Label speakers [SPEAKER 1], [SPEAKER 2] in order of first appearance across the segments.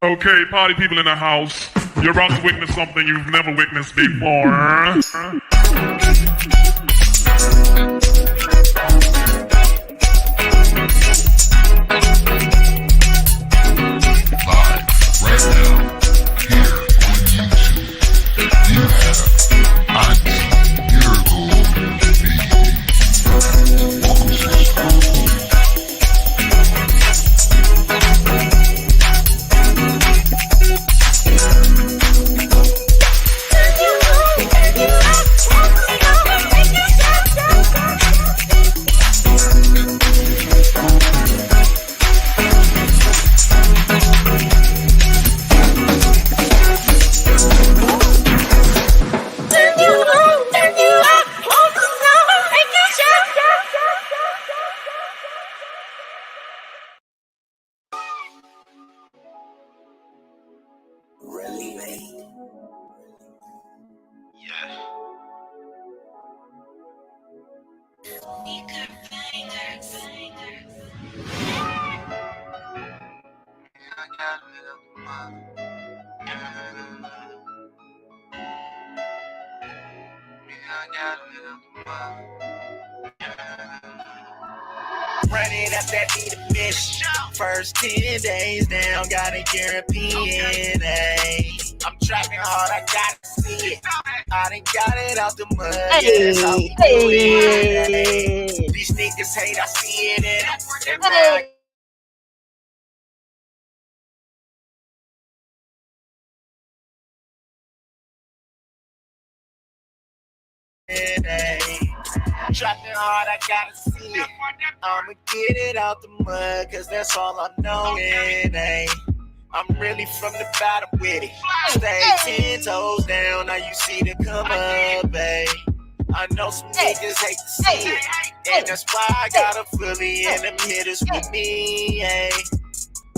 [SPEAKER 1] Okay, party people in the house, you're about to witness something you've never witnessed before.
[SPEAKER 2] Running up that need a mission. First 10 days down, got a European. I'm trapping hard, I gotta see it. I done got it out the mud. Yeah, that's how we do it. These niggas hate, I see it in them. Trapping hard, I gotta see it. I'ma get it out the mud, cause that's all I'm knowing. I'm really from the bottom with it. Stay 10 toes down, now you see the come up, I know some niggas hate to see it, and that's why I got a fully and them hitters with me.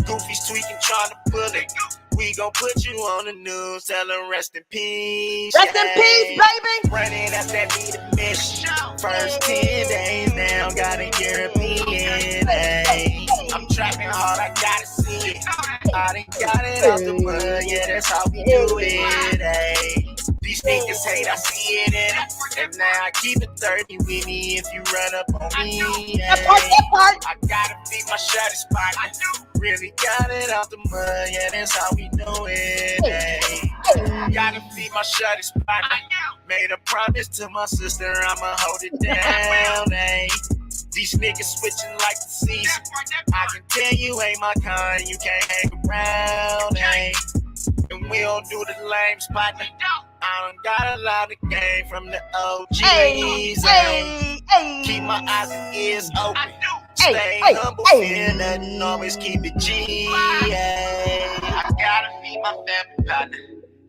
[SPEAKER 2] Goofy's tweaking, trying to pull it. We gon' put you on the news, tell them rest in peace.
[SPEAKER 3] Rest in peace, baby.
[SPEAKER 2] Running up that need a mission. First 10 days down, got a European. I'm trapping hard, I gotta see it. I done got it out the mud, yeah, that's how we do it. These niggas hate, I see it in them. And now I keep it 30 with me if you run up on me. I gotta beat my shot spot. Really got it out the mud, yeah, that's how we do it. Gotta beat my shot spot. Made a promise to my sister, I'ma hold it down. These niggas switching like the season. I can tell you ain't my kind, you can't hang around. And we don't do the lame spot. I done got a lot of game from the OGs. Keep my eyes and ears open. Stay humble, fear nothing, always keep it G. I gotta be my family partner.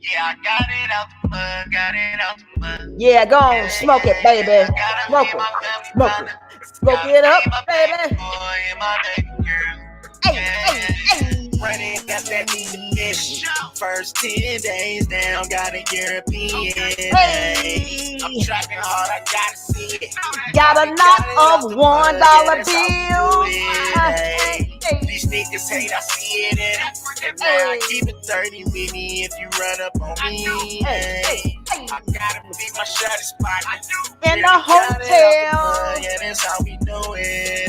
[SPEAKER 2] Yeah, I got it out the mud, got it out the mud.
[SPEAKER 3] Yeah, go on, smoke it, baby. Smoke it, smoke it. Smoke it up, baby.
[SPEAKER 2] Running got that need a mission. First 10 days down, got a European. I'm trapping hard, I gotta see it.
[SPEAKER 3] Got a lot of $1 bills.
[SPEAKER 2] These niggas hate, I see it in them. And now I keep it 30 with me if you run up on me. I gotta beat my shot spot.
[SPEAKER 3] In the hotel.
[SPEAKER 2] Yeah, that's how we do it.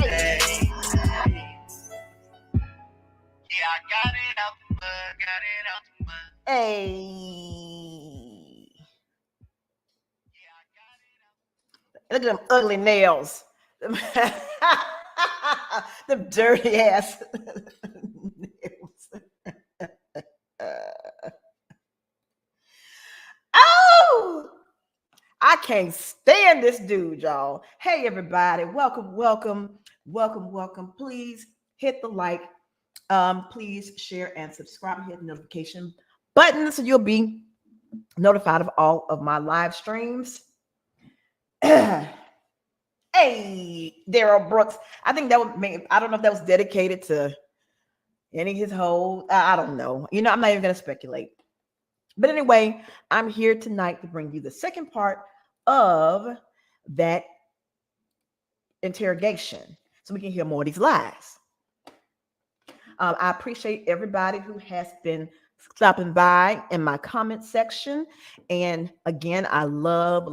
[SPEAKER 2] Yeah, I got it out the mud, got it out the mud.
[SPEAKER 3] Look at them ugly nails. Them dirty ass nails. Oh, I can't stand this dude, y'all. Hey, everybody. Welcome. Please hit the like. Please share and subscribe. Hit the notification button so you'll be notified of all of my live streams. Hey, Darrell Brooks. I think that would make, I don't know if that was dedicated to any of his whole, I don't know. You know, I'm not even going to speculate. But anyway, I'm here tonight to bring you the second part of that interrogation so we can hear more of these lies. I appreciate everybody who has been stopping by in my comment section. And again, I love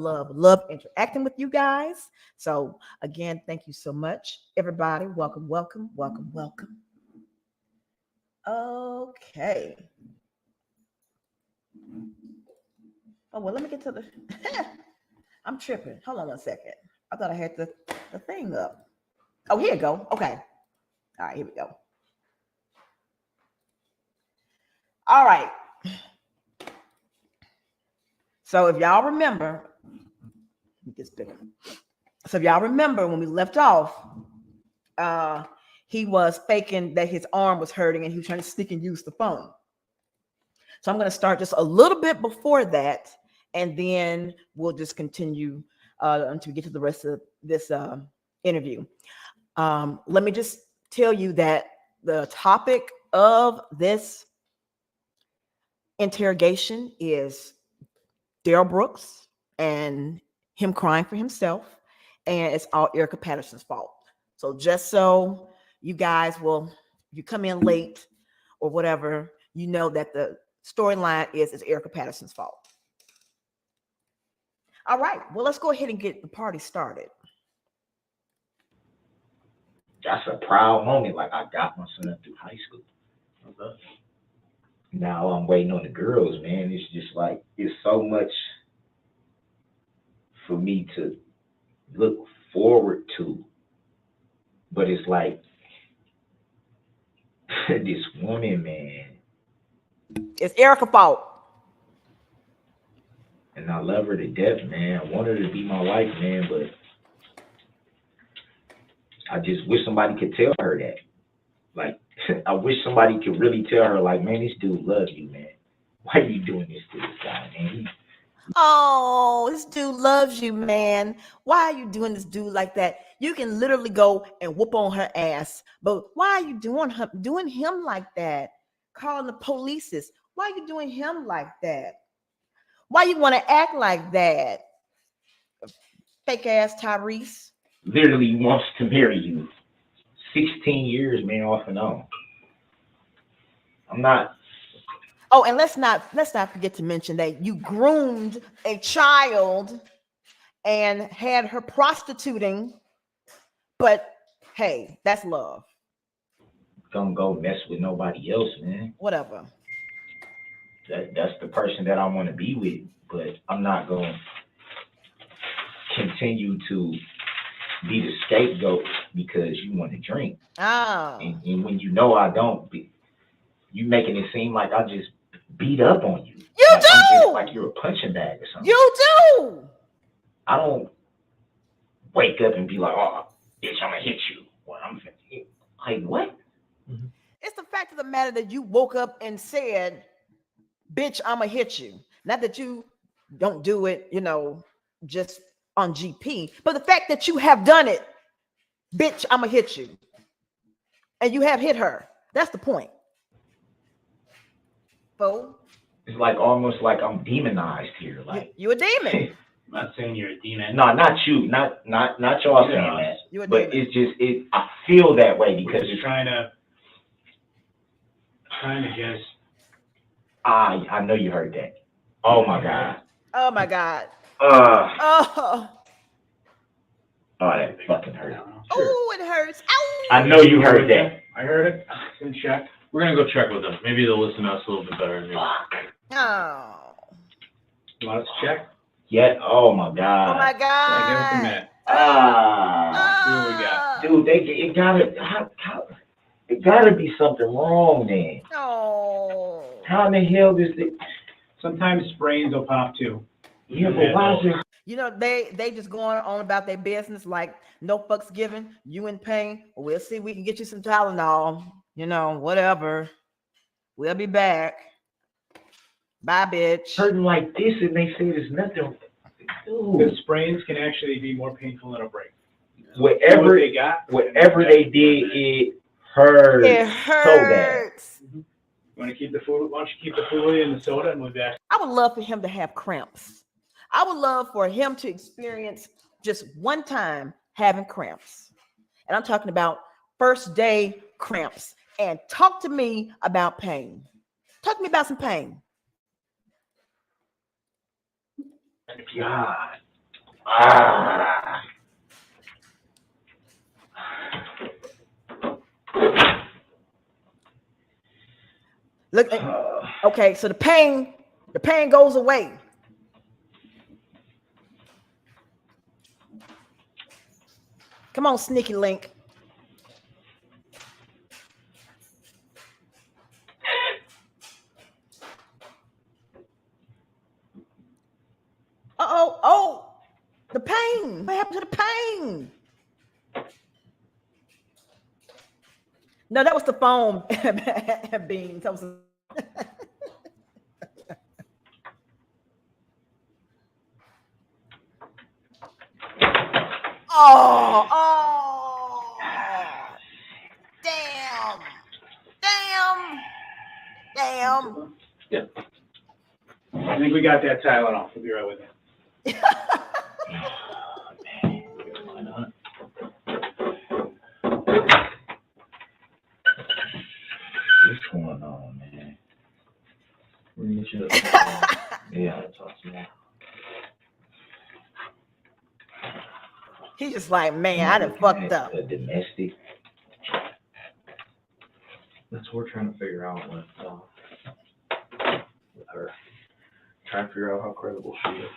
[SPEAKER 3] interacting with you guys. So again, thank you so much, everybody. Welcome. Okay. Oh, well, let me get to the I'm tripping. Hold on 1 second. I thought I had the thing up. Oh, here you go. Okay. All right, here we go. All right. So if y'all remember, gets bigger. So if y'all remember when we left off, he was faking that his arm was hurting and he was trying to sneak and use the phone. So I'm going to start just a little bit before that, and then we'll just continue until we get to the rest of this interview. Let me just tell you that the topic of this interrogation is Darrell Brooks and him crying for himself, and it's all Erica Patterson's fault. So just so you guys will, if you come in late or whatever, you know that the storyline is Erica Patterson's fault. All right, well, let's go ahead and get the party started.
[SPEAKER 4] That's a proud moment. Like, I got my son through high school. Now I'm waiting on the girls, man. It's just like, it's so much for me to look forward to. But it's like, this woman, man.
[SPEAKER 3] It's Erica's fault.
[SPEAKER 4] And I love her to death, man. I want her to be my wife, man, but I just wish somebody could tell her that. Like, I wish somebody could really tell her, like, man, this dude loves you, man. Why are you doing this to this guy, man?
[SPEAKER 3] Oh, this dude loves you, man. Why are you doing this dude like that? You can literally go and whoop on her ass, but why are you doing him like that? Calling the police. Why are you doing him like that? Why you want to act like that? Fake ass Tyrese.
[SPEAKER 4] Literally wants to marry you. 16 years, man, off and on. I'm not.
[SPEAKER 3] Oh, and let's not forget to mention that you groomed a child and had her prostituting, but hey, that's love.
[SPEAKER 4] Don't go mess with nobody else, man.
[SPEAKER 3] Whatever.
[SPEAKER 4] That's the person that I want to be with, but I'm not going to continue to be the scapegoat because you want to drink.
[SPEAKER 3] Oh.
[SPEAKER 4] And when you know I don't, you making it seem like I just beat up on you.
[SPEAKER 3] You
[SPEAKER 4] like,
[SPEAKER 3] do!
[SPEAKER 4] Like you're a punching bag or something.
[SPEAKER 3] You do!
[SPEAKER 4] I don't wake up and be like, oh, bitch, I'm going to hit you. Well, I'm like, what?
[SPEAKER 3] Mm-hmm. It's the fact of the matter that you woke up and said, bitch, I'm going to hit you. Not that you don't do it, just on GP, but the fact that you have done it, bitch, I'm going to hit you. And you have hit her. That's the point. So,
[SPEAKER 4] it's like almost like I'm demonized here. Like
[SPEAKER 3] you a demon.
[SPEAKER 5] I'm not saying you're a demon.
[SPEAKER 4] No, not you. Not y'all saying that.
[SPEAKER 3] You're a
[SPEAKER 4] but
[SPEAKER 3] demon.
[SPEAKER 4] It's just I feel that way because
[SPEAKER 5] you're trying to just.
[SPEAKER 4] I know you heard that. Oh my God.
[SPEAKER 3] Oh my God.
[SPEAKER 4] Oh, that fucking hurt.
[SPEAKER 3] Oh, it hurts. Ow.
[SPEAKER 4] I know you heard that.
[SPEAKER 5] I heard it. Can check. We're gonna go check with them. Maybe they'll listen to us a little bit better.
[SPEAKER 3] Fuck. Oh.
[SPEAKER 5] You want us to check?
[SPEAKER 4] Yeah. Oh my God.
[SPEAKER 3] Oh my God.
[SPEAKER 5] Give us a minute.
[SPEAKER 4] See what we got. Dude, it gotta be something wrong, man.
[SPEAKER 3] Oh.
[SPEAKER 4] How in the hell does it?
[SPEAKER 5] Sometimes sprains will pop too.
[SPEAKER 4] Yeah, but why is it?
[SPEAKER 3] They just going on about their business like no fucks given. You in pain? We'll see. We can get you some Tylenol. Whatever. We'll be back. Bye, bitch.
[SPEAKER 4] Hurting like this, and they say there's nothing. Dude.
[SPEAKER 5] The sprains can actually be more painful than a break.
[SPEAKER 4] Whatever they did, it hurts.
[SPEAKER 3] It hurts.
[SPEAKER 5] So bad. Why don't you keep the food and the soda and we'll be back.
[SPEAKER 3] I would love for him to have cramps. I would love for him to experience just one time having cramps. And I'm talking about first day cramps. and talk to me about pain. Talk to me about some pain.
[SPEAKER 4] God.
[SPEAKER 3] Look, okay, so the pain goes away. Come on, sneaky link. Oh, the pain. What happened to the pain? No, that was the foam beans. That was oh, damn.
[SPEAKER 6] Yeah. I think we got that Tylenol. We'll be right with you.
[SPEAKER 4] Why not? What's going on, man? Yeah, I'll talk to you.
[SPEAKER 3] He's just like, man, I done fucked up.
[SPEAKER 4] A domestic.
[SPEAKER 5] That's what we're trying to figure out with her. Trying to figure out how credible she is.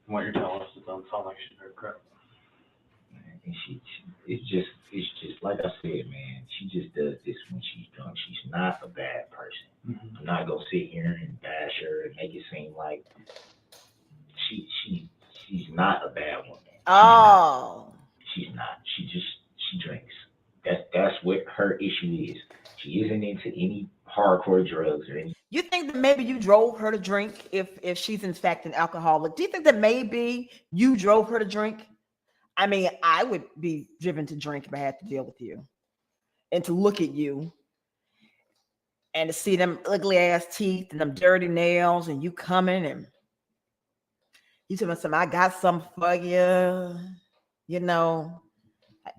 [SPEAKER 5] What you're telling us, it doesn't sound like she's very credible.
[SPEAKER 4] And it's just like I said, man. She just does this when she's drunk. She's not a bad person.
[SPEAKER 5] Mm-hmm.
[SPEAKER 4] I'm not gonna sit here and bash her and make it seem like she's not a bad woman. She's not. She drinks. That's what her issue is. She isn't into any hardcore drugs or anything.
[SPEAKER 3] You think that maybe you drove her to drink if she's in fact an alcoholic? Do you think that maybe you drove her to drink? I mean, I would be driven to drink if I had to deal with you and to look at you and to see them ugly ass teeth and them dirty nails and you coming and you telling me, I got something for you, you know,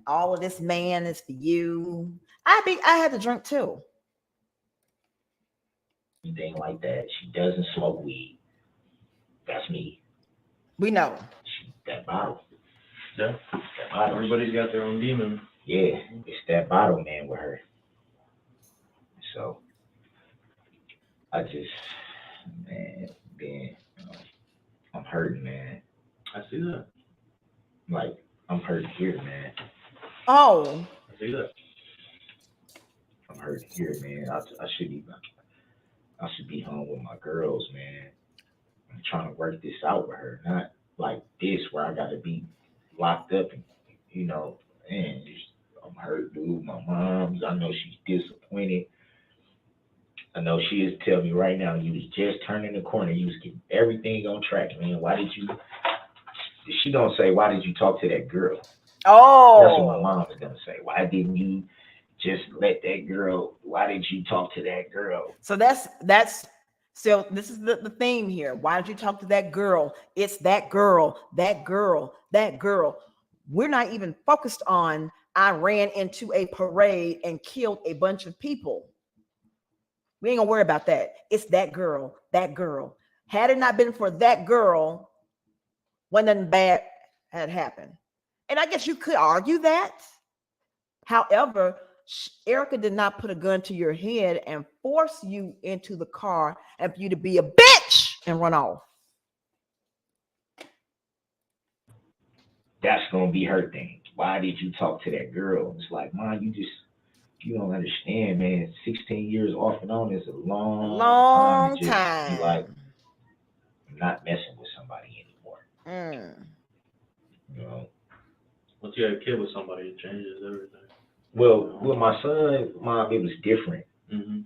[SPEAKER 3] all of this man is for you. I had to drink too.
[SPEAKER 4] Anything like that. She doesn't smoke weed. That's me.
[SPEAKER 3] We know.
[SPEAKER 4] That bottle.
[SPEAKER 5] Yeah.
[SPEAKER 4] That bottle.
[SPEAKER 5] Everybody's got their own demon.
[SPEAKER 4] Yeah, it's that bottle, man, with her. So I just, man, I'm hurting, man.
[SPEAKER 5] I see that.
[SPEAKER 4] Like, I'm hurting here, man.
[SPEAKER 3] Oh.
[SPEAKER 5] I see that.
[SPEAKER 4] I'm hurting here, man. I should be home with my girls, man. I'm trying to work this out with her, not like this where I got to be locked up and, you know, man, I'm hurt, dude. My mom, I know she's disappointed. I know she is telling me right now, you was just turning the corner. You was getting everything on track, man. Why did you, she gonna say, why did you talk to that girl?
[SPEAKER 3] Oh.
[SPEAKER 4] That's what my mom is gonna say. Why didn't you just let that girl, why did you talk to that girl?
[SPEAKER 3] So so this is the theme here. Why did you talk to that girl? It's that girl. We're not even focused on I ran into a parade and killed a bunch of people. We ain't gonna worry about that. It's that girl. Had it not been for that girl, when nothing bad had happened. And I guess you could argue that. However, Erica did not put a gun to your head and force you into the car and for you to be a bitch and run off.
[SPEAKER 4] That's gonna be her thing. Why did you talk to that girl? It's like, Mom, you don't understand, man. 16 years off and on is a long time. Like, I'm not messing with somebody anymore. You know.
[SPEAKER 5] Once you have a kid with somebody, it changes everything.
[SPEAKER 4] Well, with my son, Mom, it was different.
[SPEAKER 5] Mm-hmm.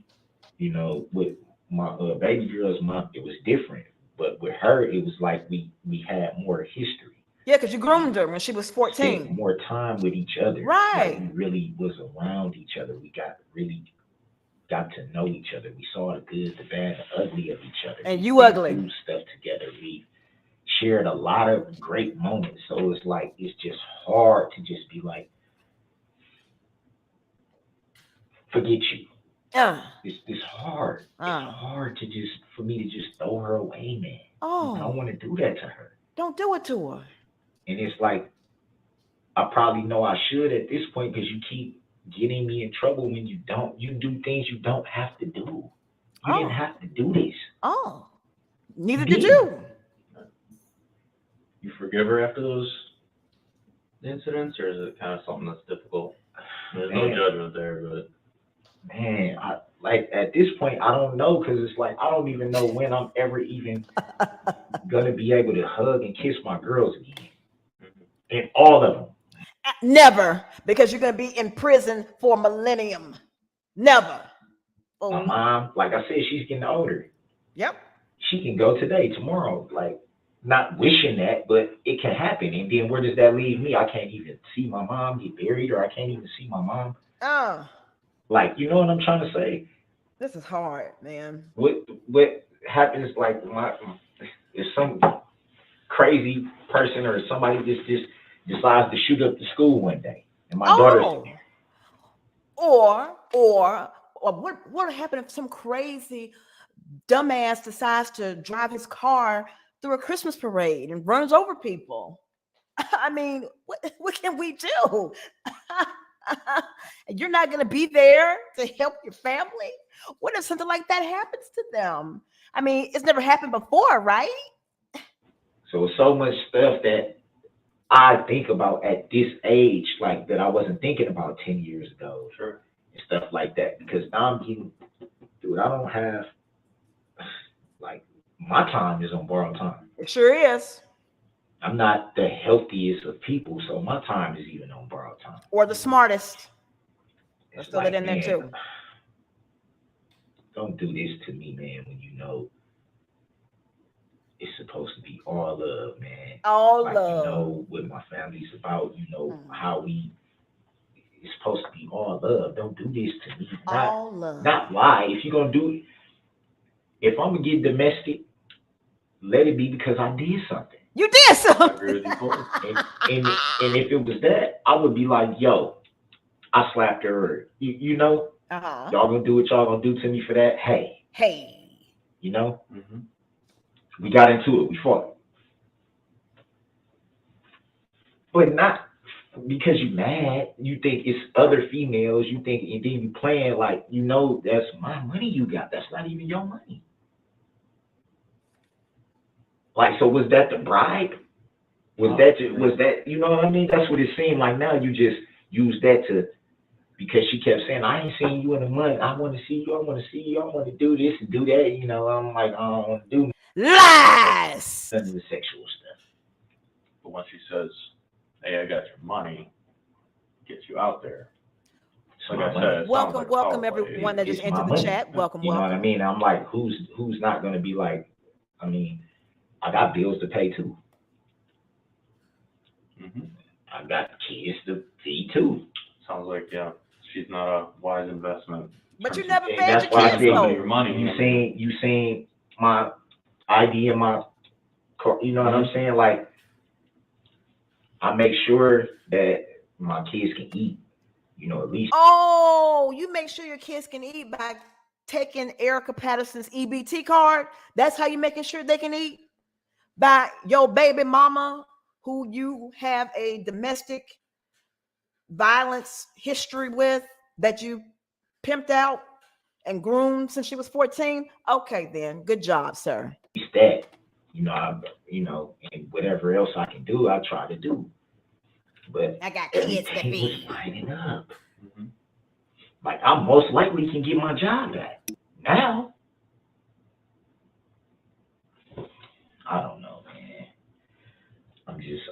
[SPEAKER 4] You know, with my baby girl's mom, it was different. But with her, it was like we had more history.
[SPEAKER 3] Yeah, because you groomed her when she was 14.
[SPEAKER 4] Spent more time with each other.
[SPEAKER 3] Right.
[SPEAKER 4] Like, we really was around each other. We got to know each other. We saw the good, the bad, the ugly of each other.
[SPEAKER 3] And you ugly.
[SPEAKER 4] We stuff together. We shared a lot of great moments. So it's like, it's just hard to just be like, forget you.
[SPEAKER 3] Uh,
[SPEAKER 4] It's hard. It's hard for me to just throw her away, man. I don't want to do that to her.
[SPEAKER 3] Don't do it to her.
[SPEAKER 4] And it's like, I probably know I should at this point because you keep getting me in trouble when you do things you don't have to do. You didn't have to do this.
[SPEAKER 3] Oh, neither did you.
[SPEAKER 5] You forgive her after those incidents, or is it kind of something that's difficult? There's no judgment there, but
[SPEAKER 4] man, like at this point, I don't know because it's like I don't even know when I'm ever even gonna be able to hug and kiss my girls again, and all of them.
[SPEAKER 3] Never, because you're gonna be in prison for a millennium. Never. Oh.
[SPEAKER 4] My mom, like I said, she's getting older.
[SPEAKER 3] Yep.
[SPEAKER 4] She can go today, tomorrow, like not wishing that, but it can happen. And then where does that leave me? I can't even see my mom get buried, or I can't even see my mom. Like, you know what I'm trying to say?
[SPEAKER 3] This is hard, man.
[SPEAKER 4] What happens, like, if some crazy person or somebody just decides to shoot up the school one day, and my daughter's there.
[SPEAKER 3] Or what happened if some crazy dumbass decides to drive his car through a Christmas parade and runs over people? I mean, what can we do? You're not going to be there to help your family? What if something like that happens to them? I mean, it's never happened before, right?
[SPEAKER 4] So it's so much stuff that I think about at this age, like that I wasn't thinking about 10 years ago.
[SPEAKER 5] Sure.
[SPEAKER 4] And stuff like that. Because now I'm getting, dude, I don't have, like, my time is on borrowed time.
[SPEAKER 3] It sure is.
[SPEAKER 4] I'm not the healthiest of people, so my time is even on borrowed time.
[SPEAKER 3] Or the smartest.
[SPEAKER 4] Let's
[SPEAKER 3] throw it in there too.
[SPEAKER 4] Don't do this to me, man, when you know it's supposed to be all love, man.
[SPEAKER 3] All
[SPEAKER 4] like,
[SPEAKER 3] love.
[SPEAKER 4] You know what my family's about. You know how it's supposed to be all love. Don't do this to me.
[SPEAKER 3] All love.
[SPEAKER 4] Not lie. If you're going to do it, if I'm going to get domestic, let it be because I did something.
[SPEAKER 3] You did something.
[SPEAKER 5] I agree with you fully.
[SPEAKER 4] And if it was that, I would be like, yo, I slapped her. You know? Y'all gonna do what y'all gonna do to me for that? Hey. You know?
[SPEAKER 5] Mm-hmm.
[SPEAKER 4] We got into it. We fought. But not because you mad. You think it's other females. You think, and then you playing like, you know, that's my money you got. That's not even your money. Like, so was that the bribe? Was that, you know what I mean? That's what it seemed like. Now you just use that to, because she kept saying, I ain't seen you in a month. I want to see you. I want to see you. I want to do this and do that. You know, I'm like, I don't want to do
[SPEAKER 3] lies.
[SPEAKER 4] None of the sexual stuff.
[SPEAKER 5] But once she says, hey, I got your money, gets you out there. Like I said,
[SPEAKER 3] welcome everyone that just entered the chat. Welcome.
[SPEAKER 4] You know what I mean? I'm like, who's not going to be like, I mean, I got bills to pay too.
[SPEAKER 5] Mm-hmm.
[SPEAKER 4] I got kids to feed too.
[SPEAKER 5] Sounds like, yeah, she's not a wise investment.
[SPEAKER 3] But you never fed your kids,
[SPEAKER 5] though. Your money.
[SPEAKER 4] You seen my ID in my car. You know what I'm saying? Like, I make sure that my kids can eat. You know, at least.
[SPEAKER 3] Oh, you make sure your kids can eat by taking Erica Patterson's EBT card. That's how you making sure they can eat? By your baby mama, who you have a domestic violence history with, that you pimped out and groomed since she was 14. Okay, then, good job, sir.
[SPEAKER 4] It's that, and whatever else I can do, I try to do. But
[SPEAKER 3] I got kids to feed.
[SPEAKER 4] Lining up. Mm-hmm. Like, I most likely can get my job back now. I don't know, man.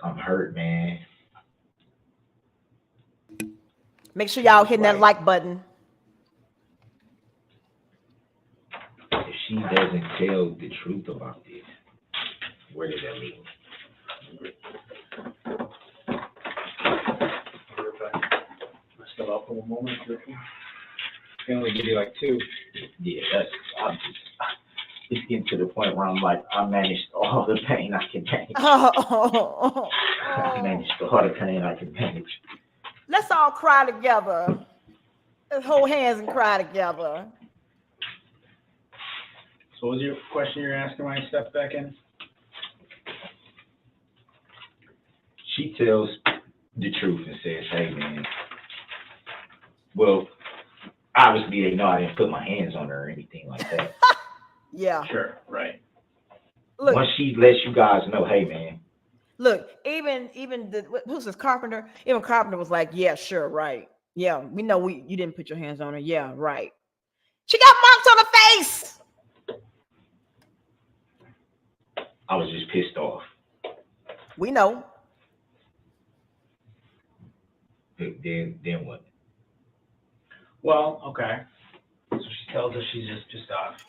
[SPEAKER 4] I'm hurt, man.
[SPEAKER 3] Make sure y'all hitting that like button.
[SPEAKER 4] If she doesn't tell the truth about this, where does that leave me?
[SPEAKER 6] Still up for a moment, I can only give you like 2.
[SPEAKER 4] Yeah, it's getting to the point where I'm like, I managed all the pain I can manage. I managed all the pain I can manage.
[SPEAKER 3] Let's all cry together. Let's hold hands and cry together.
[SPEAKER 6] So what was your question you're asking when I stepped back in?
[SPEAKER 4] She tells the truth and says, hey, man, well, obviously they know I didn't put my hands on her or anything like that.
[SPEAKER 3] Yeah.
[SPEAKER 6] Sure, right.
[SPEAKER 3] Look,
[SPEAKER 4] Once she lets you guys know, hey, man.
[SPEAKER 3] look, even who's this Carpenter? Even Carpenter was like, yeah, sure, right. Yeah, we know you didn't put your hands on her. Yeah, right. She got marks on her face.
[SPEAKER 4] I was just pissed off.
[SPEAKER 3] We know.
[SPEAKER 4] Then what?
[SPEAKER 6] Well, okay. So she tells us she's just pissed off.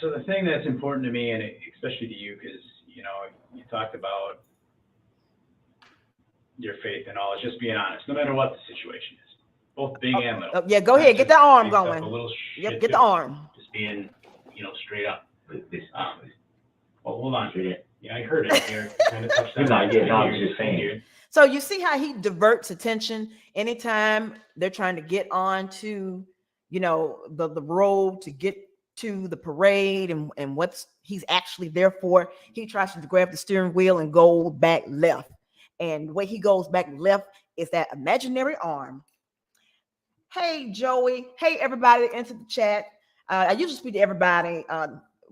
[SPEAKER 6] So the thing that's important to me, and especially to you, because, you know, you talked about your faith and all, it's just being honest, no matter what the situation is, both big and little.
[SPEAKER 3] Yeah, go ahead. Get the arm going.
[SPEAKER 6] A little
[SPEAKER 3] Yep,
[SPEAKER 6] shit
[SPEAKER 3] get the
[SPEAKER 6] too.
[SPEAKER 3] arm.
[SPEAKER 6] Just being, you know, straight up.
[SPEAKER 4] This,
[SPEAKER 6] Well, hold on. Yeah, I heard it. You're kind of touched on
[SPEAKER 4] No,
[SPEAKER 6] it.
[SPEAKER 4] yeah, no, I was just saying.
[SPEAKER 3] So you see how he diverts attention anytime they're trying to get on to, you know, the road to get to the parade and what's he's actually there for. He tries to grab the steering wheel and go back left. And the way he goes back left is that imaginary arm. Hey, Joey. Hey, everybody that entered the chat. I usually speak to everybody,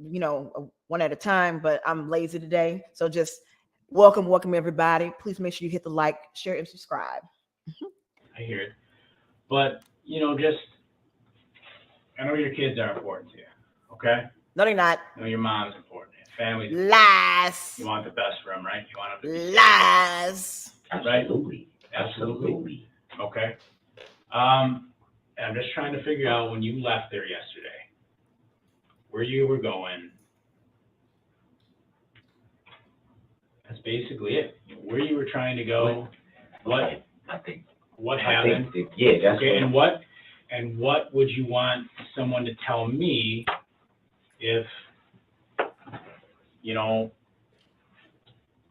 [SPEAKER 3] you know, one at a time, but I'm lazy today. So just welcome everybody. Please make sure you hit the like, share, and subscribe.
[SPEAKER 6] I hear it. But, you know, just, I know your kids are important to you, okay?
[SPEAKER 3] No, they're not.
[SPEAKER 6] I know your mom's important to you. Family's important.
[SPEAKER 3] Lies.
[SPEAKER 6] You want the best for them, right? You want them to be
[SPEAKER 3] Lies.
[SPEAKER 4] Absolutely.
[SPEAKER 6] Absolutely. Okay. And I'm just trying to figure out when you left there yesterday, where you were going. That's basically it. Where you were trying to go, what happened.
[SPEAKER 4] Yeah, that's
[SPEAKER 6] okay, and what would you want someone to tell me if, you know,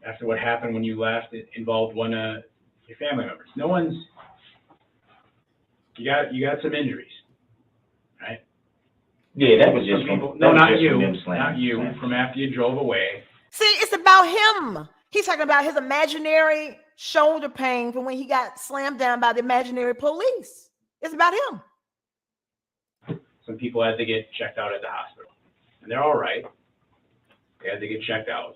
[SPEAKER 6] after what happened when you left, it involved one of your family members. No one's, you got some injuries, right?
[SPEAKER 4] Yeah, that was just
[SPEAKER 6] people.
[SPEAKER 4] from,
[SPEAKER 6] No, not
[SPEAKER 4] just
[SPEAKER 6] you.
[SPEAKER 4] from them
[SPEAKER 6] Not you.
[SPEAKER 4] slamming.
[SPEAKER 6] From after you drove away.
[SPEAKER 3] See, it's about him. He's talking about his imaginary shoulder pain from when he got slammed down by the imaginary police. It's about him.
[SPEAKER 6] Some people had to get checked out at the hospital, and they're all right. They had to get checked out.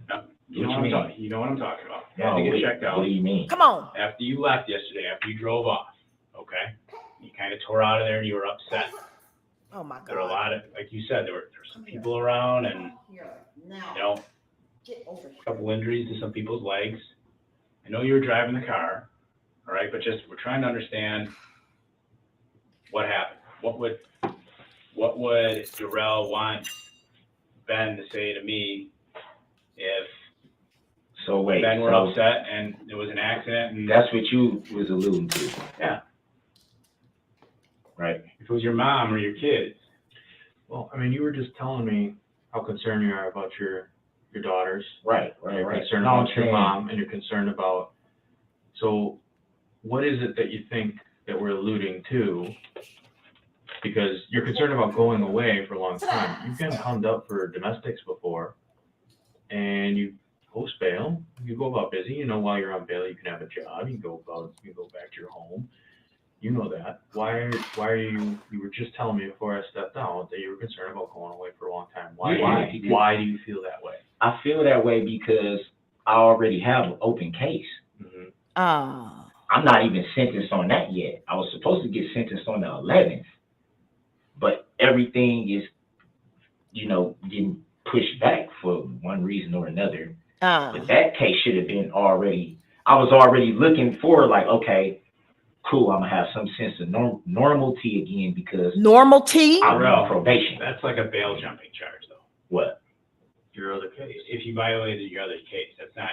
[SPEAKER 6] Now, you know what I'm talking about. They had to get checked out.
[SPEAKER 4] What do you mean?
[SPEAKER 3] Come on.
[SPEAKER 6] After you left yesterday, after you drove off, okay? You kind of tore out of there and you were upset.
[SPEAKER 3] Oh my God.
[SPEAKER 6] There were a lot of, like you said, there were some people around and, you know, a couple injuries to some people's legs. I know you were driving the car, all right, but just we're trying to understand what happened. What would Darrell want Ben to say to me if Ben were upset and there was an accident? And
[SPEAKER 4] that's what you was alluding to.
[SPEAKER 6] Yeah.
[SPEAKER 4] Right.
[SPEAKER 6] If it was your mom or your kids.
[SPEAKER 5] Well, I mean, you were just telling me how concerned you are about your daughters.
[SPEAKER 4] Right.
[SPEAKER 5] You're concerned about your mom, and you're concerned about. So, what is it that you think that we're alluding to? Because you're concerned about going away for a long time. You've been hummed up for domestics before, and you post bail. You go about busy. You know, while you're on bail, you can have a job. You go back to your home. You know that. Why are you were just telling me before I stepped out that you were concerned about going away for a long time. Why do you feel that way?
[SPEAKER 4] I feel that way because I already have an open case.
[SPEAKER 5] Mm-hmm.
[SPEAKER 4] I'm not even sentenced on that yet. I was supposed to get sentenced on the 11th, but everything is, you know, getting pushed back for one reason or another. But that case should have been already, I was already looking for like, okay, cool, I'm gonna have some sense of normalcy again because
[SPEAKER 3] normality.
[SPEAKER 4] I'm on probation.
[SPEAKER 6] That's like a bail jumping charge, though.
[SPEAKER 4] What?
[SPEAKER 6] Your other case. If you violated your other case, that's not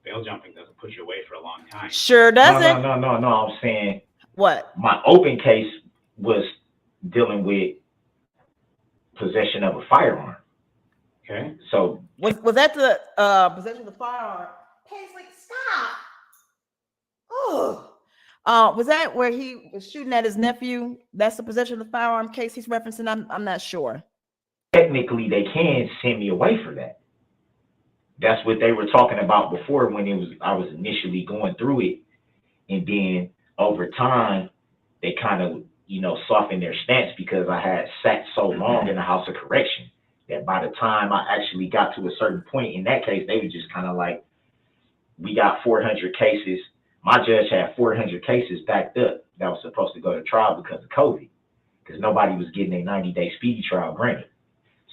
[SPEAKER 6] bail jumping. Doesn't put you away for a long time.
[SPEAKER 3] Sure doesn't.
[SPEAKER 4] No. I'm saying
[SPEAKER 3] what?
[SPEAKER 4] My open case was dealing with possession of a firearm.
[SPEAKER 6] Okay.
[SPEAKER 4] So
[SPEAKER 3] was that the possession of the firearm? Paisley, stop. Was that where he was shooting at his nephew? That's the possession of the firearm case he's referencing. I'm not sure.
[SPEAKER 4] Technically, they can send me away for that. That's what they were talking about before when I was initially going through it, and then over time they kind of softened their stance because I had sat so long in the house of correction that by the time I actually got to a certain point in that case, they were just kind of like, we got 400 cases. My judge had 400 cases backed up that was supposed to go to trial because of COVID, because nobody was getting a 90-day speedy trial granted.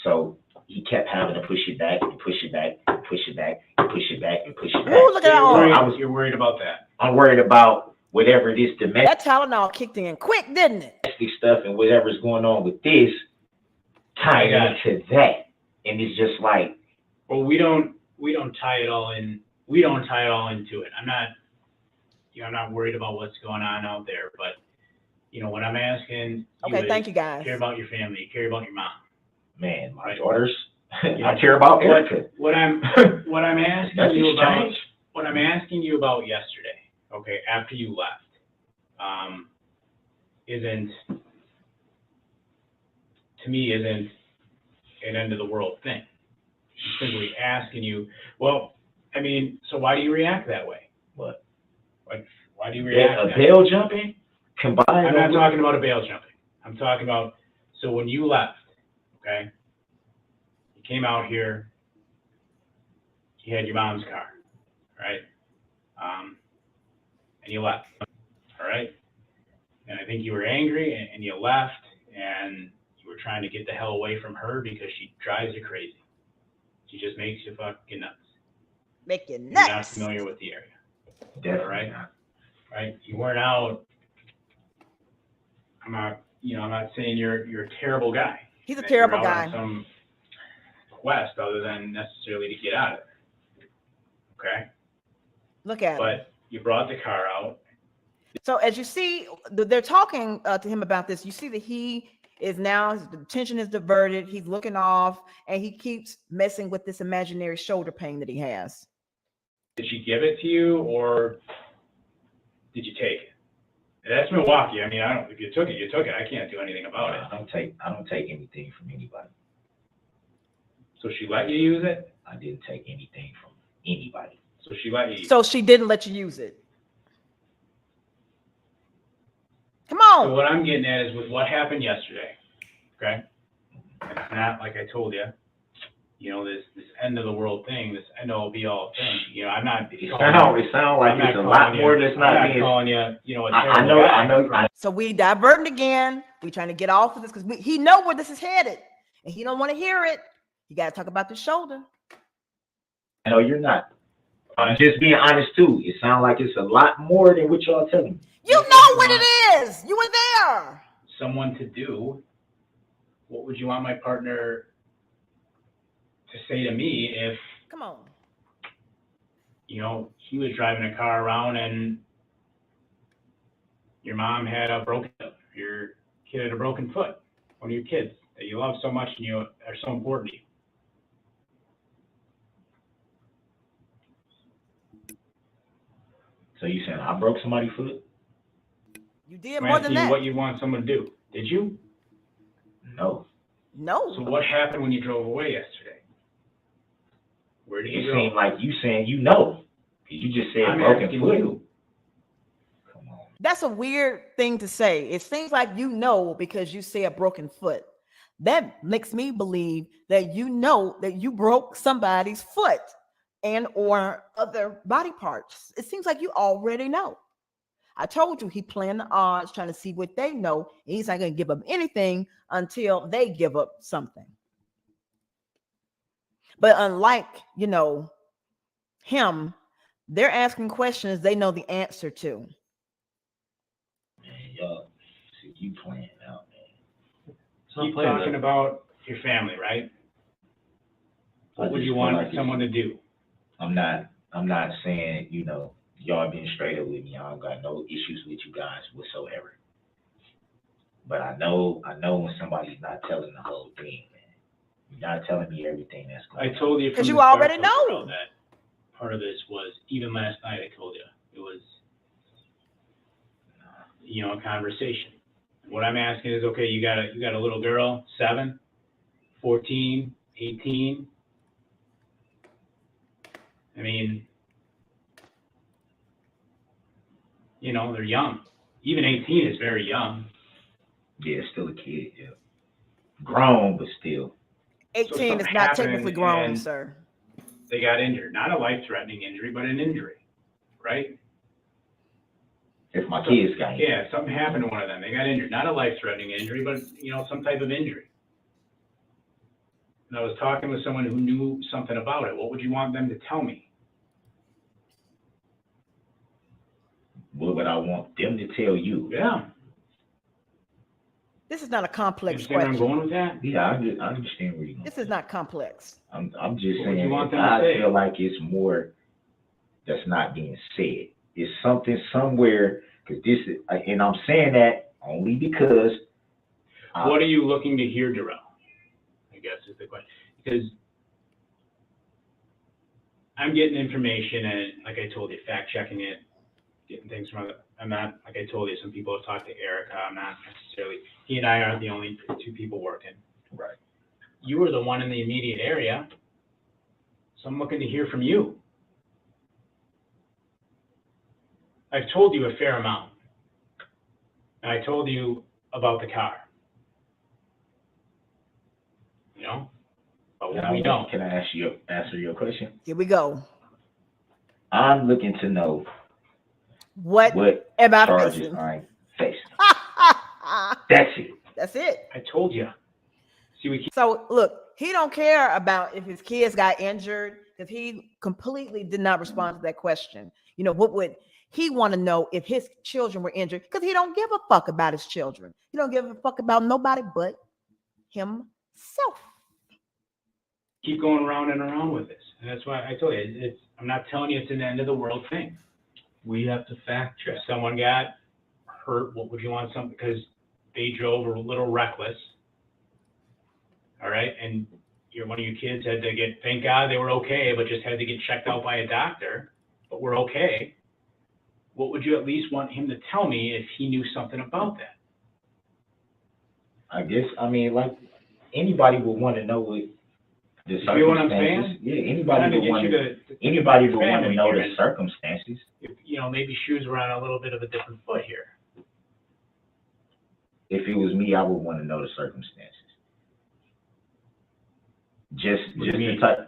[SPEAKER 4] So he kept having to push it back and push it back and push it back and push it back and push it back.
[SPEAKER 3] Ooh, look at that.
[SPEAKER 6] You're worried about that.
[SPEAKER 4] I'm worried about whatever this domestic
[SPEAKER 3] That Tylenol kicked in quick, didn't it?
[SPEAKER 4] stuff and whatever's going on with this tying into that. And it's just like,
[SPEAKER 6] well, we don't tie it all in. We don't tie it all into it. I'm not worried about what's going on out there, but what I'm asking
[SPEAKER 3] Okay, thank you guys.
[SPEAKER 6] Care about your family, you care about your mom.
[SPEAKER 4] Man, my daughters, I care about Erica.
[SPEAKER 6] What I'm asking you about, what I'm asking you about yesterday, okay, after you left, isn't an end of the world thing. I'm simply asking you, well, I mean, so why do you react that way?
[SPEAKER 4] What?
[SPEAKER 6] Like, why do you react that
[SPEAKER 4] bail jumping combined?
[SPEAKER 6] I'm not talking about a bail jumping. I'm talking about, so when you left, okay, you came out here, you had your mom's car, right? And you left, all right? And I think you were angry and you left and you were trying to get the hell away from her because she drives you crazy. She just makes you fucking nuts.
[SPEAKER 3] Make you
[SPEAKER 6] You're
[SPEAKER 3] nuts.
[SPEAKER 6] not familiar with the area.
[SPEAKER 4] Definitely
[SPEAKER 6] right?
[SPEAKER 4] not.
[SPEAKER 6] Right? You weren't out. I'm not saying you're a terrible guy.
[SPEAKER 3] He's a
[SPEAKER 6] that
[SPEAKER 3] terrible
[SPEAKER 6] you're out
[SPEAKER 3] guy.
[SPEAKER 6] on some quest other than necessarily to get out of it. Okay?
[SPEAKER 3] Look at him.
[SPEAKER 6] But you brought the car out.
[SPEAKER 3] So as you see, they're talking to him about this. You see that he is now, his attention is diverted. He's looking off, and he keeps messing with this imaginary shoulder pain that he has.
[SPEAKER 6] Did she give it to you, or did you take it? That's Milwaukee. I mean, if you took it, you took it. I can't do anything about it.
[SPEAKER 4] I don't take anything from anybody.
[SPEAKER 6] So she let you use it?
[SPEAKER 4] I didn't take anything from anybody.
[SPEAKER 6] So she let you use it.
[SPEAKER 3] So she didn't let you use it. Come on.
[SPEAKER 6] So what I'm getting at is with what happened yesterday, okay? It's not like I told you, this end of the world thing, this end all be all thing. I'm not.
[SPEAKER 4] It sounds like it's a lot more that's not being.
[SPEAKER 6] I'm not calling you, a terrible
[SPEAKER 4] I know.
[SPEAKER 3] So we diverting again. We trying to get off of this because he know where this is headed, and he don't want to hear it. You got to talk about the shoulder.
[SPEAKER 4] I know you're not. I'm just being honest too. It sounds like it's a lot more than what y'all telling me.
[SPEAKER 3] You know what it is. You were there.
[SPEAKER 6] Someone to do. What would you want my partner to say to me if,
[SPEAKER 3] Come on.
[SPEAKER 6] he was driving a car around and your mom had your kid had a broken foot, one of your kids that you love so much and you are so important to you.
[SPEAKER 4] So you saying I broke somebody's foot?
[SPEAKER 3] You did more than that.
[SPEAKER 6] What you want someone to do? Did you?
[SPEAKER 4] No.
[SPEAKER 3] No.
[SPEAKER 6] So what happened when you drove away yesterday? Where did you
[SPEAKER 4] It
[SPEAKER 6] go?
[SPEAKER 4] seemed like you saying you know. You just said
[SPEAKER 6] I'm
[SPEAKER 4] broken
[SPEAKER 6] asking
[SPEAKER 4] foot.
[SPEAKER 6] you.
[SPEAKER 4] Come on.
[SPEAKER 3] That's a weird thing to say. It seems like you know because you say a broken foot. That makes me believe that you know that you broke somebody's foot and or other body parts. It seems like you already know. I told you he playing the odds, trying to see what they know. And he's not going to give up anything until they give up something. But unlike, him, they're asking questions they know the answer to.
[SPEAKER 4] Man, y'all, see you playing out, man.
[SPEAKER 6] Keep talking about your family, right? What would you want someone to do?
[SPEAKER 4] I'm not saying, y'all being straight up with me. I don't got no issues with you guys whatsoever. But I know when somebody's not telling the whole thing, man. You're not telling me everything that's going on.
[SPEAKER 6] I told you
[SPEAKER 3] Because
[SPEAKER 6] from
[SPEAKER 3] you
[SPEAKER 6] the start,
[SPEAKER 3] already know.
[SPEAKER 6] Darrell, that part of this was, even last night I told you, it was a conversation. What I'm asking is, okay, you got a little girl, 7, 14, 18. I mean, they're young. Even 18 is very young.
[SPEAKER 4] Yeah, still a kid, yeah. Grown, but still.
[SPEAKER 3] 18 is not technically grown, sir.
[SPEAKER 6] They got injured. Not a life-threatening injury, but an injury, right?
[SPEAKER 4] If my kids got injured.
[SPEAKER 6] Yeah, something happened to one of them. They got injured. Not a life-threatening injury, but, some type of injury. And I was talking with someone who knew something about it. What would you want them to tell me?
[SPEAKER 4] What would I want them to tell you?
[SPEAKER 6] Yeah.
[SPEAKER 3] This is not a complex
[SPEAKER 6] You understand
[SPEAKER 3] question.
[SPEAKER 6] where I'm going with that?
[SPEAKER 4] Yeah, I understand where you're going.
[SPEAKER 3] This is not complex.
[SPEAKER 4] I'm just
[SPEAKER 6] What would
[SPEAKER 4] saying,
[SPEAKER 6] you want them to
[SPEAKER 4] I
[SPEAKER 6] say?
[SPEAKER 4] feel like it's more that's not being said. It's something somewhere, because this is, and I'm saying that only because.
[SPEAKER 6] What are you looking to hear, Darrell? I guess is the question. Because I'm getting information, and like I told you, fact-checking it, getting things from it. I'm not, like I told you, some people have talked to Erica. I'm not necessarily, he and I aren't the only 2 people working.
[SPEAKER 4] Right.
[SPEAKER 6] You were the one in the immediate area, so I'm looking to hear from you. I've told you a fair amount. And I told you about the car. But what we don't.
[SPEAKER 4] Can I answer your question?
[SPEAKER 3] Here we go.
[SPEAKER 4] I'm looking to know
[SPEAKER 3] What am I
[SPEAKER 4] charges
[SPEAKER 3] facing?
[SPEAKER 4] I'm facing. That's it.
[SPEAKER 3] That's it.
[SPEAKER 6] I told you. See,
[SPEAKER 3] So look, he don't care about if his kids got injured because he completely did not respond to that question. What would he want to know if his children were injured? Because he don't give a fuck about his children. He don't give a fuck about nobody but himself.
[SPEAKER 6] keep going around and around with this. And that's why I told you, I'm not telling you it's an end of the world thing. We have to fact check. If someone got hurt, what would you want something? Because they drove a little reckless. All right. And one of your kids had to get, thank God they were okay, but just had to get checked out by a doctor, but we're okay. What would you at least want him to tell me if he knew something about that?
[SPEAKER 4] I guess, like anybody would want to know what the circumstances.
[SPEAKER 6] You know what I'm saying?
[SPEAKER 4] Yeah, anybody would want to know the circumstances.
[SPEAKER 6] If, maybe shoes were on a little bit of a different foot here.
[SPEAKER 4] If it was me, I would want to know the circumstances.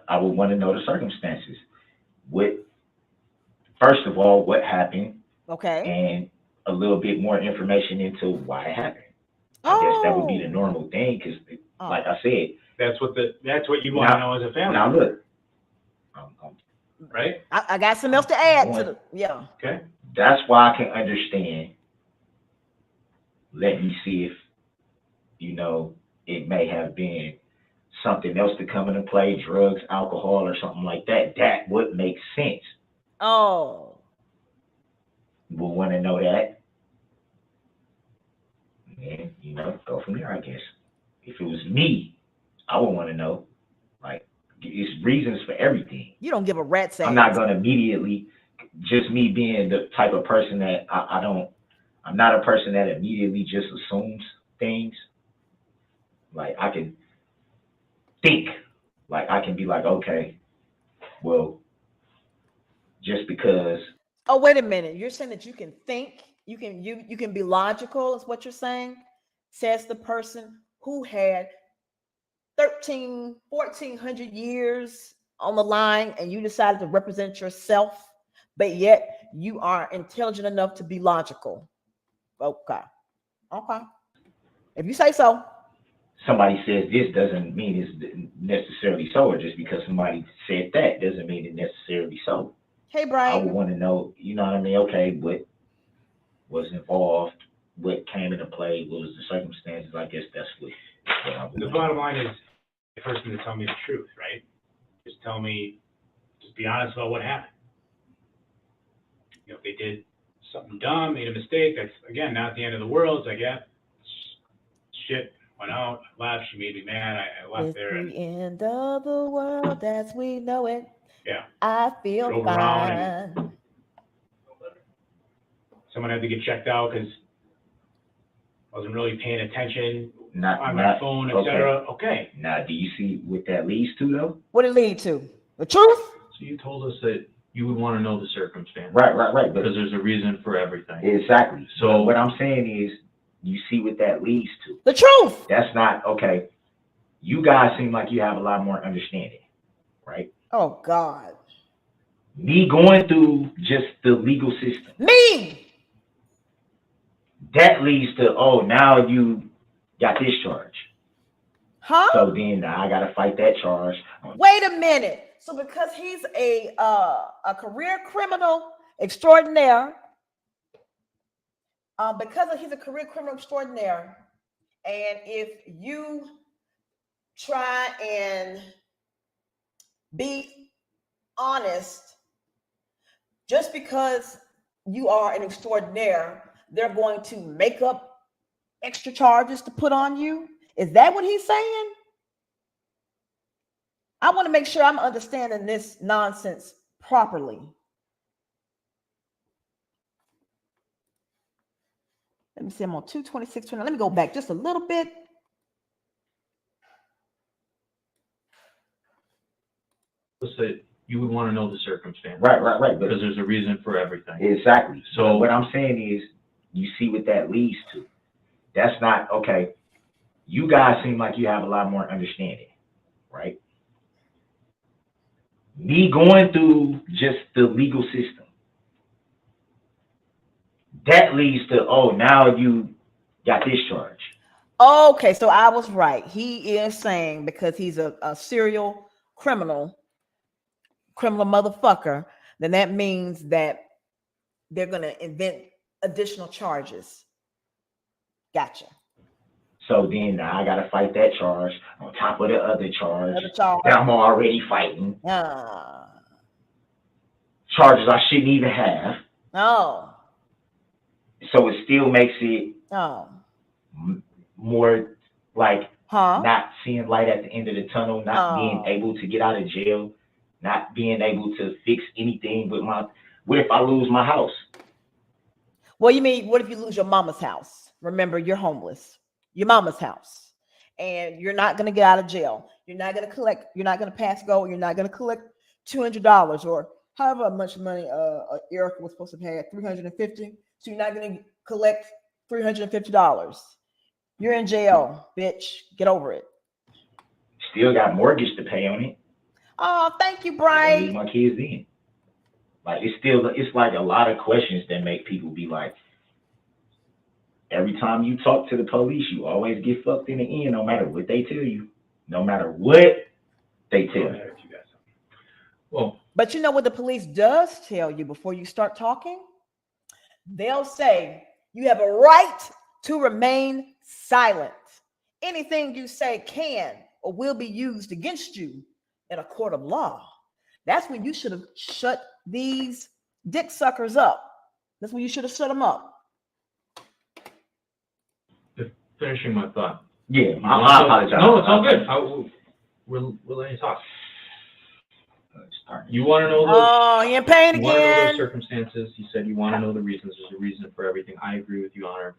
[SPEAKER 4] I would want to know the circumstances. First of all, what happened?
[SPEAKER 3] Okay.
[SPEAKER 4] And a little bit more information into why it happened. I guess that would be the normal thing, because, like I said,
[SPEAKER 6] that's what you want to know as a family.
[SPEAKER 4] Now look,
[SPEAKER 6] right?
[SPEAKER 3] I got something else to add to the
[SPEAKER 6] Okay.
[SPEAKER 4] That's why I can understand. Let me see if it may have been something else to come into play, drugs, alcohol, or something like that. That would make sense.
[SPEAKER 3] Oh.
[SPEAKER 4] We'll want to know that. And, go from there, I guess. If it was me, I would want to know. Like, it's reasons for everything.
[SPEAKER 3] You don't give a rat's ass.
[SPEAKER 4] I'm not going to immediately, just me being the type of person that I'm not a person that immediately just assumes things. Like, I can think. Like, I can be like, okay, well, just because.
[SPEAKER 3] Oh, wait a minute. You're saying that you can think, you can be logical, is what you're saying? Says the person who had 1,400 years on the line and you decided to represent yourself, but yet you are intelligent enough to be logical. Okay. If you say so.
[SPEAKER 4] Somebody says this doesn't mean it's necessarily so, or just because somebody said that doesn't mean it's necessarily so.
[SPEAKER 3] Hey, Brian.
[SPEAKER 4] I would want to know, okay, what was involved, what came into play, what was the circumstances. I guess that's what I would
[SPEAKER 6] the bottom line is the person to tell me the truth, right? Just be honest about what happened. If they did something dumb, made a mistake, that's, again, not the end of the world. It's like, yeah, shit, went out, I left, she made me mad, I left
[SPEAKER 3] it's
[SPEAKER 6] there.
[SPEAKER 3] the end of the world as we know it.
[SPEAKER 6] Yeah.
[SPEAKER 3] I feel fine.
[SPEAKER 6] Someone had to get checked out because wasn't really paying attention
[SPEAKER 4] Not
[SPEAKER 6] on my phone, etc. Okay.
[SPEAKER 4] Now, do you see what that leads to, though?
[SPEAKER 3] What it lead to? The truth?
[SPEAKER 5] So you told us that you would want to know the circumstance.
[SPEAKER 4] Right. But
[SPEAKER 5] Because there's a reason for everything.
[SPEAKER 4] exactly.
[SPEAKER 5] So
[SPEAKER 4] But what I'm saying is, you see what that leads to.
[SPEAKER 3] The truth.
[SPEAKER 4] That's not okay. You guys seem like you have a lot more understanding, right?
[SPEAKER 3] Oh God.
[SPEAKER 4] Me going through just the legal system,
[SPEAKER 3] Me.
[SPEAKER 4] that leads to, oh, now you got this charge.
[SPEAKER 3] Huh?
[SPEAKER 4] So then I gotta fight that charge.
[SPEAKER 3] Wait a minute. So because he's a career criminal extraordinaire, he's a career criminal extraordinaire, and if you try and be honest, just because you are an extraordinaire, they're going to make up extra charges to put on you? Is that what he's saying? I want to make sure I'm understanding this nonsense properly. Let me see, I'm on 226. Let me go back just a little bit.
[SPEAKER 5] that you would want to know the circumstance.
[SPEAKER 4] Right.
[SPEAKER 5] Because there's a reason for everything.
[SPEAKER 4] Exactly.
[SPEAKER 5] So
[SPEAKER 4] what I'm saying is, you see what that leads to. That's not okay. You guys seem like you have a lot more understanding, right? Me going through just the legal system, that leads to, oh, now you got this charge.
[SPEAKER 3] Okay, so I was right. He is saying because he's a serial criminal motherfucker, then that means that they're going to invent additional charges. Gotcha.
[SPEAKER 4] So then I got to fight that charge on top of the other charge
[SPEAKER 3] Another charge.
[SPEAKER 4] that I'm already fighting.
[SPEAKER 3] Ah.
[SPEAKER 4] Charges I shouldn't even have.
[SPEAKER 3] Oh.
[SPEAKER 4] So it still makes it
[SPEAKER 3] Oh.
[SPEAKER 4] more like
[SPEAKER 3] Huh?
[SPEAKER 4] not seeing light at the end of the tunnel, not being able to get out of jail, not being able to fix anything with what if I lose my house?
[SPEAKER 3] Well, you mean, what if you lose your mama's house? Remember, you're homeless. Your mama's house. And you're not going to get out of jail. You're not going to collect. You're not going to pass go. You're not going to collect $200 or however much money Erica was supposed to pay, $350. So you're not going to collect $350. You're in jail, bitch. Get over it.
[SPEAKER 4] Still got mortgage to pay on it.
[SPEAKER 3] Oh, thank you,
[SPEAKER 4] I
[SPEAKER 3] Brian.
[SPEAKER 4] leave my kids in. Like it's like a lot of questions that make people be like, every time you talk to the police, you always get fucked in the end, no matter what they tell you. No matter what they tell you.
[SPEAKER 5] Well,
[SPEAKER 3] but you know what the police does tell you before you start talking? They'll say you have a right to remain silent. Anything you say can or will be used against you in a court of law. That's when you should have shut these dick suckers up. That's when you should have shut them up.
[SPEAKER 5] finishing my thought.
[SPEAKER 4] Yeah, I apologize.
[SPEAKER 5] No, it's all good. We'll let you talk. You want to know those?
[SPEAKER 3] Oh, he in pain
[SPEAKER 5] you want to know
[SPEAKER 3] again.
[SPEAKER 5] those circumstances. You said you want to know the reasons. There's a reason for everything. I agree with you 100%.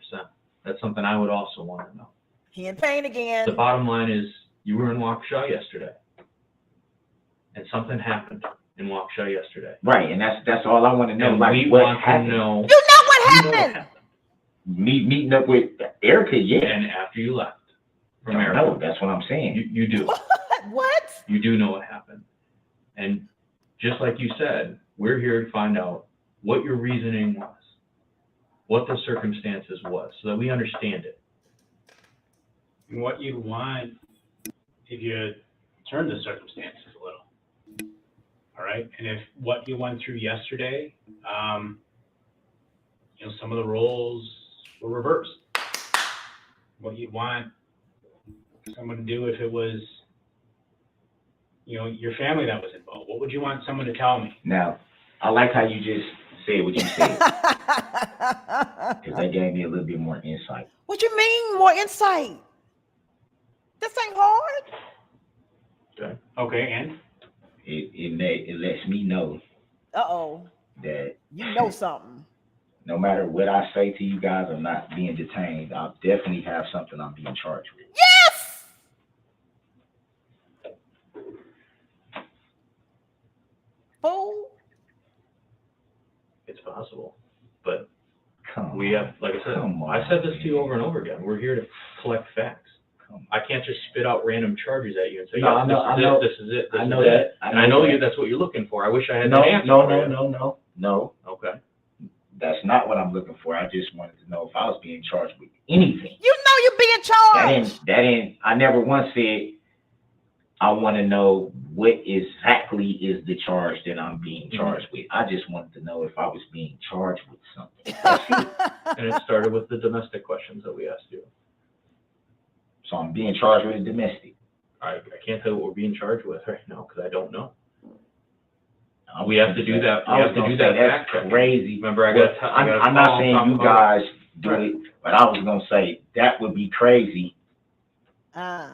[SPEAKER 5] That's something I would also want to know.
[SPEAKER 3] He in pain again.
[SPEAKER 5] The bottom line is you were in Waukesha yesterday, and something happened in Waukesha yesterday.
[SPEAKER 4] Right, and that's all I want to know.
[SPEAKER 5] And
[SPEAKER 4] like,
[SPEAKER 5] we
[SPEAKER 4] what
[SPEAKER 5] want
[SPEAKER 4] happened?
[SPEAKER 5] to know.
[SPEAKER 3] You know what happened?
[SPEAKER 4] Meeting up with Erica, yeah.
[SPEAKER 5] And after you left from
[SPEAKER 4] No,
[SPEAKER 5] America.
[SPEAKER 4] that's what I'm saying.
[SPEAKER 5] You do.
[SPEAKER 3] What?
[SPEAKER 5] You do know what happened. And just like you said, we're here to find out what your reasoning was, what the circumstances was, so that we understand it.
[SPEAKER 6] And what you'd want if you turn the circumstances a little. All right. And if what you went through yesterday, some of the roles were reversed. What you'd want someone to do if it was, your family that was involved. What would you want someone to tell me?
[SPEAKER 4] Now, I like how you just said what you said, because that gave me a little bit more insight.
[SPEAKER 3] What you mean more insight? This ain't hard.
[SPEAKER 6] Okay, and?
[SPEAKER 4] It lets me know
[SPEAKER 3] Uh-oh.
[SPEAKER 4] that
[SPEAKER 3] You know something.
[SPEAKER 4] no matter what I say to you guys, I'm not being detained. I'll definitely have something I'm being charged with.
[SPEAKER 3] Yes. Fool.
[SPEAKER 5] It's possible, but
[SPEAKER 4] Come
[SPEAKER 5] we
[SPEAKER 4] on.
[SPEAKER 5] have, like I said,
[SPEAKER 4] Come on,
[SPEAKER 5] I said this to you
[SPEAKER 4] man.
[SPEAKER 5] over and over again. We're here to collect facts.
[SPEAKER 4] Come
[SPEAKER 5] I can't just spit out random charges at you and say,
[SPEAKER 4] No,
[SPEAKER 5] yes,
[SPEAKER 4] I know.
[SPEAKER 5] this is it, this
[SPEAKER 4] I
[SPEAKER 5] is
[SPEAKER 4] know
[SPEAKER 5] it.
[SPEAKER 4] that.
[SPEAKER 5] And I know
[SPEAKER 4] that.
[SPEAKER 5] that's what you're looking for. I wish I had
[SPEAKER 4] No,
[SPEAKER 5] the answer
[SPEAKER 4] no,
[SPEAKER 5] for
[SPEAKER 4] no,
[SPEAKER 5] you.
[SPEAKER 4] no, no.
[SPEAKER 5] Okay.
[SPEAKER 4] That's not what I'm looking for. I just wanted to know if I was being charged with anything.
[SPEAKER 3] You know you're being charged.
[SPEAKER 4] That ain't. I never once said I want to know what exactly is the charge that I'm being charged with. I just wanted to know if I was being charged with something. That's it.
[SPEAKER 5] And it started with the domestic questions that we asked you.
[SPEAKER 4] So I'm being charged with a domestic.
[SPEAKER 5] I can't tell you what we're being charged with right now because I don't know. We have to do that. We have to do that fact check.
[SPEAKER 4] That's crazy.
[SPEAKER 5] Remember,
[SPEAKER 4] I'm not saying you guys do it, but I was gonna say that would be crazy when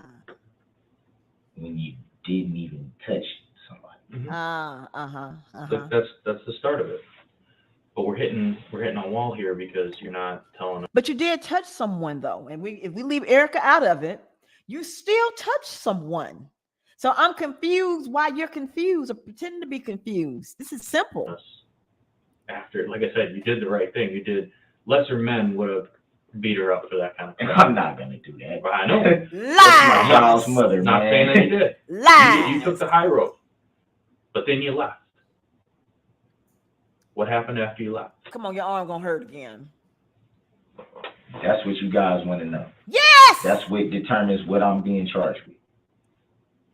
[SPEAKER 4] you didn't even touch somebody.
[SPEAKER 5] That's the start of it. But we're hitting a wall here because you're not telling us.
[SPEAKER 3] But you did touch someone though, and if we leave Erica out of it, you still touched someone. So I'm confused why you're confused or pretending to be confused. This is simple.
[SPEAKER 5] After, like I said, you did the right thing. You did. Lesser men would have beat her up for that kind of thing.
[SPEAKER 4] I'm not gonna do that.
[SPEAKER 5] I know.
[SPEAKER 3] Lies.
[SPEAKER 4] That's my child's mother,
[SPEAKER 5] Not
[SPEAKER 4] man.
[SPEAKER 5] saying that you did.
[SPEAKER 3] Lies.
[SPEAKER 5] You took the high road, but then you left. What happened after you left?
[SPEAKER 3] Come on, your arm gonna hurt again.
[SPEAKER 4] That's what you guys want to know.
[SPEAKER 3] Yes.
[SPEAKER 4] That's what determines what I'm being charged with.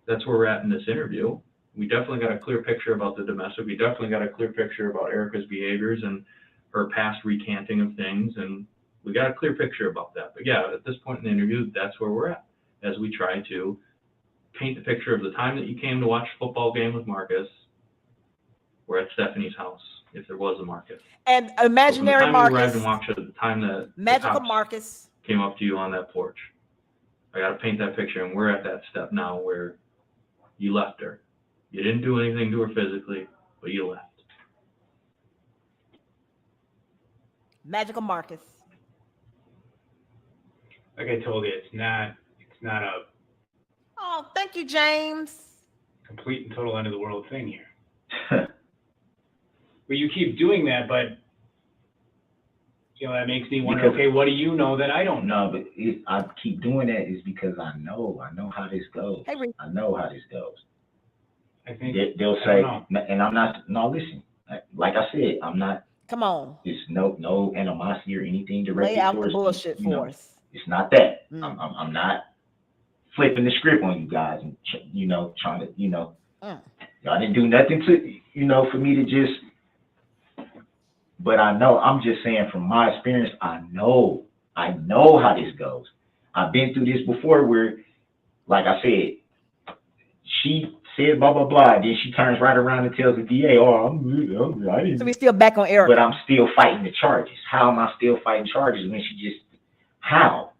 [SPEAKER 5] That's where we're at in this interview. We definitely got a clear picture about the domestic. We definitely got a clear picture about Erica's behaviors and her past recanting of things. And we got a clear picture about that. But yeah, at this point in the interview, that's where we're at as we try to paint the picture of the time that you came to watch a football game with Marcus. We're at Stephanie's house, if there was a Marcus.
[SPEAKER 3] And imaginary
[SPEAKER 5] Marcus. The time you arrived
[SPEAKER 3] Marcus.
[SPEAKER 5] and watched it, the time that
[SPEAKER 3] Magical Marcus
[SPEAKER 5] came up to you on that porch. I got to paint that picture, and we're at that step now where you left her. You didn't do anything to her physically, but you left.
[SPEAKER 3] Magical Marcus.
[SPEAKER 6] Like I told you, it's not a
[SPEAKER 3] Oh, thank you, James.
[SPEAKER 6] complete and total end of the world thing here. But you keep doing that, but that makes me wonder.
[SPEAKER 4] Because,
[SPEAKER 6] okay, what do you know that I don't know?
[SPEAKER 4] No, but I keep doing that is because I know how this goes.
[SPEAKER 3] Hey, Reed.
[SPEAKER 4] I know how this goes.
[SPEAKER 6] I think
[SPEAKER 4] They'll
[SPEAKER 6] I
[SPEAKER 4] say,
[SPEAKER 6] don't know.
[SPEAKER 4] and I'm not. No, listen. Like I said, I'm not.
[SPEAKER 3] Come on.
[SPEAKER 4] It's no animosity or anything directed
[SPEAKER 3] Lay out the
[SPEAKER 4] towards
[SPEAKER 3] bullshit
[SPEAKER 4] you know,
[SPEAKER 3] for us.
[SPEAKER 4] It's not that.
[SPEAKER 3] Mm.
[SPEAKER 4] I'm not flipping the script on you guys and trying to y'all didn't do nothing to for me to just. But I know, I'm just saying from my experience, I know how this goes. I've been through this before where, like I said, she said blah, blah, blah. Then she turns right around and tells the DA, I didn't.
[SPEAKER 3] So we still back on Erica.
[SPEAKER 4] But I'm still fighting the charges. How am I still fighting charges when she just, how?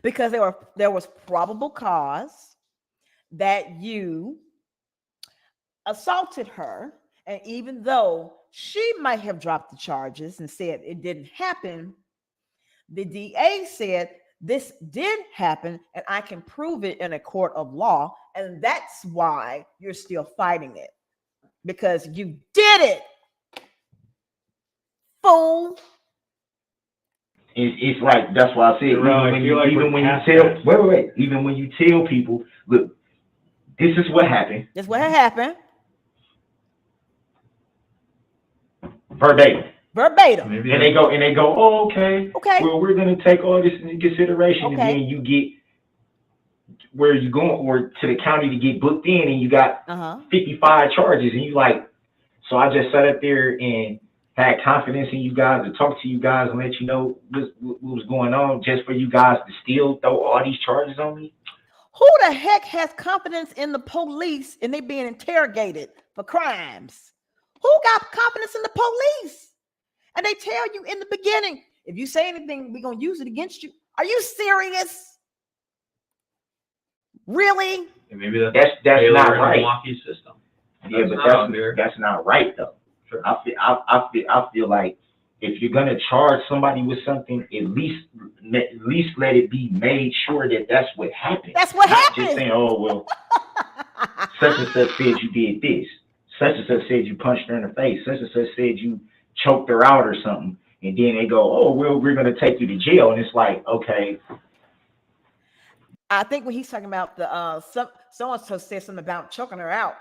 [SPEAKER 3] Because there was probable cause that you assaulted her. And even though she might have dropped the charges and said it didn't happen, the DA said this did happen and I can prove it in a court of law. And that's why you're still fighting it, because you did it, fool.
[SPEAKER 4] It's like, that's why I said, even when you tell people, look, this is what happened.
[SPEAKER 3] That's what happened.
[SPEAKER 4] Verbatim.
[SPEAKER 3] Maybe
[SPEAKER 4] and they go, oh, okay. Well, we're gonna take all this into consideration, and then you get where you going, or to the county to get booked in, and you got 55 charges, and you like, so I just sat up there and had confidence in you guys to talk to you guys and let you know what was going on, just for you guys to still throw all these charges on me.
[SPEAKER 3] Who the heck has confidence in the police and they being interrogated for crimes? Who got confidence in the police? And they tell you in the beginning, if you say anything, we're going to use it against you. Are you serious? Really?
[SPEAKER 5] And maybe that's
[SPEAKER 4] not right.
[SPEAKER 5] Milwaukee's system.
[SPEAKER 4] Yeah, but that's not right though. Sure. I feel like if you're gonna charge somebody with something, at least let it be made sure that that's what happened.
[SPEAKER 3] That's what
[SPEAKER 4] Not
[SPEAKER 3] happened.
[SPEAKER 4] just saying, oh well, such and such said you did this. Such and such said you punched her in the face. Such and such said you choked her out or something. And then they go, oh well, we're gonna take you to jail. And it's like, okay.
[SPEAKER 3] I think when he's talking about the so-and-so said something about choking her out,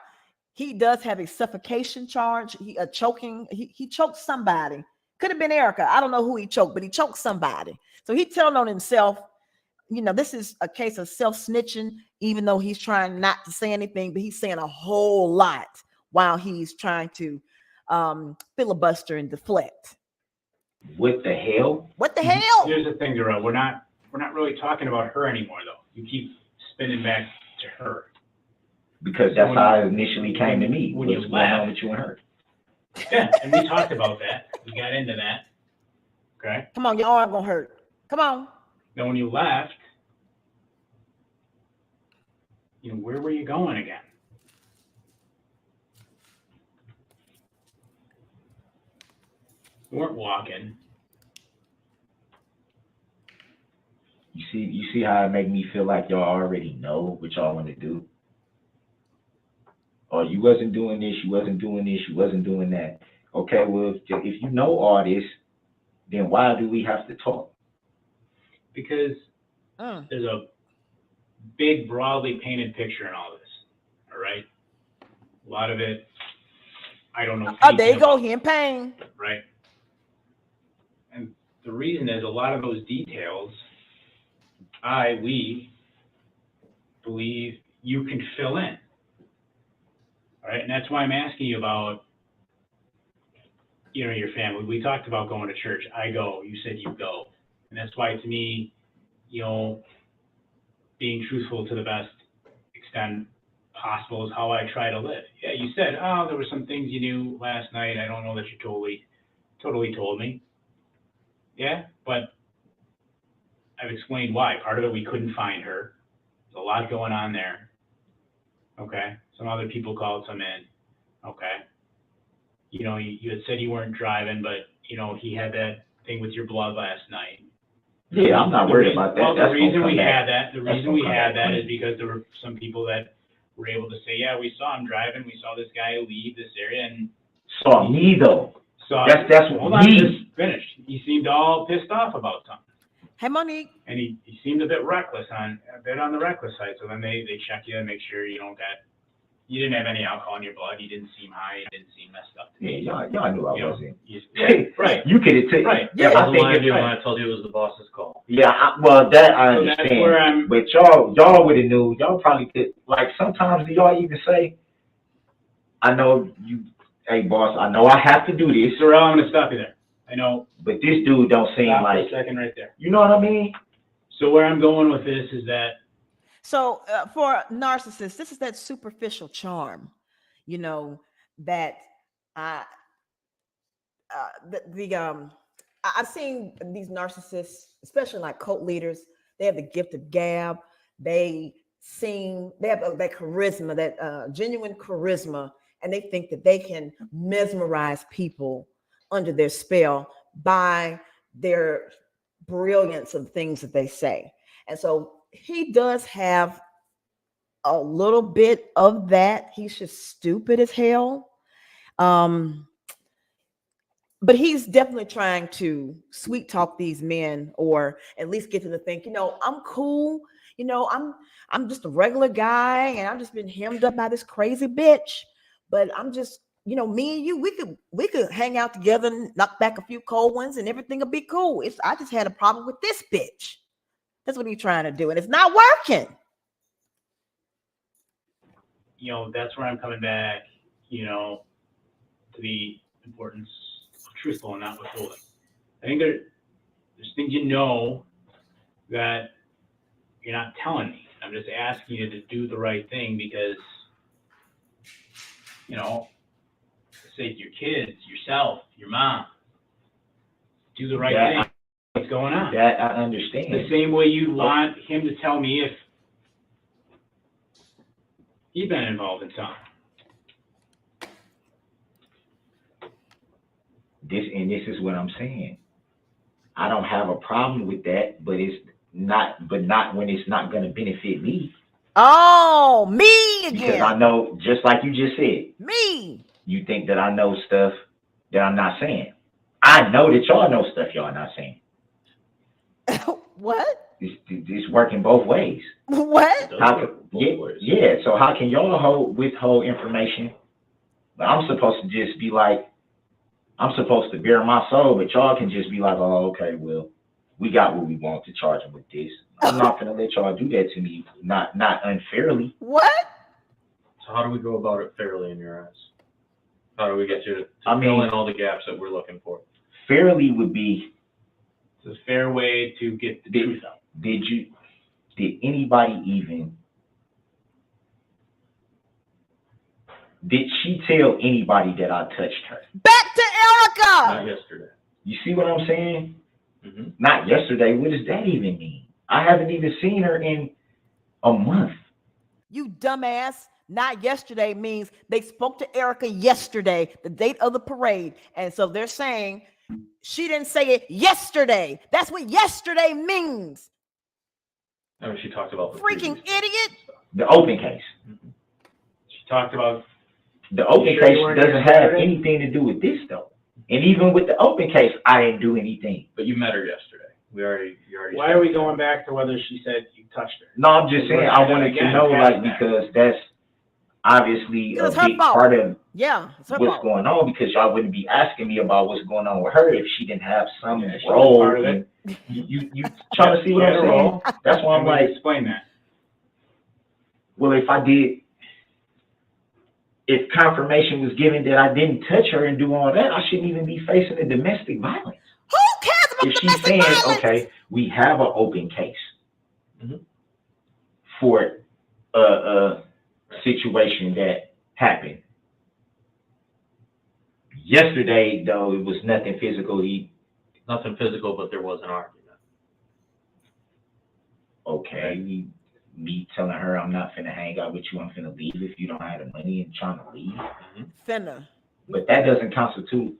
[SPEAKER 3] he does have a suffocation charge. Choking. He choked somebody. Could have been Erica. I don't know who he choked, but he choked somebody. So he telling on himself. You know, this is a case of self-snitching, even though he's trying not to say anything, but he's saying a whole lot while he's trying to filibuster and deflect.
[SPEAKER 4] What the hell?
[SPEAKER 3] What the hell?
[SPEAKER 6] Here's the thing, Darrell. We're not really talking about her anymore, though. You keep spinning back to her.
[SPEAKER 4] Because that's how it initially came to me.
[SPEAKER 6] When
[SPEAKER 4] What's
[SPEAKER 6] you
[SPEAKER 4] going on
[SPEAKER 6] laugh.
[SPEAKER 4] with you and her?
[SPEAKER 6] Yeah, and we talked about that. We got into that. Okay?
[SPEAKER 3] Come on, your arm gonna hurt. Come on.
[SPEAKER 6] Now, when you left, where were you going again? You weren't walking.
[SPEAKER 4] You see how it make me feel like y'all already know what y'all want to do? Or you wasn't doing this, you wasn't doing this, you wasn't doing that. Okay, well, if you know all this, then why do we have to talk?
[SPEAKER 6] Because there's a big, broadly painted picture in all this. All right? A lot of it, I don't know.
[SPEAKER 3] Oh, there you go. He in pain.
[SPEAKER 6] Right? And the reason is a lot of those details, we believe you can fill in. All right? And that's why I'm asking you about, your family. We talked about going to church. I go. You said you go. And that's why, to me, being truthful to the best extent possible is how I try to live. Yeah, you said, there were some things you knew last night. I don't know that you totally told me. Yeah, but I've explained why. Part of it, we couldn't find her. There's a lot going on there. Okay. Some other people called some in. Okay. You had said you weren't driving, but, he had that thing with your blood last night.
[SPEAKER 4] Yeah, I'm not worried about that.
[SPEAKER 6] Well,
[SPEAKER 4] That's
[SPEAKER 6] the reason we
[SPEAKER 4] back.
[SPEAKER 6] had that, is because there were some people that were able to say, yeah, we saw him driving. We saw this guy leave this area and
[SPEAKER 4] Saw me though. That's
[SPEAKER 6] hold on, just finished. He seemed all pissed off about something.
[SPEAKER 3] Hey, Monique.
[SPEAKER 6] And he seemed a bit on the reckless side. So then they check you and make sure you didn't have any alcohol in your blood. You didn't seem high. You didn't seem messed up.
[SPEAKER 4] Yeah, y'all knew I wasn't.
[SPEAKER 6] Right.
[SPEAKER 4] You could have taken.
[SPEAKER 6] Right.
[SPEAKER 5] Yeah,
[SPEAKER 4] I think
[SPEAKER 5] when I told you it was the boss's call.
[SPEAKER 4] Yeah, that I
[SPEAKER 6] So
[SPEAKER 4] understand.
[SPEAKER 6] that's where
[SPEAKER 4] but y'all would have knew. Y'all probably could. Like sometimes do y'all even say, "I know you, hey boss. I know I have to do this."
[SPEAKER 6] Darrell, I'm gonna stop you there. I know.
[SPEAKER 4] But this dude don't seem
[SPEAKER 6] Stop
[SPEAKER 4] like.
[SPEAKER 6] for a second right there.
[SPEAKER 4] You know what I mean?
[SPEAKER 6] So where I'm going with this is that.
[SPEAKER 3] So for narcissists, this is that superficial charm, that I've seen these narcissists, especially like cult leaders. They have the gift of gab. They have that charisma, that genuine charisma, and they think that they can mesmerize people under their spell by their brilliance of things that they say. And so he does have a little bit of that. He's just stupid as hell. But he's definitely trying to sweet talk these men, or at least get them to think, I'm cool. I'm just a regular guy, and I've just been hemmed up by this crazy bitch. But I'm just, me and you, we could hang out together and knock back a few cold ones, and everything will be cool. I just had a problem with this bitch. That's what he's trying to do, and it's not working.
[SPEAKER 6] That's where I'm coming back, to the importance of truthful and not withholding. I think there's things that you're not telling me. I'm just asking you to do the right thing because, say your kids, yourself, your mom, do the right thing. What's going on?
[SPEAKER 4] That I understand.
[SPEAKER 6] The same way you'd want him to tell me if he'd been involved in something.
[SPEAKER 4] this is what I'm saying. I don't have a problem with that, but not when it's not going to benefit me.
[SPEAKER 3] Oh, me again.
[SPEAKER 4] Because I know, just like you just said,
[SPEAKER 3] me.
[SPEAKER 4] You think that I know stuff that I'm not saying. I know that y'all know stuff y'all not saying.
[SPEAKER 3] What?
[SPEAKER 4] It's working both ways.
[SPEAKER 3] What?
[SPEAKER 4] Yeah. So how can y'all withhold information? But I'm supposed to just be like, I'm supposed to bare my soul, but y'all can just be like, oh, okay, well, we got what we want to charge them with this. I'm not gonna let y'all do that to me, not unfairly.
[SPEAKER 3] What?
[SPEAKER 5] So how do we go about it fairly in your eyes? How do we get you to fill in all the gaps that we're looking for?
[SPEAKER 4] Fairly would be,
[SPEAKER 6] it's a fair way to get the truth out.
[SPEAKER 4] Did anybody even, did she tell anybody that I touched her?
[SPEAKER 3] Back to Erica.
[SPEAKER 5] Not yesterday.
[SPEAKER 4] You see what I'm saying?
[SPEAKER 5] Mm-hmm.
[SPEAKER 4] Not yesterday. What does that even mean? I haven't even seen her in a month.
[SPEAKER 3] You dumbass. Not yesterday means they spoke to Erica yesterday, the date of the parade. And so they're saying she didn't say it yesterday. That's what yesterday means.
[SPEAKER 5] I mean, she talked about the
[SPEAKER 3] freaking idiot.
[SPEAKER 4] The open case.
[SPEAKER 5] Mm-hmm.
[SPEAKER 6] She talked about
[SPEAKER 4] the open case doesn't have anything to do with this though. And even with the open case, I didn't do anything.
[SPEAKER 5] But you met her yesterday. You already.
[SPEAKER 6] Why are we going back to whether she said you touched her?
[SPEAKER 4] No, I'm just saying I wanted to know, like, because that's obviously a big part of what's going on, because y'all wouldn't be asking me about what's going on with her if she didn't have some role.
[SPEAKER 6] Part of it.
[SPEAKER 4] You trying to see what I'm saying? That's why I'm like,
[SPEAKER 6] explain that.
[SPEAKER 4] Well, if confirmation was given that I didn't touch her and do all that, I shouldn't even be facing a domestic violence.
[SPEAKER 3] Who cares about
[SPEAKER 4] if she's saying,
[SPEAKER 3] violence?
[SPEAKER 4] Okay, we have an open case for a situation that happened. Yesterday, though, it was nothing physical.
[SPEAKER 5] Nothing physical, but there was an argument.
[SPEAKER 4] Okay, me telling her I'm not finna hang out with you, I'm finna leave if you don't have the money and trying to leave.
[SPEAKER 3] Finna.
[SPEAKER 4] But that doesn't constitute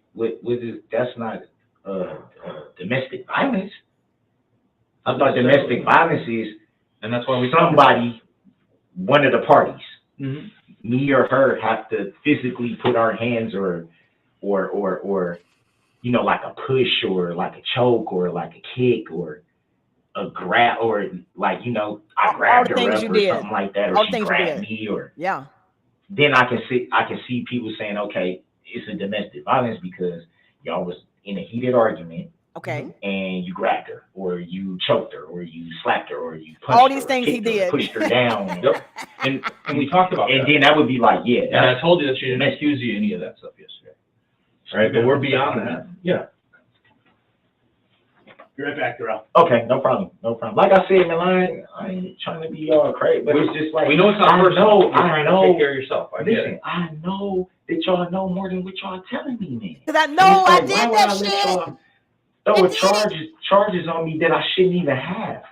[SPEAKER 4] that's not domestic violence. I thought domestic violence is,
[SPEAKER 5] and that's why
[SPEAKER 4] one of the parties,
[SPEAKER 5] me
[SPEAKER 4] or her, have to physically put our hands or like a push or like a choke or like a kick or a grab or like I grabbed her up or something like that, or she grabbed me, or then I can see people saying, okay, it's a domestic violence because y'all was in a heated argument.
[SPEAKER 3] Okay.
[SPEAKER 4] And you grabbed her, or you choked her, or you slapped her, or you punched
[SPEAKER 3] all these
[SPEAKER 4] her,
[SPEAKER 3] things he did,
[SPEAKER 4] pushed her down.
[SPEAKER 5] and we talked about
[SPEAKER 4] and
[SPEAKER 5] that.
[SPEAKER 4] then that would be like, and
[SPEAKER 5] I told you that she didn't accuse you of any of that stuff yesterday.
[SPEAKER 6] Right, but we're beyond that. Yeah. Be right back, Darrell.
[SPEAKER 4] Okay, no problem. Like I said, man, I ain't trying to be all crazy, but it's just like,
[SPEAKER 5] we know it's not personal.
[SPEAKER 4] I know.
[SPEAKER 5] Take care of yourself.
[SPEAKER 4] I know that y'all know more than what y'all telling me, man.
[SPEAKER 3] Because I know I did that
[SPEAKER 4] shit. Throw charges on me that I shouldn't even have,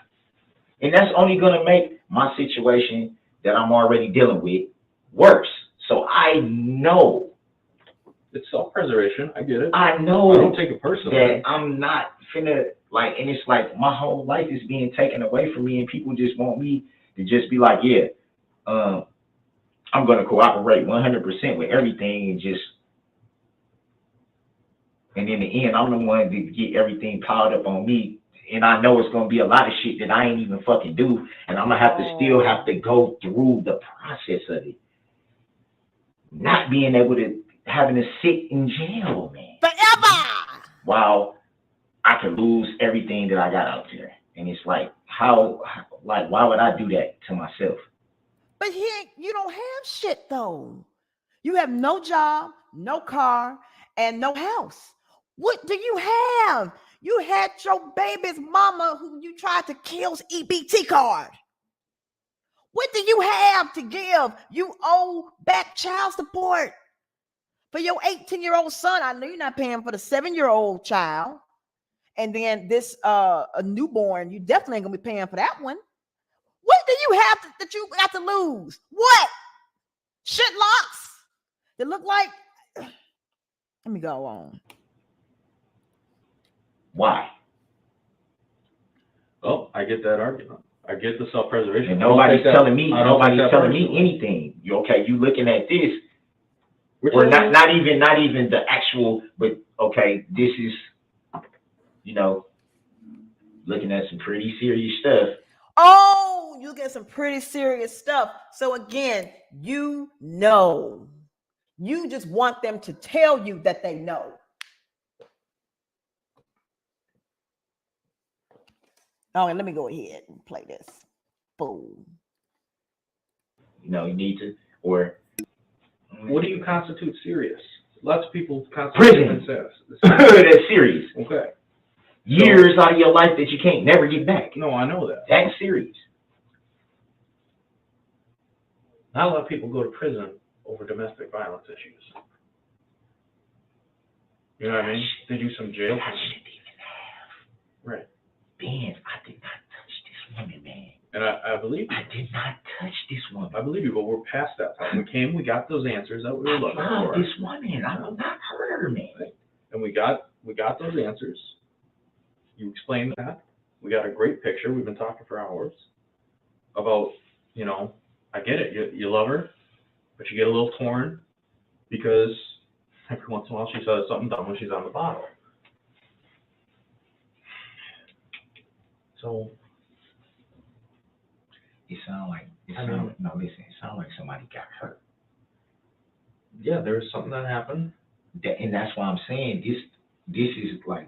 [SPEAKER 4] and that's only gonna make my situation that I'm already dealing with worse. So I know
[SPEAKER 5] it's self-preservation. I get it.
[SPEAKER 4] I know.
[SPEAKER 5] I don't take it personally.
[SPEAKER 4] That I'm not finna and it's like my whole life is being taken away from me, and people just want me to just be like, I'm gonna cooperate 100% with everything, and in the end, I'm the one to get everything piled up on me. And I know it's going to be a lot of shit that I ain't even fucking do. And I'm going to still have to go through the process of it. Not being able to, having to sit in jail, man.
[SPEAKER 3] Forever!
[SPEAKER 4] While I could lose everything that I got out there. And it's like, why would I do that to myself?
[SPEAKER 3] But you don't have shit though. You have no job, no car, and no house. What do you have? You had your baby's mama who you tried to kill's EBT card. What do you have to give? You owe back child support for your 18-year-old son. I know you're not paying for the 7-year-old child. And then this a newborn, you definitely ain't gonna be paying for that one. What do you have that you got to lose? What? Shit locks that look like, let me go on.
[SPEAKER 4] Why?
[SPEAKER 5] Oh, I get that argument. I get the self-preservation.
[SPEAKER 4] And nobody's telling me
[SPEAKER 5] personally.
[SPEAKER 4] anything. You looking at this,
[SPEAKER 5] We're
[SPEAKER 4] or
[SPEAKER 5] talking-
[SPEAKER 4] not even the actual, but okay, this is, looking at some pretty serious stuff.
[SPEAKER 3] Oh, you get some pretty serious stuff. So again, you just want them to tell you that they know. Oh, and let me go ahead and play this. Boom.
[SPEAKER 4] You need to, or
[SPEAKER 5] What do you constitute serious? Lots of people
[SPEAKER 4] Prison. That's serious.
[SPEAKER 5] Okay.
[SPEAKER 4] Years out of your life that you can't never get back.
[SPEAKER 5] No, I know that.
[SPEAKER 4] That's serious.
[SPEAKER 5] Not a lot of people go to prison over domestic violence issues. You know what I mean? They do some jail
[SPEAKER 4] That
[SPEAKER 5] time.
[SPEAKER 4] shouldn't even have.
[SPEAKER 5] Right.
[SPEAKER 4] Ben, I did not touch this woman, man.
[SPEAKER 5] And I believe
[SPEAKER 4] I did not touch this woman.
[SPEAKER 5] I believe you, but we're past that part. We got those answers that we were looking
[SPEAKER 4] I love
[SPEAKER 5] for.
[SPEAKER 4] this woman. I will not hurt her, man.
[SPEAKER 5] And we got those answers. You explained that. We got a great picture. We've been talking for hours about, I get it. You love her, but you get a little torn because every once in a while she says something dumb when she's on the bottle. So
[SPEAKER 4] It sound like somebody got hurt.
[SPEAKER 5] Yeah, there was something that happened.
[SPEAKER 4] And that's why I'm saying this is like,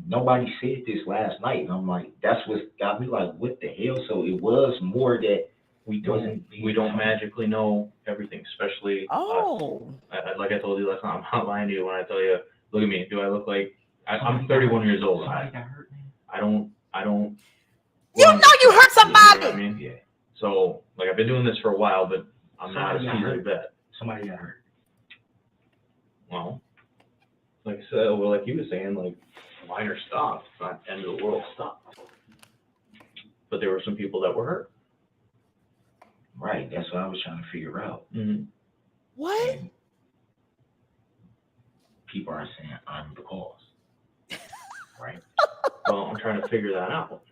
[SPEAKER 4] nobody said this last night, and I'm like, that's what got me like, what the hell? So it was more that
[SPEAKER 5] We don't magically know everything, especially
[SPEAKER 3] Oh.
[SPEAKER 5] like I told you last night, I'm not lying to you when I tell you, look at me. Do I look like I'm 31 years old?
[SPEAKER 4] Somebody got hurt, man.
[SPEAKER 5] I don't.
[SPEAKER 3] You know you hurt somebody.
[SPEAKER 5] You know what I mean?
[SPEAKER 4] Yeah.
[SPEAKER 5] So like I've been doing this for a while, but I'm not a
[SPEAKER 4] Somebody got
[SPEAKER 5] seasoned vet.
[SPEAKER 4] Somebody got hurt.
[SPEAKER 5] Well, like I said, like you were saying, like minor stuff, it's not end of the world stuff. But there were some people that were hurt.
[SPEAKER 4] Right. That's what I was trying to figure out.
[SPEAKER 5] Mm-hmm.
[SPEAKER 3] What?
[SPEAKER 4] And people are saying I'm the cause. Right.
[SPEAKER 5] Well, I'm trying to figure that out.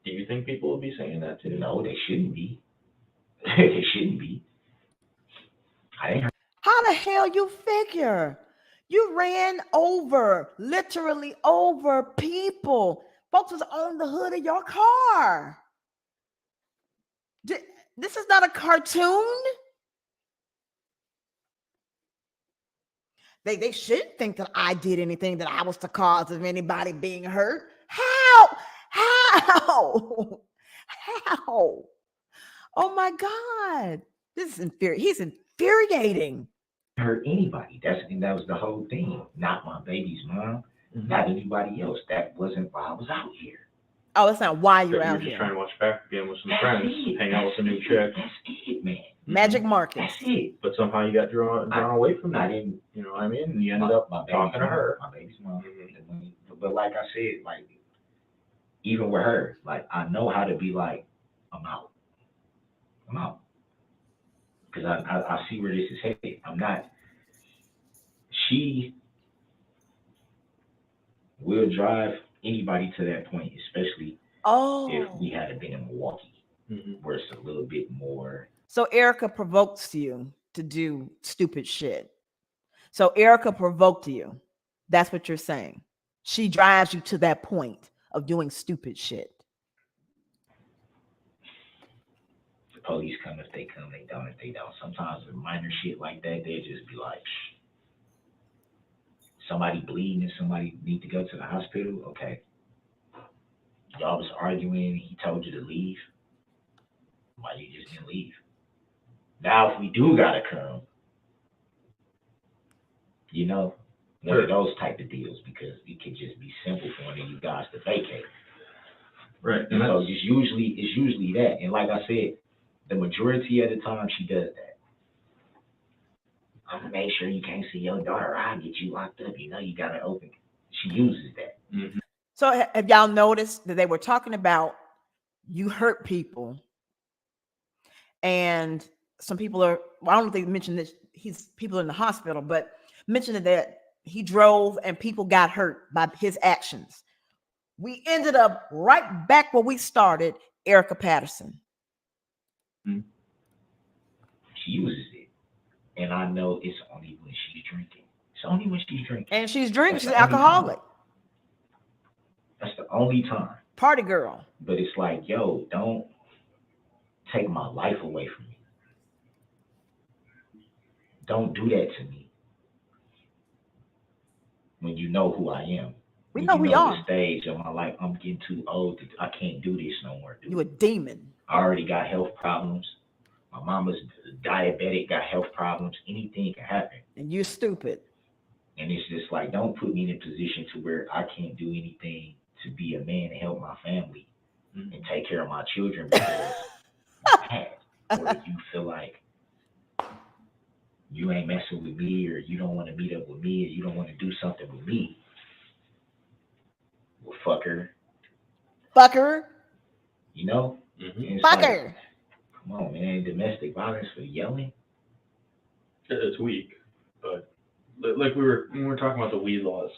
[SPEAKER 5] Do you think people will be saying that too?
[SPEAKER 4] No, they shouldn't be. They shouldn't be. I ain't heard.
[SPEAKER 3] How the hell you figure? You ran literally over people. Folks was on the hood of your car. This is not a cartoon. They shouldn't think that I did anything, that I was the cause of anybody being hurt. How? Oh my God. This is he's infuriating.
[SPEAKER 4] Hurt anybody. That was the whole thing. Not my baby's mom, not anybody else. That wasn't why I was out here.
[SPEAKER 3] Oh, that's not why you're
[SPEAKER 5] You're
[SPEAKER 3] out
[SPEAKER 5] just
[SPEAKER 3] here.
[SPEAKER 5] trying to watch back again with some
[SPEAKER 4] That's
[SPEAKER 5] friends,
[SPEAKER 4] it.
[SPEAKER 5] hang out with a new chick.
[SPEAKER 4] That's it, man.
[SPEAKER 3] Magic market.
[SPEAKER 4] That's it.
[SPEAKER 5] But somehow you got drawn away from
[SPEAKER 4] I
[SPEAKER 5] that.
[SPEAKER 4] didn't.
[SPEAKER 5] You know what I mean? And you ended up talking to her.
[SPEAKER 4] My baby's mom. But like I said, like even with her, like I know how to be like, I'm out. Because I see where this is headed. I'm not. She will drive anybody to that point, especially if we had been in Milwaukee, where it's a little bit more.
[SPEAKER 3] So Erica provokes you to do stupid shit. So Erica provoked you. That's what you're saying. She drives you to that point of doing stupid shit.
[SPEAKER 4] The police come if they come, they don't if they don't. Sometimes with minor shit like that, they just be like, somebody bleeding and somebody need to go to the hospital. Okay. Y'all was arguing, he told you to leave. Why you just didn't leave? Now if we do gotta come, one of those type of deals, because it can just be simple for one of you guys to vacate.
[SPEAKER 5] Right.
[SPEAKER 4] And so it's usually that. And like I said, the majority of the time she does that. I'm gonna make sure you can't see your daughter. I'll get you locked up. You gotta open. She uses that.
[SPEAKER 5] Mm-hmm.
[SPEAKER 3] So have y'all noticed that they were talking about you hurt people, and some people are, well, I don't think they mentioned that people in the hospital, but mentioned that he drove and people got hurt by his actions. We ended up right back where we started, Erica Patterson.
[SPEAKER 4] She uses it. And I know it's only when she's drinking. It's only when she's drinking.
[SPEAKER 3] And she's drinking.
[SPEAKER 4] That's
[SPEAKER 3] She's
[SPEAKER 4] the
[SPEAKER 3] an
[SPEAKER 4] only
[SPEAKER 3] alcoholic.
[SPEAKER 4] time. That's the only time.
[SPEAKER 3] Party girl.
[SPEAKER 4] But it's like, yo, don't take my life away from me. Don't do that to me. When you know who I am.
[SPEAKER 3] We
[SPEAKER 4] When
[SPEAKER 3] know
[SPEAKER 4] you
[SPEAKER 3] who you
[SPEAKER 4] the
[SPEAKER 3] are.
[SPEAKER 4] stage of my life, I'm getting too old. I can't do this no more, dude.
[SPEAKER 3] You a demon.
[SPEAKER 4] I already got health problems. My mama's diabetic, got health problems. Anything can happen.
[SPEAKER 3] And you're stupid.
[SPEAKER 4] And it's just like, don't put me in a position to where I can't do anything to be a man and help my family and take care of my children because I'm bad. Or you feel like you ain't messing with me, or you don't want to meet up with me, or you don't want to do something with me. Well, fucker.
[SPEAKER 3] Fucker.
[SPEAKER 4] You know?
[SPEAKER 5] Mm-hmm.
[SPEAKER 3] Fucker.
[SPEAKER 4] Like, come on, man. Domestic violence for yelling?
[SPEAKER 5] It's weak, but like when we were talking about the weed laws,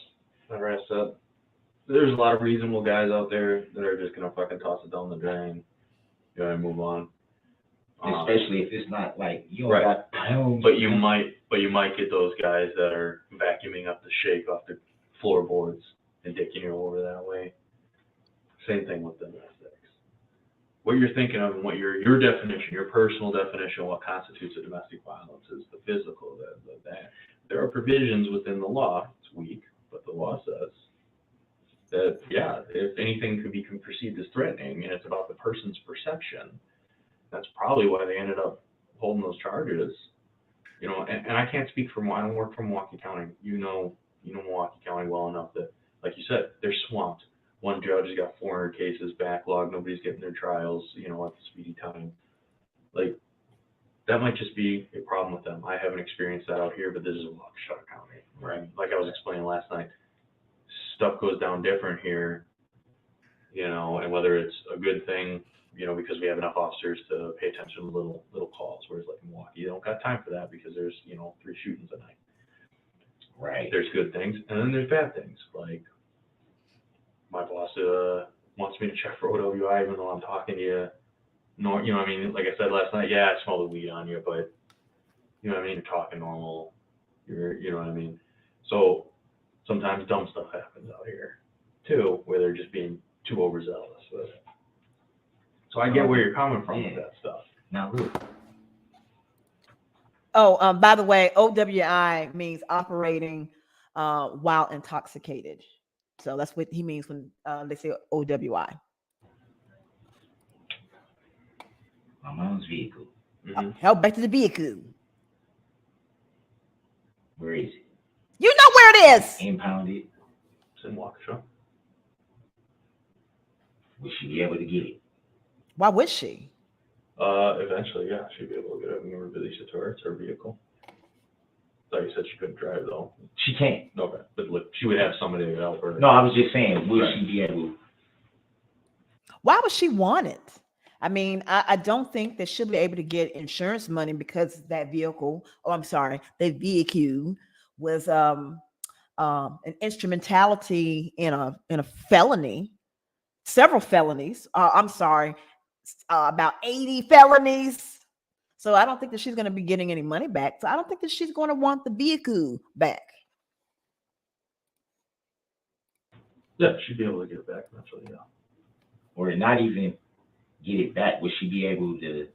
[SPEAKER 5] remember I said there's a lot of reasonable guys out there that are just gonna fucking toss it down the drain, you know, and move on.
[SPEAKER 4] Especially if it's not like you don't
[SPEAKER 5] right.
[SPEAKER 4] got pounds.
[SPEAKER 5] But you might get those guys that are vacuuming up the shake off the floorboards and dicking you over that way. Same thing with domestics. What you're thinking of and what your definition, your personal definition of what constitutes a domestic violence is the physical, that. There are provisions within the law, it's weak, but the law says that, yeah, if anything could be perceived as threatening and it's about the person's perception, that's probably why they ended up holding those charges. You know, and I can't speak for, I don't work for Milwaukee County. You know Milwaukee County well enough that, like you said, they're swamped. One judge has got 400 cases backlog. Nobody's getting their trials, you know, at the speedy time. Like, that might just be a problem with them. I haven't experienced that out here, but this is a Waukesha County. Right. Like I was explaining last night, stuff goes down different here, you know, and whether it's a good thing, you know, because we have enough officers to pay attention to little calls, whereas like in Milwaukee, you don't got time for that because there's, you know, 3 shootings a night.
[SPEAKER 4] Right.
[SPEAKER 5] There's good things, and then there's bad things, like my boss wants me to check for OWI even though I'm talking to you. No, you know what I mean? Like I said last night, yeah, I smell the weed on you, but you know what I mean? You're talking normal. You know what I mean? So sometimes dumb stuff happens out here too, where they're just being too overzealous with it. So I get where you're coming from with that stuff.
[SPEAKER 4] Now look.
[SPEAKER 3] Oh, by the way, OWI means operating while intoxicated. So that's what he means when they say OWI.
[SPEAKER 4] My mom's vehicle.
[SPEAKER 5] Mm-hmm.
[SPEAKER 3] Help back to the vehicle.
[SPEAKER 4] Where is it?
[SPEAKER 3] You know where it is.
[SPEAKER 4] Impounded.
[SPEAKER 5] It's in Waukesha.
[SPEAKER 4] Will she be able to get it?
[SPEAKER 3] Why would she?
[SPEAKER 5] Eventually, yeah, she'd be able to get it and release it to her. It's her vehicle. Thought you said she couldn't drive though.
[SPEAKER 4] She can't.
[SPEAKER 5] Okay, but look, she would have somebody to help her.
[SPEAKER 4] No, I was just saying, will
[SPEAKER 5] Right.
[SPEAKER 4] she be able?
[SPEAKER 3] Why would she want it? I mean, I don't think that she'll be able to get insurance money because that vehicle, the vehicle was an instrumentality in a felony, several felonies. About 80 felonies. So I don't think that she's going to be getting any money back. So I don't think that she's going to want the vehicle back.
[SPEAKER 5] Yeah, she'd be able to get it back eventually, yeah.
[SPEAKER 4] Or not even get it back? Will she be able to?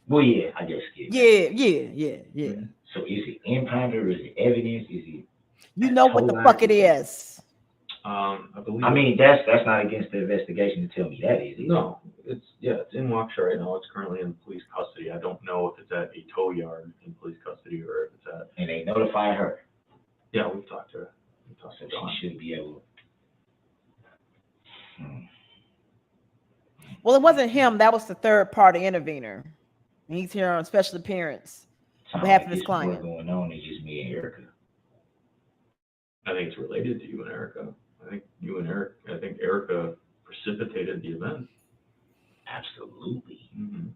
[SPEAKER 4] Well, yeah, I guess.
[SPEAKER 3] Yeah.
[SPEAKER 4] Mm-hmm. So is it impounded or is it evidence? Is it?
[SPEAKER 3] You know what the fuck it is.
[SPEAKER 5] I believe.
[SPEAKER 4] I mean, that's not against the investigation to tell me that, is it?
[SPEAKER 5] No, it's in Waukesha right now. It's currently in police custody. I don't know if it's at a tow yard in police custody or if it's at.
[SPEAKER 4] And they notify her.
[SPEAKER 5] Yeah, we've talked to her.
[SPEAKER 4] So she should be able.
[SPEAKER 3] Well, it wasn't him. That was the third party intervener. And he's here on special appearance on behalf of his client.
[SPEAKER 4] What's going on is just me and Erica.
[SPEAKER 5] I think it's related to you and Erica. I think Erica precipitated the event.
[SPEAKER 4] Absolutely.
[SPEAKER 5] Mm-hmm.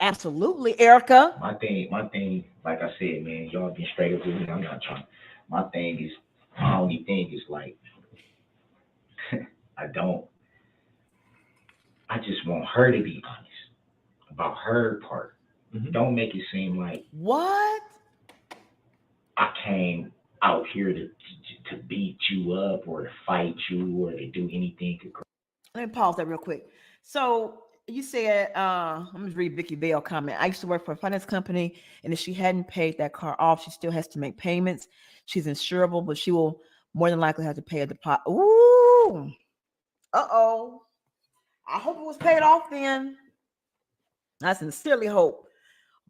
[SPEAKER 3] Absolutely, Erica.
[SPEAKER 4] My thing, like I said, man, y'all been straight up with me. I'm not trying. my thing is, my only thing is like, I just want her to be honest about her part.
[SPEAKER 5] Mhm.
[SPEAKER 4] Don't make it seem like
[SPEAKER 3] What?
[SPEAKER 4] I came out here to beat you up or to fight you or to do anything.
[SPEAKER 3] Let me pause that real quick. So you said, I'm gonna read Vicky Bell comment. I used to work for a finance company, and if she hadn't paid that car off, she still has to make payments. She's insurable, but she will more than likely have to pay a deposit. Ooh, uh-oh. I hope it was paid off then. I sincerely hope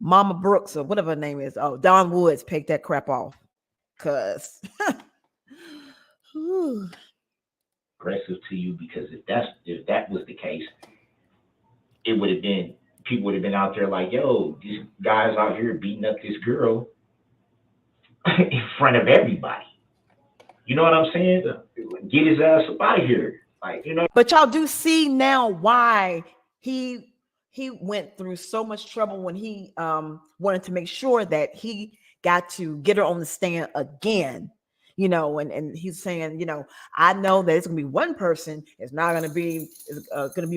[SPEAKER 3] Mama Brooks or whatever her name is, Don Woods, paid that crap off. Cause Whew.
[SPEAKER 4] Aggressive to you, because if that was the case, it would have been, people would have been out there like, yo, this guy's out here beating up this girl in front of everybody. You know what I'm saying? Get his ass up out of here. Like, you know.
[SPEAKER 3] But y'all do see now why he went through so much trouble when he wanted to make sure that he got to get her on the stand again. You know, and he's saying, you know, I know that it's gonna be one person. It's not gonna be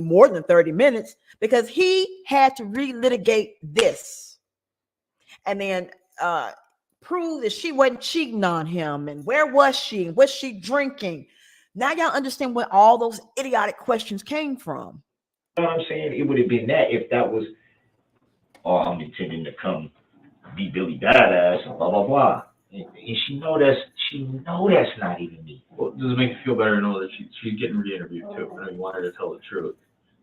[SPEAKER 3] more than 30 minutes, because he had to relitigate this, and then prove that she wasn't cheating on him, and where was she, and was she drinking. Now y'all understand where all those idiotic questions came from.
[SPEAKER 4] You know what I'm saying? It would have been that if that was, oh, I'm intending to come be Billy Badass and blah blah blah. And she know that's not even me.
[SPEAKER 5] Well, does it make you feel better to know that she's getting re-interviewed too? I know you want her to tell the truth,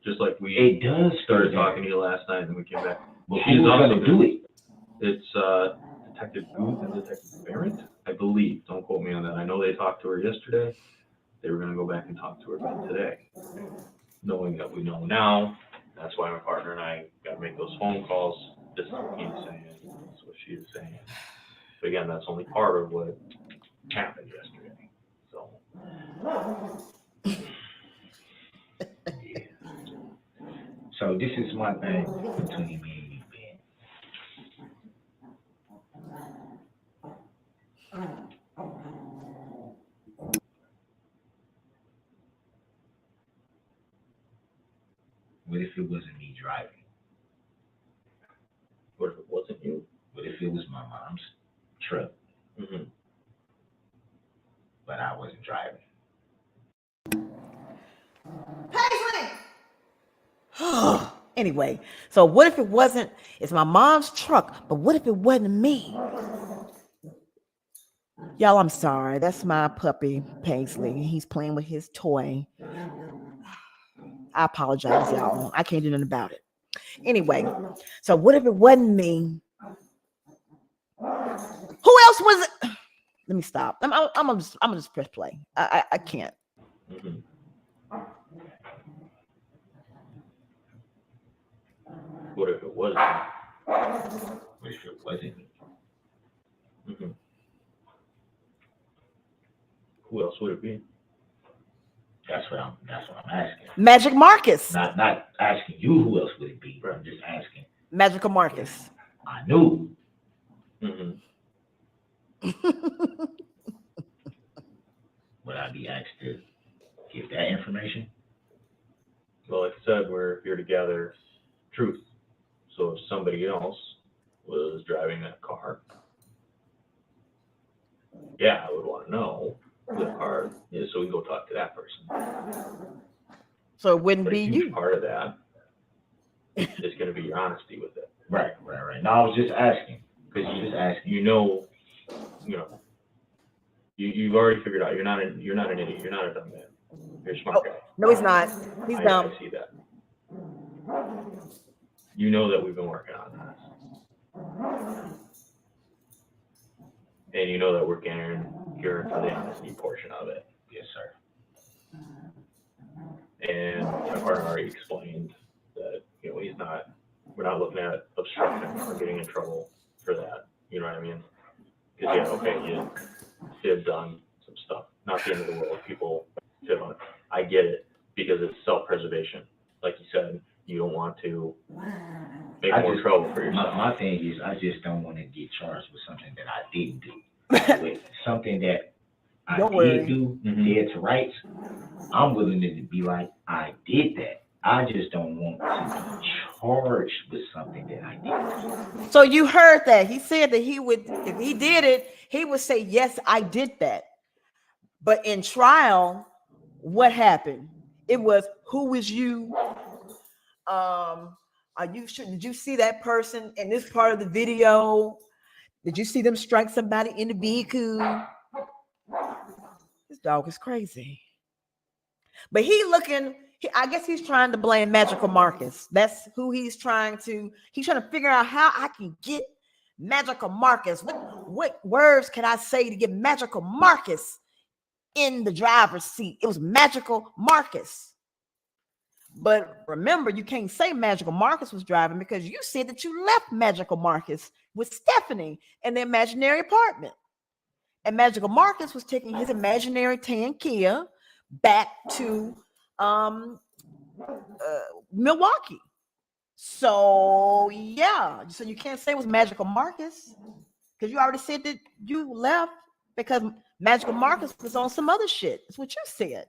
[SPEAKER 5] just like we
[SPEAKER 4] It does
[SPEAKER 5] started talking to you last night, and then we came back.
[SPEAKER 4] But
[SPEAKER 5] She's
[SPEAKER 4] who's
[SPEAKER 5] also
[SPEAKER 4] gonna do it?
[SPEAKER 5] It's Detective Booth and Detective Barrett, I believe. Don't quote me on that. I know they talked to her yesterday. They were going to go back and talk to her again today. Knowing that we know now, that's why my partner and I got to make those phone calls. This is what he's saying. This is what she is saying. But again, that's only part of what happened yesterday. So.
[SPEAKER 4] Yeah. So this is my thing between me and you, Ben. What if it wasn't me driving?
[SPEAKER 5] What if it wasn't you?
[SPEAKER 4] What if it was my mom's truck,
[SPEAKER 5] Mm-hmm.
[SPEAKER 4] but I wasn't driving?
[SPEAKER 3] Anyway, so what if it wasn't, it's my mom's truck, but what if it wasn't me? Y'all, I'm sorry. That's my puppy, Paisley. He's playing with his toy. I apologize, y'all. I can't do nothing about it. Anyway, so what if it wasn't me? Who else was it? Let me stop. I'm gonna just press play. I can't.
[SPEAKER 5] Mm-hmm. What if it wasn't?
[SPEAKER 4] What if it wasn't me?
[SPEAKER 5] Mm-hmm. Who else would it be?
[SPEAKER 4] That's what I'm asking.
[SPEAKER 3] Magic Marcus.
[SPEAKER 4] Not asking you who else would it be. I'm just asking.
[SPEAKER 3] Magical Marcus.
[SPEAKER 4] I knew.
[SPEAKER 5] Mm-hmm.
[SPEAKER 4] Would I be asked to give that information?
[SPEAKER 5] Well, like I said, we're here to gather truth. So if somebody else was driving that car, yeah, I would want to know the car is, so we can go talk to that person.
[SPEAKER 3] So it wouldn't
[SPEAKER 5] But
[SPEAKER 3] be
[SPEAKER 5] a huge
[SPEAKER 3] you.
[SPEAKER 5] part of that is going to be your honesty with it.
[SPEAKER 4] Right. No, I was just asking.
[SPEAKER 5] Because you know, you've already figured out you're not an idiot. You're not a dumb man. You're a smart guy.
[SPEAKER 3] No, he's not. He's dumb.
[SPEAKER 5] I see that. You know that we've been working on this. And you know that we're gearing for the honesty portion of it.
[SPEAKER 4] Yes, sir.
[SPEAKER 5] And my partner already explained that, we're not looking at obstruction or getting in trouble for that. You know what I mean? Because, yeah, okay, you have done some stuff. Not the end of the world. People feel it. I get it, because it's self-preservation. Like you said, you don't want to make more trouble for yourself.
[SPEAKER 4] My thing is, I just don't want to get charged with something that I didn't do. something that I
[SPEAKER 3] Don't
[SPEAKER 4] did
[SPEAKER 3] worry.
[SPEAKER 4] do,
[SPEAKER 5] Mhm.
[SPEAKER 4] dead to rights, I'm willing to be like, I did that. I just don't want to be charged with something that I did.
[SPEAKER 3] So you heard that. He said that he would, if he did it, he would say, yes, I did that. But in trial, what happened? It was, who is you? Did you see that person in this part of the video? Did you see them strike somebody in the vehicle? This dog is crazy. But I guess he's trying to blame Magical Marcus. That's who he's trying to figure out how I can get Magical Marcus. What words can I say to get Magical Marcus in the driver's seat? It was Magical Marcus. But remember, you can't say Magical Marcus was driving because you said that you left Magical Marcus with Stephanie in the imaginary apartment. And Magical Marcus was taking his imaginary tan Kia back to Milwaukee. So yeah, so you can't say it was Magical Marcus because you already said that you left because Magical Marcus was on some other shit. That's what you said.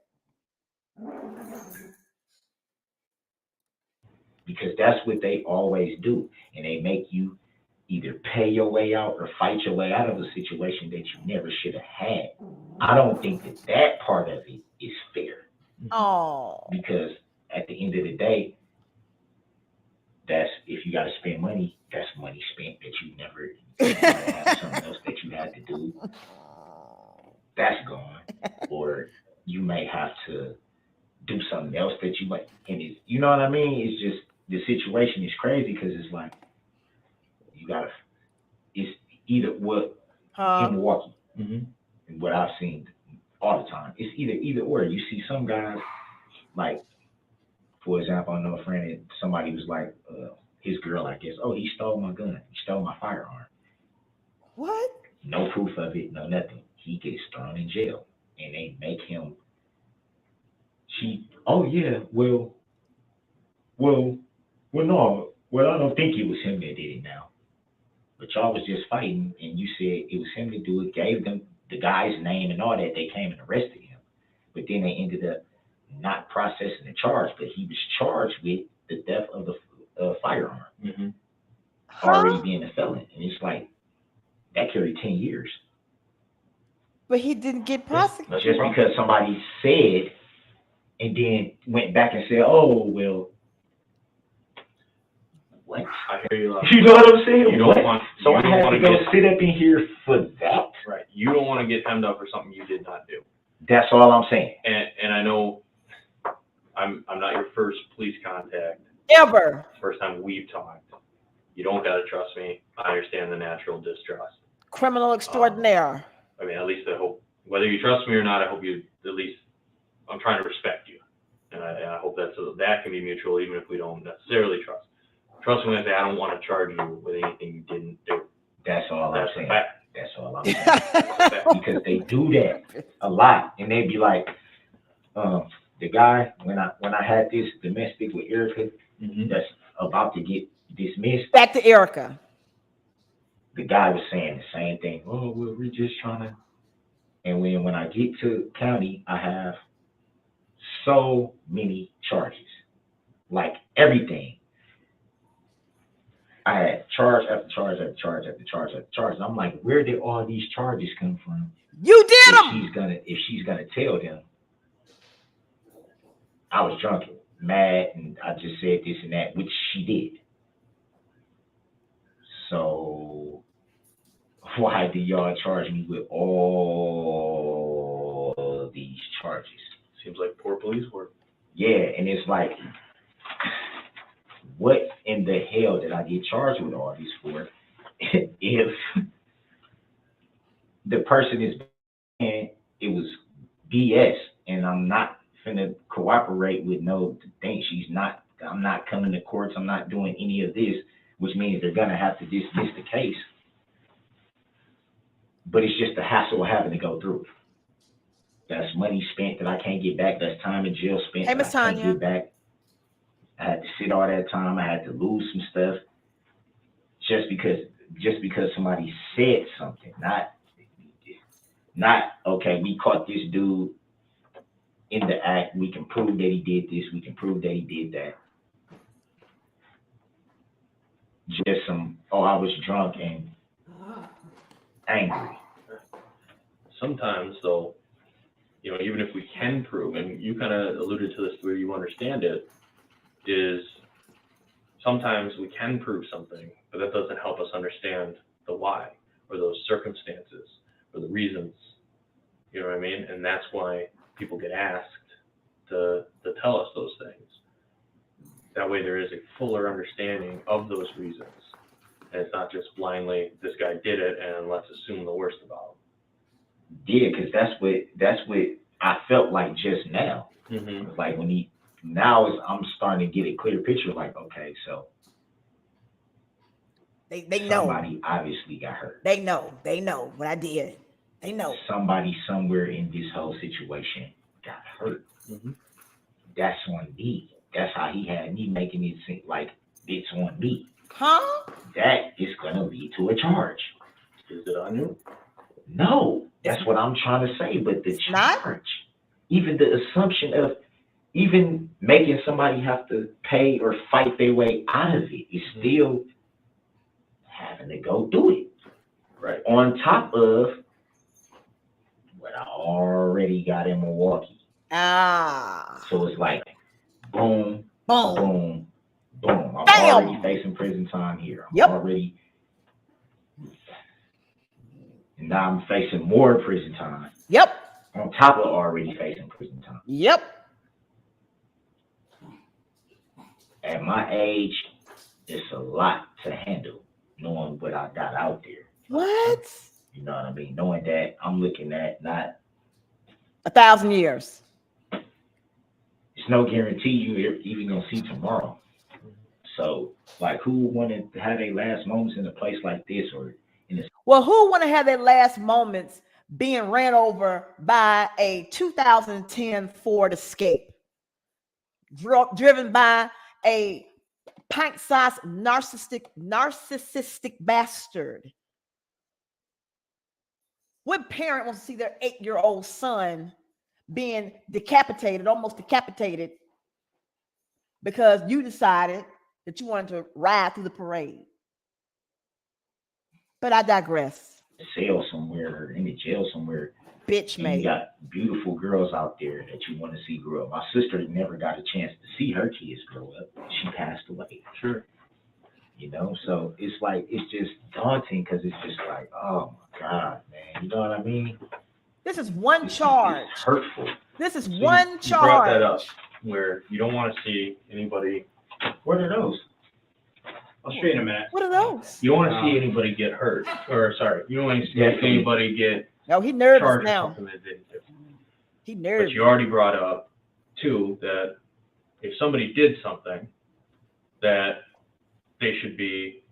[SPEAKER 4] Because that's what they always do. And they make you either pay your way out or fight your way out of a situation that you never should have had. I don't think that part of it is fair.
[SPEAKER 3] Oh,
[SPEAKER 4] Because at the end of the day, that's if you got to spend money, that's money spent that you never have something else that you had to do. That's gone. Or you may have to do something else that you might, and it's, you know what I mean? It's just, the situation is crazy because it's like, it's either what in Milwaukee, and what I've seen all the time, it's either or. You see some guys, like, for example, I know a friend, and somebody was like, his girl, I guess, oh, he stole my gun, he stole my firearm.
[SPEAKER 3] What?
[SPEAKER 4] No proof of it, no nothing. He gets thrown in jail, and they make him. Oh yeah, no, I don't think it was him that did it now. But y'all was just fighting, and you said it was him to do it, gave them the guy's name and all that. They came and arrested him. But then they ended up not processing the charge, but he was charged with the theft of the firearm, already being a felon. And it's like, that carried 10 years.
[SPEAKER 3] But he didn't get prosecuted.
[SPEAKER 4] Just because somebody said, and then went back and said, oh, well, what?
[SPEAKER 5] I hear you.
[SPEAKER 4] You know what I'm saying?
[SPEAKER 5] You don't want.
[SPEAKER 4] So I had to go sit up in here for that?
[SPEAKER 5] Right. You don't want to get hemmed up for something you did not do.
[SPEAKER 4] That's all I'm saying.
[SPEAKER 5] And I know I'm not your first police contact.
[SPEAKER 3] Ever.
[SPEAKER 5] First time we've talked. You don't gotta trust me. I understand the natural distrust.
[SPEAKER 3] Criminal extraordinaire.
[SPEAKER 5] I mean, at least I hope, whether you trust me or not, I hope you at least, I'm trying to respect you. And I hope that can be mutual, even if we don't necessarily trust. Trust me when I say I don't want to charge you with anything you didn't do.
[SPEAKER 4] That's all I'm saying. That's all I'm saying. Because they do that a lot. And they be like, the guy, when I had this domestic with Erica, that's about to get dismissed.
[SPEAKER 3] Back to Erica.
[SPEAKER 4] The guy was saying the same thing. Oh, well, we're just trying to. And when I get to county, I have so many charges, like everything. I had charge after charge after charge after charge after charge. And I'm like, where did all these charges come from?
[SPEAKER 3] You did them.
[SPEAKER 4] If she's gonna tell them, I was drunk, mad, and I just said this and that, which she did. So why do y'all charge me with all these charges?
[SPEAKER 5] Seems like poor police work.
[SPEAKER 4] Yeah, and it's like, what in the hell did I get charged with all these for? If the person is saying it was BS, and I'm not finna cooperate with no thing. I'm not coming to courts. I'm not doing any of this, which means they're gonna have to dismiss the case. But it's just the hassle of having to go through it. That's money spent that I can't get back. That's time in jail spent that I can't get back. I had to sit all that time. I had to lose some stuff just because somebody said something. Not, okay, we caught this dude in the act. We can prove that he did this. We can prove that he did that. Just some, oh, I was drunk and angry.
[SPEAKER 7] Sometimes, though, even if we can prove, and you kind of alluded to this the way you understand it, is sometimes we can prove something, but that doesn't help us understand the why, or those circumstances, or the reasons. You know what I mean? And that's why people get asked to tell us those things. That way there is a fuller understanding of those reasons. And it's not just blindly, this guy did it, and let's assume the worst about
[SPEAKER 4] Yeah, because that's what I felt like just now.
[SPEAKER 7] him.
[SPEAKER 4] It's like when I'm starting to get a clear picture. Like, okay, so
[SPEAKER 3] They know.
[SPEAKER 4] somebody obviously got hurt.
[SPEAKER 3] They know what I did. They know.
[SPEAKER 4] Somebody somewhere in this whole situation got hurt.
[SPEAKER 7] Mhm.
[SPEAKER 4] That's on me. That's how he had me making it seem like it's on me.
[SPEAKER 3] Huh?
[SPEAKER 4] That is gonna lead to a charge.
[SPEAKER 7] Is it on you?
[SPEAKER 4] No, that's what I'm trying to say. But the
[SPEAKER 3] not?
[SPEAKER 4] charge, even the assumption of even making somebody have to pay or fight their way out of it is still having to go do it.
[SPEAKER 7] Right.
[SPEAKER 4] On top of what I already got in Milwaukee.
[SPEAKER 3] Ah.
[SPEAKER 4] So it's like, boom,
[SPEAKER 3] Boom.
[SPEAKER 4] boom, boom. I'm
[SPEAKER 3] Bam!
[SPEAKER 4] already facing prison time here.
[SPEAKER 3] Yep.
[SPEAKER 4] And now I'm facing more prison time.
[SPEAKER 3] Yep.
[SPEAKER 4] On top of already facing prison time.
[SPEAKER 3] Yep.
[SPEAKER 4] At my age, it's a lot to handle, knowing what I got out there.
[SPEAKER 3] What?
[SPEAKER 4] You know what I mean? Knowing that I'm looking at not
[SPEAKER 3] 1,000 years.
[SPEAKER 4] it's no guarantee you're even gonna see tomorrow. So, like, who wanted to have their last moments in a place like this, or in this?
[SPEAKER 3] Well, who want to have their last moments being ran over by a 2010 Ford Escape, driven by a pint-sized narcissistic bastard? What parent wants to see their 8-year-old son being almost decapitated, because you decided that you wanted to ride through the parade? But I digress.
[SPEAKER 4] Cell somewhere or in the jail somewhere.
[SPEAKER 3] Bitch
[SPEAKER 4] And
[SPEAKER 3] made.
[SPEAKER 4] you got beautiful girls out there that you want to see grow up. My sister never got a chance to see her kids grow up. She passed away.
[SPEAKER 7] Sure.
[SPEAKER 4] You know, so it's like, it's just daunting, because it's just like, oh my God, man. You know what I mean?
[SPEAKER 3] This is one
[SPEAKER 4] It's
[SPEAKER 3] charge.
[SPEAKER 4] hurtful.
[SPEAKER 3] This is
[SPEAKER 7] So
[SPEAKER 3] one
[SPEAKER 7] you
[SPEAKER 3] charge.
[SPEAKER 7] brought that up, where you don't want to see anybody,
[SPEAKER 4] What are those?
[SPEAKER 6] I'll show you in a minute.
[SPEAKER 3] What are those?
[SPEAKER 7] you don't want to see anybody get hurt, or sorry, you don't want to see
[SPEAKER 4] Yeah.
[SPEAKER 7] anybody get
[SPEAKER 3] No, he nervous
[SPEAKER 7] charged with
[SPEAKER 3] now.
[SPEAKER 7] something they didn't do.
[SPEAKER 3] He
[SPEAKER 7] But
[SPEAKER 3] nervous.
[SPEAKER 7] you already brought up, too, that if somebody did something, that they should be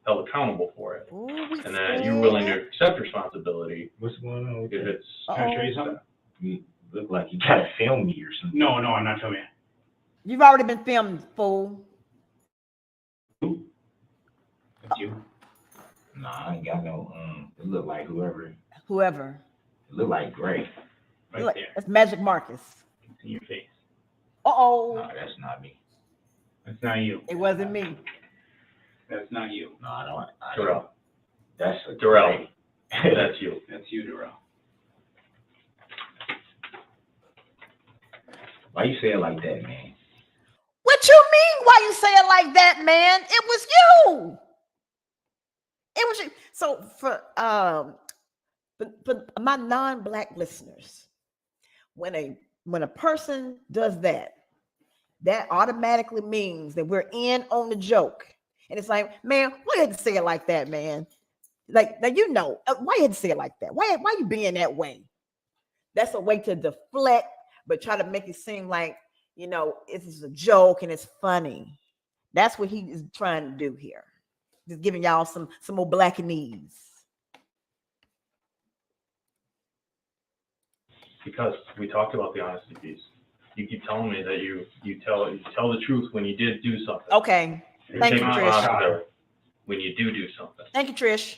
[SPEAKER 7] held accountable for it.
[SPEAKER 3] Ooh,
[SPEAKER 7] And that you're willing to accept responsibility
[SPEAKER 4] What's going on with
[SPEAKER 7] if
[SPEAKER 4] that?
[SPEAKER 7] it's...
[SPEAKER 6] Can I show you something?
[SPEAKER 4] You look like you gotta film me or something.
[SPEAKER 6] No, I'm not showing you.
[SPEAKER 3] You've already been filmed, fool.
[SPEAKER 6] That's you.
[SPEAKER 4] Nah, I ain't got no, it look like whoever,
[SPEAKER 3] Whoever.
[SPEAKER 4] it look like Gray.
[SPEAKER 6] Right
[SPEAKER 3] Look,
[SPEAKER 6] there.
[SPEAKER 3] that's Magic Marcus.
[SPEAKER 6] It's in your face.
[SPEAKER 3] Uh-oh.
[SPEAKER 4] Nah, that's not me.
[SPEAKER 6] That's not you.
[SPEAKER 3] It wasn't me.
[SPEAKER 6] That's not you.
[SPEAKER 4] No, I don't.
[SPEAKER 7] Darrell.
[SPEAKER 4] That's a
[SPEAKER 7] Darrell. That's you.
[SPEAKER 6] That's you, Darrell.
[SPEAKER 4] Why you say it like that, man?
[SPEAKER 3] What you mean? Why you say it like that, man? It was you. It was you. So for my non-black listeners, when a person does that, that automatically means that we're in on the joke. And it's like, man, why you had to say it like that, man? Like, now you know, why you had to say it like that? Why you being that way? That's a way to deflect, but try to make it seem like, you know, it's a joke and it's funny. That's what he is trying to do here. Just giving y'all some more blackanese.
[SPEAKER 7] Because we talked about the honesty piece. You keep telling me that you tell the truth when you did do something.
[SPEAKER 3] Okay.
[SPEAKER 7] You
[SPEAKER 3] Thank
[SPEAKER 7] take
[SPEAKER 3] you, Trish.
[SPEAKER 7] responsibility when you do something.
[SPEAKER 3] Thank you, Trish.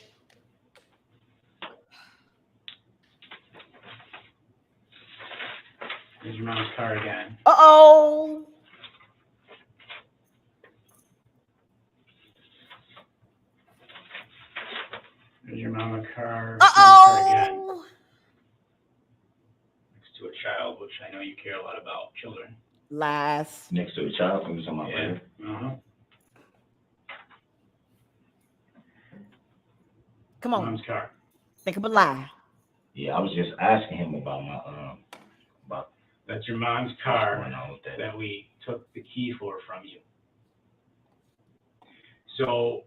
[SPEAKER 6] There's your mom's car again.
[SPEAKER 3] Uh-oh.
[SPEAKER 6] There's your mom's car again.
[SPEAKER 3] Uh-oh.
[SPEAKER 6] Next to a child, which I know you care a lot about, children.
[SPEAKER 3] Lies.
[SPEAKER 4] Next to a child, who's on my
[SPEAKER 6] Yeah.
[SPEAKER 4] brother.
[SPEAKER 3] Come on.
[SPEAKER 6] Mom's car.
[SPEAKER 3] Think of a lie.
[SPEAKER 4] Yeah, I was just asking him about my about
[SPEAKER 6] That's your mom's
[SPEAKER 4] what's
[SPEAKER 6] car
[SPEAKER 4] going on with that.
[SPEAKER 6] that we took the key for from you. So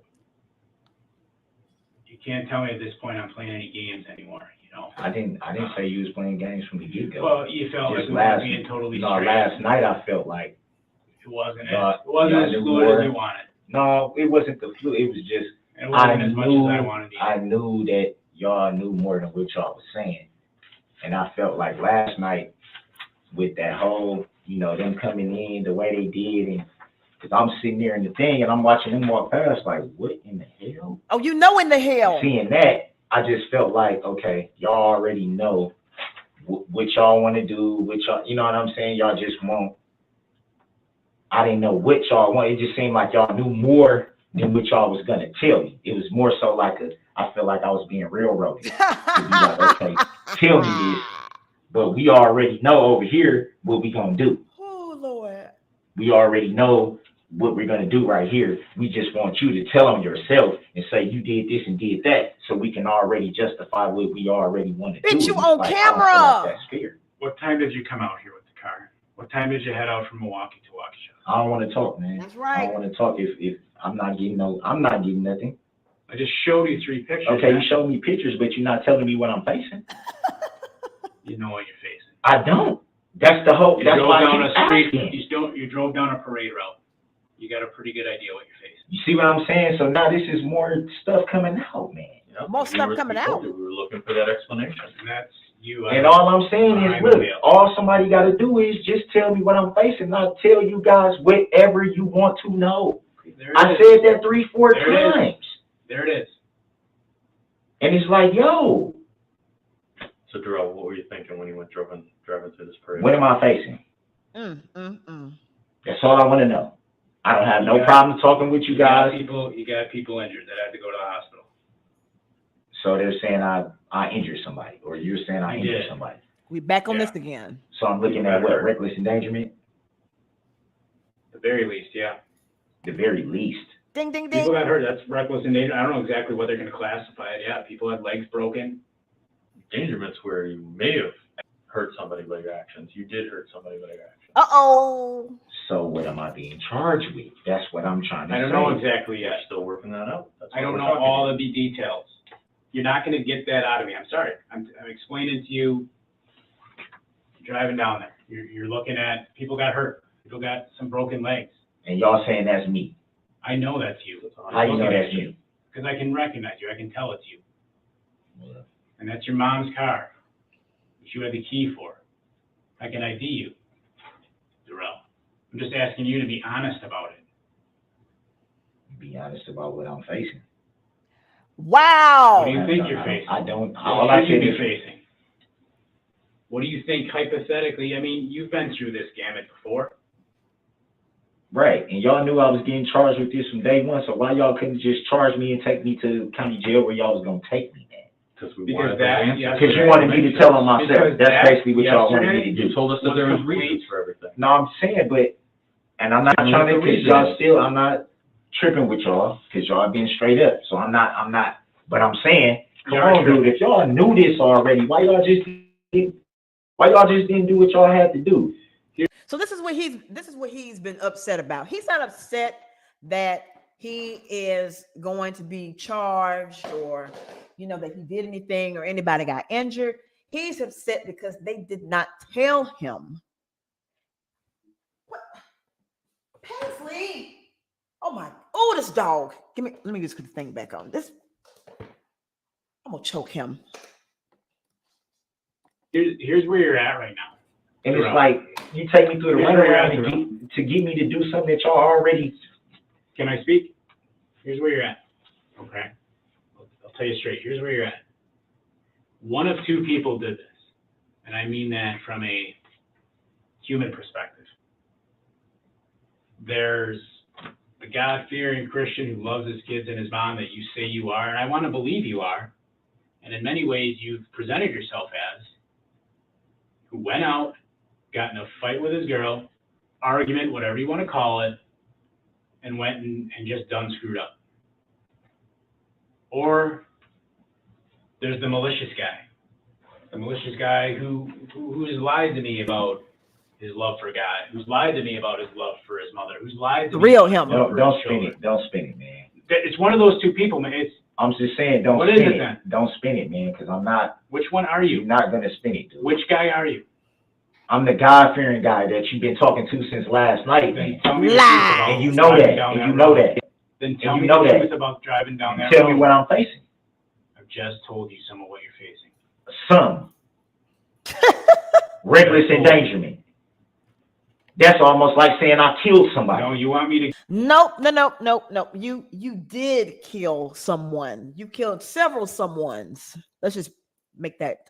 [SPEAKER 6] you can't tell me at this point I'm playing any games anymore, you know?
[SPEAKER 4] I didn't say you was playing games from the get-go.
[SPEAKER 6] Well, you felt like
[SPEAKER 4] Just
[SPEAKER 6] we were
[SPEAKER 4] last,
[SPEAKER 6] being totally
[SPEAKER 4] no,
[SPEAKER 6] straight.
[SPEAKER 4] last night I felt like
[SPEAKER 6] It wasn't
[SPEAKER 4] No,
[SPEAKER 6] it wasn't
[SPEAKER 4] yeah,
[SPEAKER 6] as
[SPEAKER 4] I knew
[SPEAKER 6] fluid
[SPEAKER 4] more.
[SPEAKER 6] as you wanted.
[SPEAKER 4] no, it wasn't the flu. It was just
[SPEAKER 6] And it wasn't as much as I wanted either.
[SPEAKER 4] I knew that y'all knew more than what y'all was saying, and I felt like last night with that whole, them coming in the way they did, and because I'm sitting there in the thing and I'm watching them walk past, like, what in the hell?
[SPEAKER 3] Oh, you know in the hell.
[SPEAKER 4] Seeing that, I just felt like, okay, y'all already know what y'all want to do, what y'all, you know what I'm saying? Y'all just want. I didn't know what y'all want. It just seemed like y'all knew more than what y'all was gonna tell me. It was more so like I felt like I was being railroaded. To be like, okay, tell me this, but we already know over here what we gonna do.
[SPEAKER 3] Oh, Lord.
[SPEAKER 4] We already know what we're gonna do right here. We just want you to tell them yourself and say you did this and did that, so we can already justify what we already want to do.
[SPEAKER 3] Bitch, you
[SPEAKER 4] It's
[SPEAKER 3] on
[SPEAKER 4] like, I don't feel
[SPEAKER 3] camera.
[SPEAKER 4] like that's fair.
[SPEAKER 6] What time did you come out here with the car? What time did you head out from Milwaukee to Waukesha?
[SPEAKER 4] I don't want to talk, man.
[SPEAKER 3] That's
[SPEAKER 4] I
[SPEAKER 3] right.
[SPEAKER 4] don't want to talk if I'm not getting nothing.
[SPEAKER 6] I just showed you 3 pictures.
[SPEAKER 4] Okay, you
[SPEAKER 6] man.
[SPEAKER 4] showed me pictures, but you're not telling me what I'm facing.
[SPEAKER 6] You know what you're facing.
[SPEAKER 4] I don't. That's the whole.
[SPEAKER 6] You
[SPEAKER 4] That's
[SPEAKER 6] drove
[SPEAKER 4] why
[SPEAKER 6] down
[SPEAKER 4] I
[SPEAKER 6] a
[SPEAKER 4] keep
[SPEAKER 6] street.
[SPEAKER 4] asking.
[SPEAKER 6] You drove down a parade route. You got a pretty good idea what you're facing.
[SPEAKER 4] You see what I'm saying? So now this is more stuff coming out, man.
[SPEAKER 7] Yep,
[SPEAKER 3] More stuff coming out.
[SPEAKER 7] We were looking for that explanation.
[SPEAKER 6] And that's you.
[SPEAKER 4] And all I'm saying is,
[SPEAKER 6] I
[SPEAKER 4] look,
[SPEAKER 6] will.
[SPEAKER 4] all somebody got to do is just tell me what I'm facing. I'll tell you guys whatever you want to know.
[SPEAKER 6] There it
[SPEAKER 4] I
[SPEAKER 6] is.
[SPEAKER 4] said that 3-4
[SPEAKER 6] There it is.
[SPEAKER 4] times,
[SPEAKER 6] There it is.
[SPEAKER 4] and it's like, yo,
[SPEAKER 7] So, Darrell, what were you thinking when you went driving through this parade?
[SPEAKER 4] what am I facing? That's all I want to know. I don't have no problem talking with you guys.
[SPEAKER 6] You got people injured that had to go to the hospital.
[SPEAKER 4] So they're saying I injured somebody, or you're saying I
[SPEAKER 6] You
[SPEAKER 4] injured
[SPEAKER 6] did.
[SPEAKER 4] somebody.
[SPEAKER 3] We back on
[SPEAKER 6] Yeah.
[SPEAKER 3] this again.
[SPEAKER 4] So I'm looking at what, reckless endangerment?
[SPEAKER 6] At the very least, yeah.
[SPEAKER 4] The very least.
[SPEAKER 3] Ding, ding,
[SPEAKER 6] People
[SPEAKER 3] ding.
[SPEAKER 6] got hurt. That's reckless endangerment. I don't know exactly what they're going to classify it. Yeah, people had legs broken.
[SPEAKER 7] Endangerment's where you may have hurt somebody by your actions. You did hurt somebody by your actions.
[SPEAKER 3] Uh-oh.
[SPEAKER 4] So what am I being charged with? That's what I'm trying to say.
[SPEAKER 6] I don't know exactly
[SPEAKER 7] You're
[SPEAKER 6] yet.
[SPEAKER 7] still working that out. That's
[SPEAKER 6] I
[SPEAKER 7] what
[SPEAKER 6] don't
[SPEAKER 7] we're
[SPEAKER 6] know
[SPEAKER 7] talking
[SPEAKER 6] all
[SPEAKER 7] about.
[SPEAKER 6] of the details. You're not going to get that out of me. I'm sorry. I'm explaining to you. Driving down there, you're looking at people got hurt. People got some broken legs.
[SPEAKER 4] And y'all saying that's me.
[SPEAKER 6] I know that's you.
[SPEAKER 4] How you know that's me?
[SPEAKER 6] Because I can recognize you. I can tell it's you. And that's your mom's car, which you had the key for. I can ID you, Darrell. I'm just asking you to be honest about it.
[SPEAKER 4] Be honest about what I'm facing.
[SPEAKER 3] Wow.
[SPEAKER 6] What do you think you're facing?
[SPEAKER 4] I don't.
[SPEAKER 6] What
[SPEAKER 4] All I
[SPEAKER 6] should you
[SPEAKER 4] said
[SPEAKER 6] be
[SPEAKER 4] is
[SPEAKER 6] facing? What do you think hypothetically? I mean, you've been through this gamut before.
[SPEAKER 4] right, and y'all knew I was getting charged with this from day one. So why y'all couldn't just charge me and take me to county jail where y'all was gonna take me at?
[SPEAKER 7] Because we
[SPEAKER 6] Because
[SPEAKER 7] wanted
[SPEAKER 6] that-
[SPEAKER 7] those answers.
[SPEAKER 6] yeah,
[SPEAKER 4] Because you wanted me to tell them myself.
[SPEAKER 6] Because
[SPEAKER 4] That's
[SPEAKER 6] that
[SPEAKER 4] basically what y'all wanted me to
[SPEAKER 7] You
[SPEAKER 4] do.
[SPEAKER 7] told us that there was
[SPEAKER 6] Complete.
[SPEAKER 7] reasons for everything.
[SPEAKER 4] No, I'm saying, but, and I'm not
[SPEAKER 7] Tell me
[SPEAKER 4] trying to,
[SPEAKER 7] what the
[SPEAKER 4] because
[SPEAKER 7] reason
[SPEAKER 4] y'all
[SPEAKER 7] is.
[SPEAKER 4] still, I'm not tripping with y'all, because y'all being straight up. So I'm not, but I'm saying, come
[SPEAKER 6] You are
[SPEAKER 4] on, dude, if y'all knew this already, why y'all just didn't do what y'all had to do?
[SPEAKER 3] So this is what he's been upset about. He's not upset that he is going to be charged or that he did anything or anybody got injured. He's upset because they did not tell him. What? Paisley. Oh, this dog. Let me just put the thing back on. This, I'm gonna choke him.
[SPEAKER 6] Here's where you're at right now.
[SPEAKER 4] And it's
[SPEAKER 6] Right.
[SPEAKER 4] like, you take me through the
[SPEAKER 6] Here's where you're
[SPEAKER 4] runaround
[SPEAKER 6] at,
[SPEAKER 4] to get me to do something that y'all already.
[SPEAKER 6] Can I speak? Here's where you're at. Okay. I'll tell you straight. Here's where you're at. One of two people did this. And I mean that from a human perspective. There's the God-fearing Christian who loves his kids and his mom that you say you are, and I want to believe you are, and in many ways you've presented yourself as, who went out, got in a fight with his girl, argument, whatever you want to call it, and went and just done screwed up. Or there's the malicious guy who has lied to me about his love for God, who's lied to me about his love for his mother, who's lied to me
[SPEAKER 3] Real
[SPEAKER 6] about his
[SPEAKER 3] him.
[SPEAKER 6] love for
[SPEAKER 4] Don't
[SPEAKER 6] his
[SPEAKER 4] spin
[SPEAKER 6] children.
[SPEAKER 4] it. Don't spin it, man.
[SPEAKER 6] It's one of those two people, man.
[SPEAKER 4] I'm just saying, don't
[SPEAKER 6] What is
[SPEAKER 4] spin
[SPEAKER 6] it
[SPEAKER 4] it.
[SPEAKER 6] then?
[SPEAKER 4] Don't spin it, man, because I'm not.
[SPEAKER 6] Which one are
[SPEAKER 4] You're
[SPEAKER 6] you?
[SPEAKER 4] not gonna spin it, dude.
[SPEAKER 6] Which guy are you?
[SPEAKER 4] I'm the God-fearing guy that you've been talking to since last night,
[SPEAKER 6] Then
[SPEAKER 4] man.
[SPEAKER 6] tell me the
[SPEAKER 3] Lies.
[SPEAKER 6] truth about
[SPEAKER 4] And you know
[SPEAKER 6] driving
[SPEAKER 4] that.
[SPEAKER 6] down
[SPEAKER 4] And you
[SPEAKER 6] that
[SPEAKER 4] know
[SPEAKER 6] road.
[SPEAKER 4] that.
[SPEAKER 6] Then tell
[SPEAKER 4] you
[SPEAKER 6] me
[SPEAKER 4] know
[SPEAKER 6] the
[SPEAKER 4] that.
[SPEAKER 6] truth about driving down that
[SPEAKER 4] Tell
[SPEAKER 6] road.
[SPEAKER 4] me what I'm facing.
[SPEAKER 6] I've just told you some of what you're facing.
[SPEAKER 4] Some reckless endangerment. That's almost like saying I killed somebody.
[SPEAKER 6] No, you want me to
[SPEAKER 3] Nope. You did kill someone. You killed several someones. Let's just make that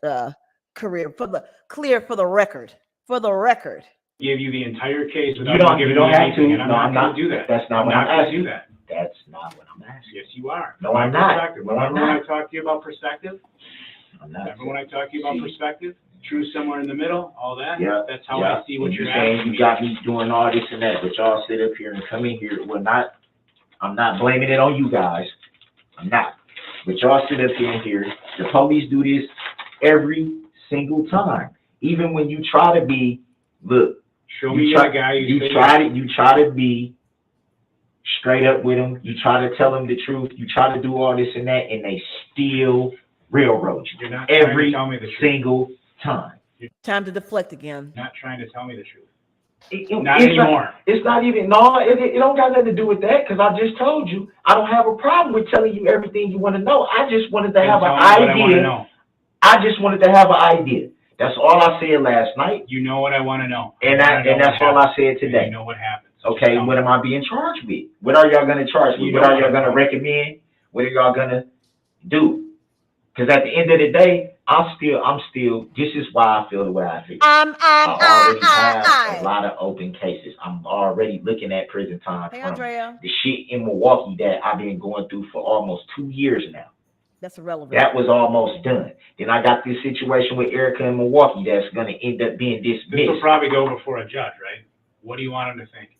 [SPEAKER 3] clear for the record. For the record.
[SPEAKER 6] give you the entire case without
[SPEAKER 4] You don't
[SPEAKER 6] giving
[SPEAKER 4] have
[SPEAKER 6] me anything,
[SPEAKER 4] to.
[SPEAKER 6] and I'm
[SPEAKER 4] No,
[SPEAKER 6] not
[SPEAKER 4] I'm
[SPEAKER 6] going
[SPEAKER 4] not.
[SPEAKER 6] to do that.
[SPEAKER 4] That's not
[SPEAKER 6] I'm
[SPEAKER 4] what
[SPEAKER 6] not
[SPEAKER 4] I'm
[SPEAKER 6] going to do
[SPEAKER 4] asking.
[SPEAKER 6] that.
[SPEAKER 4] That's not what I'm asking.
[SPEAKER 6] Yes, you are.
[SPEAKER 4] No,
[SPEAKER 6] My
[SPEAKER 4] I'm not.
[SPEAKER 6] perspective.
[SPEAKER 4] No, I'm
[SPEAKER 6] Remember when I
[SPEAKER 4] not.
[SPEAKER 6] talked to you about perspective?
[SPEAKER 4] I'm not.
[SPEAKER 6] Remember when I talked to you about
[SPEAKER 4] See.
[SPEAKER 6] perspective? Truth somewhere in the middle, all that?
[SPEAKER 4] Yeah.
[SPEAKER 6] That's how
[SPEAKER 4] Yeah.
[SPEAKER 6] I see what
[SPEAKER 4] And
[SPEAKER 6] you're
[SPEAKER 4] saying
[SPEAKER 6] asking
[SPEAKER 4] you
[SPEAKER 6] me.
[SPEAKER 4] got me doing all this and that, but y'all sit up here and come in here. I'm not blaming it on you guys. I'm not. But y'all sit up here and hear the police do this every single time. Even when you try to be, look,
[SPEAKER 6] Show me
[SPEAKER 4] you
[SPEAKER 6] the
[SPEAKER 4] try,
[SPEAKER 6] guy
[SPEAKER 4] you
[SPEAKER 6] say
[SPEAKER 4] try to be straight up with them. You try to tell them the truth. You try to do all this and that, and they still railroad you
[SPEAKER 6] You're not trying
[SPEAKER 4] every
[SPEAKER 6] to tell me the truth.
[SPEAKER 4] single time.
[SPEAKER 3] Time to deflect again.
[SPEAKER 6] Not trying to tell me the truth.
[SPEAKER 4] Not
[SPEAKER 6] Not anymore.
[SPEAKER 4] It's not even, no, it don't got nothing to do with that, because I just told you, I don't have a problem with telling you everything you want to know. I just wanted to have an
[SPEAKER 6] Tell me what I want to
[SPEAKER 4] idea.
[SPEAKER 6] know.
[SPEAKER 4] I just wanted to have an idea. That's all I said last night,
[SPEAKER 6] You know what I want to know.
[SPEAKER 4] and that's all I said today.
[SPEAKER 6] You know what happened.
[SPEAKER 4] Okay, what am I being charged with? What are y'all going to charge me? What are y'all going to recommend? What are y'all going to do? Because at the end of the day, I'm still, this is why I feel the way I feel. I already have a lot of open cases. I'm already looking at prison time
[SPEAKER 3] Hey,
[SPEAKER 4] from
[SPEAKER 3] Andrea.
[SPEAKER 4] the shit in Milwaukee that I've been going through for almost 2 years now.
[SPEAKER 3] That's irrelevant.
[SPEAKER 4] That was almost done. Then I got this situation with Erica in Milwaukee that's going to end up being
[SPEAKER 6] This will
[SPEAKER 4] dismissed.
[SPEAKER 6] probably go before a judge, right? What do you want him to think?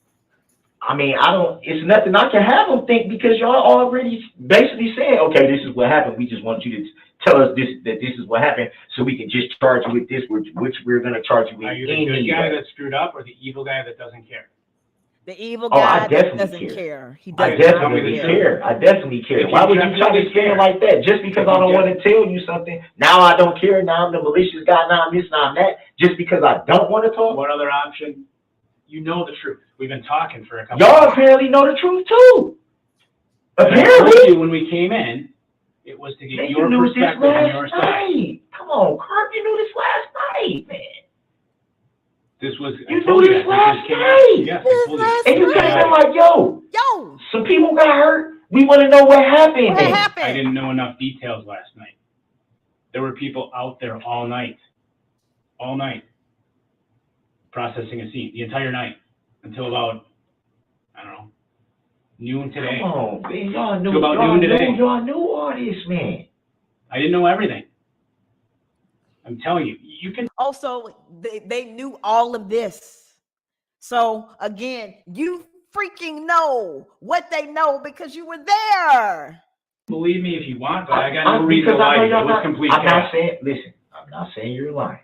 [SPEAKER 4] I mean, it's nothing I can have them think, because y'all already basically said, okay, this is what happened. We just want you to tell us that this is what happened, so we can just charge you with this, which we're going to charge you with
[SPEAKER 6] Are you the good guy
[SPEAKER 4] anyway.
[SPEAKER 6] that screwed up or the evil guy that doesn't care?
[SPEAKER 3] The evil
[SPEAKER 4] Oh, I
[SPEAKER 3] guy that
[SPEAKER 4] definitely
[SPEAKER 3] doesn't
[SPEAKER 4] care.
[SPEAKER 3] care. He
[SPEAKER 4] I
[SPEAKER 3] doesn't
[SPEAKER 4] definitely
[SPEAKER 6] the
[SPEAKER 4] care. I definitely care.
[SPEAKER 6] If
[SPEAKER 4] Why
[SPEAKER 6] you
[SPEAKER 4] would you try to
[SPEAKER 6] definitely
[SPEAKER 4] say it
[SPEAKER 6] care.
[SPEAKER 4] like that? Just because
[SPEAKER 6] If
[SPEAKER 4] I
[SPEAKER 6] you
[SPEAKER 4] don't want to tell you something, now I don't care, now I'm the malicious guy, now I'm this, now I'm that, just because I don't want to talk?
[SPEAKER 6] What other option? You know the truth. We've been talking for a couple
[SPEAKER 4] Y'all
[SPEAKER 6] of
[SPEAKER 4] apparently know the truth too.
[SPEAKER 6] I told
[SPEAKER 4] Apparently.
[SPEAKER 6] you when we came in, it was to get
[SPEAKER 4] Man,
[SPEAKER 6] your
[SPEAKER 4] you knew this
[SPEAKER 6] perspective and your
[SPEAKER 4] last
[SPEAKER 6] side.
[SPEAKER 4] night. Come on, Kirk, you knew this last night, man.
[SPEAKER 6] This was,
[SPEAKER 4] You
[SPEAKER 6] I told
[SPEAKER 4] knew
[SPEAKER 6] you
[SPEAKER 4] this
[SPEAKER 6] that.
[SPEAKER 4] last
[SPEAKER 6] This was
[SPEAKER 4] night.
[SPEAKER 6] chaos. Yes, I told you.
[SPEAKER 3] This
[SPEAKER 4] And you
[SPEAKER 3] last
[SPEAKER 4] came in
[SPEAKER 6] night.
[SPEAKER 4] like, yo,
[SPEAKER 3] Yo,
[SPEAKER 4] some people got hurt. We want to know what happened.
[SPEAKER 3] what
[SPEAKER 4] then.
[SPEAKER 3] happened?
[SPEAKER 6] I didn't know enough details last night. There were people out there all night, processing a scene, the entire night, until about, I don't know, noon today.
[SPEAKER 4] Come on, man. Y'all knew,
[SPEAKER 6] To about
[SPEAKER 4] y'all
[SPEAKER 6] noon
[SPEAKER 4] knew,
[SPEAKER 6] today.
[SPEAKER 4] y'all knew all this, man.
[SPEAKER 6] I didn't know everything. I'm telling you, you can
[SPEAKER 3] Also, they knew all of this. So again, you freaking know what they know because you were there.
[SPEAKER 6] believe me if you want, but I got no reason to
[SPEAKER 4] because I
[SPEAKER 6] lie
[SPEAKER 4] know
[SPEAKER 6] to you.
[SPEAKER 4] y'all
[SPEAKER 6] It was
[SPEAKER 4] not-
[SPEAKER 6] complete
[SPEAKER 4] I'm
[SPEAKER 6] chaos.
[SPEAKER 4] not saying, listen, I'm not saying you're lying.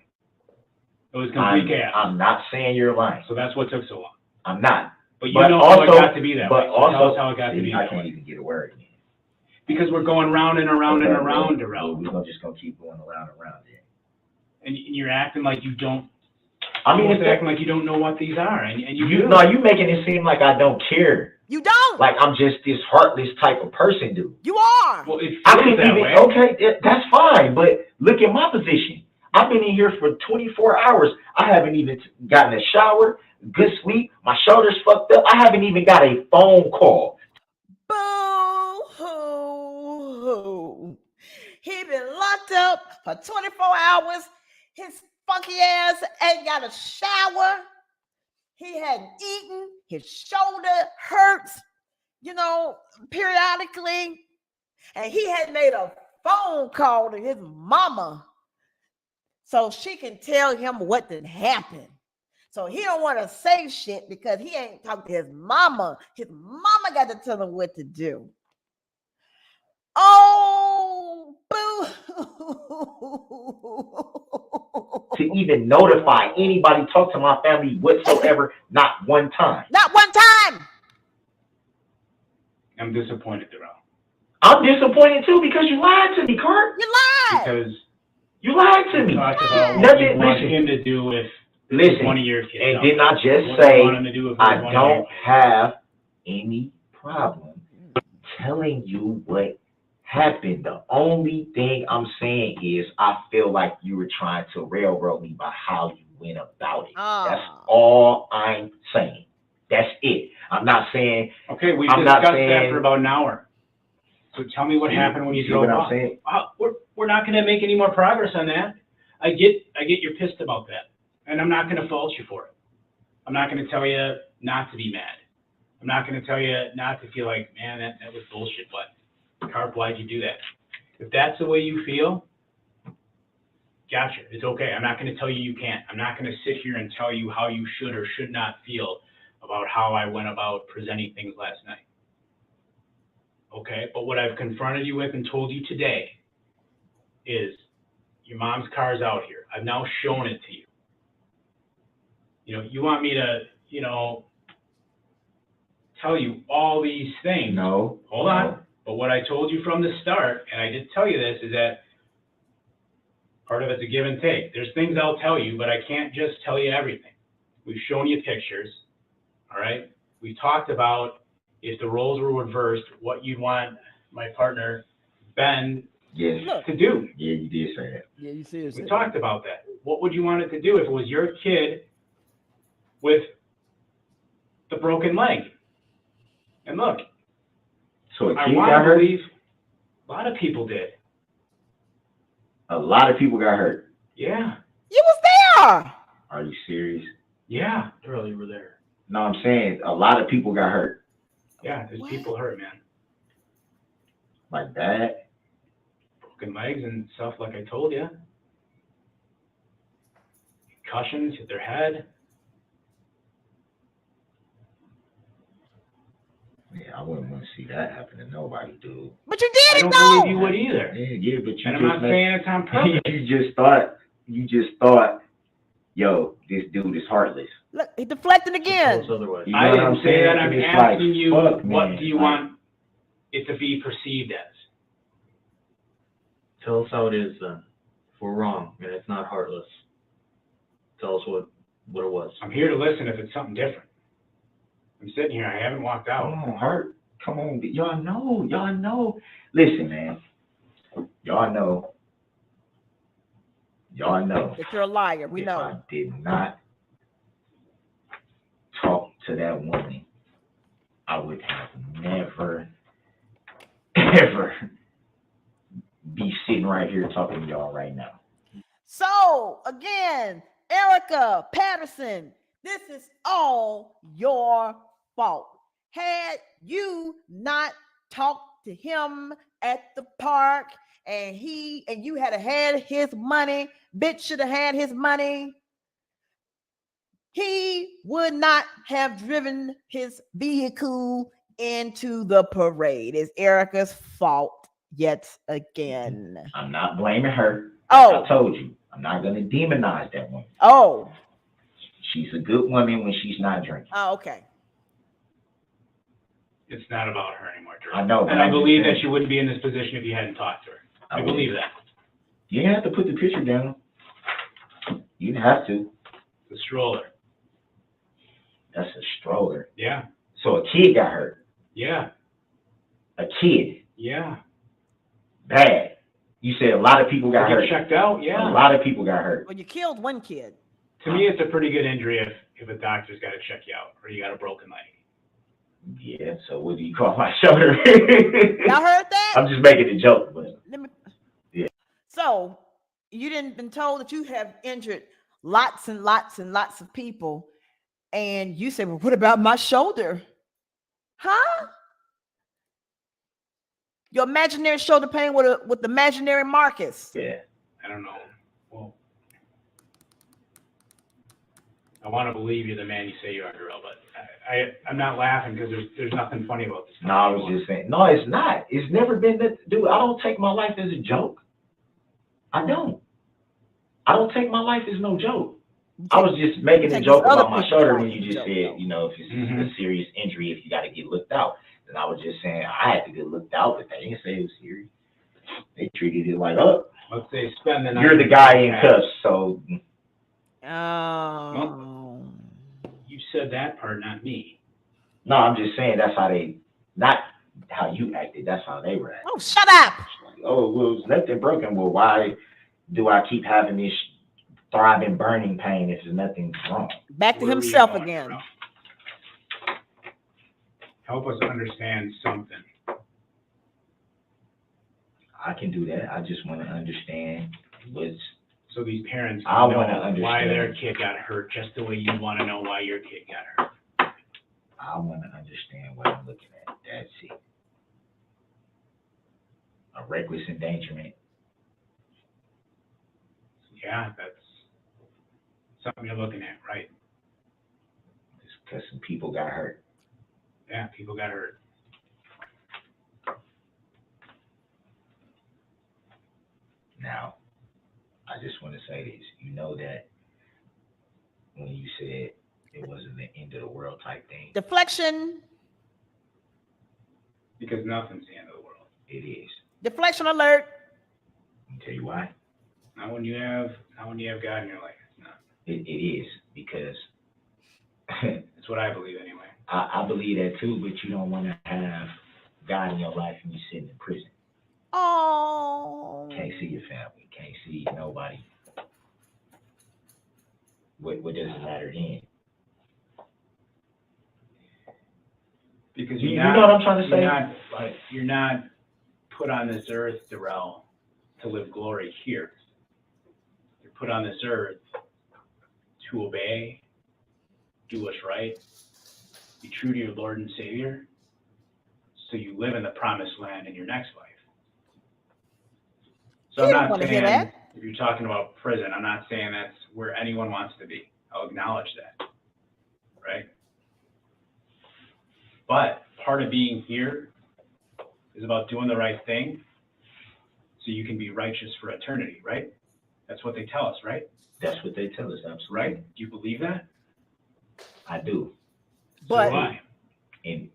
[SPEAKER 6] It was complete chaos.
[SPEAKER 4] I'm not saying you're lying.
[SPEAKER 6] So that's what took so long.
[SPEAKER 4] I'm not.
[SPEAKER 6] But you
[SPEAKER 4] But
[SPEAKER 6] know how it
[SPEAKER 4] also-
[SPEAKER 6] got to be that way.
[SPEAKER 4] But
[SPEAKER 6] So tell
[SPEAKER 4] also,
[SPEAKER 6] us how it got to
[SPEAKER 4] see,
[SPEAKER 6] be
[SPEAKER 4] I
[SPEAKER 6] that
[SPEAKER 4] can't
[SPEAKER 6] way.
[SPEAKER 4] even get a word in.
[SPEAKER 6] Because we're going round and around and around, Darrell.
[SPEAKER 4] We're just gonna keep going around and around here.
[SPEAKER 6] And you're acting like you don't.
[SPEAKER 4] I mean,
[SPEAKER 6] almost
[SPEAKER 4] it's
[SPEAKER 6] acting like you don't know what these are, and you do.
[SPEAKER 4] no, you making it seem like I don't care.
[SPEAKER 3] You don't.
[SPEAKER 4] Like I'm just this heartless type of person, dude.
[SPEAKER 3] You are.
[SPEAKER 6] Well, it
[SPEAKER 4] I
[SPEAKER 6] feels
[SPEAKER 4] couldn't
[SPEAKER 6] that
[SPEAKER 4] even.
[SPEAKER 6] way.
[SPEAKER 4] Okay, that's fine, but look at my position. I've been in here for 24 hours. I haven't even gotten a shower, good sleep. My shoulder's fucked up. I haven't even got a phone call.
[SPEAKER 3] Boo-hoo. He been locked up for 24 hours. His funky ass ain't got a shower. hadn't eaten. His shoulder hurts, periodically. And he had made a phone call to his mama so she can tell him what did happen. So he don't want to say shit because he ain't talked to his mama. His mama got to tell him what to do. Oh, boo.
[SPEAKER 4] To even notify anybody, talk to my family whatsoever, not one time.
[SPEAKER 3] Not one time.
[SPEAKER 6] I'm disappointed, Darrell.
[SPEAKER 4] I'm disappointed too because you lied to me, Kurt.
[SPEAKER 3] You lied.
[SPEAKER 6] Because
[SPEAKER 4] You lied to me.
[SPEAKER 6] talked about what
[SPEAKER 4] Nothing-
[SPEAKER 6] you want
[SPEAKER 4] listen.
[SPEAKER 6] him to do if
[SPEAKER 4] Listen,
[SPEAKER 6] one of your kids.
[SPEAKER 4] and didn't I just
[SPEAKER 6] What
[SPEAKER 4] say
[SPEAKER 6] you want him to do if it was
[SPEAKER 4] I
[SPEAKER 6] one of
[SPEAKER 4] don't
[SPEAKER 6] your kids.
[SPEAKER 4] have any problem telling you what happened? The only thing I'm saying is I feel like you were trying to railroad me by how you went about it. That's all I'm saying. That's it. I'm not saying.
[SPEAKER 6] Okay, we've
[SPEAKER 4] I'm not
[SPEAKER 6] discussed that
[SPEAKER 4] saying-
[SPEAKER 6] for about an hour. So tell me what happened when you
[SPEAKER 4] see
[SPEAKER 6] drove
[SPEAKER 4] what I'm
[SPEAKER 6] off.
[SPEAKER 4] saying?
[SPEAKER 6] We're not going to make any more progress on that. I get you're pissed about that, and I'm not going to fault you for it. I'm not going to tell you not to be mad. I'm not going to tell you not to feel like, man, that was bullshit, but Carp, why'd you do that? If that's the way you feel, gotcha, it's okay. I'm not going to tell you you can't. I'm not going to sit here and tell you how you should or should not feel about how I went about presenting things last night. Okay, but what I've confronted you with and told you today is your mom's car's out here. I've now shown it to you. You want me to, tell you all these things.
[SPEAKER 4] No.
[SPEAKER 6] Hold on. But what I told you from the start, and I did tell you this, is that part of it's a give and take. There's things I'll tell you, but I can't just tell you everything. We've shown you pictures, all right? We talked about if the roles were reversed, what you'd want my partner, Ben,
[SPEAKER 4] Yes.
[SPEAKER 6] to do.
[SPEAKER 4] Yeah, you did say that.
[SPEAKER 3] Yeah, you see
[SPEAKER 6] We talked about that. What would you want it to do if it was your kid with the broken leg? And look,
[SPEAKER 4] So a
[SPEAKER 6] I
[SPEAKER 4] kid
[SPEAKER 6] want
[SPEAKER 4] got
[SPEAKER 6] to
[SPEAKER 4] hurt?
[SPEAKER 6] believe a lot of people did.
[SPEAKER 4] A lot of people got hurt.
[SPEAKER 6] Yeah,
[SPEAKER 3] You was there.
[SPEAKER 4] Are you serious?
[SPEAKER 6] yeah,
[SPEAKER 5] Darrell, you were there.
[SPEAKER 4] No, I'm saying a lot of people got hurt.
[SPEAKER 6] yeah. There's
[SPEAKER 3] What?
[SPEAKER 6] people hurt, man.
[SPEAKER 4] Like that.
[SPEAKER 6] Broken legs and stuff, like I told you. Concussions, hit their head.
[SPEAKER 4] Yeah, I wouldn't want to see that happen to nobody, dude.
[SPEAKER 3] But you
[SPEAKER 6] I
[SPEAKER 3] did it
[SPEAKER 6] don't
[SPEAKER 3] though.
[SPEAKER 6] believe you would either.
[SPEAKER 4] Yeah, but you
[SPEAKER 6] And I'm
[SPEAKER 4] just
[SPEAKER 6] not saying it's on purpose.
[SPEAKER 4] you just thought, yo, this dude is heartless.
[SPEAKER 3] Look, he deflected
[SPEAKER 5] Tell
[SPEAKER 3] again.
[SPEAKER 5] us otherwise.
[SPEAKER 4] You know
[SPEAKER 6] I
[SPEAKER 4] what
[SPEAKER 6] didn't
[SPEAKER 4] I'm
[SPEAKER 6] say
[SPEAKER 4] saying?
[SPEAKER 6] that. I'm
[SPEAKER 4] It's
[SPEAKER 6] asking
[SPEAKER 4] like,
[SPEAKER 6] you,
[SPEAKER 4] fuck,
[SPEAKER 6] what
[SPEAKER 4] man.
[SPEAKER 6] do you
[SPEAKER 4] Like,
[SPEAKER 6] want it to be perceived as?
[SPEAKER 5] Tell us how it is then. If we're wrong and it's not heartless, tell us what it was.
[SPEAKER 6] I'm here to listen if it's something different. I'm sitting here. I haven't walked
[SPEAKER 4] Come
[SPEAKER 6] out.
[SPEAKER 4] on, Hurt. Come on. Y'all know. Listen, man. Y'all know.
[SPEAKER 3] That you're a liar. We
[SPEAKER 4] if
[SPEAKER 3] know.
[SPEAKER 4] I did not talk to that woman, I would have never, ever be sitting right here talking to y'all right now.
[SPEAKER 3] So again, Erica Patterson, this is all your fault. Had you not talked to him at the park and you had had his money, bitch should have had his money, he would not have driven his vehicle into the parade. It's Erica's fault yet again.
[SPEAKER 4] I'm not blaming her.
[SPEAKER 3] Oh.
[SPEAKER 4] I told you, I'm not going to demonize that woman.
[SPEAKER 3] Oh,
[SPEAKER 4] She's a good woman when she's not drinking.
[SPEAKER 3] okay.
[SPEAKER 6] It's not about her anymore, Drew.
[SPEAKER 4] I know, but
[SPEAKER 6] And I
[SPEAKER 4] I'm just
[SPEAKER 6] believe
[SPEAKER 4] saying.
[SPEAKER 6] that you wouldn't be in this position if you hadn't talked to her. I believe that.
[SPEAKER 4] You didn't have to put the picture down. You didn't have to.
[SPEAKER 6] The stroller.
[SPEAKER 4] That's a stroller.
[SPEAKER 6] Yeah,
[SPEAKER 4] So a kid got hurt.
[SPEAKER 6] yeah,
[SPEAKER 4] A kid.
[SPEAKER 6] yeah.
[SPEAKER 4] Bad. You said a lot of people got
[SPEAKER 6] Get
[SPEAKER 4] hurt.
[SPEAKER 6] checked out,
[SPEAKER 4] A
[SPEAKER 6] yeah.
[SPEAKER 4] lot of people got hurt.
[SPEAKER 3] Well, you killed one kid.
[SPEAKER 6] To me, it's a pretty good injury if a doctor's got to check you out or you got a broken leg.
[SPEAKER 4] Yeah, so what do you call my shoulder?
[SPEAKER 3] Y'all heard that?
[SPEAKER 4] I'm just making a joke, but
[SPEAKER 3] Let me.
[SPEAKER 4] Yeah.
[SPEAKER 3] So you didn't been told that you have injured lots and lots and lots of people, And you say, well, what about my shoulder? Huh? Your imaginary shoulder pain with the imaginary marcus.
[SPEAKER 4] Yeah.
[SPEAKER 6] I don't know. Well, I want to believe you're the man you say you are, Darrell, but I'm not laughing because there's nothing funny about this.
[SPEAKER 4] No, I was just saying. No, it's not. It's never been that. Dude, I don't take my life as a joke. I don't take my life as no joke. I was just making a joke about my shoulder when you just said, you know, if it's a serious injury, if you got to get looked out. And I was just saying I had to get looked out, but they didn't say it was serious. They treated it like, oh,
[SPEAKER 6] let's say spend the night.
[SPEAKER 4] You're the guy in cuffs, so.
[SPEAKER 3] Oh.
[SPEAKER 6] You said that part, not me.
[SPEAKER 4] No, I'm just saying that's how they, not how you acted, that's how they were acting.
[SPEAKER 3] Oh, shut up.
[SPEAKER 4] Like, oh, well, it's nothing broken. Well, why do I keep having this thriving burning pain if there's nothing wrong?
[SPEAKER 3] Back to himself again.
[SPEAKER 6] Help us understand something.
[SPEAKER 4] I can do that. I just want to understand what's.
[SPEAKER 6] So these parents
[SPEAKER 4] I
[SPEAKER 6] know
[SPEAKER 4] want to understand
[SPEAKER 6] why their kid got hurt, just the way you want to know why your kid got hurt.
[SPEAKER 4] I want to understand what I'm looking at. That's it. A reckless endangerment.
[SPEAKER 6] Yeah, that's something you're looking at, right?
[SPEAKER 4] Just because some people got hurt.
[SPEAKER 6] Yeah, people got hurt.
[SPEAKER 4] Now, I just want to say this. You know that when you said it wasn't the end of the world type thing.
[SPEAKER 3] Deflection.
[SPEAKER 6] Because nothing's the end of the world.
[SPEAKER 4] It is.
[SPEAKER 3] Deflection alert.
[SPEAKER 4] I'll tell you why.
[SPEAKER 6] Not when you have God in your life. It's not.
[SPEAKER 4] It is because
[SPEAKER 6] That's what I believe anyway.
[SPEAKER 4] I believe that too, but you don't want to have God in your life and you're sitting in prison.
[SPEAKER 3] Oh.
[SPEAKER 4] Can't see your family. Can't see nobody. What does it matter then?
[SPEAKER 6] Because
[SPEAKER 4] you know what I'm trying to say?
[SPEAKER 6] You're not put on this earth, Darrell, to live glory here. You're put on this earth to obey, do what's right, be true to your Lord and Savior, so you live in the promised land in your next life. So I'm not saying, if you're talking about prison, I'm not saying that's where anyone wants to be. I'll acknowledge that, right? But part of being here is about doing the right thing so you can be righteous for eternity, right? That's what they tell us, right?
[SPEAKER 4] That's what they tell us, absolutely.
[SPEAKER 6] Right? Do you believe that?
[SPEAKER 4] I do.
[SPEAKER 3] But
[SPEAKER 6] so why?
[SPEAKER 4] And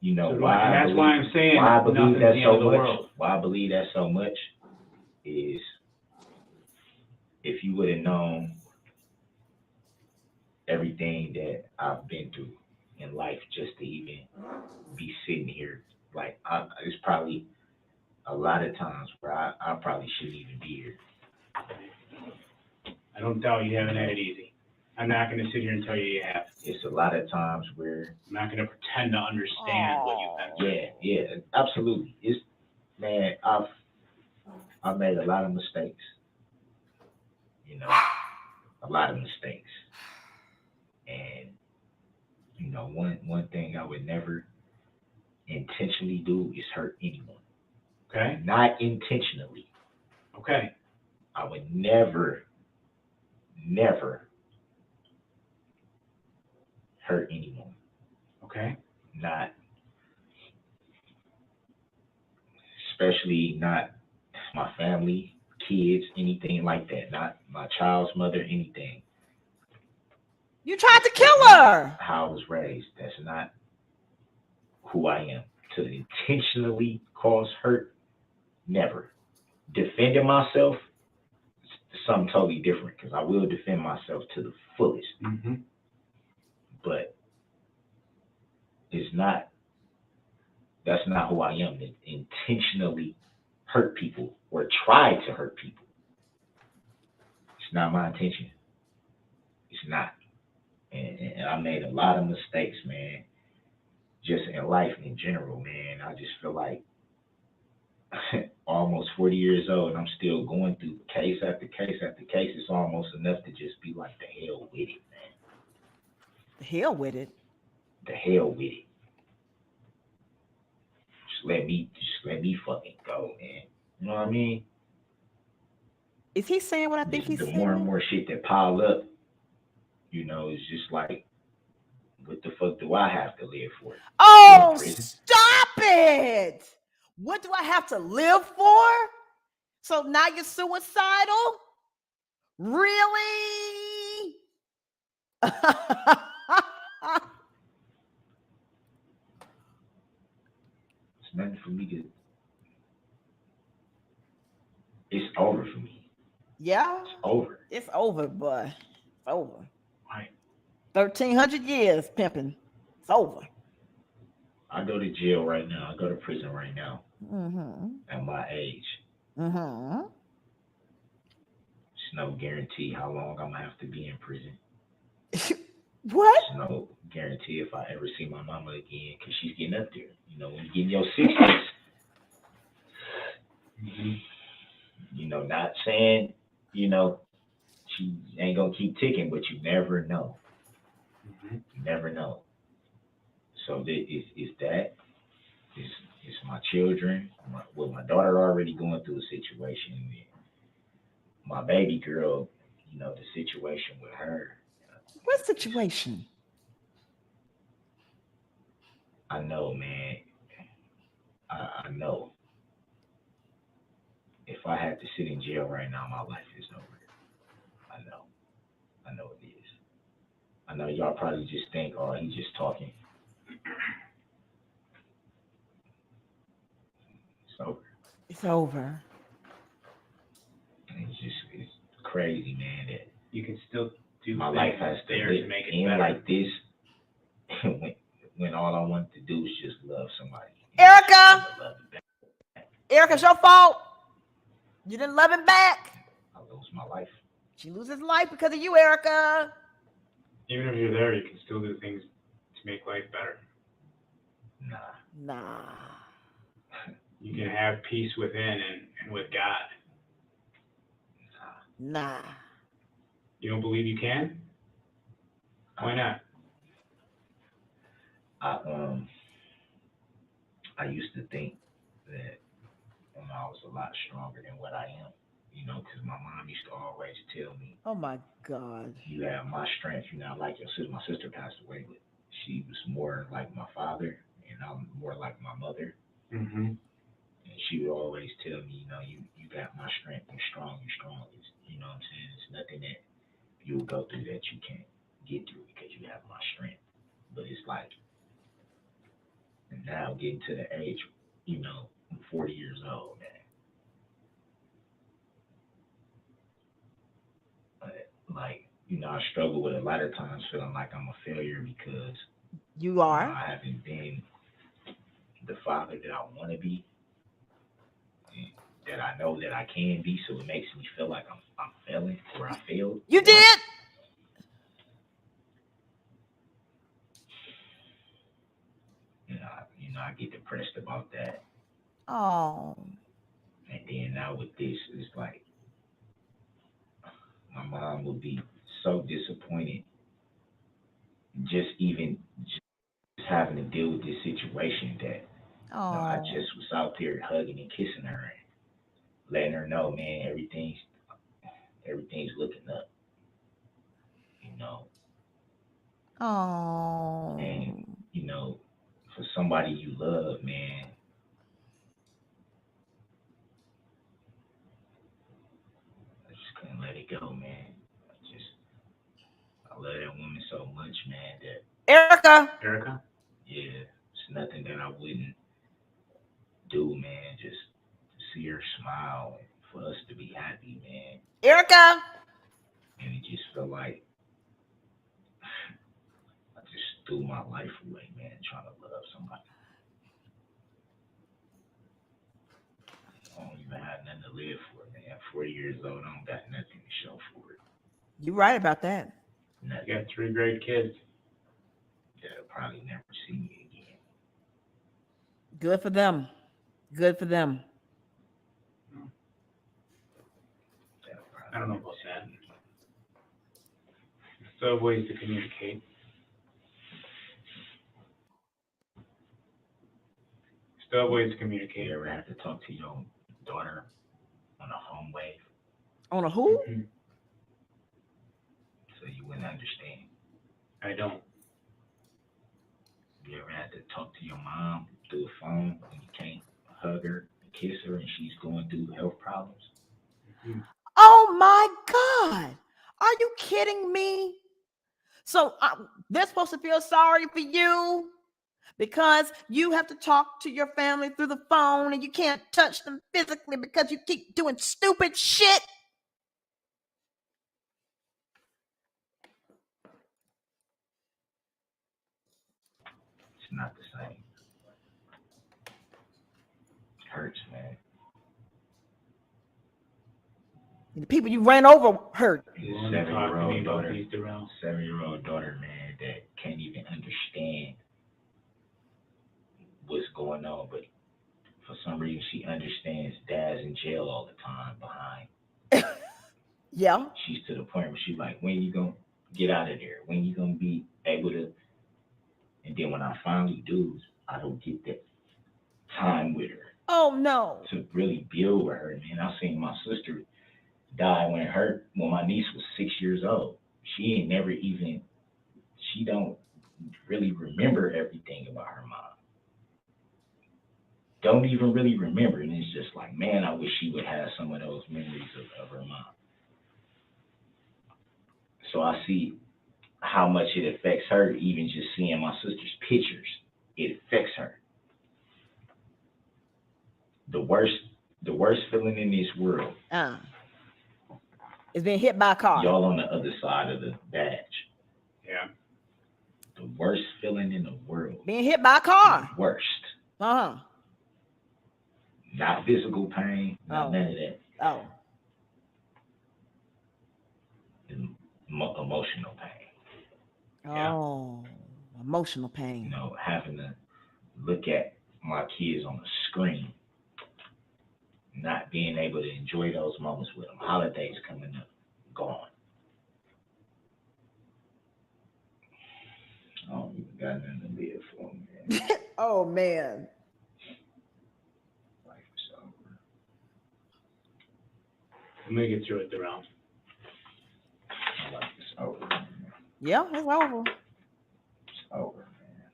[SPEAKER 4] you know
[SPEAKER 6] so
[SPEAKER 4] why?
[SPEAKER 6] And that's why I'm saying
[SPEAKER 4] why I believe that so much.
[SPEAKER 6] World.
[SPEAKER 4] Why I believe that so much is if you would have known everything that I've been through in life just to even be sitting here, like it's probably a lot of times where I probably shouldn't even be here.
[SPEAKER 6] I don't doubt you haven't had it easy. I'm not going to sit here and tell you you have.
[SPEAKER 4] It's a lot of times where
[SPEAKER 6] I'm not going to pretend to understand what you've been through.
[SPEAKER 4] Yeah, absolutely. It's, man, I've made a lot of mistakes. You know, a lot of mistakes. And you know, one thing I would never intentionally do is hurt anyone.
[SPEAKER 6] Okay.
[SPEAKER 4] Not intentionally.
[SPEAKER 6] Okay.
[SPEAKER 4] I would never hurt anyone.
[SPEAKER 6] Okay.
[SPEAKER 4] Not, especially not my family, kids, anything like that. Not my child's mother, anything.
[SPEAKER 3] You tried to kill her.
[SPEAKER 4] How I was raised. That's not who I am. To intentionally cause hurt, never. Defending myself, something totally different, because I will defend myself to the fullest.
[SPEAKER 6] Mm-hmm.
[SPEAKER 4] But that's not who I am, to intentionally hurt people or try to hurt people. It's not my intention. It's not. And I made a lot of mistakes, man, just in life in general, man. I just feel like almost 40 years old, and I'm still going through case after case after case. It's almost enough to just be like, the hell with it, man.
[SPEAKER 3] The hell with it.
[SPEAKER 4] The hell with it. Just let me fucking go, man. You know what I mean?
[SPEAKER 3] Is he saying what I think he's
[SPEAKER 4] The
[SPEAKER 3] saying?
[SPEAKER 4] more and more shit that pile up, it's just like, what the fuck do I have to live for?
[SPEAKER 3] Oh, stop it! What do I have to live for? So now you're suicidal? Really?
[SPEAKER 4] It's nothing for me to. It's over for me.
[SPEAKER 3] Yeah,
[SPEAKER 4] It's over.
[SPEAKER 3] it's over, boy. It's over.
[SPEAKER 6] Right.
[SPEAKER 3] 1,300 years pimping. It's over.
[SPEAKER 4] I go to jail right now. I go to prison right now
[SPEAKER 3] Mm-hmm.
[SPEAKER 4] at my age.
[SPEAKER 3] Mm-hmm.
[SPEAKER 4] There's no guarantee how long I'm gonna have to be in prison.
[SPEAKER 3] What?
[SPEAKER 4] There's no guarantee if I ever see my mama again, because she's getting up there. When you get in your 60s, not saying, she ain't gonna keep ticking, but you never know. You never know. So it's that. It's my children. My daughter already going through a situation. My baby girl, the situation with her.
[SPEAKER 3] What situation?
[SPEAKER 4] I know, man. I know. If I had to sit in jail right now, my life is over. I know it is. I know y'all probably just think, oh, he's just talking. It's over.
[SPEAKER 3] It's over.
[SPEAKER 4] It's crazy, man, that
[SPEAKER 6] You can still do
[SPEAKER 4] my
[SPEAKER 6] things
[SPEAKER 4] life has to
[SPEAKER 6] there
[SPEAKER 4] live
[SPEAKER 6] to make it
[SPEAKER 4] in
[SPEAKER 6] better.
[SPEAKER 4] like this when all I want to do is just love somebody.
[SPEAKER 3] Erica!
[SPEAKER 4] Love them back.
[SPEAKER 3] Erica, it's your fault. You didn't love him back.
[SPEAKER 4] I lose my life.
[SPEAKER 3] She loses life because of you, Erica.
[SPEAKER 6] Even if you're there, you can still do things to make life better.
[SPEAKER 4] Nah.
[SPEAKER 6] You can have peace within and with God.
[SPEAKER 3] Nah.
[SPEAKER 6] You don't believe you can? Why not?
[SPEAKER 4] I used to think that I was a lot stronger than what I am, because my mom used to always tell me,
[SPEAKER 3] Oh my God.
[SPEAKER 4] you have my strength, you're not like your sister. My sister passed away, but she was more like my father, and I'm more like my mother.
[SPEAKER 6] Mm-hmm.
[SPEAKER 4] And she would always tell me, you got my strength, you're strong. It's, you know what I'm saying? It's nothing that you will go through that you can't get through because you have my strength. But it's like, now getting to the age, I'm 40 years old, man. But like, I struggle with a lot of times feeling like I'm a failure because
[SPEAKER 3] You are?
[SPEAKER 4] I haven't been the father that I want to be, and that I know that I can be. So it makes me feel like I'm failing, or I failed.
[SPEAKER 3] You did?
[SPEAKER 4] I get depressed about that.
[SPEAKER 3] Oh.
[SPEAKER 4] And then now with this, it's like my mom will be so disappointed just having to deal with this situation that I just was out there hugging and kissing her and letting her know, man, everything's looking up.
[SPEAKER 3] Oh.
[SPEAKER 4] And for somebody you love, man, I just couldn't let it go, man. I love that woman so much, man, that
[SPEAKER 6] Erica?
[SPEAKER 4] yeah, it's nothing that I wouldn't do, man. Just to see her smile and for us to be happy, man.
[SPEAKER 3] Erica!
[SPEAKER 4] And it just felt like I just threw my life away, man, trying to love somebody. I don't even have nothing to live for, man. 40 years old, I don't got nothing to show for it.
[SPEAKER 3] You're right about that.
[SPEAKER 4] Nothing.
[SPEAKER 6] You got 3 great kids.
[SPEAKER 4] That'll probably never see me again.
[SPEAKER 3] Good for them. Good for them.
[SPEAKER 6] I don't know about that. Still have ways to communicate. So that way it's
[SPEAKER 4] You
[SPEAKER 6] communicated.
[SPEAKER 4] ever have to talk to your daughter on a home wave
[SPEAKER 3] On a who?
[SPEAKER 6] Mhm.
[SPEAKER 4] so you wouldn't understand?
[SPEAKER 6] I don't.
[SPEAKER 4] You ever had to talk to your mom through the phone and you can't hug her and kiss her and she's going through health problems?
[SPEAKER 3] Oh my God. Are you kidding me? So they're supposed to feel sorry for you because you have to talk to your family through the phone and you can't touch them physically because you keep doing stupid shit.
[SPEAKER 4] It's not the same. It hurts, man.
[SPEAKER 3] The people you ran over hurt.
[SPEAKER 6] You want to talk to me
[SPEAKER 4] Seven-year-old
[SPEAKER 6] about
[SPEAKER 4] daughter,
[SPEAKER 6] these Darrell?
[SPEAKER 4] 7-year-old daughter, man, that can't even understand what's going on, but for some reason she understands dad's in jail all the time behind.
[SPEAKER 3] Yeah.
[SPEAKER 4] She's to the point where she's like, when you gonna get out of there? When you gonna be able to? And then when I finally do, I don't get that time with her
[SPEAKER 3] Oh no.
[SPEAKER 4] to really build with her, man. I seen my sister die when my niece was 6 years old. She ain't never even, she don't really remember everything about her mom. Don't even really remember. And it's just like, man, I wish she would have some of those memories of her mom. So I see how much it affects her, even just seeing my sister's pictures. It affects her. The worst feeling in this world,
[SPEAKER 3] is being hit by a car.
[SPEAKER 4] y'all on the other side of the badge.
[SPEAKER 6] Yeah.
[SPEAKER 4] The worst feeling in the world.
[SPEAKER 3] Being hit by a car.
[SPEAKER 4] The worst.
[SPEAKER 3] Uh-huh.
[SPEAKER 4] Not physical pain, not
[SPEAKER 3] Oh.
[SPEAKER 4] none of that.
[SPEAKER 3] Oh.
[SPEAKER 4] Emotional pain.
[SPEAKER 6] Yeah.
[SPEAKER 3] Oh. Emotional
[SPEAKER 4] You
[SPEAKER 3] pain.
[SPEAKER 4] know, having to look at my kids on the screen, not being able to enjoy those moments with them. Holidays coming up, gone. I don't even got nothing to live for, man.
[SPEAKER 3] Oh man.
[SPEAKER 4] Life is over.
[SPEAKER 6] I'm gonna get through it, Darrell.
[SPEAKER 4] My life is over, man.
[SPEAKER 3] Yeah, it's over.
[SPEAKER 4] It's over, man.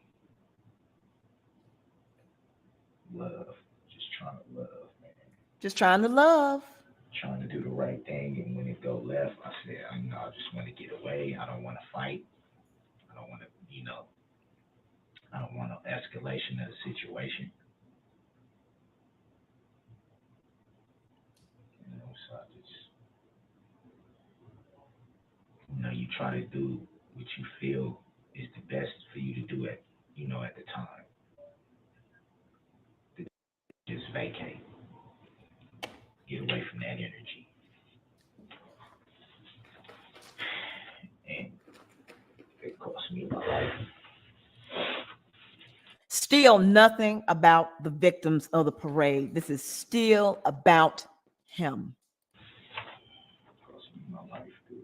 [SPEAKER 4] Love. Just trying to love, man.
[SPEAKER 3] Just trying to love.
[SPEAKER 4] Trying to do the right thing, and when it go left, I said, I just want to get away. I don't want to fight. I don't want to, I don't want no escalation of the situation. So I just, you try to do what you feel is the best for you to do at the time. Just vacate. Get away from that energy. And it cost me my life.
[SPEAKER 3] Still nothing about the victims of the parade. This is still about him.
[SPEAKER 4] It cost me my life, dude.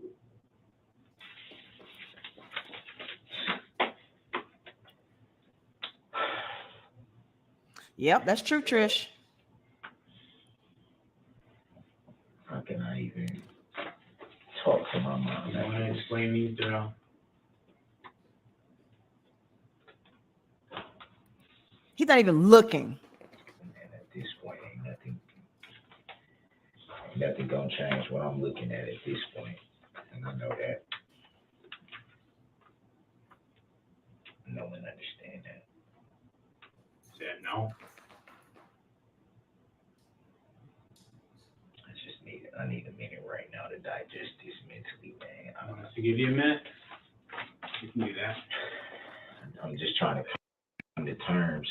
[SPEAKER 3] Yep, that's true, Trish.
[SPEAKER 4] How can I even talk to my mom?
[SPEAKER 6] You want to explain these, Darrell?
[SPEAKER 3] He's not even looking.
[SPEAKER 4] And at this point, ain't nothing gonna change what I'm looking at this point. And I know that. No one understand that.
[SPEAKER 6] Said no.
[SPEAKER 4] I need a minute right now to digest this mentally, man.
[SPEAKER 6] I want us to give you a minute. You can do that.
[SPEAKER 4] I'm just trying to come to terms.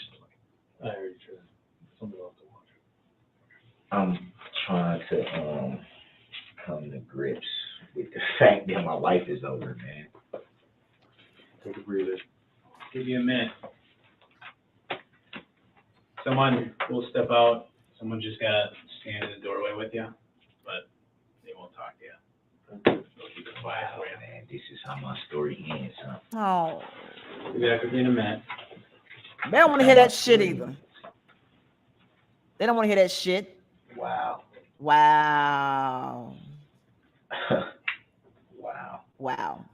[SPEAKER 7] I heard you. Somebody else to watch.
[SPEAKER 4] I'm trying to come to grips with the fact that my life is over, man.
[SPEAKER 7] Take a breather.
[SPEAKER 6] Give you a minute. Someone will step out. Someone just gotta stand in the doorway with you, but they won't talk to you. They'll keep it quiet for you.
[SPEAKER 4] Man, this is how my story ends, huh?
[SPEAKER 3] Oh,
[SPEAKER 6] We'll be back with you in a minute.
[SPEAKER 3] they don't want to hear that shit either. They don't want to hear that shit.
[SPEAKER 4] Wow.
[SPEAKER 3] Wow.
[SPEAKER 4] Wow.
[SPEAKER 3] Wow.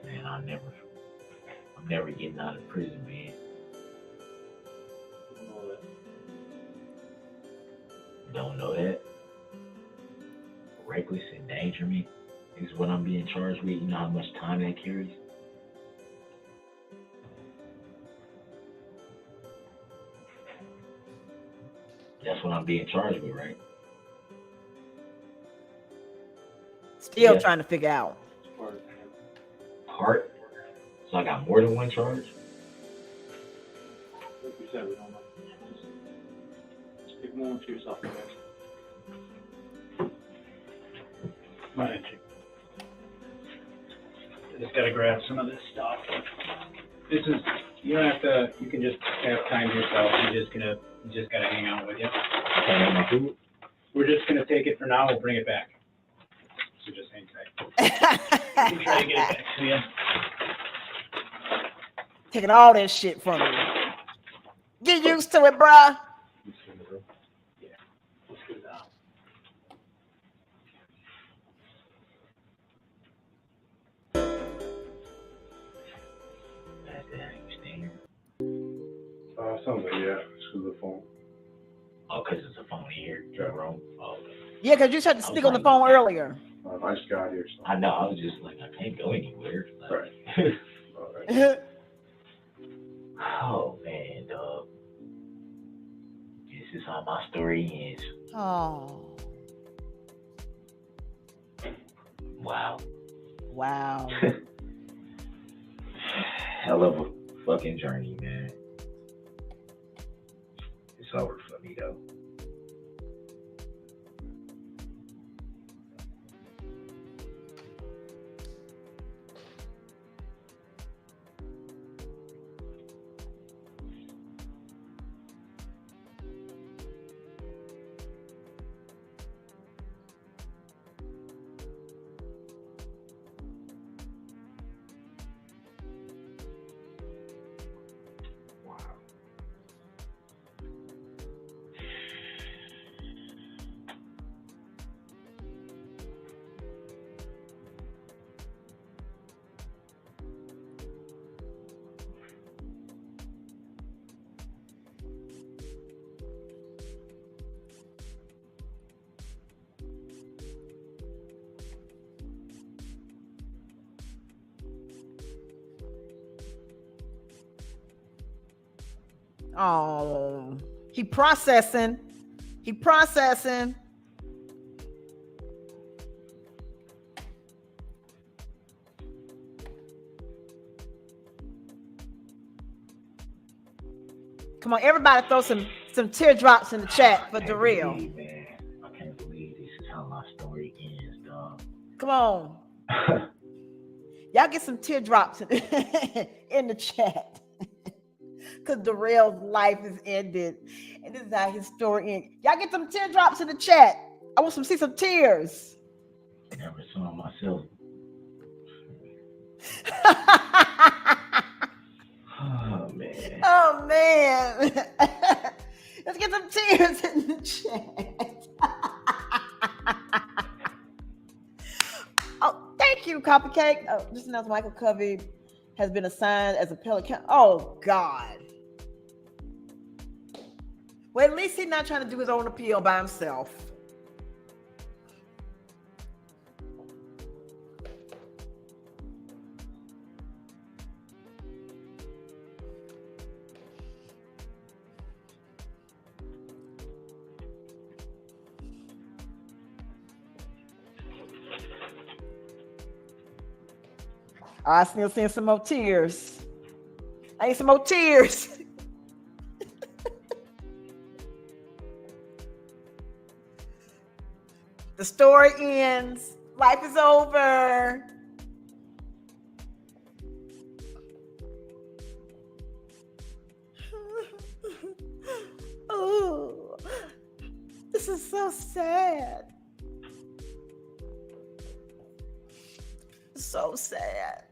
[SPEAKER 4] Man, I'm never getting out of prison, man. Don't know that. Reckless endangerment is what I'm being charged with. You know how much time that carries? That's what I'm being charged with, right?
[SPEAKER 3] Still
[SPEAKER 4] Yeah.
[SPEAKER 3] trying to figure out.
[SPEAKER 4] Part? So I got more than one charge?
[SPEAKER 5] Like you said, we don't know. Just take a moment to yourself, guys.
[SPEAKER 6] I just gotta grab some of this stuff. This is, you don't have to, you can just have time to yourself. You just gotta hang out with you.
[SPEAKER 4] Okay, my food?
[SPEAKER 6] We're just gonna take it for now. We'll bring it back. So just hang tight. We'll try to get it back to you.
[SPEAKER 3] Taking all that shit from you. Get used to it, bruh.
[SPEAKER 6] Yeah. Let's get it out.
[SPEAKER 4] That's that. You staying here?
[SPEAKER 8] Sounds like, yeah, it's through the phone.
[SPEAKER 4] Oh, because it's a phone here. You're wrong. Oh, okay.
[SPEAKER 3] Yeah, because you tried to speak on the phone earlier.
[SPEAKER 8] I just got here, so.
[SPEAKER 4] I know. I was just like, I can't go anywhere. Like,
[SPEAKER 8] Right. All right.
[SPEAKER 4] Oh, man, dog. This is how my story ends.
[SPEAKER 3] Oh.
[SPEAKER 4] Wow.
[SPEAKER 3] Wow.
[SPEAKER 4] Hell of a fucking journey, man. It's over for me, though.
[SPEAKER 3] Oh. He processing. He processing. Come on, everybody throw some teardrops in the chat for Darrell.
[SPEAKER 4] Man, I can't believe this is how my story ends, dog.
[SPEAKER 3] Come on. Y'all get some teardrops in the chat. Because Darrell's life is ended. And this is how his story ends. Y'all get some teardrops in the chat. I want to see some tears.
[SPEAKER 4] Never saw myself. Oh, man.
[SPEAKER 3] Oh, man. Let's get some tears in the chat. Oh, thank you, Copycake. Oh, just announced Michael Covey has been assigned as appellate counsel. Oh, God. Well, at least he's not trying to do his own appeal by himself. I still seeing some more tears. I need some more tears. The story ends. Life is over. sad. So sad.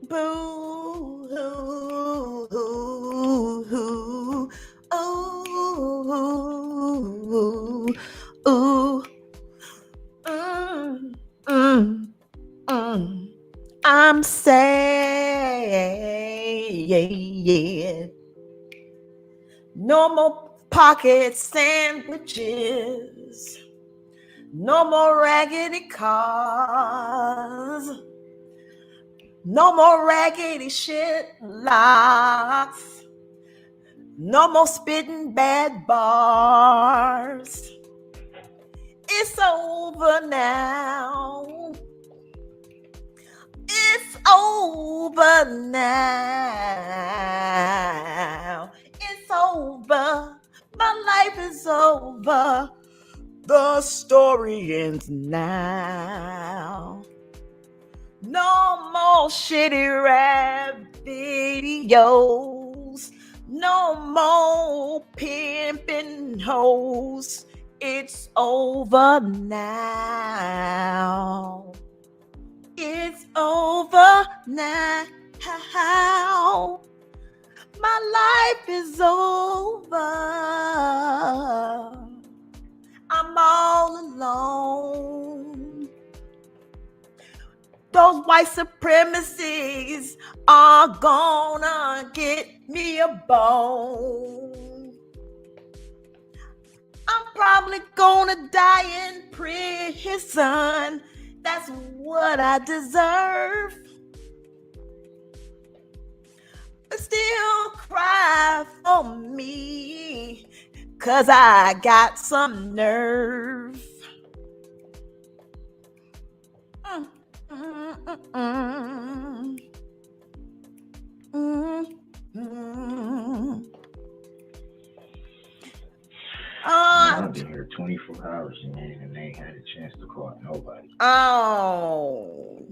[SPEAKER 3] Boo hoo hoo hoo. Ooh, ooh, I'm sad. No more pocket sandwiches. No more raggedy cars. No more raggedy shit locks. No more spitting bad bars. It's over now. It's over now. It's over. My life is over. The story ends now. No more shitty rap videos. No more pimping hoes. It's over now. It's over now. My life is over. I'm all alone. Those white supremacies are gonna get me a bone. I'm probably gonna die in prison. That's what I deserve. But still cry for me, 'cause I got some nerve.
[SPEAKER 4] I've been here 24 hours, man, and they ain't had a chance to call nobody.
[SPEAKER 3] Oh.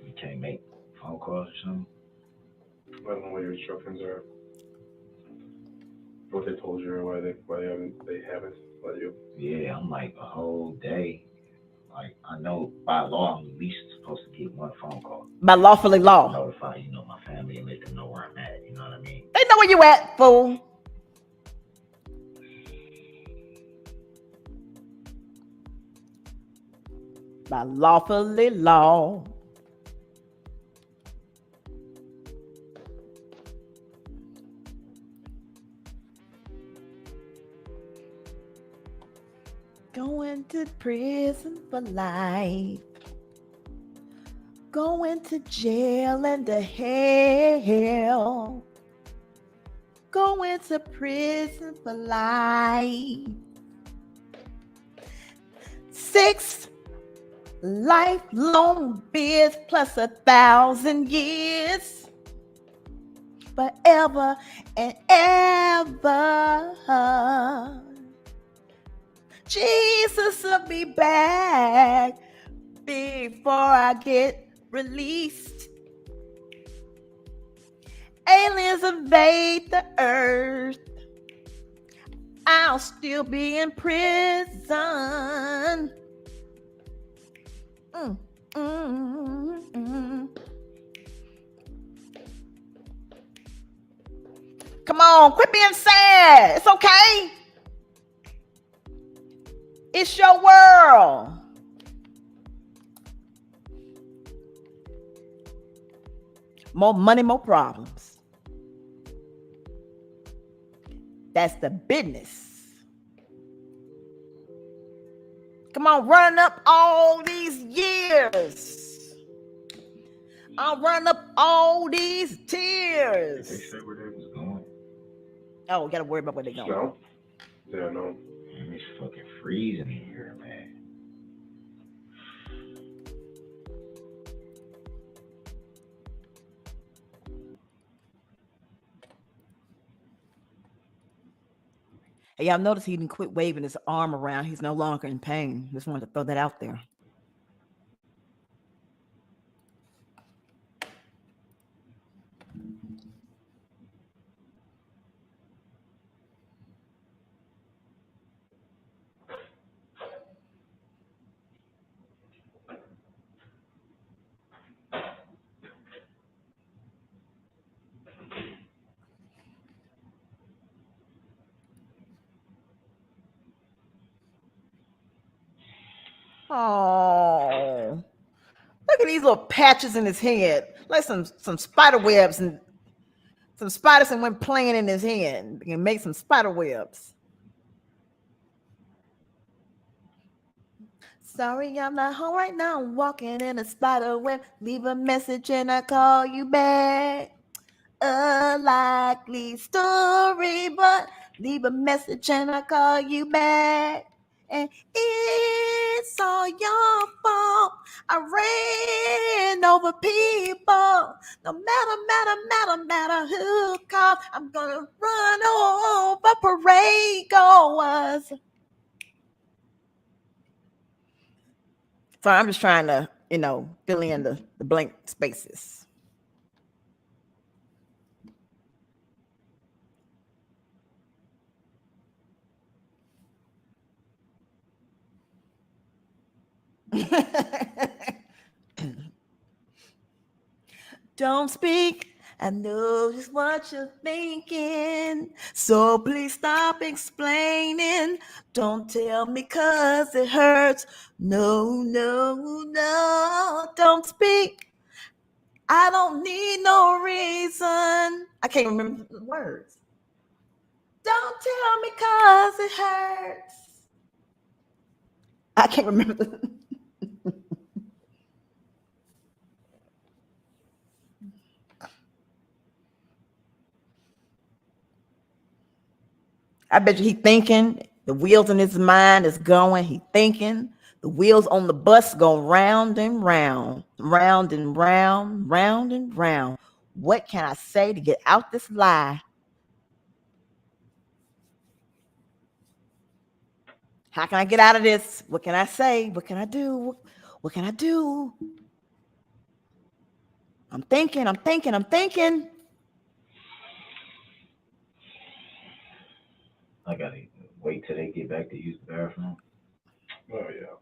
[SPEAKER 4] You can't make phone calls or something?
[SPEAKER 8] I don't know what your instructions are. What they told you or why they haven't let you.
[SPEAKER 4] Yeah, I'm like a whole day. Like, I know by law I'm at least supposed to get one phone call.
[SPEAKER 3] By lawfully law.
[SPEAKER 4] Notify, my family and let them know where I'm at, you know what I mean?
[SPEAKER 3] They know where you at, fool. By lawfully law. Going to prison for life. Going to jail and to hell. Going to prison for life. 6 lifelong bids plus 1,000 years. Forever and ever. Jesus will be back before I get released. Aliens invade the earth. I'll still be in prison. Come on, quit being sad. It's okay. It's your world. More money, more problems. That's the business. Come on, running up all these years. I'm running up all these tears.
[SPEAKER 4] They said where they was going.
[SPEAKER 3] Oh, we gotta worry about where they're going.
[SPEAKER 8] No? Yeah, no.
[SPEAKER 4] Man, it's fucking freezing in here, man.
[SPEAKER 3] Hey, y'all notice he didn't quit waving his arm around. He's no longer in pain. Just wanted to throw that out there. Oh, look at these little patches in his head, like some spider webs, and some spiders and went playing in his hand. You can make some spider webs. Sorry, I'm not home right now. I'm walking in a spider web. Leave a message and I call you back. A likely story, but leave a message and I call you back. And it's all your fault. I ran over people. No matter who calls, I'm gonna run over parade goers. So I'm just trying to, fill in the blank spaces. Don't speak. I know just what you're thinking. So please stop explaining. Don't tell me 'cause it hurts. No, don't speak. I don't need no reason. I can't remember the words. Don't tell me 'cause it hurts. I can't remember the I bet you he thinking. The wheels in his mind is going. He thinking. The wheels on the bus go round and round, round and round, round and round. What can I say to get out this lie? How can I get out of this? What can I say? What can I do? What can I do? I'm thinking.
[SPEAKER 4] I gotta wait till they get back to use the bathroom.
[SPEAKER 8] Oh, yeah.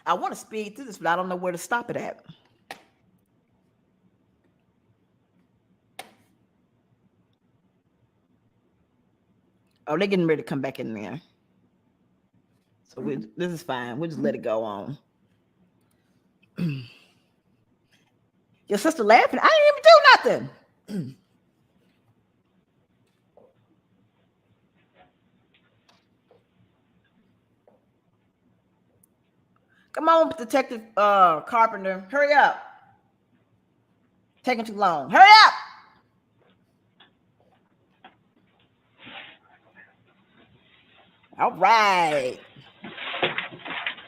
[SPEAKER 3] I want to speed through this, but I don't know where to stop it at. Oh, they're getting ready to come back in there. So this is fine. We'll just let it go on. Your sister laughing. I didn't even do nothing. Come on, Detective Carpenter. Hurry up. Taking too long. Hurry up. All right.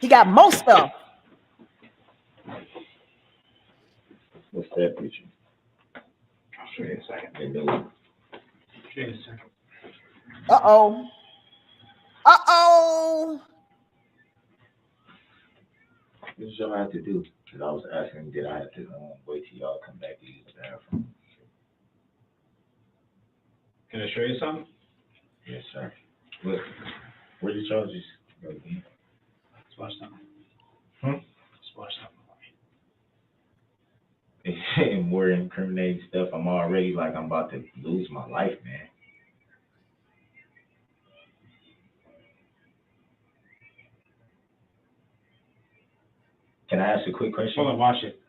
[SPEAKER 3] He got most stuff.
[SPEAKER 4] What's that picture?
[SPEAKER 6] I'll show you in a second.
[SPEAKER 4] They know.
[SPEAKER 6] Show you in a second.
[SPEAKER 3] Uh-oh.
[SPEAKER 4] What did y'all have to do? Because I was asking, did I have to wait till y'all come back to use the bathroom?
[SPEAKER 6] Can I show you something?
[SPEAKER 4] Yes, sir. Look, where did y'all just go again?
[SPEAKER 6] Let's watch something. Let's watch something.
[SPEAKER 4] They saying more incriminating stuff. I'm already like I'm about to lose my life, man. Can I ask a quick question?
[SPEAKER 6] Hold on, watch it.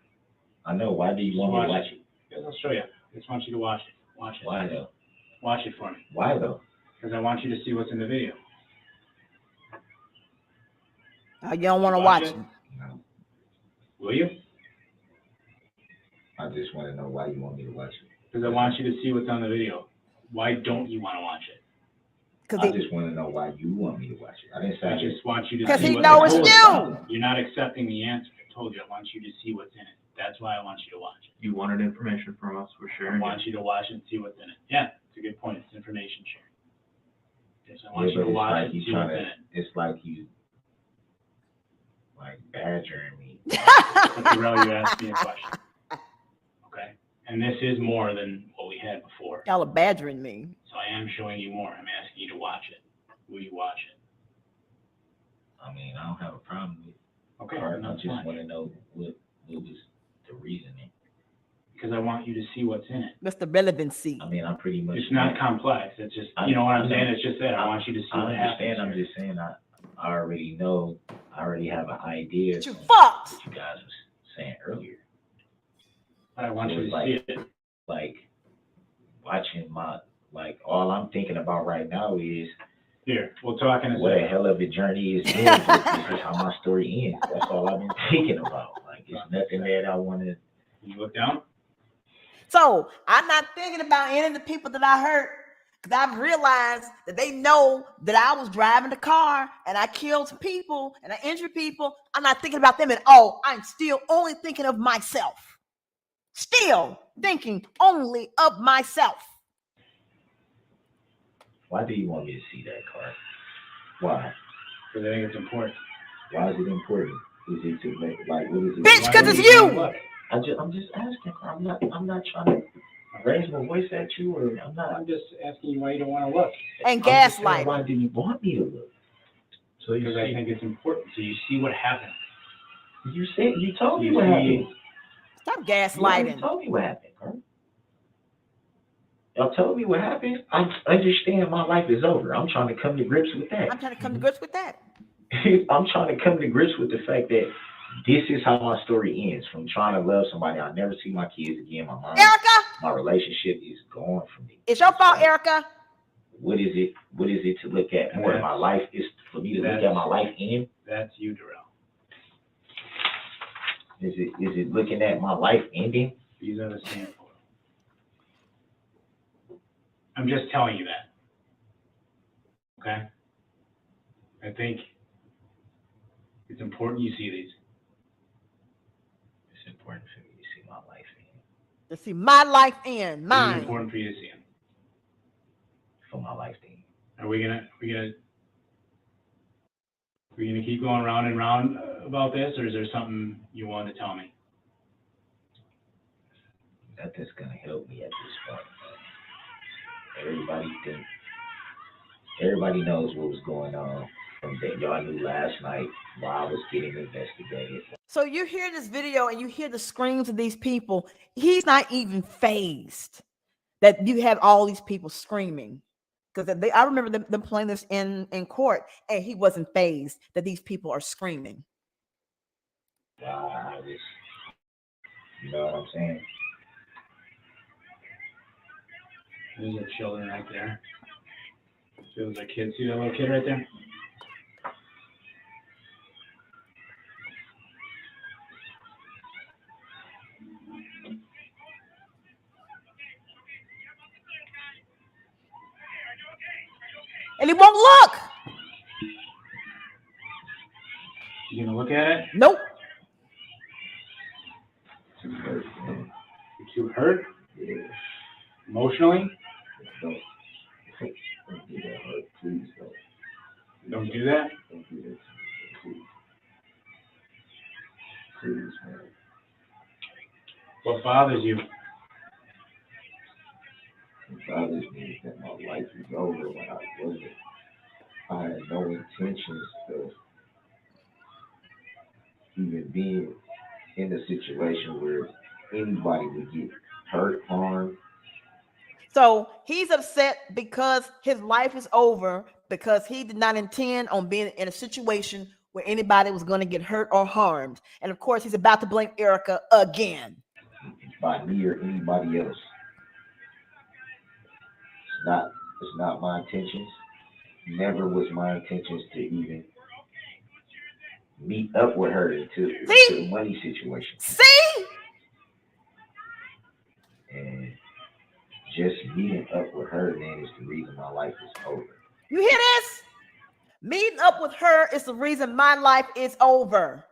[SPEAKER 4] I know. Why do you want me to watch it?
[SPEAKER 6] Yes, I'll show you. I just want you to watch it. Watch it.
[SPEAKER 4] Why though?
[SPEAKER 6] Watch it for me.
[SPEAKER 4] Why though?
[SPEAKER 6] Because I want you to see what's in the video.
[SPEAKER 3] You don't want to watch it.
[SPEAKER 4] No.
[SPEAKER 6] Will you?
[SPEAKER 4] I just want to know why you want me to watch it.
[SPEAKER 6] Because I want you to see what's on the video. Why don't you want to watch it?
[SPEAKER 4] I just want to know why you want me to watch it. I didn't say
[SPEAKER 6] I just want you to see
[SPEAKER 3] because he
[SPEAKER 6] what's
[SPEAKER 3] knows
[SPEAKER 6] in it.
[SPEAKER 3] it's you.
[SPEAKER 6] You're not accepting the answer. I told you. I want you to see what's in it. That's why I want you to watch it.
[SPEAKER 5] You wanted information from us, we're
[SPEAKER 6] I
[SPEAKER 5] sharing
[SPEAKER 6] want
[SPEAKER 5] it.
[SPEAKER 6] you to watch it and see what's in it. Yeah, it's a good point. It's information sharing. Yes, I want
[SPEAKER 4] Yeah,
[SPEAKER 6] you to
[SPEAKER 4] but
[SPEAKER 6] watch
[SPEAKER 4] it's
[SPEAKER 6] it and
[SPEAKER 4] like
[SPEAKER 6] see what's in it.
[SPEAKER 4] it's like you like badgering me.
[SPEAKER 6] But Darrell, you asked me a question. Okay? And this is more than what we had before.
[SPEAKER 3] Y'all are badgering me.
[SPEAKER 6] So I am showing you more. I'm asking you to watch it. Will you watch it?
[SPEAKER 4] I mean, I don't have a problem with it.
[SPEAKER 6] Okay,
[SPEAKER 4] Or
[SPEAKER 6] then
[SPEAKER 4] I
[SPEAKER 6] that's
[SPEAKER 4] just
[SPEAKER 6] fine.
[SPEAKER 4] want to know what was the reasoning.
[SPEAKER 6] because I want you to see what's in it.
[SPEAKER 3] What's the relevancy?
[SPEAKER 4] I mean, I'm pretty much.
[SPEAKER 6] It's not complex. It's just,
[SPEAKER 4] I-
[SPEAKER 6] you know what
[SPEAKER 4] I
[SPEAKER 6] I'm
[SPEAKER 4] know.
[SPEAKER 6] saying? It's just that I want you to see
[SPEAKER 4] I
[SPEAKER 6] what
[SPEAKER 4] understand.
[SPEAKER 6] happens.
[SPEAKER 4] I'm just saying. I already know. I already have an idea.
[SPEAKER 3] You
[SPEAKER 4] from
[SPEAKER 3] fucked.
[SPEAKER 4] what you guys was saying earlier.
[SPEAKER 6] I want
[SPEAKER 4] So
[SPEAKER 6] you
[SPEAKER 4] it's
[SPEAKER 6] to
[SPEAKER 4] like-
[SPEAKER 6] see it.
[SPEAKER 4] Like watching all I'm thinking about right now is
[SPEAKER 6] Here, we'll talk in a
[SPEAKER 4] what a
[SPEAKER 6] second.
[SPEAKER 4] hell of a journey it's been. This is how my story ends. That's all I've been thinking about. Like it's nothing that I want to.
[SPEAKER 6] Can you look down?
[SPEAKER 3] So I'm not thinking about any of the people that I hurt, because I've realized that they know that I was driving the car and I killed some people and I injured people. I'm not thinking about them at all. I'm still only thinking of myself. Still thinking only of myself.
[SPEAKER 4] Why do you want me to see that card? Why?
[SPEAKER 6] Because I think it's important.
[SPEAKER 4] Why is it important? Is it to make what is it?
[SPEAKER 3] Bitch,
[SPEAKER 6] Why
[SPEAKER 3] 'cause
[SPEAKER 6] do
[SPEAKER 3] it's
[SPEAKER 6] you wanna
[SPEAKER 3] you.
[SPEAKER 6] look?
[SPEAKER 4] I'm just asking. I'm not trying to raise my voice at you, or I'm not.
[SPEAKER 6] I'm just asking you why you don't want to look.
[SPEAKER 3] And
[SPEAKER 4] I'm just saying,
[SPEAKER 3] gaslighting.
[SPEAKER 4] why do you want me to look? So you
[SPEAKER 6] Because I
[SPEAKER 4] see,
[SPEAKER 6] think it's important. So you see what happens.
[SPEAKER 4] you told me
[SPEAKER 6] You
[SPEAKER 4] what
[SPEAKER 6] see-
[SPEAKER 4] happened.
[SPEAKER 3] Stop
[SPEAKER 4] You already
[SPEAKER 3] gaslighting.
[SPEAKER 4] told me what happened, bro. Y'all told me what happened. I understand my life is over. I'm trying to come to grips with that.
[SPEAKER 3] I'm trying to come to grips with that.
[SPEAKER 4] I'm trying to come to grips with the fact that this is how my story ends. From trying to love somebody, I'll never see my kids again. My mom,
[SPEAKER 3] Erica,
[SPEAKER 4] my relationship is gone from me.
[SPEAKER 3] it's your fault, Erica.
[SPEAKER 4] What is it? What is it to look at more? My life is for me to look at my life end.
[SPEAKER 6] That's you, Darrell.
[SPEAKER 4] Is it looking at my life ending?
[SPEAKER 6] These are the same photos. I'm just telling you that. Okay? I think it's important you see these.
[SPEAKER 4] It's important for me to see my life end.
[SPEAKER 3] To see my life end,
[SPEAKER 6] It's
[SPEAKER 3] mine.
[SPEAKER 6] important for you to see them.
[SPEAKER 4] For my life to end.
[SPEAKER 6] Are we gonna keep going round and round about this, or is there something you want to tell me?
[SPEAKER 4] Nothing's gonna help me at this point. Everybody knows what was going on from that y'all knew last night while I was getting investigated.
[SPEAKER 3] So you hear this video and you hear the screams of these people. He's not even fazed that you have all these people screaming. Because I remember them playing this in court, and he wasn't fazed that these people are screaming.
[SPEAKER 4] I was, you know what I'm saying?
[SPEAKER 6] Those are children right there. Those are kids. See that little kid right there?
[SPEAKER 3] And he won't look.
[SPEAKER 6] You gonna look at it?
[SPEAKER 3] Nope.
[SPEAKER 6] You're too hurt?
[SPEAKER 4] Yeah.
[SPEAKER 6] Emotionally?
[SPEAKER 4] Don't do that, Hurt. Please don't.
[SPEAKER 6] Don't do that?
[SPEAKER 4] Don't do that to me, please. Please, man.
[SPEAKER 6] What bothers you?
[SPEAKER 4] It bothers me that my life is over when I wasn't. I had no intentions of even being in a situation where anybody would get hurt, harmed.
[SPEAKER 3] So he's upset because his life is over, because he did not intend on being in a situation where anybody was going to get hurt or harmed. And of course, he's about to blame Erica again.
[SPEAKER 4] By me or anybody else. It's not my intentions. Never was my intentions to even meet up with her into a money situation.
[SPEAKER 3] See?
[SPEAKER 4] And just meeting up with her, man, is the reason my life is over.
[SPEAKER 3] You hear this? Meeting up with her is the reason my life is over.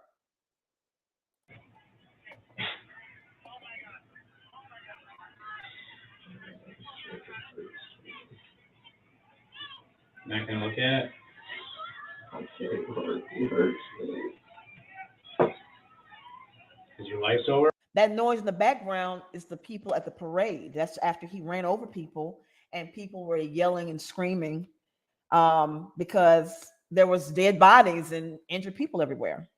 [SPEAKER 6] Not gonna look at it?
[SPEAKER 4] It hurts, man.
[SPEAKER 6] Because your life's over?
[SPEAKER 3] That noise in the background is the people at the parade. That's after he ran over people and people were yelling and screaming because there was dead bodies and injured people everywhere.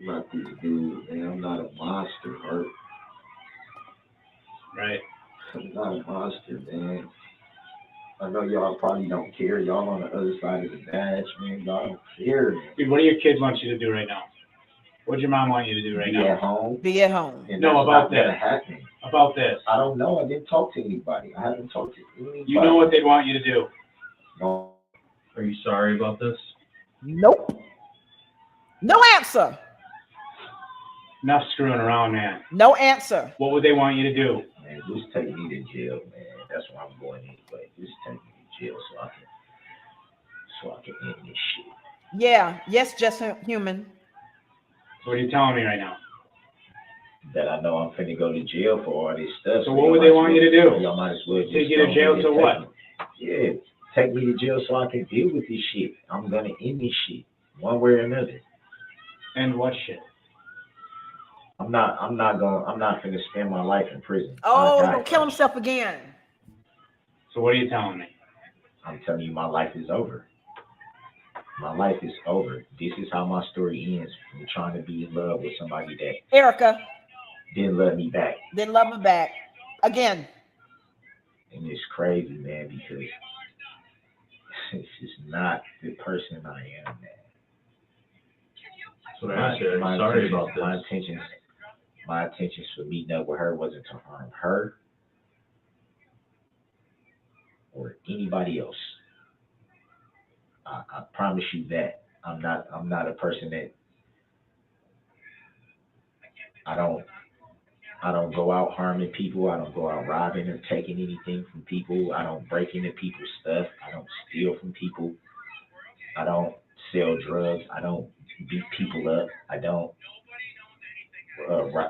[SPEAKER 4] about this dude, man. I'm not a monster, Hurt.
[SPEAKER 6] Right.
[SPEAKER 4] I'm not a monster, man. I know y'all probably don't care. Y'all on the other side of the badge, man. Y'all don't care, man.
[SPEAKER 6] Dude, what do your kids want you to do right now? What'd your mom want you to do right
[SPEAKER 4] Be
[SPEAKER 6] now?
[SPEAKER 4] at home.
[SPEAKER 3] Be at home.
[SPEAKER 4] And
[SPEAKER 6] No,
[SPEAKER 4] that's
[SPEAKER 6] about
[SPEAKER 4] not gonna
[SPEAKER 6] this.
[SPEAKER 4] happen.
[SPEAKER 6] About this.
[SPEAKER 4] I don't know. I didn't talk to anybody. I haven't talked to anybody.
[SPEAKER 6] You know what they'd want you to do.
[SPEAKER 4] No.
[SPEAKER 7] Are you sorry about this?
[SPEAKER 3] Nope. No answer.
[SPEAKER 6] Enough screwing around, man.
[SPEAKER 3] No answer.
[SPEAKER 6] What would they want you to do?
[SPEAKER 4] Man, just take me to jail, man. That's where I'm going anyway. Just take me to jail so I can end this shit.
[SPEAKER 3] Yeah. Yes, just human.
[SPEAKER 6] So what are you telling me right now?
[SPEAKER 4] That I know I'm finna go to jail for all this stuff.
[SPEAKER 6] So what would they want you to do?
[SPEAKER 4] Y'all might as well just
[SPEAKER 6] Take you to
[SPEAKER 4] go
[SPEAKER 6] jail
[SPEAKER 4] ahead
[SPEAKER 6] to
[SPEAKER 4] and
[SPEAKER 6] what?
[SPEAKER 4] take me. Yeah, take me to jail so I can deal with this shit. I'm gonna end this shit one way or another.
[SPEAKER 6] And what shit?
[SPEAKER 4] I'm not finna spend my life in prison.
[SPEAKER 3] Oh,
[SPEAKER 4] I
[SPEAKER 3] he's gonna kill himself again.
[SPEAKER 6] So what are you telling me?
[SPEAKER 4] I'm telling you, my life is over. My life is over. This is how my story ends. From trying to be in love with somebody that
[SPEAKER 3] Erica
[SPEAKER 4] didn't love me back.
[SPEAKER 3] didn't love him back again.
[SPEAKER 4] And it's crazy, man, because it's just not the person I am, man.
[SPEAKER 7] That's what I said. I'm sorry about this.
[SPEAKER 4] My intentions for meeting up with her wasn't to harm her or anybody else. I promise you that. I'm not a person that I don't go out harming people. I don't go out robbing or taking anything from people. I don't break into people's stuff. I don't steal from people. I don't sell drugs. I don't beat people up. I don't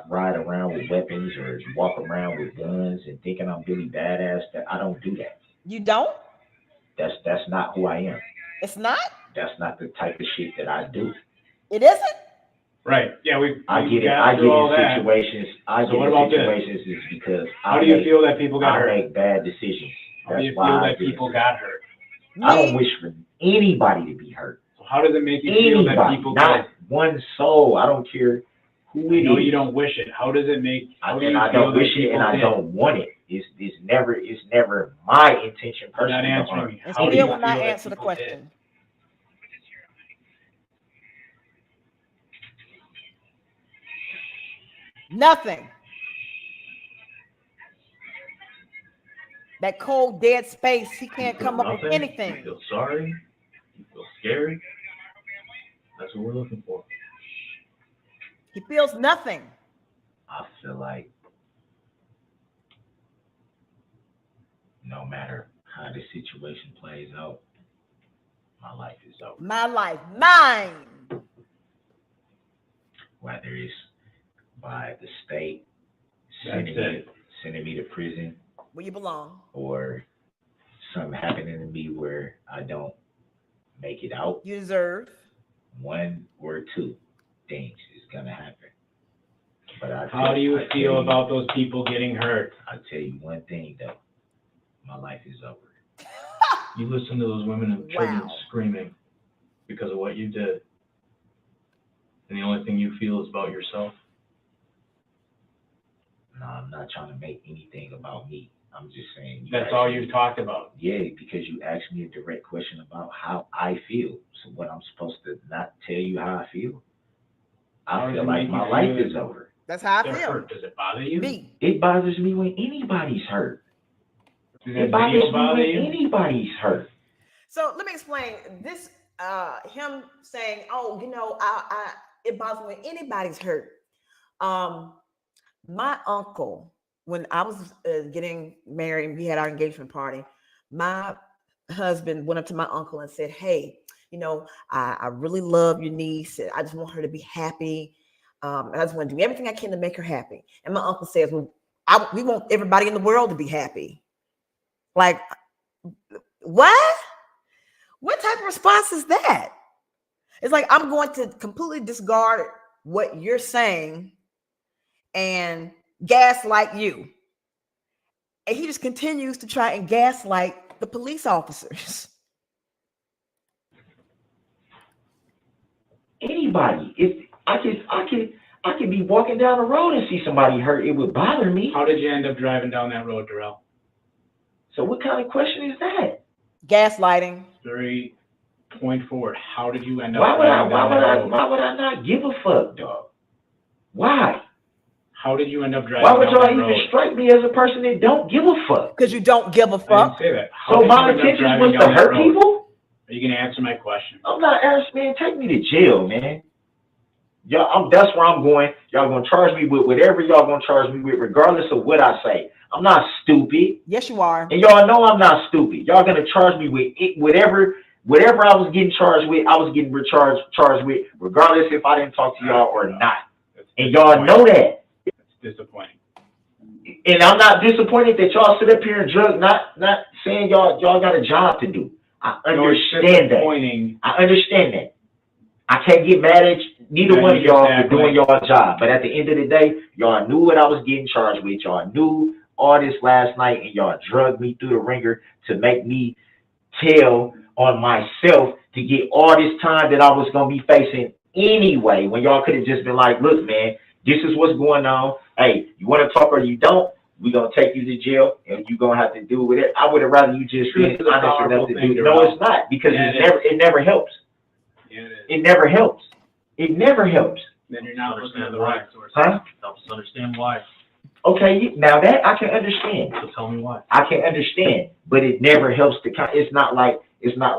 [SPEAKER 4] ride around with weapons or walk around with guns and thinking I'm really badass. That I don't do that.
[SPEAKER 3] You don't?
[SPEAKER 4] That's not who I am.
[SPEAKER 3] It's not?
[SPEAKER 4] That's not the type of shit that I do.
[SPEAKER 3] It isn't?
[SPEAKER 6] Right. Yeah,
[SPEAKER 4] I get it.
[SPEAKER 6] got
[SPEAKER 4] I get
[SPEAKER 6] through all
[SPEAKER 4] in
[SPEAKER 6] that.
[SPEAKER 4] situations. I
[SPEAKER 6] So
[SPEAKER 4] get
[SPEAKER 6] what
[SPEAKER 4] in
[SPEAKER 6] about this?
[SPEAKER 4] situations is because
[SPEAKER 6] How do you feel that people got
[SPEAKER 4] I
[SPEAKER 6] hurt?
[SPEAKER 4] make bad decisions.
[SPEAKER 6] How do
[SPEAKER 4] That's
[SPEAKER 6] you
[SPEAKER 4] why
[SPEAKER 6] feel
[SPEAKER 4] I
[SPEAKER 6] that
[SPEAKER 4] get
[SPEAKER 6] people
[SPEAKER 4] in-
[SPEAKER 6] got hurt?
[SPEAKER 4] I don't
[SPEAKER 3] Me?
[SPEAKER 4] wish for anybody to be hurt.
[SPEAKER 6] So how does it make you feel that
[SPEAKER 4] Anybody,
[SPEAKER 6] people
[SPEAKER 4] not
[SPEAKER 6] got?
[SPEAKER 4] one soul. I don't care who
[SPEAKER 6] I
[SPEAKER 4] it
[SPEAKER 6] know
[SPEAKER 4] is.
[SPEAKER 6] you don't wish it. How does it make? How do you
[SPEAKER 4] And I
[SPEAKER 6] feel
[SPEAKER 4] don't
[SPEAKER 6] that
[SPEAKER 4] wish it,
[SPEAKER 6] people
[SPEAKER 4] and I
[SPEAKER 6] did?
[SPEAKER 4] don't want it. It's never my intention
[SPEAKER 6] You're not
[SPEAKER 4] personally to
[SPEAKER 6] answering
[SPEAKER 4] harm.
[SPEAKER 6] me.
[SPEAKER 3] And
[SPEAKER 6] How do
[SPEAKER 3] still
[SPEAKER 6] you
[SPEAKER 3] will not
[SPEAKER 6] feel that
[SPEAKER 3] answer the
[SPEAKER 6] people did?
[SPEAKER 3] question. Nothing. That cold, dead space, he can't come up with
[SPEAKER 7] Nothing? You
[SPEAKER 3] anything.
[SPEAKER 7] feel sorry? You feel scared? That's what we're looking for.
[SPEAKER 3] He feels nothing.
[SPEAKER 4] I feel like no matter how the situation plays out, my life is over.
[SPEAKER 3] My life, mine.
[SPEAKER 4] Whether it's by the state
[SPEAKER 6] That's
[SPEAKER 4] sending me to prison,
[SPEAKER 3] Where you belong.
[SPEAKER 4] or something happening to me where I don't make it out,
[SPEAKER 3] You deserve.
[SPEAKER 4] one or two things is gonna happen. But
[SPEAKER 6] How do you feel about those people getting hurt?
[SPEAKER 4] I'll tell you one thing though, my life is over.
[SPEAKER 7] You listen to those women and children
[SPEAKER 3] Wow.
[SPEAKER 7] screaming because of what you did. And the only thing you feel is about yourself.
[SPEAKER 4] No, I'm not trying to make anything about me. I'm just saying.
[SPEAKER 6] That's all you've talked about.
[SPEAKER 4] Yeah, because you asked me a direct question about how I feel. So what, I'm supposed to not tell you how I feel?
[SPEAKER 6] How
[SPEAKER 4] I
[SPEAKER 6] does
[SPEAKER 4] feel
[SPEAKER 6] it
[SPEAKER 4] like
[SPEAKER 6] make
[SPEAKER 4] my
[SPEAKER 6] you
[SPEAKER 4] life
[SPEAKER 6] feel?
[SPEAKER 4] is over.
[SPEAKER 3] That's how I
[SPEAKER 6] They're
[SPEAKER 3] feel.
[SPEAKER 6] hurt. Does it bother you?
[SPEAKER 3] Me.
[SPEAKER 4] It bothers me when anybody's hurt.
[SPEAKER 6] Does
[SPEAKER 4] It
[SPEAKER 6] that
[SPEAKER 4] bothers
[SPEAKER 6] video
[SPEAKER 4] me
[SPEAKER 6] bother
[SPEAKER 4] when
[SPEAKER 6] you?
[SPEAKER 4] anybody's hurt.
[SPEAKER 3] So let me explain this. Him saying, "Oh, you know, it bothers me when anybody's hurt." My uncle, when I was getting married, we had our engagement party. My husband went up to my uncle and said, "Hey, you know, I really love your niece. I just want her to be happy. And I just want to do everything I can to make her happy." And my uncle says, "Well, we want everybody in the world to be happy." Like, what? What type of response is that? It's like, I'm going to completely discard what you're saying and gaslight you. And he just continues to try and gaslight the police officers.
[SPEAKER 4] Anybody, if I could be walking down the road and see somebody hurt. It would bother me.
[SPEAKER 6] How did you end up driving down that road, Darrell?
[SPEAKER 4] So what kind of question is that?
[SPEAKER 3] Gaslighting.
[SPEAKER 6] Very point forward. How did you end up
[SPEAKER 4] Why would
[SPEAKER 6] driving down that road?
[SPEAKER 4] why would I not give a fuck, dog? Why?
[SPEAKER 6] How did you end up driving
[SPEAKER 4] Why would
[SPEAKER 6] down
[SPEAKER 4] y'all
[SPEAKER 6] that
[SPEAKER 4] even
[SPEAKER 6] road?
[SPEAKER 4] strike me as a person that don't give a fuck?
[SPEAKER 3] Because you don't give a
[SPEAKER 6] I didn't
[SPEAKER 3] fuck.
[SPEAKER 6] say that. How
[SPEAKER 4] So
[SPEAKER 6] did
[SPEAKER 4] my
[SPEAKER 6] you end up
[SPEAKER 4] intentions
[SPEAKER 6] driving
[SPEAKER 4] was to
[SPEAKER 6] down that
[SPEAKER 4] hurt
[SPEAKER 6] road?
[SPEAKER 4] people?
[SPEAKER 6] Are you gonna answer my question?
[SPEAKER 4] I'm not asking, man. Take me to jail, man. Y'all, that's where I'm going. Y'all gonna charge me with whatever y'all gonna charge me with, regardless of what I say. I'm not stupid,
[SPEAKER 3] Yes, you are.
[SPEAKER 4] and y'all know I'm not stupid. Y'all gonna charge me with it, whatever I was getting charged with. I was getting charged with, regardless if I didn't talk to y'all or not.
[SPEAKER 6] That's
[SPEAKER 4] And y'all know that.
[SPEAKER 6] It's disappointing.
[SPEAKER 4] And I'm not disappointed that y'all sit up here and drug. Not saying y'all got a job to do. I
[SPEAKER 6] No, it's
[SPEAKER 4] understand that.
[SPEAKER 6] disappointing.
[SPEAKER 4] I understand that. I can't get mad at neither
[SPEAKER 6] Yeah,
[SPEAKER 4] one of
[SPEAKER 6] you just
[SPEAKER 4] y'all for
[SPEAKER 6] act
[SPEAKER 4] doing
[SPEAKER 6] like-
[SPEAKER 4] y'all job. But at the end of the day, y'all knew what I was getting charged with. Y'all knew all this last night, and y'all drugged me through the ringer to make me tell on myself to get all this time that I was going to be facing anyway, when y'all could have just been like, look, man, this is what's going on. Hey, you want to talk or you don't? We're going to take you to jail, and you're going to have to do with it. I would have rather you just been
[SPEAKER 6] Truth is a
[SPEAKER 4] honest enough
[SPEAKER 6] powerful
[SPEAKER 4] to
[SPEAKER 6] thing,
[SPEAKER 4] do. No,
[SPEAKER 6] Darrell.
[SPEAKER 4] it's not, because
[SPEAKER 6] Yeah,
[SPEAKER 4] it never helps.
[SPEAKER 6] Yeah, it is.
[SPEAKER 4] It never helps. It never helps.
[SPEAKER 6] Then you're not looking at
[SPEAKER 7] Understand
[SPEAKER 6] the
[SPEAKER 7] why.
[SPEAKER 6] right source.
[SPEAKER 4] Huh?
[SPEAKER 7] Helps us understand why.
[SPEAKER 4] Okay, now that I can understand.
[SPEAKER 7] So tell me why.
[SPEAKER 4] I can understand, but it never helps to it's not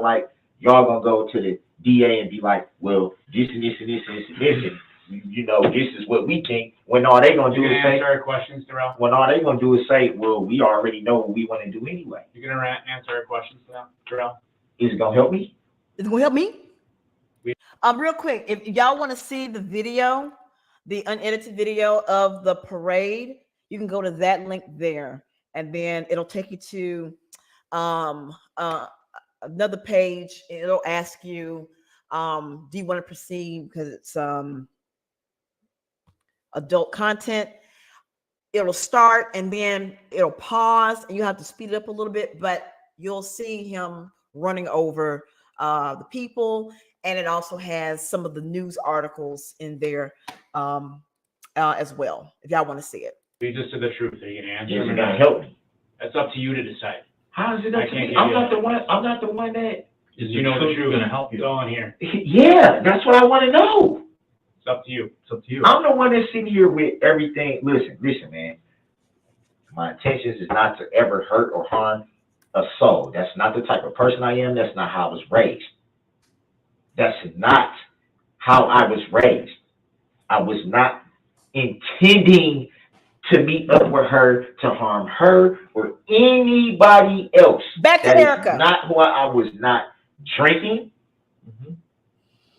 [SPEAKER 4] like y'all gonna go to the DA and be like, well, this and this and this and this and this, and you know, this is what we think. When all they gonna do
[SPEAKER 6] You
[SPEAKER 4] is
[SPEAKER 6] gonna
[SPEAKER 4] say,
[SPEAKER 6] answer our questions, Darrell?
[SPEAKER 4] when all they gonna do is say, well, we already know what we want to do anyway.
[SPEAKER 6] You're gonna answer our questions now, Darrell?
[SPEAKER 4] Is it gonna help me?
[SPEAKER 3] Is it gonna help me? Real quick, if y'all want to see the video, the unedited video of the parade, you can go to that link there, and then it'll take you to another page. It'll ask you, do you want to proceed because it's adult content. It'll start and then it'll pause, and you have to speed it up a little bit, but you'll see him running over the people. And it also has some of the news articles in there as well, if y'all want to see it.
[SPEAKER 6] You just said the truth. Are you gonna answer
[SPEAKER 4] Is
[SPEAKER 6] them
[SPEAKER 4] it
[SPEAKER 6] or
[SPEAKER 4] gonna
[SPEAKER 6] not?
[SPEAKER 4] help me?
[SPEAKER 6] That's up to you to decide.
[SPEAKER 4] How is it
[SPEAKER 6] I
[SPEAKER 4] up to
[SPEAKER 6] can't
[SPEAKER 4] me?
[SPEAKER 6] give
[SPEAKER 4] I'm
[SPEAKER 6] you
[SPEAKER 4] not
[SPEAKER 6] that.
[SPEAKER 4] the one. I'm not the one that.
[SPEAKER 7] Is
[SPEAKER 6] You know the truth.
[SPEAKER 7] gonna help
[SPEAKER 6] It's
[SPEAKER 7] you?
[SPEAKER 6] all in here.
[SPEAKER 4] Yeah, that's what I want to know.
[SPEAKER 6] It's up to you.
[SPEAKER 7] It's up to you.
[SPEAKER 4] I'm the one that's sitting here with everything. Listen, man. My intentions is not to ever hurt or harm a soul. That's not the type of person I am. That's not how I was raised. That's not how I was raised. I was not intending to meet up with her to harm her or anybody else.
[SPEAKER 3] Back to
[SPEAKER 4] That
[SPEAKER 3] Erica.
[SPEAKER 4] is not who I was not drinking.
[SPEAKER 7] Mhm.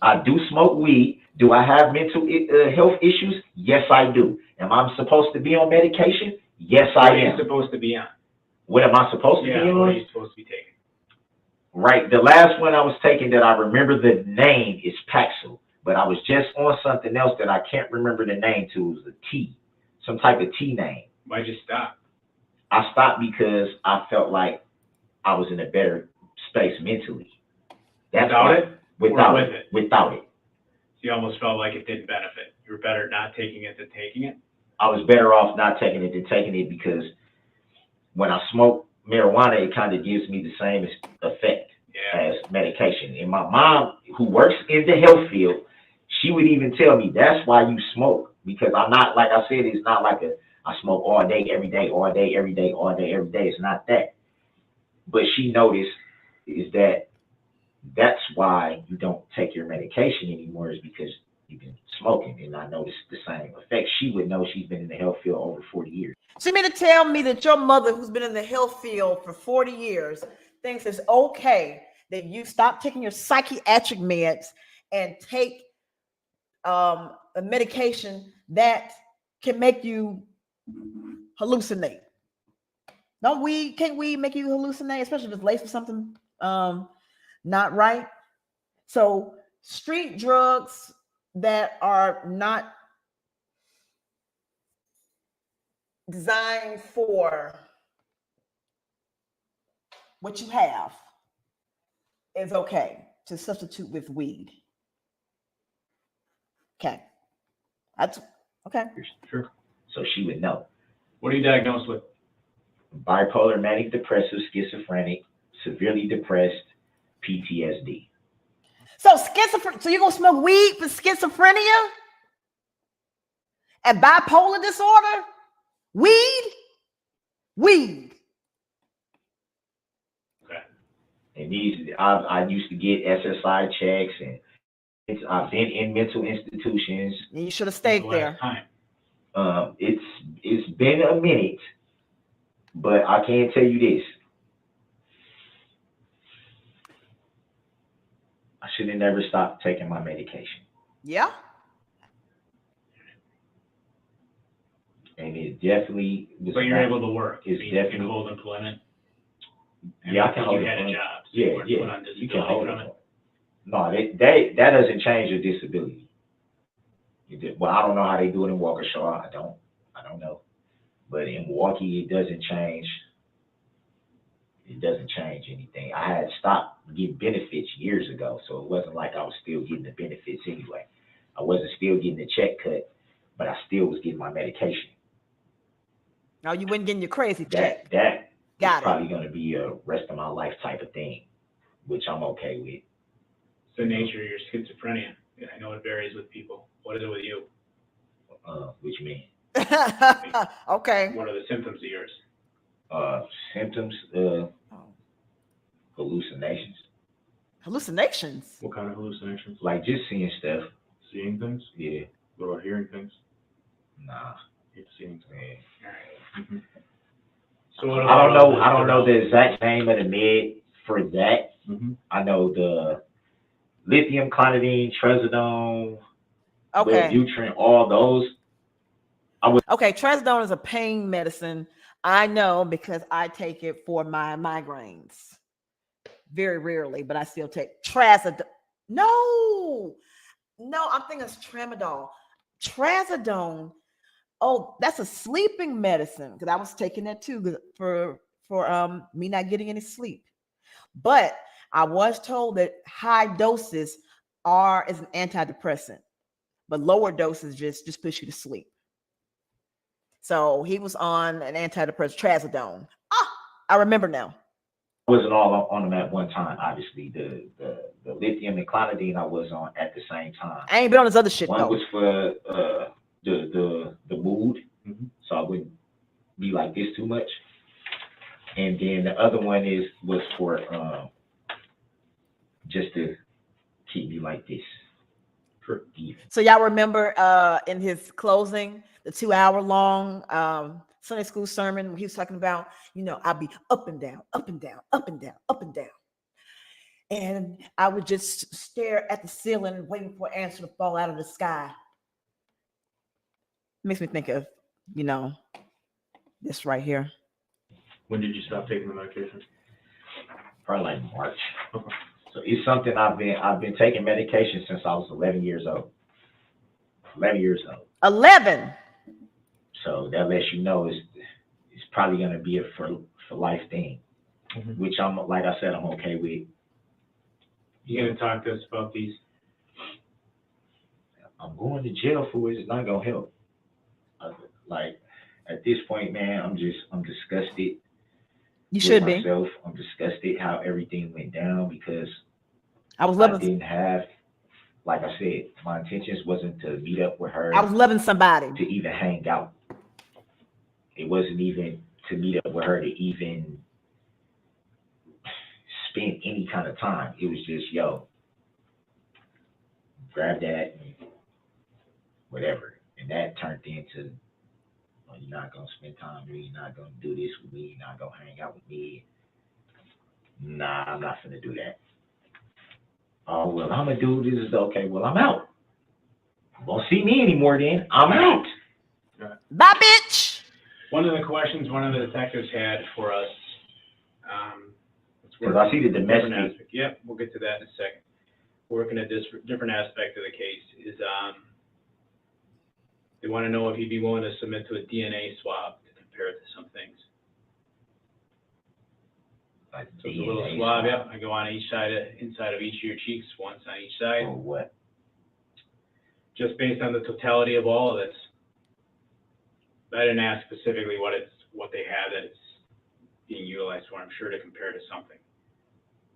[SPEAKER 4] I do smoke weed. Do I have mental health issues? Yes, I do. Am I supposed to be on medication? Yes,
[SPEAKER 6] What
[SPEAKER 4] I
[SPEAKER 6] are you
[SPEAKER 4] am.
[SPEAKER 6] supposed to be on?
[SPEAKER 4] What am I supposed to
[SPEAKER 6] Yeah,
[SPEAKER 4] be
[SPEAKER 6] what are
[SPEAKER 4] on?
[SPEAKER 6] you supposed to be taking?
[SPEAKER 4] Right. The last one I was taking that I remember the name is Paxil, but I was just on something else that I can't remember the name to. It was a T, some type of T name.
[SPEAKER 6] Why'd you stop?
[SPEAKER 4] I stopped because I felt like I was in a better space mentally.
[SPEAKER 6] Without it?
[SPEAKER 4] Without
[SPEAKER 6] Or
[SPEAKER 4] it.
[SPEAKER 6] with it?
[SPEAKER 4] Without it.
[SPEAKER 6] You almost felt like it didn't benefit. You were better not taking it than taking it?
[SPEAKER 4] I was better off not taking it than taking it, because when I smoke marijuana, it kind of gives me the same effect
[SPEAKER 6] Yeah.
[SPEAKER 4] as medication. And my mom, who works in the health field, she would even tell me, that's why you smoke. Because I'm not, like I said, it's not like I smoke all day, every day, all day, every day, all day, every day. It's not that. But she noticed is that's why you don't take your medication anymore, is because you've been smoking. And I noticed the same effect. She would know. She's been in the health field over 40 years.
[SPEAKER 3] So you mean to tell me that your mother, who's been in the health field for 40 years, thinks it's okay that you stop taking your psychiatric meds and take a medication that can make you hallucinate? Can't weed make you hallucinate, especially if it's laced with something not right? So street drugs that are not designed for what you have is okay to substitute with weed. Okay. That's okay.
[SPEAKER 5] Sure.
[SPEAKER 4] So she would know.
[SPEAKER 6] What are you diagnosed with?
[SPEAKER 4] Bipolar, manic depressive, schizophrenic, severely depressed, PTSD.
[SPEAKER 3] So schizophrenia. So you're gonna smoke weed for schizophrenia and bipolar disorder? Weed.
[SPEAKER 6] Okay.
[SPEAKER 4] And I used to get SSI checks, and I've been in mental institutions.
[SPEAKER 3] And you should have stayed
[SPEAKER 6] The
[SPEAKER 3] there.
[SPEAKER 6] last time.
[SPEAKER 4] It's been a minute, but I can tell you this. I should have never stopped taking my medication.
[SPEAKER 3] Yeah.
[SPEAKER 4] And it definitely was.
[SPEAKER 6] But you're able to work.
[SPEAKER 4] It's
[SPEAKER 6] You can
[SPEAKER 4] definitely
[SPEAKER 6] hold employment.
[SPEAKER 4] Yeah, I can hold
[SPEAKER 6] you had a
[SPEAKER 4] employment.
[SPEAKER 6] job. So you weren't put on
[SPEAKER 4] Yeah, you can hold
[SPEAKER 6] disability from
[SPEAKER 4] it. No, that doesn't change your disability. Well, I don't know how they do it in Waukesha. I don't know. But in Milwaukee, it doesn't change. It doesn't change anything. I had stopped getting benefits years ago, so it wasn't like I was still getting the benefits anyway. I wasn't still getting the check cut, but I still was getting my medication.
[SPEAKER 3] No, you weren't getting your crazy check.
[SPEAKER 4] That
[SPEAKER 3] Got
[SPEAKER 4] is
[SPEAKER 3] it.
[SPEAKER 4] probably going to be a rest of my life type of thing, which I'm okay with.
[SPEAKER 6] It's the nature of your schizophrenia. Yeah, I know it varies with people. What is it with you?
[SPEAKER 4] Which means
[SPEAKER 3] Okay.
[SPEAKER 6] What are the symptoms of yours?
[SPEAKER 4] symptoms, hallucinations,
[SPEAKER 3] Hallucinations.
[SPEAKER 5] What kind of hallucinations?
[SPEAKER 4] like just seeing stuff.
[SPEAKER 5] Seeing things?
[SPEAKER 4] Yeah,
[SPEAKER 5] What about hearing things?
[SPEAKER 4] nah.
[SPEAKER 5] You're seeing things.
[SPEAKER 4] Yeah.
[SPEAKER 6] All right.
[SPEAKER 5] Mhm.
[SPEAKER 6] So what
[SPEAKER 4] I don't
[SPEAKER 6] about all
[SPEAKER 4] know.
[SPEAKER 6] this
[SPEAKER 4] I don't know the
[SPEAKER 6] Darrell?
[SPEAKER 4] exact name of the med for that.
[SPEAKER 5] Mhm.
[SPEAKER 4] I know the lithium, clonidine, trazodone,
[SPEAKER 3] Okay.
[SPEAKER 4] Wellbutrin, all those.
[SPEAKER 3] Okay. Trazodone is a pain medicine. I know because I take it for my migraines. Very rarely, but I still take Trazodone. No, I'm thinking it's tramadol. Trazodone. Oh, that's a sleeping medicine because I was taking that too for me not getting any sleep. But I was told that high doses is an antidepressant, but lower doses just push you to sleep. So he was on an antidepressant, trazodone. I remember now.
[SPEAKER 4] Wasn't all on them at one time. Obviously, the lithium and clonidine I was on at the same time.
[SPEAKER 3] I ain't been on this other shit
[SPEAKER 4] One
[SPEAKER 3] though.
[SPEAKER 4] was for the mood, so I wouldn't be like this too much. And then the other one was for just to keep me like this. For even.
[SPEAKER 3] So y'all remember in his closing, the 2-hour long Sunday school sermon, where he was talking about, I'll be up and down, up and down, up and down, up and down. And I would just stare at the ceiling waiting for an answer to fall out of the sky. Makes me think of, this right here.
[SPEAKER 5] When did you stop taking the medication?
[SPEAKER 4] Probably like March.
[SPEAKER 5] Okay.
[SPEAKER 4] So it's something I've been taking medication since I was 11 years old. 11 years old.
[SPEAKER 3] 11.
[SPEAKER 4] So that lets you know it's probably going to be a for life thing, which like I said, I'm okay with.
[SPEAKER 6] You gonna talk to us about these?
[SPEAKER 4] I'm going to jail for it. It's not gonna help. Like at this point, man, I'm disgusted.
[SPEAKER 3] You should be.
[SPEAKER 4] Myself. I'm disgusted how everything went down because
[SPEAKER 3] I was
[SPEAKER 4] I
[SPEAKER 3] loving.
[SPEAKER 4] didn't have, like I said, my intentions wasn't to meet up with her.
[SPEAKER 3] I was loving somebody.
[SPEAKER 4] To even hang out. It wasn't even to meet up with her to even spend any kind of time. It was just, yo, grab that and whatever. And that turned into, oh, you're not going to spend time with me. You're not going to do this with me. You're not going to hang out with me. Nah, I'm not going to do that. Oh, well, I'm going to do this. Okay, well, I'm out. You won't see me anymore then. I'm out.
[SPEAKER 3] Bye, bitch.
[SPEAKER 6] One of the questions one of the detectives had for us,
[SPEAKER 4] Because I see the domestic.
[SPEAKER 6] aspect. Yep, we'll get to that in a second. Working at this different aspect of the case is they want to know if you'd be willing to submit to a DNA swab to compare it to some things.
[SPEAKER 4] Like
[SPEAKER 6] So it's a little swab, yeah. I go on each side, inside of each of your cheeks, once on each side.
[SPEAKER 4] Or what?
[SPEAKER 6] just based on the totality of all of this. I didn't ask specifically what they had that it's being utilized for. I'm sure to compare to something.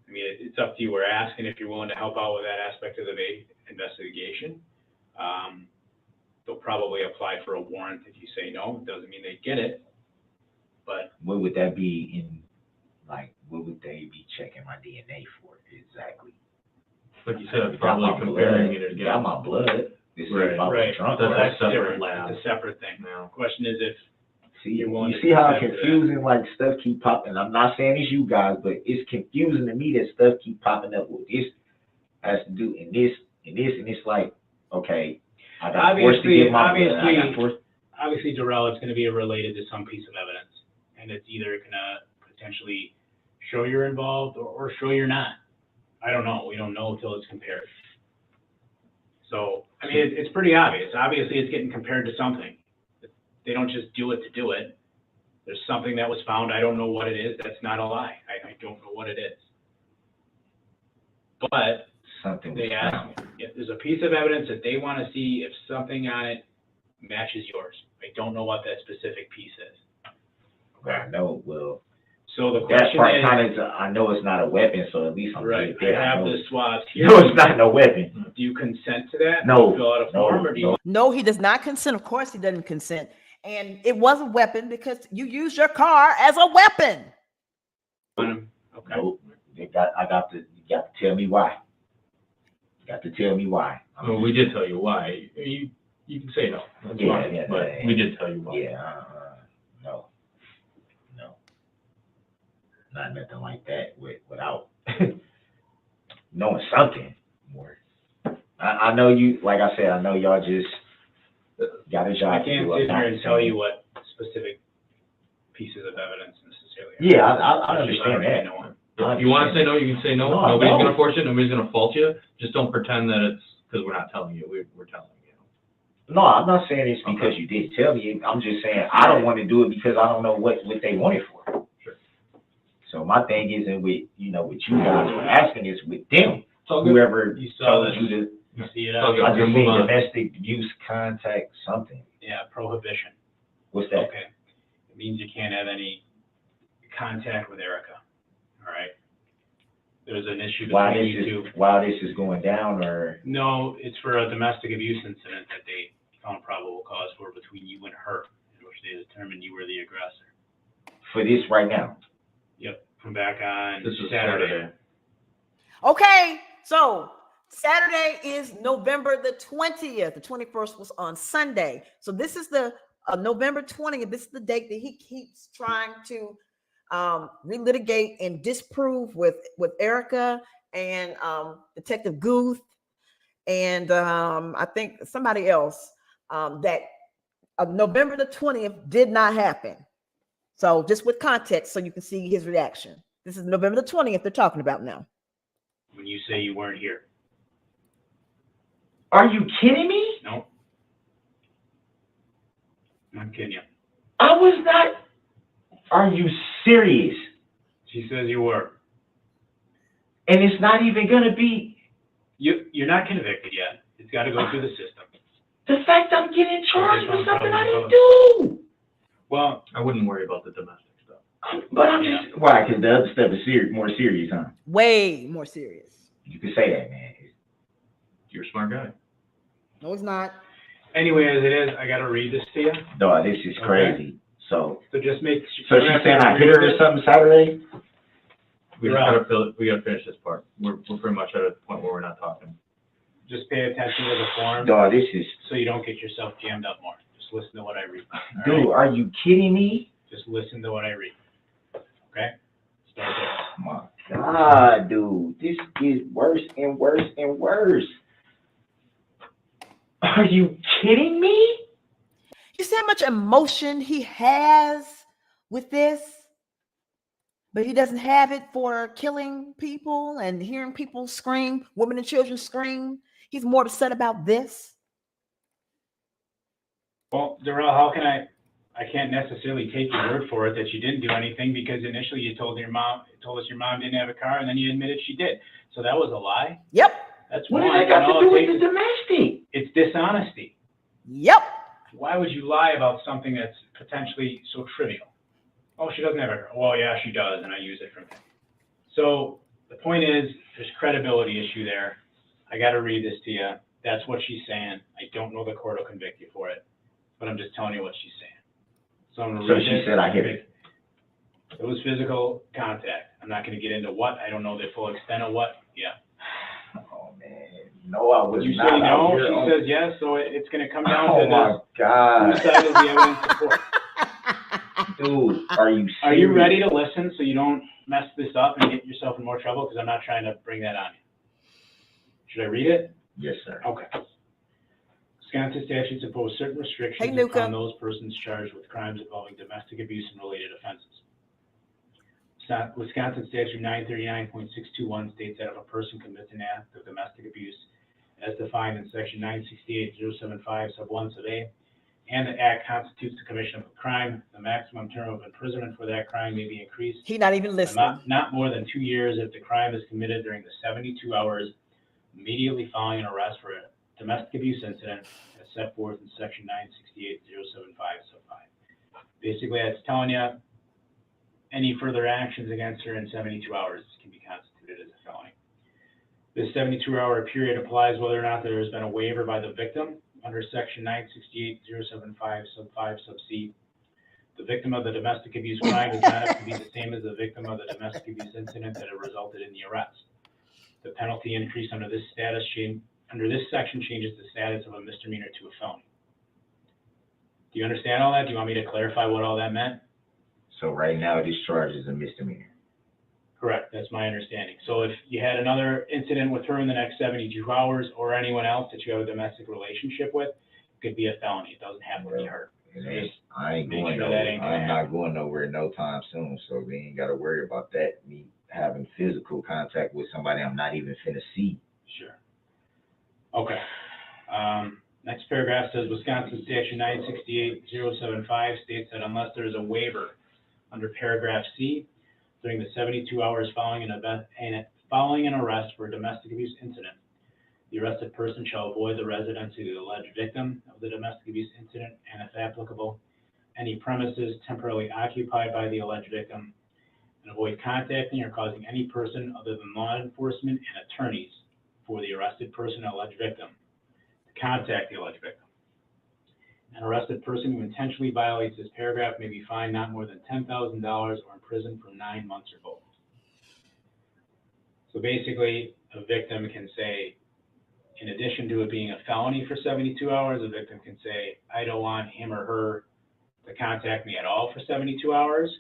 [SPEAKER 6] I mean, it's up to you. We're asking if you're willing to help out with that aspect of the investigation. They'll probably apply for a warrant if you say no. It doesn't mean they get it. But
[SPEAKER 4] what would that be in, like, what would they be checking my DNA for exactly?
[SPEAKER 5] Like you said,
[SPEAKER 4] Got
[SPEAKER 5] probably
[SPEAKER 4] my
[SPEAKER 5] comparing
[SPEAKER 4] blood,
[SPEAKER 5] it against.
[SPEAKER 4] got my blood. This is
[SPEAKER 5] Right,
[SPEAKER 4] if I was
[SPEAKER 6] right.
[SPEAKER 4] drunk.
[SPEAKER 5] That's
[SPEAKER 4] right?
[SPEAKER 5] a separate
[SPEAKER 6] different.
[SPEAKER 5] lab.
[SPEAKER 6] It's a separate thing.
[SPEAKER 5] now.
[SPEAKER 6] Question is if
[SPEAKER 4] See,
[SPEAKER 6] You're willing
[SPEAKER 4] you
[SPEAKER 6] to
[SPEAKER 4] see how
[SPEAKER 6] accept
[SPEAKER 4] confusing like stuff keep popping. I'm not saying it's you guys, but it's confusing to me that stuff keep popping up. Well, this has to do and this, and it's like, okay, I got forced to give my blood. I got forced.
[SPEAKER 6] obviously, Darrell, it's going to be related to some piece of evidence, and it's either going to potentially show you're involved or show you're not. I don't know. We don't know until it's compared. So, I mean, it's pretty obvious. Obviously, it's getting compared to something. They don't just do it to do it. There's something that was found. I don't know what it is. That's not a lie. I don't know what it is. But
[SPEAKER 4] Something
[SPEAKER 6] they
[SPEAKER 4] was
[SPEAKER 6] ask,
[SPEAKER 4] found.
[SPEAKER 6] if there's a piece of evidence that they want to see if something on it matches yours. I don't know what that specific piece is.
[SPEAKER 4] I know. Well,
[SPEAKER 6] So the
[SPEAKER 4] that
[SPEAKER 6] question
[SPEAKER 4] part
[SPEAKER 6] is,
[SPEAKER 4] kind of. I know it's not a weapon, so at least I'm
[SPEAKER 6] right,
[SPEAKER 4] good there.
[SPEAKER 6] I have
[SPEAKER 4] know
[SPEAKER 6] the
[SPEAKER 4] it's-
[SPEAKER 6] swabs here.
[SPEAKER 4] No, it's not no weapon.
[SPEAKER 6] Do you consent to that?
[SPEAKER 4] No,
[SPEAKER 6] Do you fill out a
[SPEAKER 4] no,
[SPEAKER 6] form, or do you?
[SPEAKER 4] no.
[SPEAKER 3] No, he does not consent. Of course, he doesn't consent. And it was a weapon because you used your car as a weapon.
[SPEAKER 6] Okay.
[SPEAKER 4] No, you got to tell me why. You got to tell me why.
[SPEAKER 5] Well, we did tell you why. You can say no. That's fine,
[SPEAKER 4] Yeah,
[SPEAKER 5] but we did tell you why.
[SPEAKER 4] Yeah, no, not nothing like that without knowing something more. I know you, like I said, I know y'all just got a job
[SPEAKER 6] I
[SPEAKER 4] to
[SPEAKER 6] can't
[SPEAKER 4] do.
[SPEAKER 6] sit here and tell you what specific pieces of evidence necessarily.
[SPEAKER 4] Yeah, I understand that.
[SPEAKER 5] If you want to say no, you can say no.
[SPEAKER 4] No, I
[SPEAKER 5] Nobody's
[SPEAKER 4] don't.
[SPEAKER 5] going to force you. Nobody's going to fault you. Just don't pretend that it's because we're not telling you. We're telling you.
[SPEAKER 4] No, I'm not saying it's because you didn't tell me. I'm just saying I don't want to do it because I don't know what they want it for.
[SPEAKER 5] Sure.
[SPEAKER 4] So my thing isn't with what you guys are asking is with them.
[SPEAKER 5] all good.
[SPEAKER 4] Whoever
[SPEAKER 6] You saw
[SPEAKER 4] told
[SPEAKER 6] this.
[SPEAKER 4] you to.
[SPEAKER 6] You see it
[SPEAKER 5] It's all
[SPEAKER 6] out
[SPEAKER 5] good.
[SPEAKER 4] I
[SPEAKER 6] there?
[SPEAKER 4] just
[SPEAKER 5] Move
[SPEAKER 4] need
[SPEAKER 5] on.
[SPEAKER 4] domestic abuse contact something.
[SPEAKER 6] Yeah, prohibition.
[SPEAKER 4] What's that?
[SPEAKER 6] Okay. It means you can't have any contact with Erica. All right. There's an issue
[SPEAKER 4] While
[SPEAKER 6] between you two.
[SPEAKER 4] this is going down, or
[SPEAKER 6] No, it's for a domestic abuse incident that they found probable cause for between you and her, in which they determined you were the aggressor.
[SPEAKER 4] for this right now.
[SPEAKER 6] Yep, from back on
[SPEAKER 5] This was
[SPEAKER 6] Saturday.
[SPEAKER 5] Saturday.
[SPEAKER 3] Okay, so Saturday is November the 20th. The 21st was on Sunday. So this is the November 20th. This is the date that he keeps trying to relitigate and disprove with Erica and Detective Guth and I think somebody else that November the 20th did not happen. So just with context so you can see his reaction. This is November the 20th they're talking about now.
[SPEAKER 6] When you say you weren't here.
[SPEAKER 4] Are you kidding me?
[SPEAKER 6] No. I'm kidding you.
[SPEAKER 4] I was not. Are you serious?
[SPEAKER 6] She says you were.
[SPEAKER 4] And it's not even gonna be
[SPEAKER 6] You're not convicted yet. It's got to go through the system.
[SPEAKER 4] the fact I'm getting charged with something I didn't do.
[SPEAKER 6] Well,
[SPEAKER 5] I wouldn't worry about the domestic stuff.
[SPEAKER 4] But I'm just why? Because the other stuff is more serious, huh?
[SPEAKER 3] Way more serious.
[SPEAKER 4] You can say that, man.
[SPEAKER 5] You're a smart guy.
[SPEAKER 3] No, it's not.
[SPEAKER 6] anyway, as it is, I got to read this to you.
[SPEAKER 4] No, this is crazy. So
[SPEAKER 6] So just make.
[SPEAKER 4] she's saying I hit her or something Saturday?
[SPEAKER 5] We just gotta fill it. We gotta finish this part. We're pretty much at a point where we're not talking.
[SPEAKER 6] Just pay attention to the form
[SPEAKER 4] No, this is.
[SPEAKER 6] so you don't get yourself jammed up more. Just listen to what I read. All
[SPEAKER 4] Dude,
[SPEAKER 6] right?
[SPEAKER 4] are you kidding me?
[SPEAKER 6] Just listen to what I read. Okay? Start there.
[SPEAKER 4] My God, dude, this is worse and worse and worse. Are you kidding me?
[SPEAKER 3] You see how much emotion he has with this? But he doesn't have it for killing people and hearing people scream, women and children scream. He's more upset about this.
[SPEAKER 6] Well, Darrell, how can I can't necessarily take your word for it that you didn't do anything because initially you told us your mom didn't have a car and then you admitted she did. So that was a lie.
[SPEAKER 3] Yep.
[SPEAKER 6] That's
[SPEAKER 4] What
[SPEAKER 6] one.
[SPEAKER 4] did I got
[SPEAKER 6] And all
[SPEAKER 4] to do
[SPEAKER 6] it
[SPEAKER 4] with the
[SPEAKER 6] takes-
[SPEAKER 4] domestic?
[SPEAKER 6] It's It's dishonesty.
[SPEAKER 3] Yep.
[SPEAKER 6] Why would you lie about something that's potentially so trivial? Oh, she doesn't have a, well, yeah, she does, and I use it for things. So the point is, there's credibility issue there. I got to read this to you. That's what she's saying. I don't know the court will convict you for it, but I'm just telling you what she's saying. So I'm going to read
[SPEAKER 4] she
[SPEAKER 6] this.
[SPEAKER 4] said I hit it.
[SPEAKER 6] It was physical contact. I'm not going to get into what. I don't know the full extent of what. Yeah.
[SPEAKER 4] Oh man, no, I was
[SPEAKER 6] You
[SPEAKER 4] not.
[SPEAKER 6] say no,
[SPEAKER 4] out here
[SPEAKER 6] she
[SPEAKER 4] on-
[SPEAKER 6] says yes, so it's going to come down
[SPEAKER 4] Oh
[SPEAKER 6] to
[SPEAKER 4] my
[SPEAKER 6] this.
[SPEAKER 4] God,
[SPEAKER 6] Whose side is the evidence support?
[SPEAKER 4] dude, are you serious?
[SPEAKER 6] Are you ready to listen so you don't mess this up and get yourself in more trouble? Because I'm not trying to bring that on you. Should I read it?
[SPEAKER 4] Yes, sir.
[SPEAKER 6] Okay. Wisconsin statutes impose certain restrictions
[SPEAKER 3] Hey, Nuka.
[SPEAKER 6] upon those persons charged with crimes involving domestic abuse and related offenses. Wisconsin statute 939.621 states that if a person commits an act of domestic abuse as defined in section 968.075 sub 1 sub a, and the act constitutes the commission of a crime, the maximum term of imprisonment for that crime may be increased
[SPEAKER 3] He not even listening.
[SPEAKER 6] not more than 2 years if the crime is committed during the 72 hours immediately following an arrest for a domestic abuse incident as set forth in section 968.075 sub 5. Basically, that's telling you any further actions against her in 72 hours can be constituted as a felony. This 72-hour period applies whether or not there has been a waiver by the victim under section 968.075 sub 5 sub c. The victim of the domestic abuse crime does not have to be the same as the victim of the domestic abuse incident that resulted in the arrest. The penalty increase under this section changes the status of a misdemeanor to a felony. Do you understand all that? Do you want me to clarify what all that meant?
[SPEAKER 4] So right now, this charge is a misdemeanor.
[SPEAKER 6] Correct, that's my understanding. So if you had another incident with her in the next 72 hours or anyone else that you have a domestic relationship with, it could be a felony. It doesn't have to be her.
[SPEAKER 4] I ain't
[SPEAKER 6] Make
[SPEAKER 4] going
[SPEAKER 6] sure that
[SPEAKER 4] nowhere.
[SPEAKER 6] ain't gonna
[SPEAKER 4] I'm not going nowhere no time soon, so we ain't got to worry about that. Me having physical contact with somebody I'm not even finna see.
[SPEAKER 6] Sure. Okay. Next paragraph says Wisconsin statute 968.075 states that unless there is a waiver under paragraph C, during the 72 hours following an arrest for a domestic abuse incident, the arrested person shall avoid the residency of the alleged victim of the domestic abuse incident, and if applicable, any premises temporarily occupied by the alleged victim, and avoid contacting or causing any person other than law enforcement and attorneys for the arrested person or alleged victim to contact the alleged victim. An arrested person who intentionally violates this paragraph may be fined not more than $10,000 or imprisoned for 9 months or both. So basically, a victim can say, in addition to it being a felony for 72 hours, a victim can say, I don't want him or her to contact me at all for 72 hours.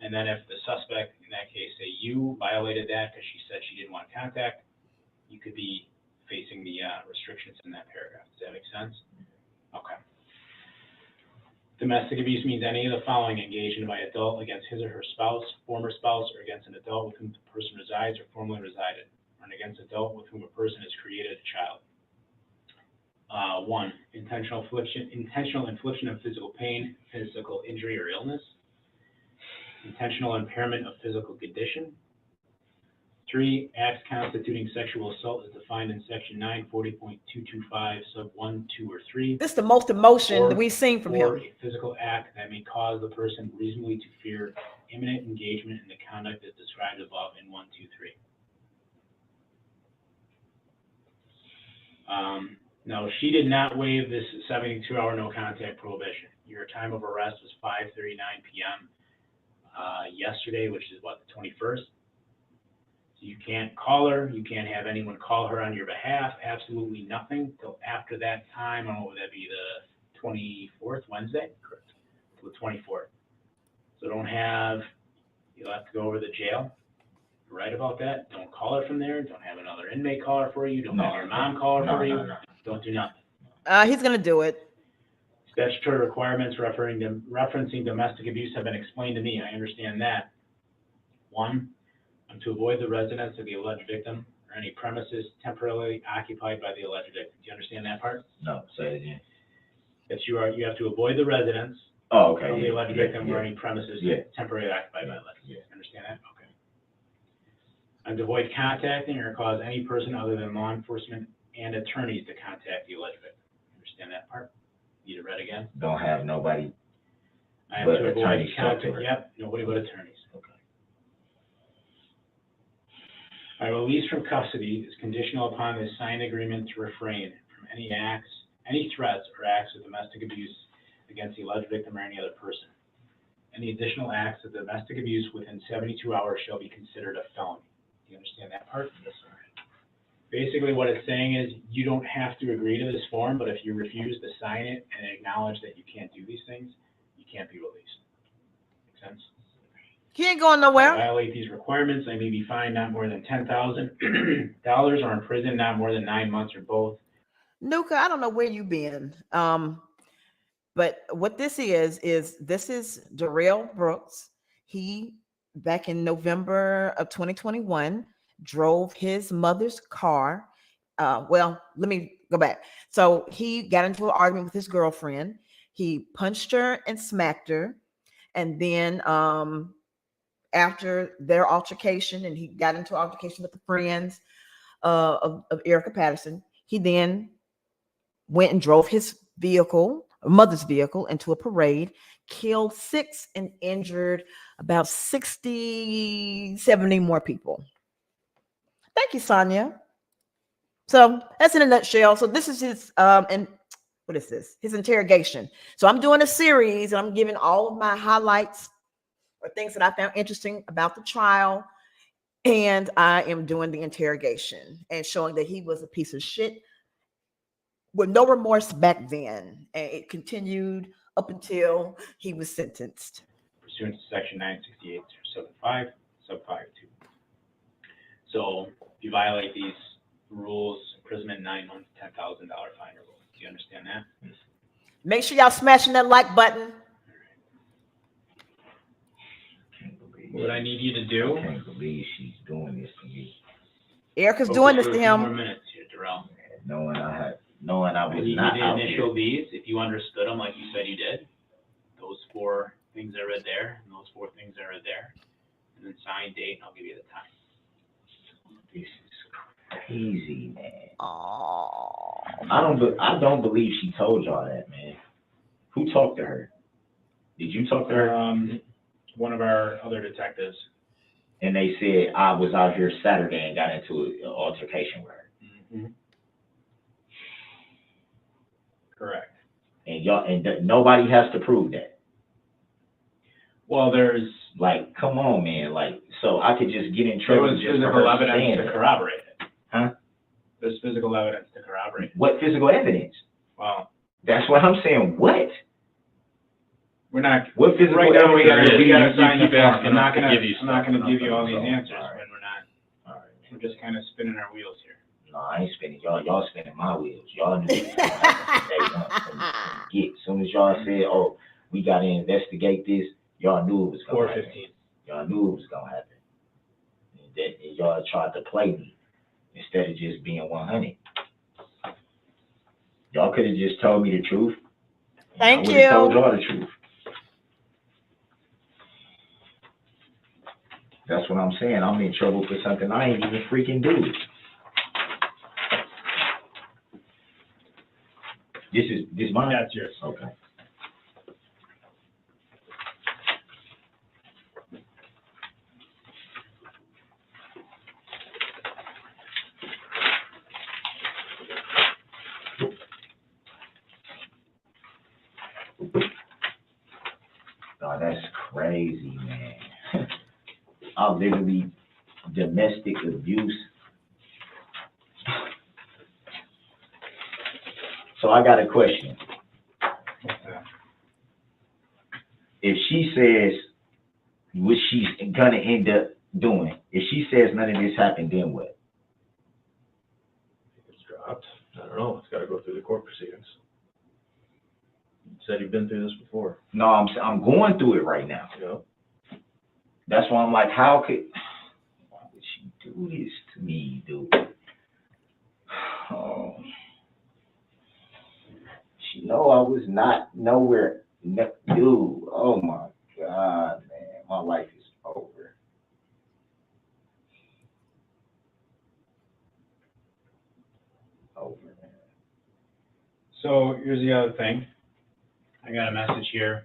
[SPEAKER 6] And then if the suspect, in that case, say you violated that because she said she didn't want contact, you could be facing the restrictions in that paragraph. Does that make sense? Okay. Domestic abuse means any of the following engaged in by an adult against his or her spouse, former spouse, or against an adult with whom the person resides or formerly resided, or against an adult with whom a person has created a child. 1, intentional infliction of physical pain, physical injury or illness, intentional impairment of physical condition. 3, acts constituting sexual assault is defined in section 940.225 sub 1, 2, or 3.
[SPEAKER 3] This is the most emotion
[SPEAKER 6] Or-
[SPEAKER 3] that we've seen from
[SPEAKER 6] or
[SPEAKER 3] him.
[SPEAKER 6] a physical act that may cause the person reasonably to fear imminent engagement in the conduct as described above in 1, 2, 3. No, she did not waive this 72-hour no contact prohibition. Your time of arrest was 5:39 p.m. Yesterday, which is what, the 21st? So you can't call her, you can't have anyone call her on your behalf, absolutely nothing till after that time. What would that be, the 24th, Wednesday? Correct. The 24th. So you'll have to go over to the jail. You're right about that. Don't call her from there. Don't have another inmate call her for you. Don't have your mom call her for you.
[SPEAKER 4] No.
[SPEAKER 6] Don't do nothing.
[SPEAKER 3] He's gonna do it.
[SPEAKER 6] Statutory requirements referencing domestic abuse have been explained to me. I understand that. 1, to avoid the residence of the alleged victim or any premises temporarily occupied by the alleged victim. Do you understand that part?
[SPEAKER 4] No, say it again.
[SPEAKER 6] That you have to avoid the residence
[SPEAKER 4] Oh, okay.
[SPEAKER 6] of the alleged victim or
[SPEAKER 4] Yeah.
[SPEAKER 6] any premises
[SPEAKER 4] Yeah.
[SPEAKER 6] temporarily occupied by the alleged.
[SPEAKER 4] Yeah.
[SPEAKER 6] Understand that? Okay. And to avoid contacting or cause any person other than law enforcement and attorneys to contact the alleged victim. understand that part? Need it read again?
[SPEAKER 4] Don't have nobody.
[SPEAKER 6] I am
[SPEAKER 4] But
[SPEAKER 6] to avoid
[SPEAKER 4] attorneys talk to
[SPEAKER 6] conflict.
[SPEAKER 4] her.
[SPEAKER 6] Yep, nobody but attorneys.
[SPEAKER 4] Okay.
[SPEAKER 6] My release from custody is conditional upon the signed agreement to refrain from any acts, any threats or acts of domestic abuse against the alleged victim or any other person. Any additional acts of domestic abuse within 72 hours shall be considered a felony. Do you understand that part?
[SPEAKER 4] Yes, sir.
[SPEAKER 6] Basically, what it's saying is you don't have to agree to this form, but if you refuse to sign it and acknowledge that you can't do these things, you can't be released. Make sense?
[SPEAKER 3] He ain't going
[SPEAKER 6] If I
[SPEAKER 3] nowhere.
[SPEAKER 6] violate these requirements, I may be fined not more than $10,000 or imprisoned not more than 9 months or both.
[SPEAKER 3] Nuka, I don't know where you been. But what this is this is Darrell Brooks. He, back in November of 2021, drove his mother's car. Well, let me go back. So he got into an argument with his girlfriend. He punched her and smacked her. And then after their altercation, and he got into an altercation with the friends of Erica Patterson, he then went and drove his mother's vehicle, into a parade, killed 6 and injured about 60, 70 more people. Thank you, Sonia. So that's in a nutshell. So this is his, and what is this? His interrogation. So I'm doing a series, and I'm giving all of my highlights or things that I found interesting about the trial. And I am doing the interrogation and showing that he was a piece of shit with no remorse back then, and it continued up until he was sentenced.
[SPEAKER 6] Pursuant to section 968.75, sub 5(2). So if you violate these rules, imprisonment 9 months, $10,000 fine or both. Do you understand that?
[SPEAKER 3] Make sure y'all smashing that like button.
[SPEAKER 6] What I need you to do.
[SPEAKER 4] I can't believe she's doing this to me.
[SPEAKER 3] Erica's doing this to
[SPEAKER 6] For a few more
[SPEAKER 3] him.
[SPEAKER 6] minutes here, Darrell.
[SPEAKER 4] Knowing I
[SPEAKER 6] I
[SPEAKER 4] was
[SPEAKER 6] need you
[SPEAKER 4] not
[SPEAKER 6] to
[SPEAKER 4] out
[SPEAKER 6] initial
[SPEAKER 4] here.
[SPEAKER 6] these, if you understood them like you said you did. Those 4 things I read there, and those 4 things I read there. And then sign, date, and I'll give you the time.
[SPEAKER 4] This is crazy, man.
[SPEAKER 3] Oh,
[SPEAKER 4] I don't believe she told y'all that, man. Who talked to her? Did you talk to her?
[SPEAKER 6] One of our other detectives.
[SPEAKER 4] And they said I was out here Saturday and got into an altercation with her.
[SPEAKER 6] Mm-hmm. Correct.
[SPEAKER 4] And nobody has to prove that.
[SPEAKER 6] Well, there's
[SPEAKER 4] Like, come on, man. Like, so I could just get in
[SPEAKER 6] there
[SPEAKER 4] trouble
[SPEAKER 6] was
[SPEAKER 4] just for
[SPEAKER 6] physical
[SPEAKER 4] her
[SPEAKER 6] evidence
[SPEAKER 4] saying
[SPEAKER 6] to
[SPEAKER 4] that.
[SPEAKER 6] corroborate it.
[SPEAKER 4] Huh?
[SPEAKER 6] There's physical evidence to corroborate it.
[SPEAKER 4] What physical evidence?
[SPEAKER 6] Well,
[SPEAKER 4] That's what I'm saying. What?
[SPEAKER 6] we're not.
[SPEAKER 4] What physical
[SPEAKER 6] Right now, we
[SPEAKER 4] evidence?
[SPEAKER 6] gotta
[SPEAKER 7] You
[SPEAKER 6] sign the
[SPEAKER 7] keep
[SPEAKER 6] form.
[SPEAKER 7] asking
[SPEAKER 6] I'm not
[SPEAKER 7] us to
[SPEAKER 6] gonna
[SPEAKER 7] give you
[SPEAKER 6] I'm not
[SPEAKER 7] stuff.
[SPEAKER 6] gonna give you all these
[SPEAKER 4] Okay.
[SPEAKER 6] answers
[SPEAKER 4] All right.
[SPEAKER 6] when we're not.
[SPEAKER 4] All right.
[SPEAKER 6] We're just kind of spinning our wheels here.
[SPEAKER 4] No, I ain't spinning y'all. Y'all spinning my wheels. Y'all knew this was gonna happen from day one. From the get. As soon as y'all said, "Oh, we gotta investigate this," y'all knew it was gonna happen.
[SPEAKER 6] 4:15.
[SPEAKER 4] Y'all knew it was gonna happen. And y'all tried to play me instead of just being 100. Y'all could have just told me the truth.
[SPEAKER 3] Thank
[SPEAKER 4] I would have told
[SPEAKER 3] you.
[SPEAKER 4] y'all the truth. That's what I'm saying. I'm in trouble for something I ain't even freaking do. This mine?
[SPEAKER 6] That's yours.
[SPEAKER 4] Okay. Oh, that's crazy, man. I literally domestic abuse. So I got a question. If she says what she's gonna end up doing, if she says none of this happened, then what?
[SPEAKER 7] It's dropped. I don't know. It's got to go through the court proceedings. You said you've been through this before.
[SPEAKER 4] No, I'm going through it right now.
[SPEAKER 7] You know?
[SPEAKER 4] That's why I'm like, why would she do this to me, dude? Oh. She know I was not nowhere, dude. Oh my God, man, my life is over. Over, man.
[SPEAKER 6] So here's the other thing. I got a message here.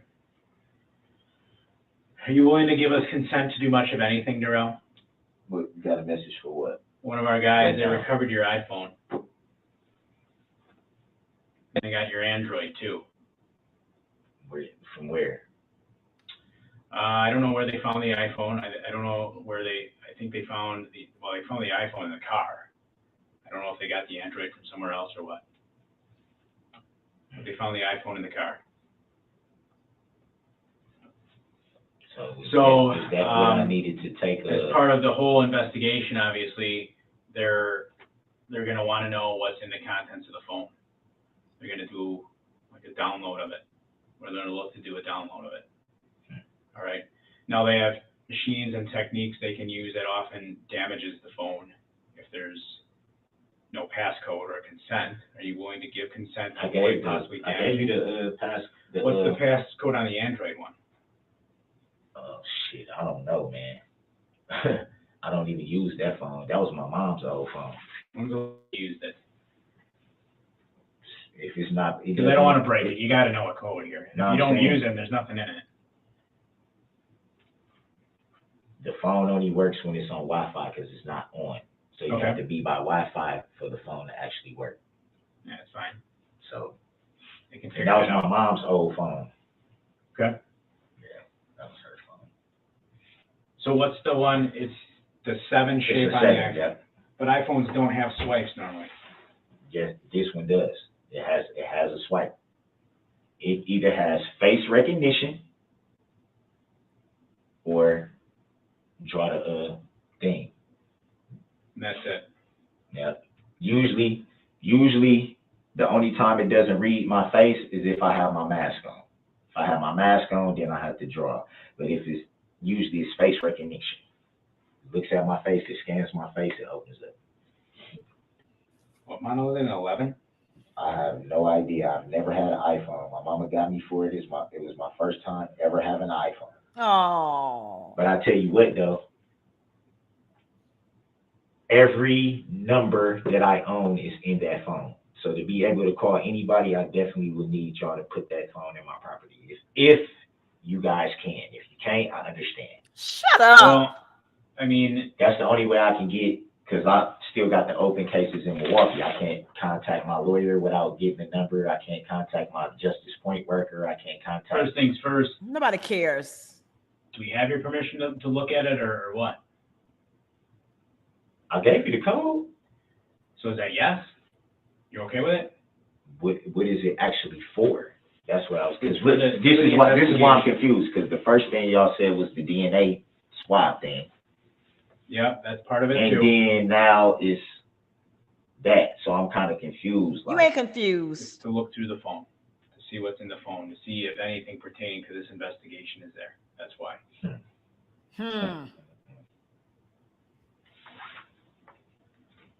[SPEAKER 6] Are you willing to give us consent to do much of anything, Darrell?
[SPEAKER 4] What, you got a message for what?
[SPEAKER 6] One of our guys, they recovered your iPhone. And they got your Android too.
[SPEAKER 4] Where, from where?
[SPEAKER 6] I don't know where they found the iPhone. I don't know where I think they found they found the iPhone in the car. I don't know if they got the Android from somewhere else or what. But they found the iPhone in the car. So
[SPEAKER 4] is that what I needed to take
[SPEAKER 6] as part of the whole investigation, obviously, they're going to want to know what's in the contents of the phone. They're going to do like a download of it, or they're going to look to do a download of it. All right. Now they have machines and techniques they can use that often damages the phone if there's no passcode or consent. Are you willing to give consent to avoid possibly damaging?
[SPEAKER 4] I gave you the pass.
[SPEAKER 6] What's the passcode on the Android one?
[SPEAKER 4] Oh shit, I don't know, man. I don't even use that phone. That was my mom's old phone.
[SPEAKER 6] When was you used it?
[SPEAKER 4] If it's not,
[SPEAKER 6] Because I don't want to break it. You got to know a code here. If
[SPEAKER 4] No,
[SPEAKER 6] you don't
[SPEAKER 4] I'm saying-
[SPEAKER 6] use them, there's nothing in it.
[SPEAKER 4] the phone only works when it's on Wi-Fi because it's not on. So you
[SPEAKER 6] Okay.
[SPEAKER 4] have to be by Wi-Fi for the phone to actually work.
[SPEAKER 6] Yeah, it's fine.
[SPEAKER 4] So
[SPEAKER 6] They can
[SPEAKER 4] and
[SPEAKER 6] figure
[SPEAKER 4] that was
[SPEAKER 6] it out.
[SPEAKER 4] my mom's old phone.
[SPEAKER 6] Okay.
[SPEAKER 4] Yeah, that was her phone.
[SPEAKER 6] So what's the one? It's the 7
[SPEAKER 4] It's
[SPEAKER 6] shape
[SPEAKER 4] a
[SPEAKER 6] on the
[SPEAKER 4] 7,
[SPEAKER 6] iPhone.
[SPEAKER 4] yeah.
[SPEAKER 6] But iPhones don't have swipes normally.
[SPEAKER 4] Yes, this one does. It has a swipe. It either has face recognition or draw the thing.
[SPEAKER 6] And that's it.
[SPEAKER 4] Yeah. Usually the only time it doesn't read my face is if I have my mask on. If I have my mask on, then I have to draw. But if it's usually it's face recognition. It looks at my face, it scans my face, it opens up.
[SPEAKER 6] What model is it? An 11?
[SPEAKER 4] I have no idea. I've never had an iPhone. My mama got me for it. It was my first time ever having an iPhone.
[SPEAKER 3] Oh.
[SPEAKER 4] But I tell you what though, every number that I own is in that phone. So to be able to call anybody, I definitely would need y'all to put that phone in my property. If you guys can. If you can't, I understand.
[SPEAKER 3] Shut up.
[SPEAKER 6] Well, I mean,
[SPEAKER 4] That's the only way I can get, because I still got the open cases in Milwaukee. I can't contact my lawyer without getting the number. I can't contact my justice point worker. I can't contact.
[SPEAKER 6] first things first,
[SPEAKER 3] Nobody cares.
[SPEAKER 6] do we have your permission to look at it or what?
[SPEAKER 4] I gave you the code.
[SPEAKER 6] So is that yes? You okay with it?
[SPEAKER 4] What is it actually for? That's what I was. Because
[SPEAKER 6] It's for the-
[SPEAKER 4] this
[SPEAKER 6] for the
[SPEAKER 4] is why I'm
[SPEAKER 6] investigation.
[SPEAKER 4] confused. Because the first thing y'all said was the DNA swab thing,
[SPEAKER 6] Yep, that's part of it
[SPEAKER 4] and
[SPEAKER 6] too.
[SPEAKER 4] then now it's that. So I'm kind of confused.
[SPEAKER 3] You
[SPEAKER 4] Like,
[SPEAKER 3] ain't confused.
[SPEAKER 6] To look through the phone, to see what's in the phone, to see if anything pertaining to this investigation is there. That's why.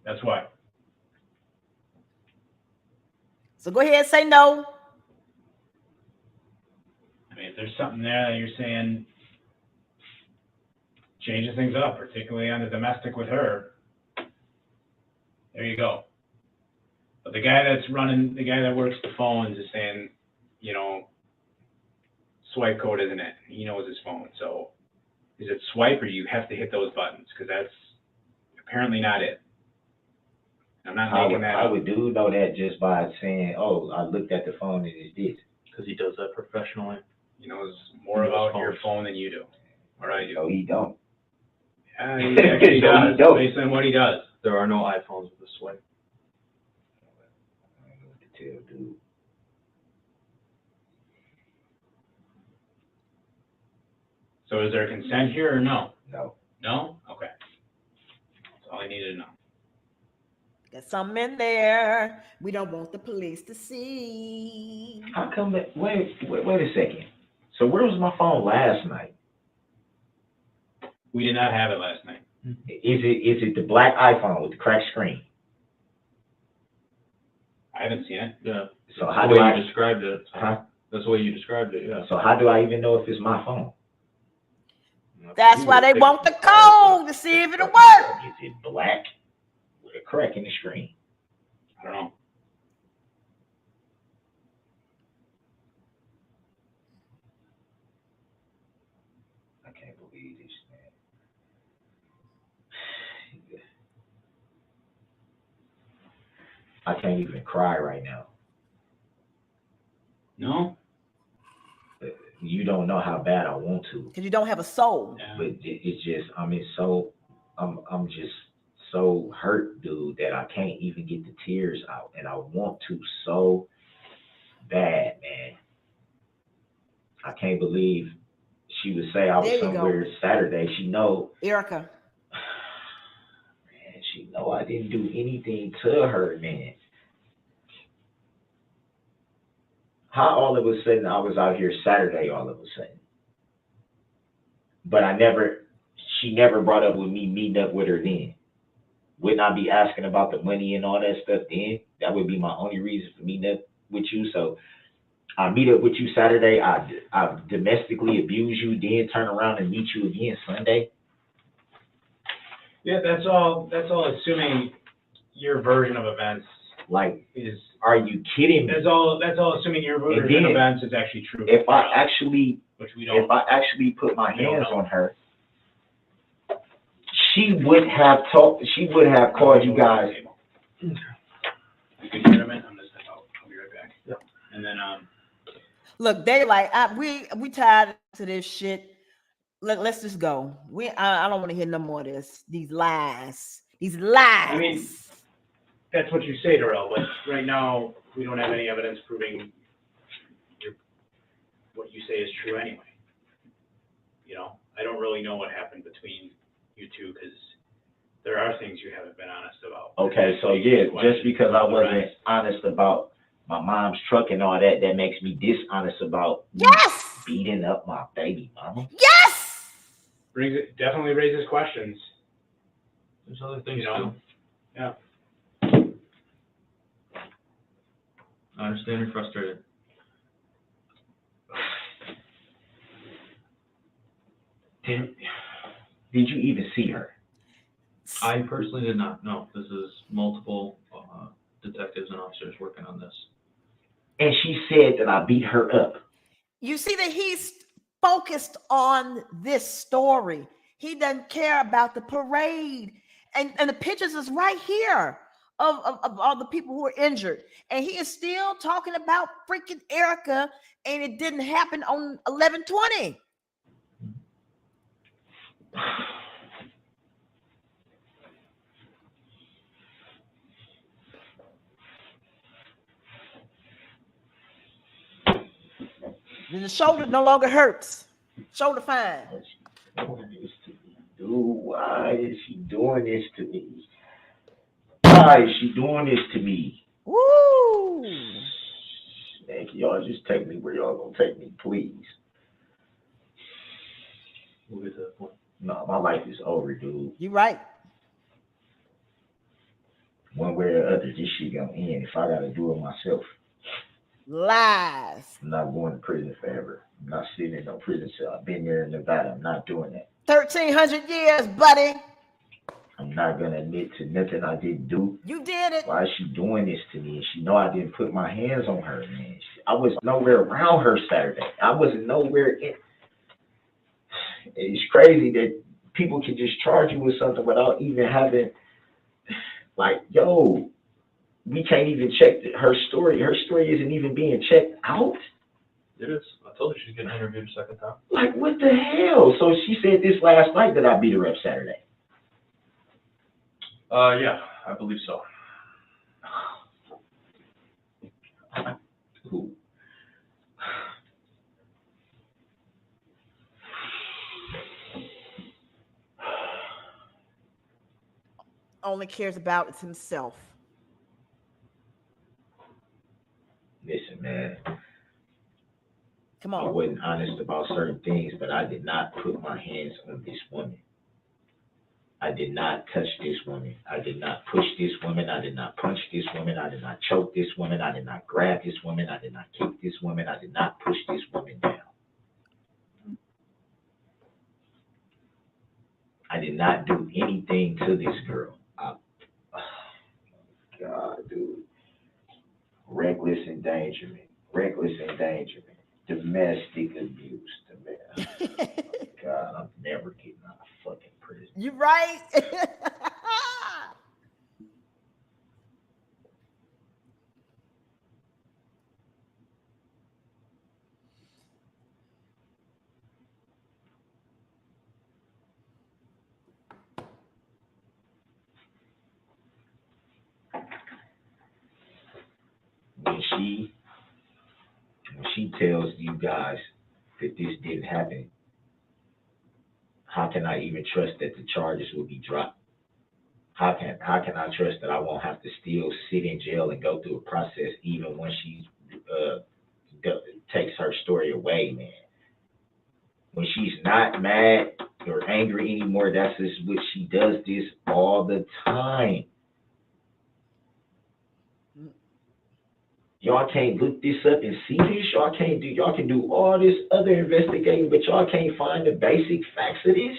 [SPEAKER 6] That's why.
[SPEAKER 3] So go ahead and say no.
[SPEAKER 6] I mean, if there's something there that you're saying changes things up, particularly on the domestic with her, there you go. But the guy that works the phones is saying, you know, swipe code isn't it? He knows his phone. So is it swipe or you have to hit those buttons? Because that's apparently not it. I'm not making that
[SPEAKER 4] I
[SPEAKER 6] up.
[SPEAKER 4] would do know that just by saying, oh, I looked at the phone and it's this.
[SPEAKER 7] Because he does that professionally.
[SPEAKER 6] He knows more about your phone than you do, or I do.
[SPEAKER 4] So he don't.
[SPEAKER 6] Yeah, he actually
[SPEAKER 4] So he
[SPEAKER 6] does,
[SPEAKER 4] don't.
[SPEAKER 6] based on what he does.
[SPEAKER 7] There are no iPhones with a swipe.
[SPEAKER 4] I don't know what to tell dude.
[SPEAKER 6] So is there consent here or no?
[SPEAKER 4] No.
[SPEAKER 6] No? Okay. That's all I needed to know.
[SPEAKER 3] Got something in there we don't want the police to see.
[SPEAKER 4] How come that? Wait a second. So where was my phone last night?
[SPEAKER 6] We did not have it last night.
[SPEAKER 4] Is it the black iPhone with the cracked screen?
[SPEAKER 6] I haven't seen it.
[SPEAKER 7] Yeah.
[SPEAKER 4] So
[SPEAKER 7] That's
[SPEAKER 4] how
[SPEAKER 7] the
[SPEAKER 4] do
[SPEAKER 7] way
[SPEAKER 4] I?
[SPEAKER 7] you described it.
[SPEAKER 4] Huh?
[SPEAKER 7] That's the way you described it, yeah.
[SPEAKER 4] So how do I even know if it's my phone?
[SPEAKER 3] That's why they want the code to see if it'll work.
[SPEAKER 4] Is it black with a crack in the screen?
[SPEAKER 6] I don't know.
[SPEAKER 4] I can't even cry right now.
[SPEAKER 6] No?
[SPEAKER 4] You don't know how bad I want to,
[SPEAKER 3] Because you don't have a soul.
[SPEAKER 6] Yeah.
[SPEAKER 4] but it's just I'm just so hurt, dude, that I can't even get the tears out, and I want to so bad, man. I can't believe she would say I was
[SPEAKER 3] There you go.
[SPEAKER 4] somewhere Saturday. She know,
[SPEAKER 3] Erica.
[SPEAKER 4] man, she know I didn't do anything to her, man. How all of a sudden I was out here Saturday all of a sudden. But she never brought up with me meeting up with her then. Wouldn't I be asking about the money and all that stuff then? That would be my only reason for meeting up with you. So I meet up with you Saturday, I domestically abuse you, then turn around and meet you again Sunday.
[SPEAKER 6] Yeah, that's all assuming your version of events
[SPEAKER 4] Like,
[SPEAKER 6] is,
[SPEAKER 4] are you kidding me?
[SPEAKER 6] that's all assuming your version
[SPEAKER 4] then,
[SPEAKER 6] of events is actually true.
[SPEAKER 4] If I actually put my
[SPEAKER 6] We don't
[SPEAKER 4] hands
[SPEAKER 6] know.
[SPEAKER 4] on her, she would have called you guys.
[SPEAKER 6] You can hear them in? I'm just, I'll be right back.
[SPEAKER 4] Yep.
[SPEAKER 6] And then,
[SPEAKER 3] Look, they like we tired to this shit. Let's just go. I don't want to hear no more of this. These lies.
[SPEAKER 6] I mean, that's what you say, Darrell, but right now, we don't have any evidence proving what you say is true anyway. You know, I don't really know what happened between you two, because there are things you haven't been honest about.
[SPEAKER 4] Okay, so yeah, just because I wasn't honest about my mom's truck and all that, that makes me dishonest about
[SPEAKER 3] yes,
[SPEAKER 4] beating up my baby mama.
[SPEAKER 3] yes.
[SPEAKER 6] Definitely raises questions.
[SPEAKER 5] There's other things
[SPEAKER 6] You know?
[SPEAKER 5] too.
[SPEAKER 6] Yeah.
[SPEAKER 5] I understand you're frustrated.
[SPEAKER 4] Did you even see her?
[SPEAKER 5] I personally did not. No, this is multiple detectives and officers working on this.
[SPEAKER 4] And she said that I beat her up.
[SPEAKER 3] You see that he's focused on this story. He doesn't care about the parade. And the pictures is right here of all the people who are injured. And he is still talking about freaking Erica, and it didn't happen on 11/20. The shoulder no longer hurts. Shoulder fine.
[SPEAKER 4] Dude, why is she doing this to me? Why is she doing this to me?
[SPEAKER 3] Woo!
[SPEAKER 4] Man, can y'all just take me where y'all gonna take me, please?
[SPEAKER 5] We'll get to that point.
[SPEAKER 4] No, my life is over, dude.
[SPEAKER 3] You're right.
[SPEAKER 4] One way or the other, this shit gonna end if I gotta do it myself.
[SPEAKER 3] Lies.
[SPEAKER 4] I'm not going to prison forever. I'm not sitting in no prison cell. I've been there in Nevada. I'm not doing that.
[SPEAKER 3] 1,300 years, buddy.
[SPEAKER 4] I'm not gonna admit to nothing I didn't do.
[SPEAKER 3] You did it.
[SPEAKER 4] Why is she doing this to me? And she know I didn't put my hands on her, man. I was nowhere around her Saturday. I wasn't nowhere in. It's crazy that people can just charge you with something without even having, like, yo, we can't even check her story. Her story isn't even being checked out.
[SPEAKER 5] It is. I told you she's getting interviewed a second time.
[SPEAKER 4] Like, what the hell? So she said this last night that I beat her up Saturday.
[SPEAKER 5] Yeah, I believe so.
[SPEAKER 4] Who?
[SPEAKER 3] Only cares about is himself.
[SPEAKER 4] Listen, man.
[SPEAKER 3] Come
[SPEAKER 4] I
[SPEAKER 3] on.
[SPEAKER 4] wasn't honest about certain things, but I did not put my hands on this woman. I did not touch this woman. I did not push this woman. I did not punch this woman. I did not choke this woman. I did not grab this woman. I did not kick this woman. I did not push this woman down. I did not do anything to this girl. God, dude. Reckless endangerment. Domestic abuse. God, I'm never getting out of fucking prison.
[SPEAKER 3] You right?
[SPEAKER 4] she tells you guys that this didn't happen, how can I even trust that the charges will be dropped? How can I trust that I won't have to still sit in jail and go through a process even when she takes her story away, man? When she's not mad or angry anymore, that's just what she does this all the time. Y'all can't look this up and see this. Y'all can do all this other investigating, but y'all can't find the basic facts of this.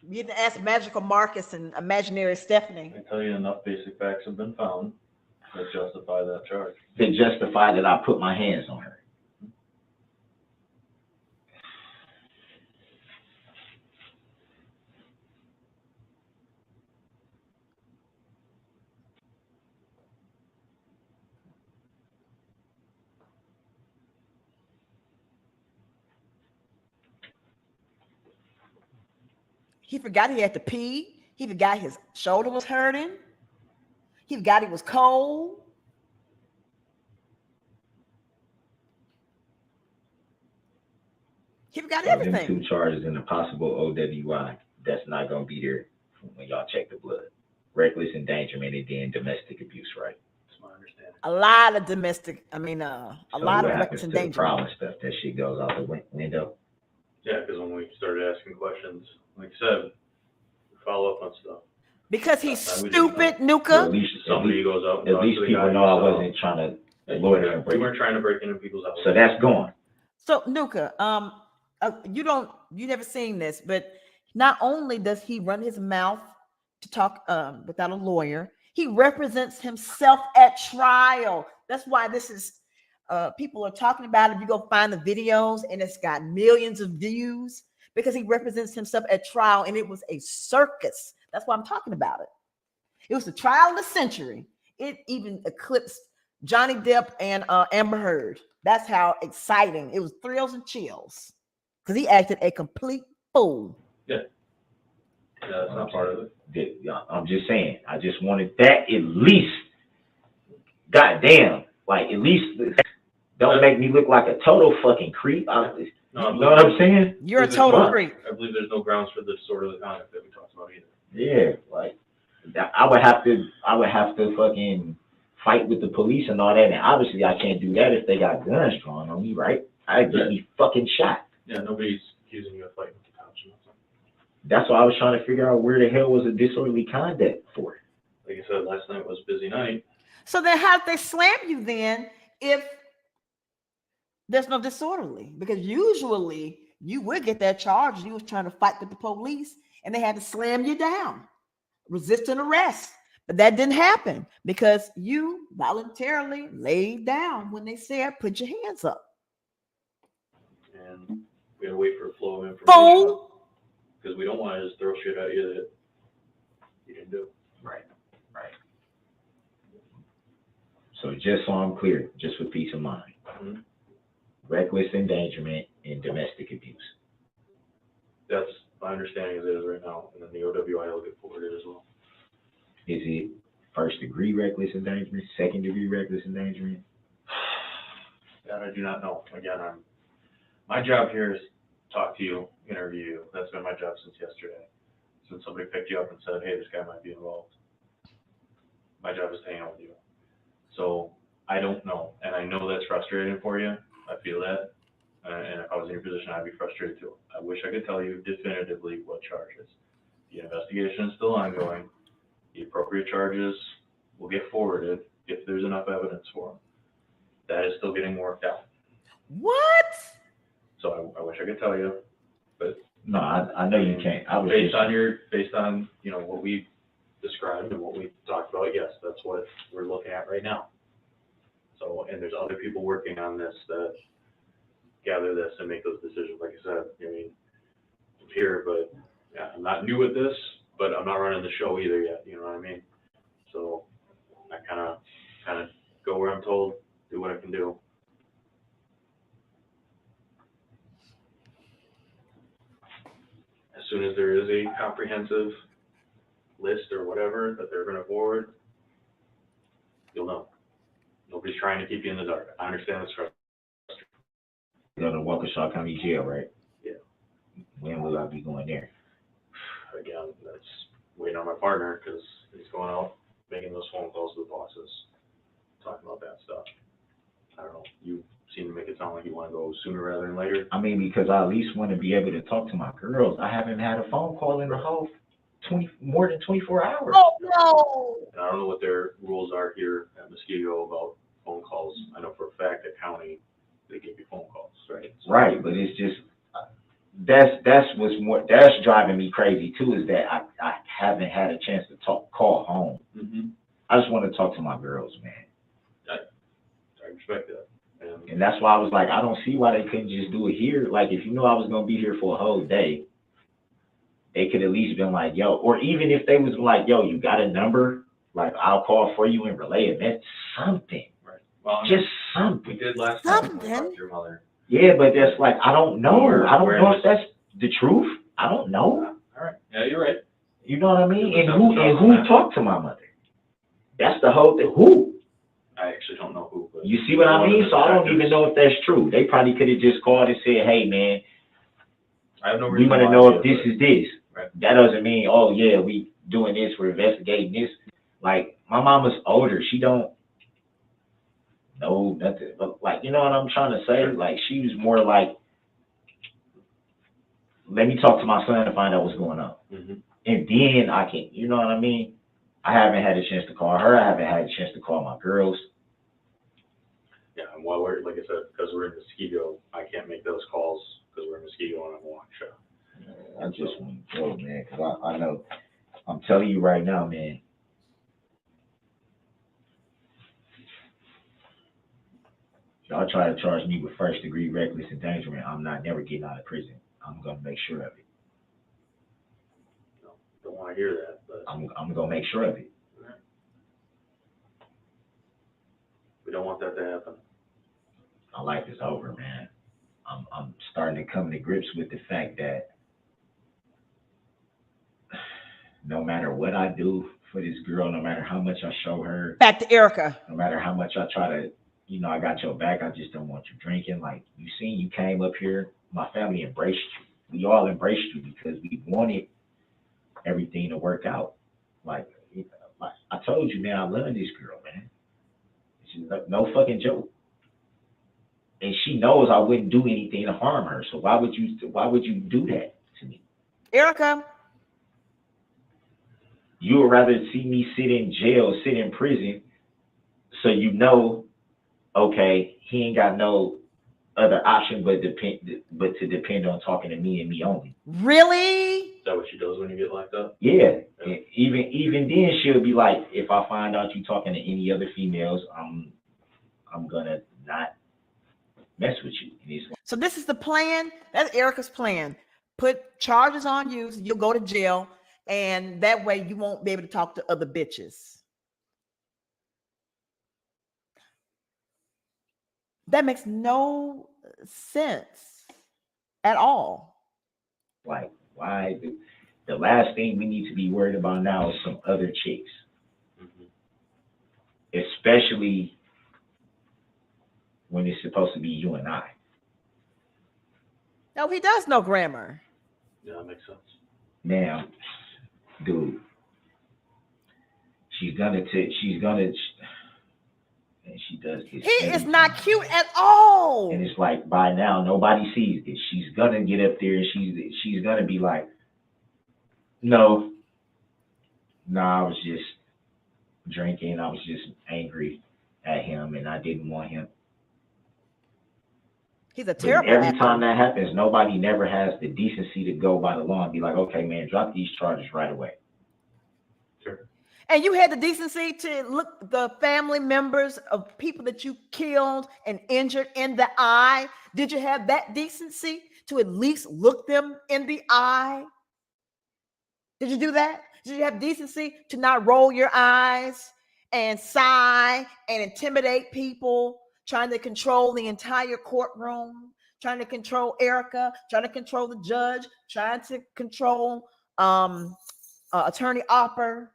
[SPEAKER 3] You can ask Magical Marcus and Imaginary Stephanie.
[SPEAKER 7] I tell you, enough basic facts have been found that justify that charge.
[SPEAKER 4] That justify that I put my hands on her.
[SPEAKER 3] He forgot he had to pee. He forgot his shoulder was hurting. He forgot he was cold. He forgot
[SPEAKER 4] So them
[SPEAKER 3] everything.
[SPEAKER 4] 2 charges and a possible OWI, that's not gonna be there when y'all check the blood. Reckless endangerment and then domestic abuse, right?
[SPEAKER 7] That's my understanding.
[SPEAKER 3] A lot of domestic, a
[SPEAKER 4] So
[SPEAKER 3] lot
[SPEAKER 4] what
[SPEAKER 3] of
[SPEAKER 4] happens
[SPEAKER 3] reckless
[SPEAKER 4] to the
[SPEAKER 3] endangerment.
[SPEAKER 4] problem stuff? That shit goes out the window.
[SPEAKER 7] Yeah, because when we started asking questions, like I said, we follow up on stuff.
[SPEAKER 3] Because he's
[SPEAKER 7] Last time we didn't
[SPEAKER 3] stupid,
[SPEAKER 4] Well,
[SPEAKER 3] Nuka.
[SPEAKER 4] at least
[SPEAKER 7] Somebody goes out and
[SPEAKER 4] at
[SPEAKER 7] talks
[SPEAKER 4] least
[SPEAKER 7] to the
[SPEAKER 4] people
[SPEAKER 7] guy
[SPEAKER 4] know I
[SPEAKER 7] who saw.
[SPEAKER 4] wasn't trying to
[SPEAKER 7] Yeah,
[SPEAKER 4] lawyer and
[SPEAKER 7] we
[SPEAKER 4] break.
[SPEAKER 7] weren't trying to break into people's houses.
[SPEAKER 4] So that's gone.
[SPEAKER 3] So Nuka, you never seen this, but not only does he run his mouth to talk without a lawyer, he represents himself at trial. That's why this is people are talking about it. If you go find the videos, and it's got millions of views because he represents himself at trial, and it was a circus. That's why I'm talking about it. It was the trial of the century. It even eclipsed Johnny Depp and Amber Heard. That's how exciting it was. Thrills and chills because he acted a complete fool.
[SPEAKER 7] Yeah, that's not part of it.
[SPEAKER 4] I'm just saying. I just wanted that at least. Goddamn, like at least don't make me look like a total fucking creep. You know what I'm saying?
[SPEAKER 3] You're a
[SPEAKER 7] There's
[SPEAKER 3] total
[SPEAKER 7] no-
[SPEAKER 3] creep.
[SPEAKER 7] I believe there's no grounds for the sort of the conduct that we talked about either.
[SPEAKER 4] Yeah, like I would have to fucking fight with the police and all that. And obviously, I can't do that if they got guns drawn on me, right? I'd get me fucking shot.
[SPEAKER 7] Yeah, nobody's accusing you of fighting with the cops or nothing.
[SPEAKER 4] That's why I was trying to figure out where the hell was a disorderly conduct for.
[SPEAKER 7] Like I said, last night was a busy night.
[SPEAKER 3] So then how did they slam you then if there's no disorderly? Because usually you would get that charge. You was trying to fight with the police and they had to slam you down, resisting arrest. But that didn't happen because you voluntarily laid down when they said, put your hands up.
[SPEAKER 7] And we gotta wait for a flow of information.
[SPEAKER 3] Fool.
[SPEAKER 7] Because we don't want to just throw shit at you that you didn't do.
[SPEAKER 4] Right. So just so I'm clear, just for peace of mind,
[SPEAKER 7] Mm-hmm.
[SPEAKER 4] reckless endangerment and domestic abuse.
[SPEAKER 7] That's my understanding as it is right now. And then the OWI will get forwarded as well.
[SPEAKER 4] Is it first degree reckless endangerment, second degree reckless endangerment?
[SPEAKER 7] That I do not know. Again, my job here is talk to you, interview you. That's been my job since yesterday. Since somebody picked you up and said, hey, this guy might be involved. My job is to hang out with you. So I don't know. And I know that's frustrating for you. I feel that. And if I was in your position, I'd be frustrated too. I wish I could tell you definitively what charges. The investigation is still ongoing. The appropriate charges will get forwarded if there's enough evidence for them. That is still getting worked out.
[SPEAKER 3] What?
[SPEAKER 7] So I wish I could tell you, but
[SPEAKER 4] No, I know you can't. I was
[SPEAKER 7] based
[SPEAKER 4] just,
[SPEAKER 7] on what we described and what we talked about, yes, that's what we're looking at right now. So, and there's other people working on this that gather this and make those decisions. Like I said, I mean, I'm here, but yeah, I'm not new at this, but I'm not running the show either yet. You know what I mean? So I kind of go where I'm told, do what I can do. As soon as there is a comprehensive list or whatever that they're going to forward, you'll know.
[SPEAKER 5] Nobody's trying to keep you in the dark. I understand the stress.
[SPEAKER 4] Go to Waukesha County Jail, right?
[SPEAKER 5] Yeah.
[SPEAKER 4] When will I be going there?
[SPEAKER 5] Again, that's waiting on my partner because he's going out making those phone calls to the bosses, talking about that stuff. I don't know. You seem to make it sound like you want to go sooner rather than later.
[SPEAKER 4] I mean, because I at least want to be able to talk to my girls. I haven't had a phone call in the whole more than 24 hours.
[SPEAKER 3] Oh no.
[SPEAKER 5] And I don't know what their rules are here at Muskego about phone calls. I know for a fact that county, they give you phone calls, right? So,
[SPEAKER 4] Right, but it's just that's driving me crazy too. Is that I haven't had a chance to call home.
[SPEAKER 5] mm-hmm.
[SPEAKER 4] I just want to talk to my girls, man.
[SPEAKER 5] I respect that.
[SPEAKER 4] And that's why I was like, I don't see why they couldn't just do it here. Like, if you know I was gonna be here for a whole day, they could at least been like, yo, or even if they was like, yo, you got a number, like I'll call for you and relay it. That's something.
[SPEAKER 5] Right. Well,
[SPEAKER 4] Just
[SPEAKER 5] we
[SPEAKER 4] something.
[SPEAKER 5] did last time.
[SPEAKER 3] Something?
[SPEAKER 5] Talk to your mother.
[SPEAKER 4] Yeah, but that's like, I don't know. I don't
[SPEAKER 5] Where
[SPEAKER 4] know
[SPEAKER 5] is-
[SPEAKER 4] if that's the truth. I don't know.
[SPEAKER 5] All right. Yeah, you're right.
[SPEAKER 4] You know what I mean?
[SPEAKER 5] Yeah,
[SPEAKER 4] And who talked to my mother? That's the whole thing. Who?
[SPEAKER 5] I actually don't know who. But
[SPEAKER 4] You see what I mean? So I don't even know if that's true. They probably could have just called and said, hey, man,
[SPEAKER 5] I have no
[SPEAKER 4] we
[SPEAKER 5] reason
[SPEAKER 4] want to
[SPEAKER 5] why
[SPEAKER 4] know
[SPEAKER 5] to
[SPEAKER 4] if
[SPEAKER 5] do
[SPEAKER 4] this
[SPEAKER 5] it.
[SPEAKER 4] is this.
[SPEAKER 5] Right.
[SPEAKER 4] That doesn't mean, oh, yeah, we doing this, we're investigating this. Like, my mama's older. She don't know nothing. But, like, you know what I'm trying to say? Like, she was more like, let me talk to my son and find out what's going on.
[SPEAKER 5] Mm-hmm.
[SPEAKER 4] And then I can, you know what I mean? I haven't had a chance to call her. I haven't had a chance to call my girls.
[SPEAKER 5] Yeah, and while we're, like I said, because we're in Muskego, I can't make those calls because we're in Muskego and I'm in Waukesha.
[SPEAKER 4] I just want to go, man, because I know, I'm telling you right now, man, y'all try to charge me with first degree reckless endangerment. I'm not never getting out of prison. I'm going to make sure of it.
[SPEAKER 5] Don't want to hear that, but
[SPEAKER 4] I'm going to make sure of it.
[SPEAKER 5] we don't want that to happen.
[SPEAKER 4] My life is over, man. I'm starting to come to grips with the fact that no matter what I do for this girl, no matter how much I show her,
[SPEAKER 3] Back to Erica.
[SPEAKER 4] no matter how much I try to, you know, I got your back, I just don't want you drinking. Like, you seen, you came up here, my family embraced you. We all embraced you because we wanted everything to work out. Like I told you, man, I love this girl, man. She's no fucking joke. And she knows I wouldn't do anything to harm her. So why would you do that to me?
[SPEAKER 3] Erica.
[SPEAKER 4] You would rather see me sit in jail, sit in prison, so you know, okay, he ain't got no other option but to depend on talking to me and me only.
[SPEAKER 3] Really?
[SPEAKER 5] Is that what she does when you get locked up?
[SPEAKER 4] Yeah. And even then she'll be like, if I find out you talking to any other females, I'm gonna not mess with you. And it's like,
[SPEAKER 3] So this is the plan. That's Erica's plan. Put charges on you, so you'll go to jail, and that way you won't be able to talk to other bitches. That makes no sense at all.
[SPEAKER 4] like, why? The last thing we need to be worried about now is some other chicks,
[SPEAKER 5] Mm-hmm.
[SPEAKER 4] especially when it's supposed to be you and I.
[SPEAKER 3] No, he does know grammar.
[SPEAKER 5] Yeah, that makes sense.
[SPEAKER 4] Now, dude, she's gonna, and she does this.
[SPEAKER 3] He is
[SPEAKER 4] every
[SPEAKER 3] not
[SPEAKER 4] time.
[SPEAKER 3] cute at all.
[SPEAKER 4] And it's like, by now, nobody sees this. She's gonna get up there and she's gonna be like, no, I was just drinking. I was just angry at him and I didn't want him.
[SPEAKER 3] He's a
[SPEAKER 4] But
[SPEAKER 3] terrible
[SPEAKER 4] every
[SPEAKER 3] actor.
[SPEAKER 4] time that happens, nobody never has the decency to go by the law and be like, okay, man, drop these charges right away.
[SPEAKER 5] Sure.
[SPEAKER 3] And you had the decency to look the family members of people that you killed and injured in the eye. Did you have that decency to at least look them in the eye? Did you do that? Did you have decency to not roll your eyes and sigh and intimidate people, trying to control the entire courtroom, trying to control Erica, trying to control the judge, trying to control Attorney Opper?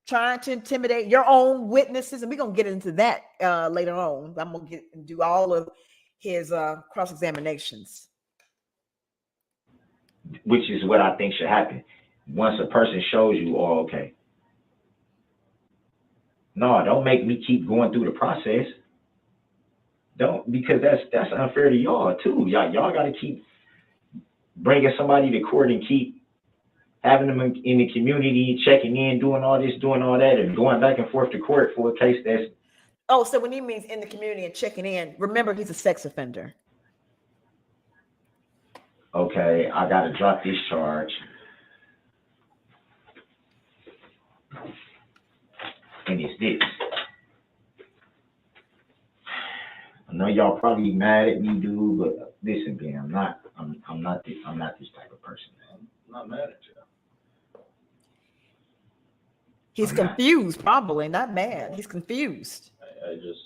[SPEAKER 3] trying to intimidate your own witnesses, and we're gonna get into that later on. I'm gonna get and do all of his cross examinations.
[SPEAKER 4] Which is what I think should happen. Once a person shows you, oh, okay. No, don't make me keep going through the process. Don't, because that's unfair to y'all too. Y'all got to keep bringing somebody to court and keep having them in the community, checking in, doing all this, doing all that, and going back and forth to court for a case that's.
[SPEAKER 3] Oh, so when he means in the community and checking in, remember he's a sex offender.
[SPEAKER 4] Okay, I got to drop this charge. And it's this. I know y'all probably mad at me, dude, but listen, man, I'm not this type of person, man. I'm not mad at you.
[SPEAKER 3] He's confused, probably not mad. He's confused.
[SPEAKER 7] I just,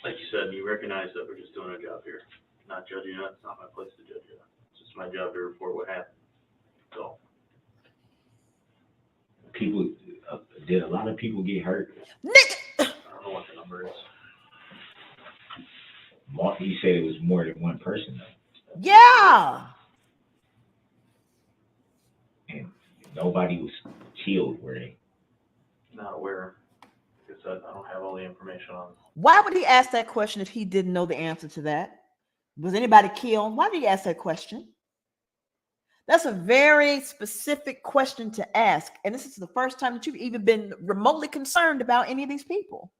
[SPEAKER 7] like you said, you recognize that we're just doing a job here, not judging you. It's not my place to judge you. It's just my job to report what happened. So.
[SPEAKER 4] People, did a lot of people get hurt?
[SPEAKER 7] I don't know what the number is.
[SPEAKER 4] You said it was more than one person, though.
[SPEAKER 3] Yeah.
[SPEAKER 4] And nobody was killed, were they?
[SPEAKER 7] Not aware. Like I said, I don't have all the information on.
[SPEAKER 3] Why would he ask that question if he didn't know the answer to that? Was anybody killed? Why did he ask that question? That's a very specific question to ask. And this is the first time that you've even been remotely concerned about any of these people.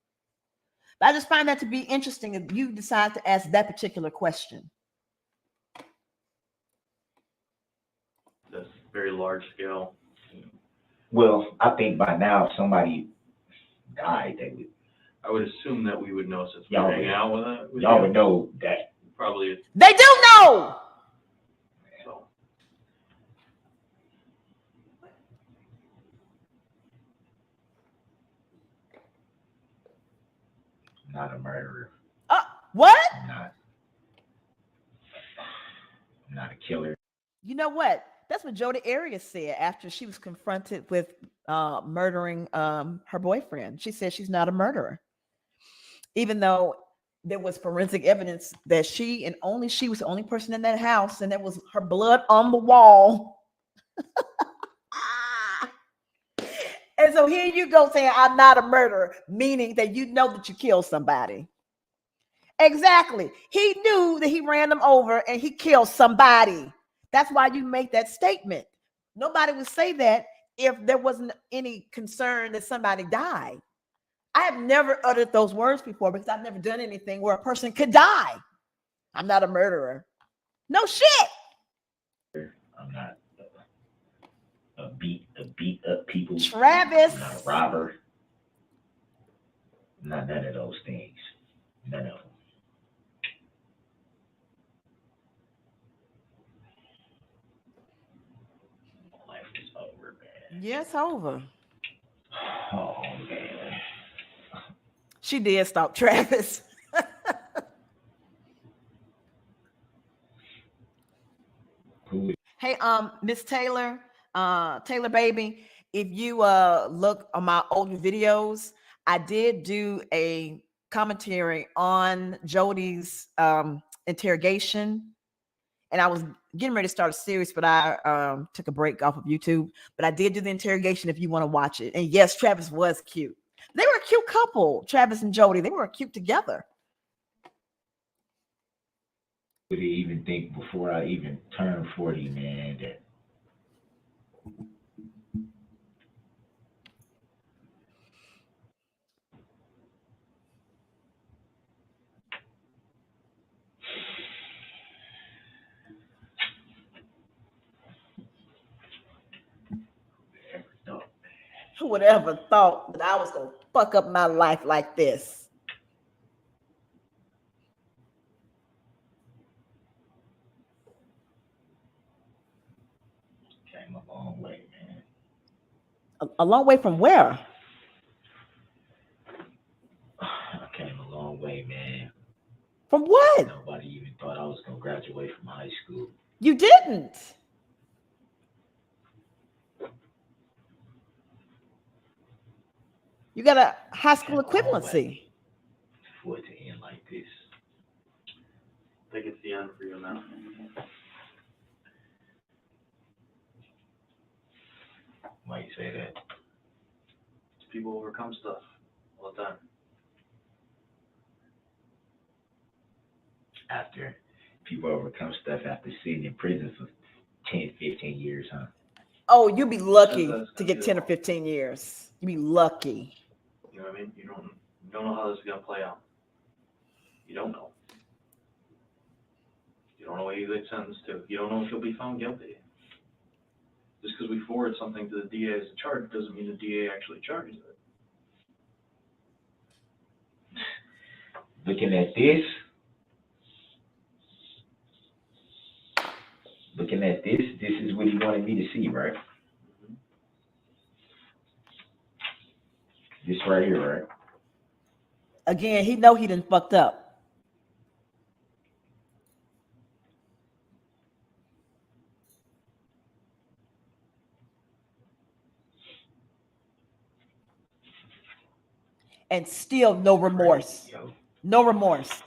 [SPEAKER 3] But I just find that to be interesting if you decide to ask that particular question.
[SPEAKER 7] That's very large scale.
[SPEAKER 4] Well, I think by now if somebody died, they would.
[SPEAKER 7] I would assume that we would know since we
[SPEAKER 4] Y'all
[SPEAKER 7] hang
[SPEAKER 4] would-
[SPEAKER 7] out with it.
[SPEAKER 4] Y'all would know that.
[SPEAKER 7] Probably.
[SPEAKER 3] They do know.
[SPEAKER 7] So.
[SPEAKER 4] I'm not a murderer.
[SPEAKER 3] What?
[SPEAKER 4] I'm not a killer.
[SPEAKER 3] You know what? That's what Jodi Arias said after she was confronted with murdering her boyfriend. She said she's not a murderer, even though there was forensic evidence that she and only she was the only person in that house, and there was her blood on the wall. And so here you go saying, I'm not a murderer, meaning that you know that you killed somebody. Exactly. He knew that he ran them over and he killed somebody. That's why you make that statement. Nobody would say that if there wasn't any concern that somebody died. I have never uttered those words before because I've never done anything where a person could die. I'm not a murderer. No shit.
[SPEAKER 4] I'm not a beat up people.
[SPEAKER 3] Travis.
[SPEAKER 4] I'm not a robber. I'm not none of those things. None of them. Life is over, man.
[SPEAKER 3] Yes, over.
[SPEAKER 4] Oh man.
[SPEAKER 3] She did stop Travis. Hey, Miss Taylor, Taylor baby, if you look on my older videos, I did do a commentary on Jodi's interrogation, and I was getting ready to start a series, but I took a break off of YouTube. But I did do the interrogation if you want to watch it. And yes, Travis was cute. They were a cute couple, Travis and Jodi. They were cute together.
[SPEAKER 4] I would even think before I even turned 40, man, that
[SPEAKER 3] Who would ever thought that I was going to fuck up my life like this?
[SPEAKER 4] came a long way, man.
[SPEAKER 3] A long way from where?
[SPEAKER 4] I came a long way, man.
[SPEAKER 3] From what?
[SPEAKER 4] Nobody even thought I was gonna graduate from high school.
[SPEAKER 3] You didn't. You got a high school equivalency.
[SPEAKER 4] For it to end like this.
[SPEAKER 7] I think it's the end for you now.
[SPEAKER 4] Why you say that?
[SPEAKER 7] People overcome stuff all the time.
[SPEAKER 4] After people overcome stuff after sitting in prison for 10, 15 years, huh?
[SPEAKER 3] Oh, you'd be lucky
[SPEAKER 7] That's
[SPEAKER 3] to get 10 or 15 years. You'd be lucky.
[SPEAKER 7] You know what I mean? You don't know how this is gonna play out. You don't know. You don't know what you get sentenced to. You don't know if you'll be found guilty. Just because we forward something to the DA as a charge doesn't mean the DA actually charges it.
[SPEAKER 4] Looking at this, this is what he wanted me to see, right? This right here, right?
[SPEAKER 3] Again, he know he done fucked up. And still no remorse.
[SPEAKER 4] Yo,
[SPEAKER 3] No remorse.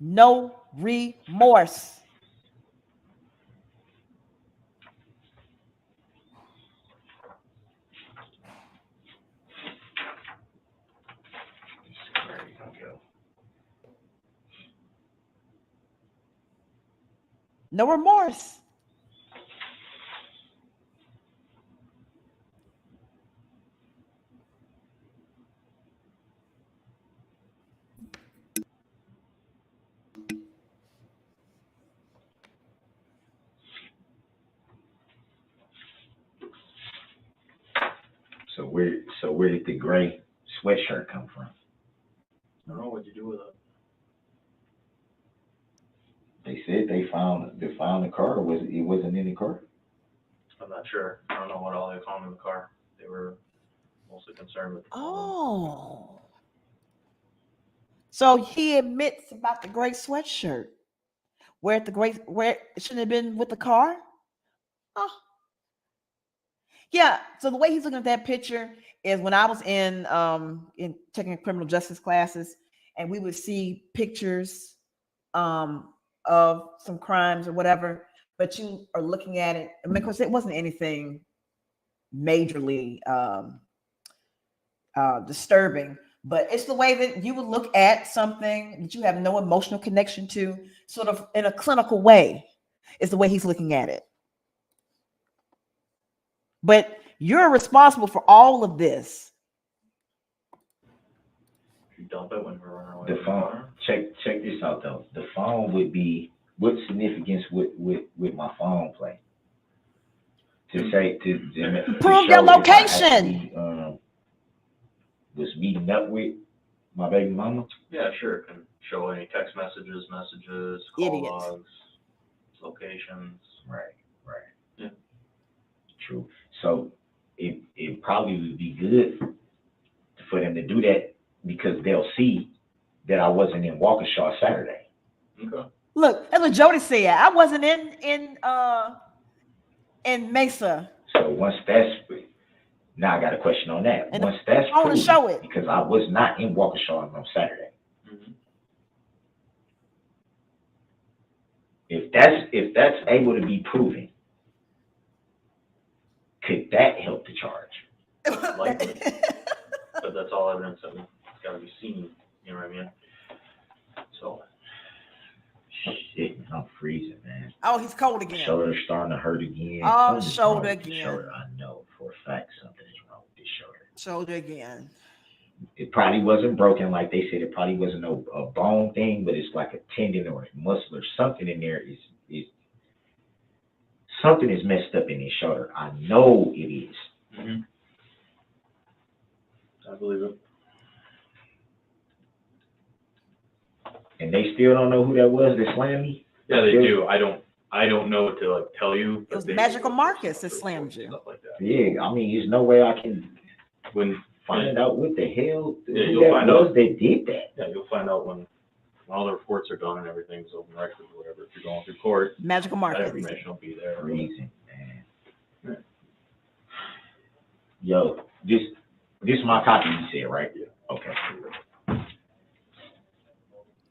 [SPEAKER 3] No remorse.
[SPEAKER 4] there you go.
[SPEAKER 3] No remorse.
[SPEAKER 4] So where did the gray sweatshirt come from?
[SPEAKER 7] I don't know what you do with it.
[SPEAKER 4] They said they found the car. It wasn't in the car?
[SPEAKER 7] I'm not sure. I don't know what all they found in the car. They were mostly concerned with the phone.
[SPEAKER 3] Oh. So he admits about the gray sweatshirt. Where it shouldn't have been with the car? Oh. Yeah, so the way he's looking at that picture is when I was in taking criminal justice classes, and we would see pictures of some crimes or whatever, but you are looking at it. I mean, of course, it wasn't anything majorly disturbing, but it's the way that you would look at something that you have no emotional connection to, sort of in a clinical way, is the way he's looking at it. But you're responsible for all of this.
[SPEAKER 7] You dump it when we're running away.
[SPEAKER 4] The phone. Check this out though. The phone would be, what significance would my phone play? To say to
[SPEAKER 3] Prove
[SPEAKER 4] show
[SPEAKER 3] your
[SPEAKER 4] if I
[SPEAKER 3] location.
[SPEAKER 4] actually, was meeting up with my baby mama.
[SPEAKER 7] Yeah, sure. It can show any text messages, call
[SPEAKER 3] Idiots.
[SPEAKER 7] logs, locations.
[SPEAKER 4] Right.
[SPEAKER 7] Yeah.
[SPEAKER 4] True. So it probably would be good for them to do that because they'll see that I wasn't in Waukesha Saturday.
[SPEAKER 7] Okay.
[SPEAKER 3] Look, that's what Jody said. I wasn't in Mesa.
[SPEAKER 4] So once that's, now I got a question on that.
[SPEAKER 3] And
[SPEAKER 4] Once that's
[SPEAKER 3] I wanna
[SPEAKER 4] proven,
[SPEAKER 3] show it.
[SPEAKER 4] because I was not in Waukesha on Saturday.
[SPEAKER 7] Mm-hmm.
[SPEAKER 4] If that's able to be proven, could that help the charge?
[SPEAKER 7] Likely. But that's all evidence that it's got to be seen. You know what I mean? So.
[SPEAKER 4] Shit, I'm freezing, man.
[SPEAKER 3] Oh, he's cold again.
[SPEAKER 4] Shoulder's starting to hurt again.
[SPEAKER 3] Oh,
[SPEAKER 4] Something's
[SPEAKER 3] shoulder
[SPEAKER 4] wrong with the
[SPEAKER 3] again.
[SPEAKER 4] shoulder. I know for a fact something is wrong with this shoulder.
[SPEAKER 3] Shoulder again.
[SPEAKER 4] It probably wasn't broken, like they said. It probably wasn't a bone thing, but it's like a tendon or a muscle or something in there. Is something is messed up in his shoulder. I know it is.
[SPEAKER 7] Mm-hmm. I believe it.
[SPEAKER 4] And they still don't know who that was that slammed me?
[SPEAKER 7] Yeah, they do. I don't know what to like tell you.
[SPEAKER 3] It was Magical Marcus that slammed you.
[SPEAKER 7] Stuff like that.
[SPEAKER 4] Yeah, I mean, there's no way I can
[SPEAKER 7] When
[SPEAKER 4] find out what the hell
[SPEAKER 7] Yeah,
[SPEAKER 4] who
[SPEAKER 7] you'll
[SPEAKER 4] that
[SPEAKER 7] find
[SPEAKER 4] was
[SPEAKER 7] out.
[SPEAKER 4] that did that.
[SPEAKER 7] Yeah, you'll find out when all the reports are done and everything's open record or whatever. If you're going through court,
[SPEAKER 3] Magical
[SPEAKER 7] that
[SPEAKER 3] market.
[SPEAKER 7] information will be there.
[SPEAKER 4] Reason, man. Yo, this is my copy you said, right?
[SPEAKER 7] Yeah.
[SPEAKER 4] Okay.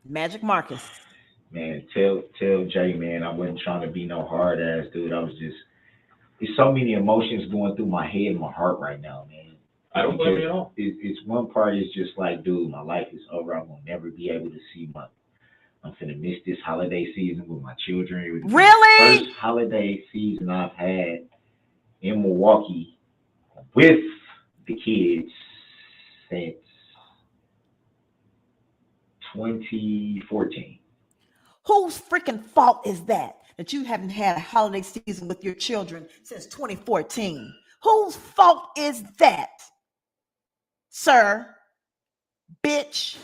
[SPEAKER 3] Magic Marcus.
[SPEAKER 4] Man, tell Jay, man, I wasn't trying to be no hard ass dude. I was just, there's so many emotions going through my head and my heart right now, man.
[SPEAKER 7] I don't blame you at all.
[SPEAKER 4] It's one part is just like, dude, my life is over. I'm gonna never be able to see I'm finna miss this holiday season with my children. It was
[SPEAKER 3] Really?
[SPEAKER 4] the first holiday season I've had in Milwaukee with the kids since 2014.
[SPEAKER 3] Whose freaking fault is that you haven't had a holiday season with your children since 2014? Whose fault is that, sir? Bitch.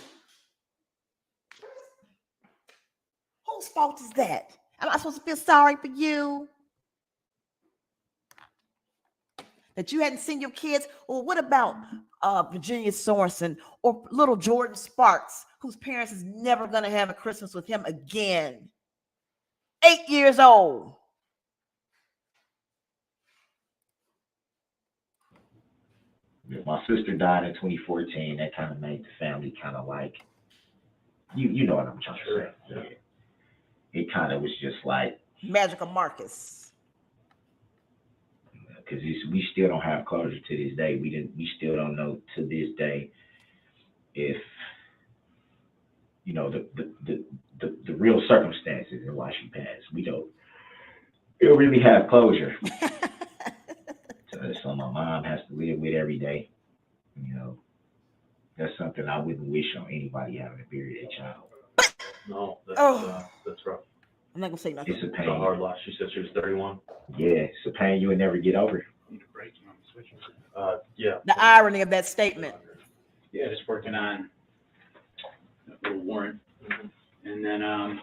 [SPEAKER 3] Whose fault is that? Am I supposed to feel sorry for you? That you hadn't seen your kids? Or what about Virginia Sorensen or little Jordan Sparks, whose parents is never going to have a Christmas with him again? 8 years old.
[SPEAKER 4] My sister died in 2014. That kind of made the family kind of like, you know what I'm trying to say. Yeah. It kind of was just like
[SPEAKER 3] Magical Marcus.
[SPEAKER 4] because we still don't have closure to this day. We still don't know to this day if the real circumstances in why she passed. We don't really have closure. So my mom has to live with every day. That's something I wouldn't wish on anybody having to bury their child.
[SPEAKER 7] No, that's rough.
[SPEAKER 3] I'm not gonna say nothing.
[SPEAKER 4] It's a
[SPEAKER 7] It's
[SPEAKER 4] pain.
[SPEAKER 7] a hard loss. She said she was 31.
[SPEAKER 4] Yeah, it's a pain you would never get over.
[SPEAKER 6] Need a break, you want me to switch?
[SPEAKER 7] Yeah.
[SPEAKER 3] The irony of that statement.
[SPEAKER 6] Yeah, just working on a little warrant. And then,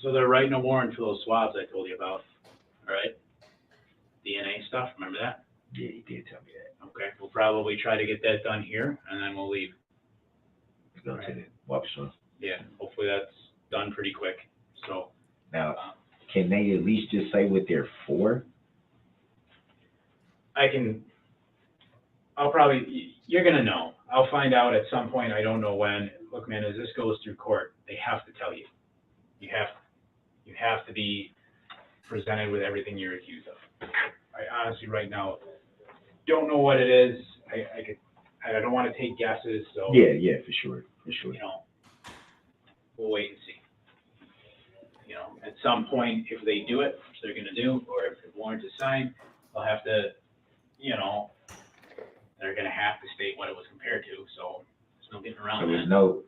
[SPEAKER 6] so they're writing a warrant for those swabs I told you about, all right? DNA stuff, remember that?
[SPEAKER 4] Yeah, you did tell me that.
[SPEAKER 6] Okay, we'll probably try to get that done here, and then we'll leave.
[SPEAKER 4] Go to the Wapshon.
[SPEAKER 6] Yeah, hopefully that's done pretty quick, so.
[SPEAKER 4] Now, can they at least just say what they're for?
[SPEAKER 6] You're gonna know. I'll find out at some point, I don't know when. Look, man, as this goes through court, they have to tell you. You have to be presented with everything you're accused of. I honestly, right now, don't know what it is. I don't want to take guesses, so.
[SPEAKER 4] Yeah, for sure.
[SPEAKER 6] We'll wait and see. At some point, if they do it, which they're gonna do, or if the warrant is signed, they'll have to, they're gonna have to state what it was compared to, so there's no getting around
[SPEAKER 4] So
[SPEAKER 6] that.
[SPEAKER 4] there's no,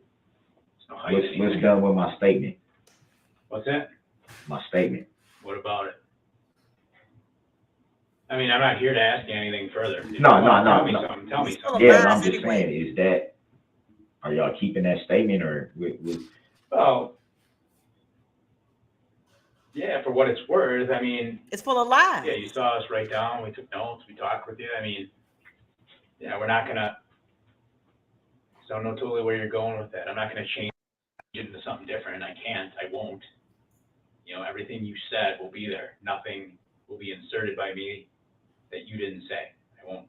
[SPEAKER 4] what's done with my statement?
[SPEAKER 6] What's that?
[SPEAKER 4] My statement.
[SPEAKER 6] What about it? I mean, I'm not here to ask you anything further.
[SPEAKER 4] No.
[SPEAKER 6] Tell me something.
[SPEAKER 4] Yeah, I'm just saying, are y'all keeping that statement or with
[SPEAKER 6] Oh, yeah, for what it's worth, I mean,
[SPEAKER 3] It's full of lies.
[SPEAKER 6] yeah, you saw us write down, we took notes, we talked with you, I mean, yeah, we're not gonna, so I know totally where you're going with that, I'm not gonna change it into something different, I can't, I won't. Everything you said will be there, nothing will be inserted by me that you didn't say. I won't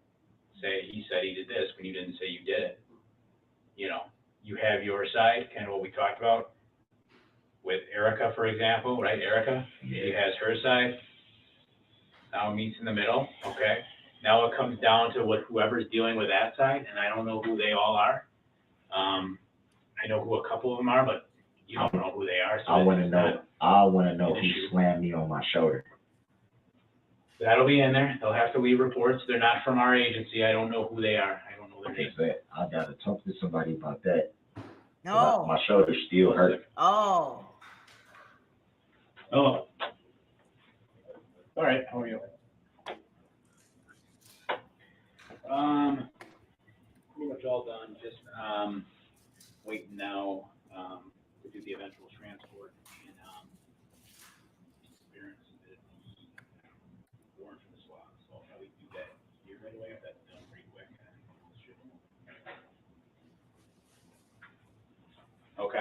[SPEAKER 6] say, he said he did this, when you didn't say you did it. You have your side, kind of what we talked about with Erica, for example, right? Erica, she has her side. Now it meets in the middle, okay? Now it comes down to whoever's dealing with that side, and I don't know who they all are. I know who a couple of them are, but you don't know who they are. So
[SPEAKER 4] I want to know
[SPEAKER 6] an
[SPEAKER 4] who
[SPEAKER 6] issue.
[SPEAKER 4] slammed me on my shoulder.
[SPEAKER 6] That'll be in there. They'll have to leave reports. They're not from our agency. I don't know who they are. I don't know their names.
[SPEAKER 4] I gotta talk to somebody about that.
[SPEAKER 3] No.
[SPEAKER 4] My shoulder still hurt.
[SPEAKER 3] Oh.
[SPEAKER 6] Oh. All right. How are you? Pretty much all done. Just waiting now to do the eventual transport and clearance the warrant for the swap. So I'll probably do that here right away if that's done pretty quick. Okay.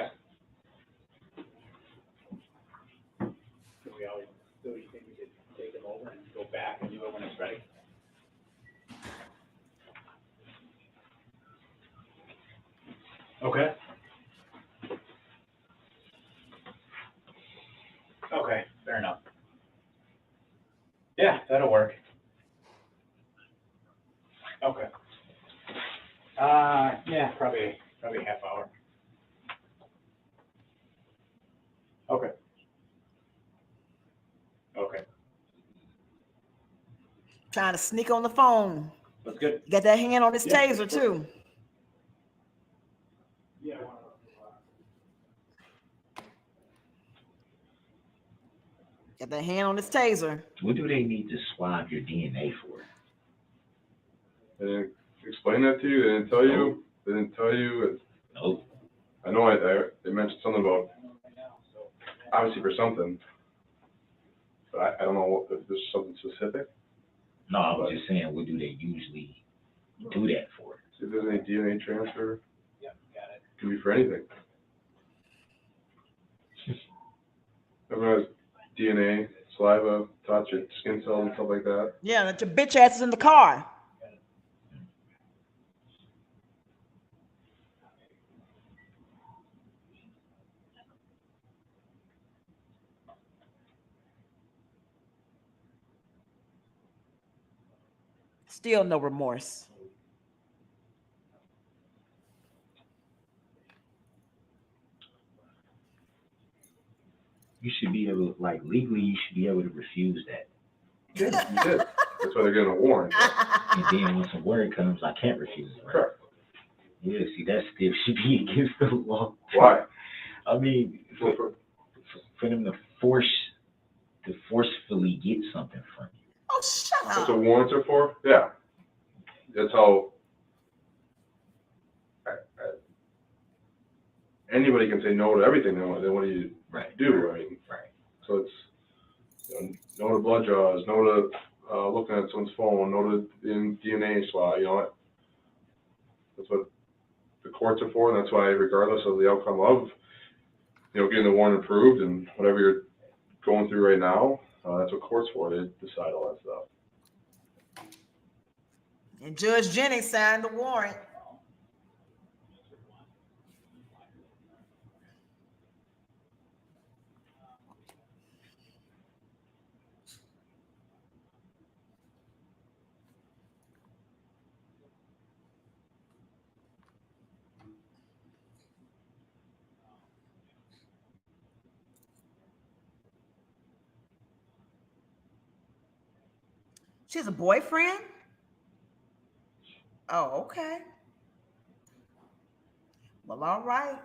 [SPEAKER 6] Okay. Okay, fair enough. Yeah, that'll work. Okay. Yeah, probably half hour. Okay. Okay,
[SPEAKER 3] Trying to sneak on the phone.
[SPEAKER 6] that's good.
[SPEAKER 3] Got that hand on his
[SPEAKER 6] Yeah,
[SPEAKER 3] taser
[SPEAKER 6] that's
[SPEAKER 3] too.
[SPEAKER 6] Yeah.
[SPEAKER 3] Got that hand on his taser.
[SPEAKER 4] What do they need to swab your DNA for?
[SPEAKER 8] They didn't explain that to you? They didn't tell you? They didn't tell you?
[SPEAKER 4] Nope.
[SPEAKER 8] I know they mentioned something about, obviously for something, but I don't know if there's something specific.
[SPEAKER 4] No, I was just saying, what do they usually do that for?
[SPEAKER 8] See if there's any DNA transfer.
[SPEAKER 6] Yeah, got it.
[SPEAKER 8] Can be for anything. Everyone has DNA, saliva, touch it, skin cells and stuff like that.
[SPEAKER 3] Yeah, that your bitch ass is in the car. Still no remorse.
[SPEAKER 4] You should be able, like, legally, you should be able to refuse that.
[SPEAKER 8] Yeah, you did. That's why they're getting a warrant.
[SPEAKER 4] And then when some word comes, I can't refuse it, right?
[SPEAKER 8] Correct.
[SPEAKER 4] Yeah, see, that still should be against the law.
[SPEAKER 8] Why?
[SPEAKER 4] I mean, for them to forcefully get something from you.
[SPEAKER 3] Oh, shut
[SPEAKER 8] That's
[SPEAKER 3] up.
[SPEAKER 8] what warrants are for? Yeah. That's how anybody can say no to everything they want you
[SPEAKER 4] Right.
[SPEAKER 8] to do. I mean,
[SPEAKER 4] Right.
[SPEAKER 8] so it's, no to blood draws, no to looking at someone's phone, no to DNA swab, that's what the courts are for, and that's why regardless of the outcome of, getting the warrant approved and whatever you're going through right now, that's what court's for, they decide all that stuff.
[SPEAKER 3] And Judge Jennings signed the warrant. She has a boyfriend? Oh, okay. Well, all right.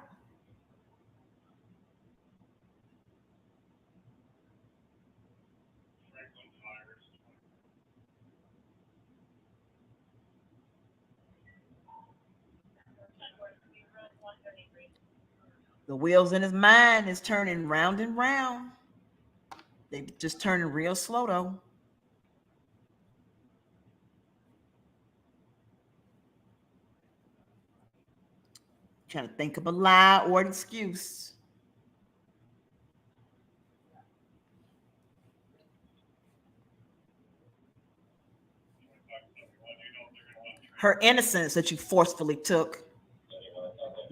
[SPEAKER 3] The wheels in his mind is turning round and round. They just turning real slow though. Trying to think of a lie or an excuse. Her innocence that you forcefully took,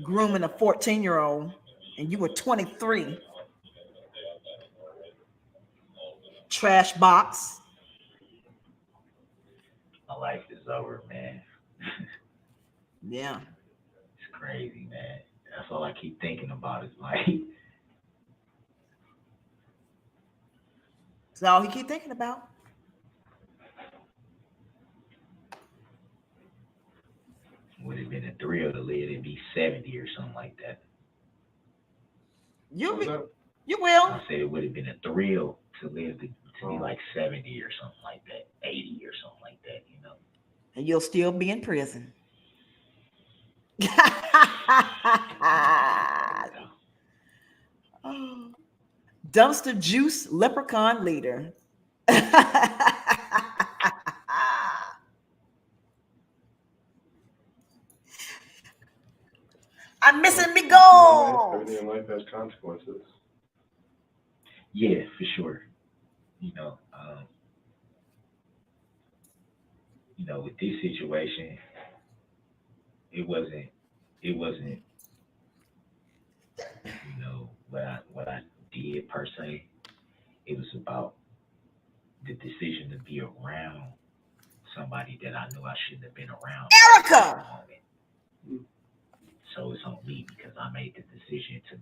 [SPEAKER 3] grooming a 14-year-old, and you were 23. Trash box.
[SPEAKER 4] My life is over, man.
[SPEAKER 3] Yeah.
[SPEAKER 4] It's crazy, man. That's all I keep thinking about is like,
[SPEAKER 3] That's all he keep thinking about.
[SPEAKER 4] would have been a thrill to live and be 70 or something like that.
[SPEAKER 3] You
[SPEAKER 8] What was that?
[SPEAKER 3] you will.
[SPEAKER 4] I said it would have been a thrill to live to be like 70 or something like that, 80 or something like that,
[SPEAKER 3] And you'll still be in prison. Oh. Dumpster juice leprechaun leader. I'm missing me goals.
[SPEAKER 8] Everything in life has consequences.
[SPEAKER 4] Yeah, for sure. With this situation, it wasn't what I did per se. It was about the decision to be around somebody that I knew I shouldn't have been around.
[SPEAKER 3] Erica!
[SPEAKER 4] So it's on me because I made the decision to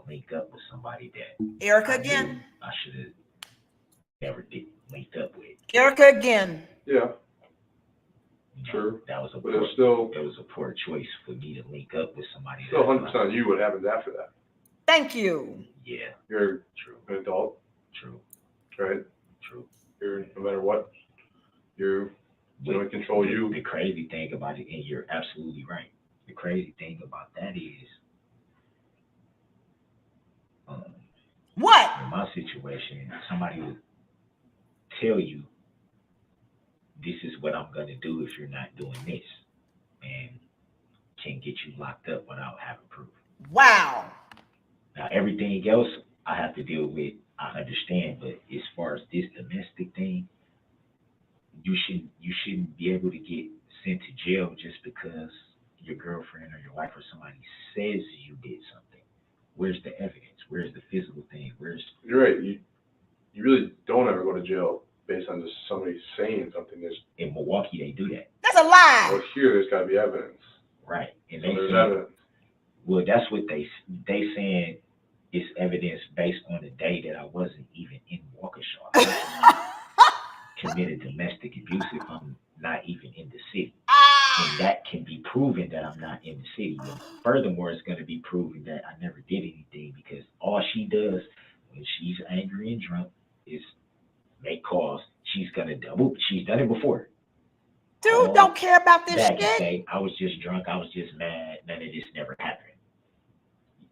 [SPEAKER 4] link up with somebody that
[SPEAKER 3] Erica
[SPEAKER 4] I
[SPEAKER 3] again.
[SPEAKER 4] knew I should have never did linked up with.
[SPEAKER 3] Erica again.
[SPEAKER 8] Yeah,
[SPEAKER 4] You know,
[SPEAKER 8] sure.
[SPEAKER 4] That was a
[SPEAKER 8] But
[SPEAKER 4] poor,
[SPEAKER 8] it's still
[SPEAKER 4] it was a poor choice for me to link up with somebody.
[SPEAKER 8] still
[SPEAKER 4] that
[SPEAKER 8] 100% on you what happens after that.
[SPEAKER 3] Thank you.
[SPEAKER 4] Yeah,
[SPEAKER 8] You're
[SPEAKER 4] true,
[SPEAKER 8] an adult,
[SPEAKER 4] true,
[SPEAKER 8] right?
[SPEAKER 4] true.
[SPEAKER 8] You're, no matter what, you know, control you.
[SPEAKER 4] The crazy thing about it, and you're absolutely right. The crazy thing about that is,
[SPEAKER 3] What?
[SPEAKER 4] in my situation, somebody would tell you, this is what I'm going to do if you're not doing this, and can get you locked up without having proof.
[SPEAKER 3] Wow.
[SPEAKER 4] Now, everything else I have to deal with, I understand, but as far as this domestic thing, you shouldn't be able to get sent to jail just because your girlfriend or your wife or somebody says you did something. Where's the evidence? Where's the physical thing?
[SPEAKER 8] You're right. You really don't ever go to jail based on just somebody saying something.
[SPEAKER 4] In Milwaukee, they do that.
[SPEAKER 3] That's a lie.
[SPEAKER 8] Well, here there's got to be evidence.
[SPEAKER 4] Right. And
[SPEAKER 8] So
[SPEAKER 4] they
[SPEAKER 8] there's
[SPEAKER 4] say,
[SPEAKER 8] evidence.
[SPEAKER 4] well, that's what they saying it's evidence based on the day that I wasn't even in Waukesha. Committed domestic abuse if I'm not even in the city. And that can be proven that I'm not in the city. And furthermore, it's going to be proven that I never did anything because all she does when she's angry and drunk is make calls. She's going to double. She's done it before.
[SPEAKER 3] Dude, don't care about this
[SPEAKER 4] Back and
[SPEAKER 3] shit.
[SPEAKER 4] say, I was just drunk. I was just mad. None of this never happened.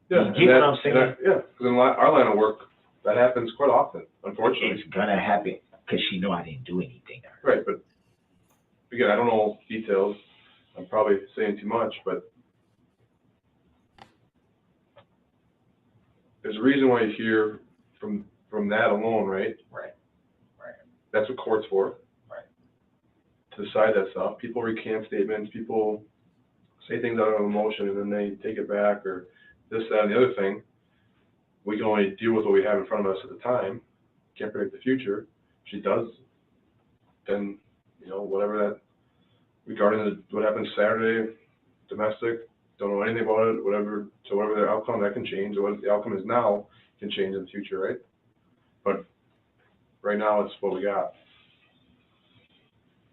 [SPEAKER 8] Yeah,
[SPEAKER 4] You get what I'm saying?
[SPEAKER 8] Yeah, because in our line of work, that happens quite often, unfortunately.
[SPEAKER 4] It's going to happen because she know I didn't do anything to her.
[SPEAKER 8] Right, but again, I don't know details. I'm probably saying too much, but there's a reason why you hear from that alone, right?
[SPEAKER 4] Right. Right.
[SPEAKER 8] That's what court's for.
[SPEAKER 4] Right.
[SPEAKER 8] To decide that stuff. People recant statements, people say things out of emotion, and then they take it back, or this, that, and the other thing. We can only deal with what we have in front of us at the time. Can't predict the future. If she does, then, you know, whatever that, regarding what happened Saturday, domestic, don't know anything about it, whatever, so whatever the outcome, that can change. What the outcome is now can change in the future, right? But right now, it's what we got.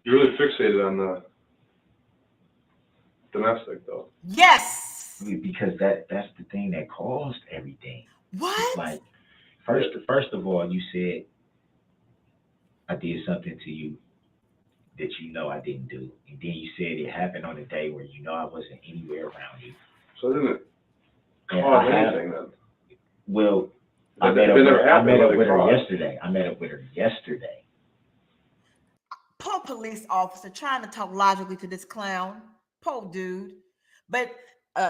[SPEAKER 8] You're really fixated on the domestic, though.
[SPEAKER 3] Yes.
[SPEAKER 4] Because that's the thing that caused everything.
[SPEAKER 3] What?
[SPEAKER 4] It's like, first of all, you said I did something to you that you know I didn't do. And then you said it happened on a day where you know I wasn't anywhere around you.
[SPEAKER 8] So it didn't
[SPEAKER 4] And
[SPEAKER 8] cause
[SPEAKER 4] I have,
[SPEAKER 8] anything then.
[SPEAKER 4] well,
[SPEAKER 8] But
[SPEAKER 4] I met
[SPEAKER 8] if
[SPEAKER 4] up
[SPEAKER 8] it
[SPEAKER 4] with
[SPEAKER 8] never
[SPEAKER 4] her, I
[SPEAKER 8] happened,
[SPEAKER 4] met
[SPEAKER 8] what
[SPEAKER 4] up
[SPEAKER 8] it
[SPEAKER 4] with her
[SPEAKER 8] caused.
[SPEAKER 4] yesterday. I met up with her yesterday.
[SPEAKER 3] Poor police officer trying to talk logically to this clown. Poor dude. But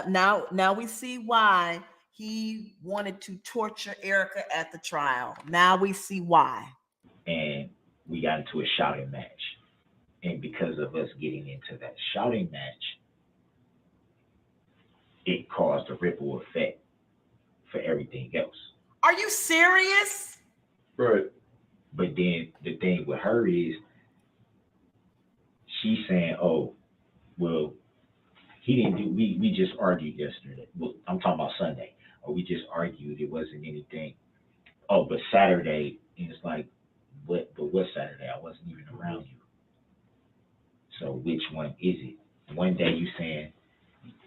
[SPEAKER 3] now we see why he wanted to torture Erica at the trial. Now we see why.
[SPEAKER 4] And we got into a shouting match. And because of us getting into that shouting match, it caused a ripple effect for everything else.
[SPEAKER 3] Are you serious?
[SPEAKER 8] Right.
[SPEAKER 4] But then the thing with her is she's saying, oh, well, he didn't do, we just argued yesterday. Well, I'm talking about Sunday. Or we just argued, it wasn't anything. Oh, but Saturday, and it's like, what Saturday? I wasn't even around you. So which one is it? One day you saying,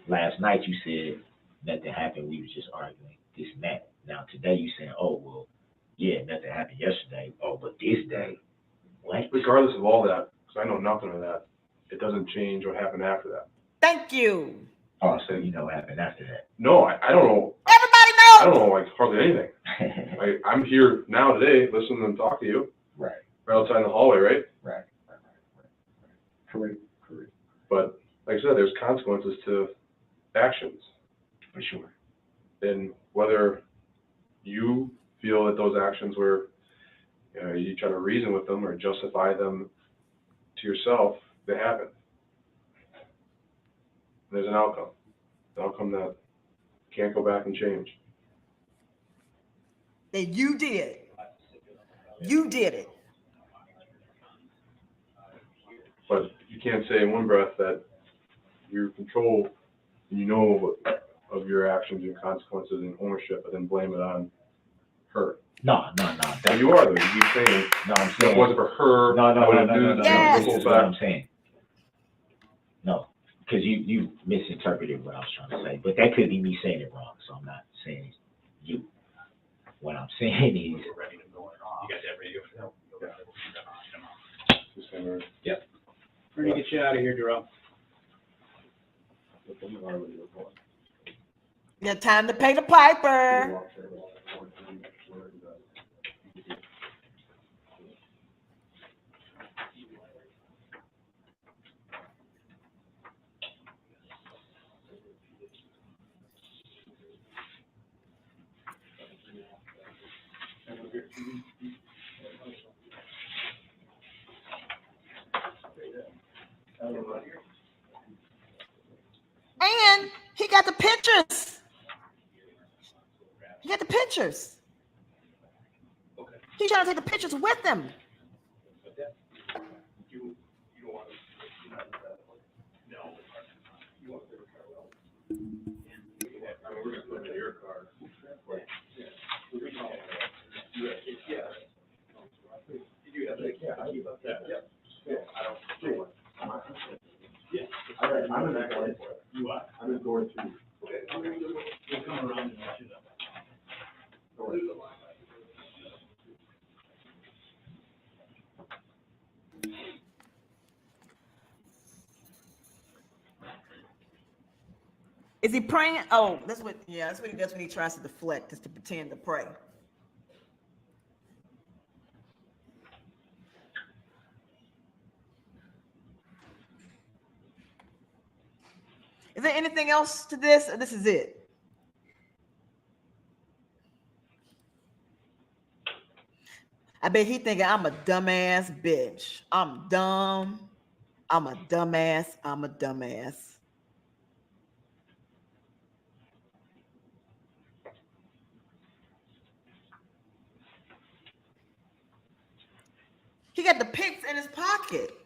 [SPEAKER 4] last night you said nothing happened, we was just arguing, this and that. Now today you saying, oh, well, yeah, nothing happened yesterday. Oh, but this day, what?
[SPEAKER 8] Regardless of all that, because I know nothing of that, it doesn't change what happened after that.
[SPEAKER 3] Thank you.
[SPEAKER 4] Oh, so you know what happened after that.
[SPEAKER 8] No, I don't know.
[SPEAKER 3] Everybody
[SPEAKER 8] I
[SPEAKER 3] knows.
[SPEAKER 8] don't know, like, hardly anything. I'm here now today, listening and talk to you,
[SPEAKER 4] Right.
[SPEAKER 8] right outside in the hallway, right?
[SPEAKER 4] Right. Correct.
[SPEAKER 8] But like I said, there's consequences to actions.
[SPEAKER 4] For sure.
[SPEAKER 8] And whether you feel that those actions were, you know, you try to reason with them or justify them to yourself, they happen. There's an outcome that can't go back and change.
[SPEAKER 3] That you did. You did it.
[SPEAKER 8] But you can't say in one breath that you're in control and you know of your actions and consequences and ownership, and then blame it on her.
[SPEAKER 4] No.
[SPEAKER 8] Now you are though. You keep saying
[SPEAKER 4] No, I'm
[SPEAKER 8] if it
[SPEAKER 4] saying.
[SPEAKER 8] wasn't for her.
[SPEAKER 4] No.
[SPEAKER 8] I wouldn't do this.
[SPEAKER 3] Yes.
[SPEAKER 8] This
[SPEAKER 4] This
[SPEAKER 8] whole
[SPEAKER 4] is what I'm
[SPEAKER 8] fact.
[SPEAKER 4] saying. No, because you misinterpreted what I was trying to say. But that could be me saying it wrong, so I'm not saying you. What I'm saying is.
[SPEAKER 6] You guys have radio for that?
[SPEAKER 8] Yep.
[SPEAKER 6] We're gonna get you out of here, Darrell.
[SPEAKER 3] Yeah, time to pay the piper. And he got the pictures. He got the pictures. He's trying to take the pictures with him.
[SPEAKER 8] I'm just going through.
[SPEAKER 6] We'll come around and let you know.
[SPEAKER 3] Is he praying? Oh, that's what he does when he tries to deflect, is to pretend to pray. Is there anything else to this, or this is it? I bet he thinking I'm a dumbass bitch. I'm dumb. I'm a dumbass. I'm a dumbass. He got the pics in his pocket.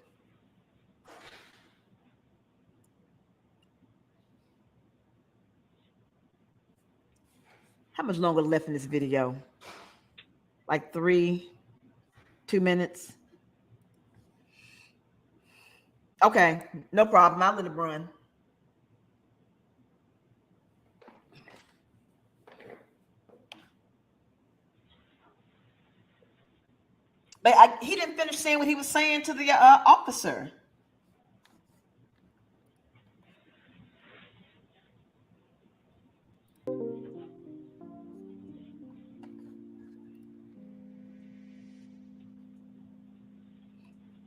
[SPEAKER 3] How much longer left in this video? Like 2 minutes? Okay, no problem. I'll let it run. But he didn't finish saying what he was saying to the officer.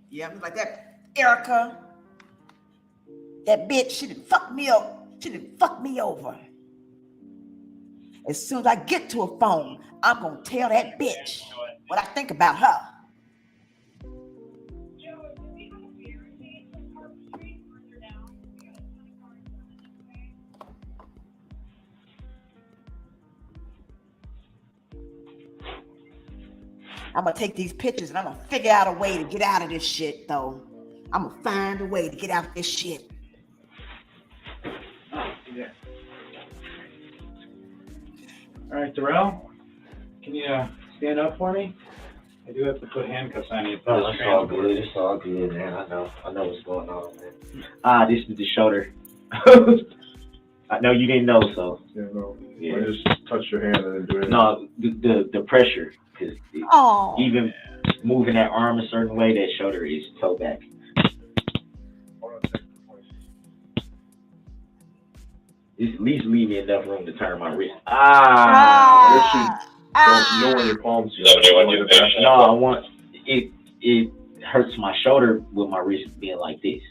[SPEAKER 3] Yeah, I'm like that. Erica, that bitch, she didn't fuck me up. She didn't fuck me over. As soon as I get to a phone, I'm gonna tell that bitch what I think about her. I'm gonna take these pictures and I'm gonna figure out a way to get out of this shit, though. I'm gonna find a way to get out of this shit.
[SPEAKER 6] Yeah. All right, Darrell, can you stand up for me? I do have to put handcuffs on you.
[SPEAKER 4] No, it's all good. It's all good, man. I know what's going on, man. This is the shoulder. I know you didn't know, so.
[SPEAKER 8] Yeah, no.
[SPEAKER 4] Yeah.
[SPEAKER 8] I just touched your hand and then do it.
[SPEAKER 4] No, the pressure, because even moving that arm a certain way, that shoulder is toe back. At least leave me enough room to turn my wrist.
[SPEAKER 8] You don't want your palms to
[SPEAKER 4] No, I want it. It hurts my shoulder with my wrist being like this.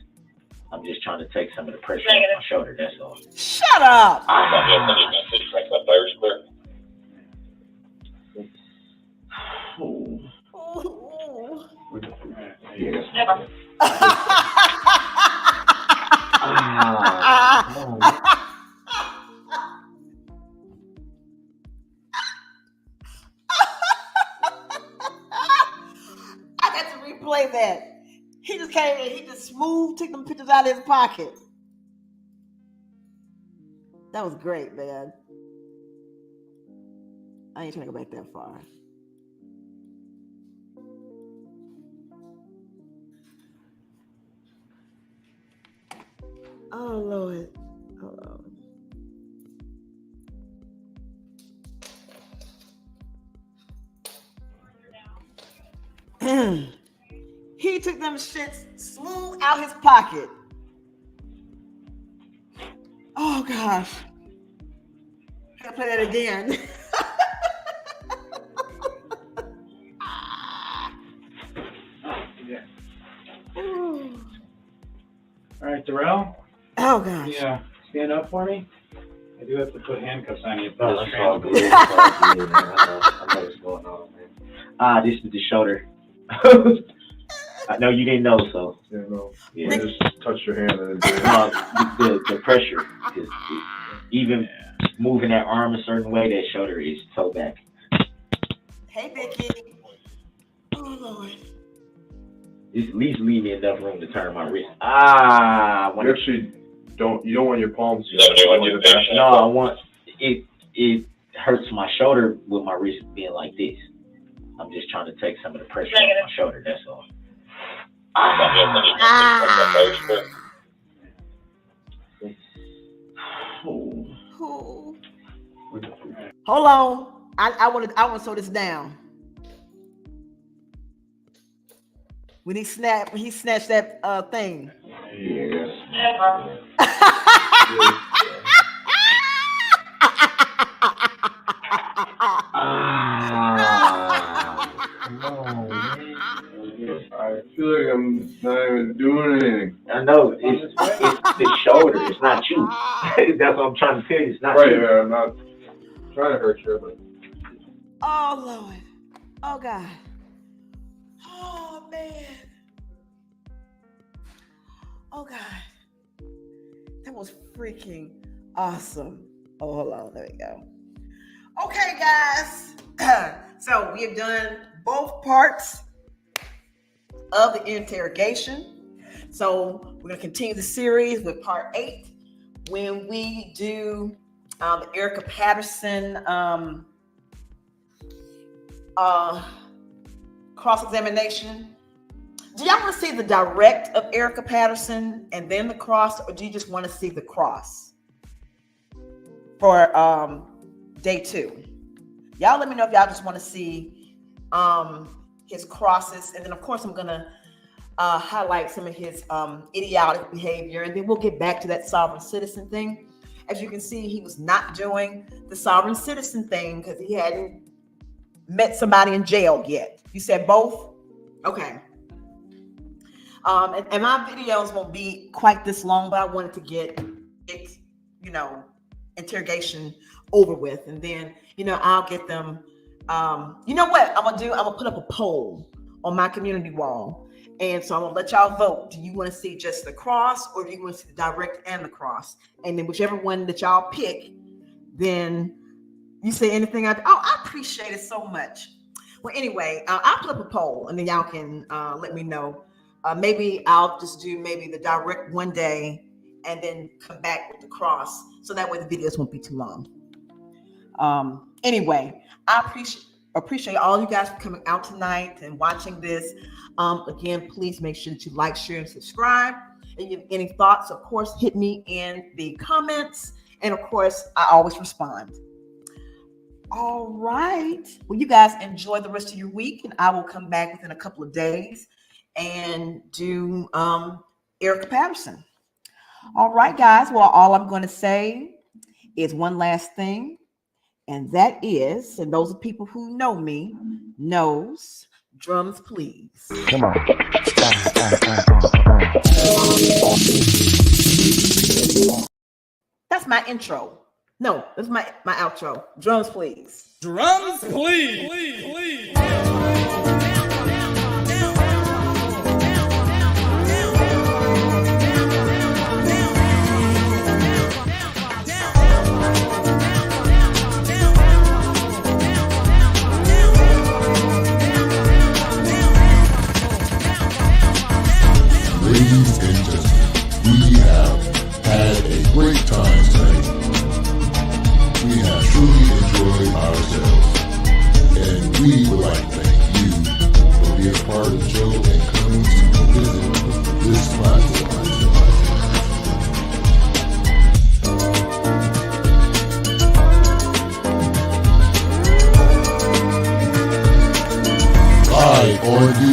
[SPEAKER 4] I'm just trying to take some of the pressure off my shoulder. That's all.
[SPEAKER 3] Shut up.
[SPEAKER 4] Oh.
[SPEAKER 3] replay that. He just came in, he just took them pictures out of his pocket. That was great, man. I ain't trying to go back that far. Oh, Lord. Hold on. He took them shits smooth out his pocket. Oh, gosh. I gotta play that again.
[SPEAKER 6] All right, Darrell.
[SPEAKER 3] Oh, gosh.
[SPEAKER 6] Yeah, stand up for me. I do have to put handcuffs on you.
[SPEAKER 4] No, that's all good. It's all good, man. I know what's going on, man. This is the shoulder. I know you didn't know, so.
[SPEAKER 8] Yeah, no.
[SPEAKER 4] Yeah.
[SPEAKER 8] I just touched your hand and then
[SPEAKER 4] The pressure is even moving that arm a certain way, that shoulder is so back.
[SPEAKER 3] Hey, Vicky. Oh, Lord.
[SPEAKER 4] Just at least leave me enough room to turn my wrist.
[SPEAKER 8] you actually don't want your palms to
[SPEAKER 4] No, I want it hurts my shoulder with my wrist being like this. I'm just trying to take some of the pressure off my shoulder, that's all.
[SPEAKER 3] Hold on. I want to slow this down. When he snatched that thing.
[SPEAKER 8] Yes. I feel like I'm not even doing anything.
[SPEAKER 4] I know, it's the shoulder, it's not you. That's what I'm trying to tell you, it's not
[SPEAKER 8] Right,
[SPEAKER 4] you.
[SPEAKER 8] man, I'm not trying to hurt you, but
[SPEAKER 3] Oh, Lord. Oh, God. Oh, man. Oh, God. That was freaking awesome. Oh, hold on. There we go. Okay, guys. So we have done both parts of the interrogation. So we're going to continue the series with part 8 when we do the Erica Patterson cross-examination. Do y'all want to see the direct of Erica Patterson and then the cross, or do you just want to see the cross for day 2? Y'all let me know if y'all just want to see his crosses, and then of course I'm gonna highlight some of his idiotic behavior, and then we'll get back to that sovereign citizen thing. As you can see, he was not doing the sovereign citizen thing because he hadn't met somebody in jail yet. You said both? Okay. And my videos won't be quite this long, but I wanted to get it, interrogation over with. And then, I'll get them. You know what I'm gonna do? I'm gonna put up a poll on my community wall. And so I'm gonna let y'all vote. Do you want to see just the cross, or do you want to see the direct and the cross? And then whichever one that y'all pick, then you say anything. I appreciate it so much. Well, anyway, I'll put up a poll, and then y'all can let me know. Maybe I'll just do the direct one day, and then come back with the cross, so that way the videos won't be too long. Anyway, I appreciate all you guys for coming out tonight and watching this. Again, please make sure that you like, share, and subscribe. And if you have any thoughts, of course, hit me in the comments. And of course, I always respond. All right. Well, you guys enjoy the rest of your week, and I will come back within a couple of days and do Erica Patterson. All right, guys. Well, all I'm going to say is one last thing, and that is, and those are people who know me, knows, drums please.
[SPEAKER 9] Come on.
[SPEAKER 3] That's my intro. No, that's my outro. Drums please.
[SPEAKER 10] Drums please.
[SPEAKER 9] on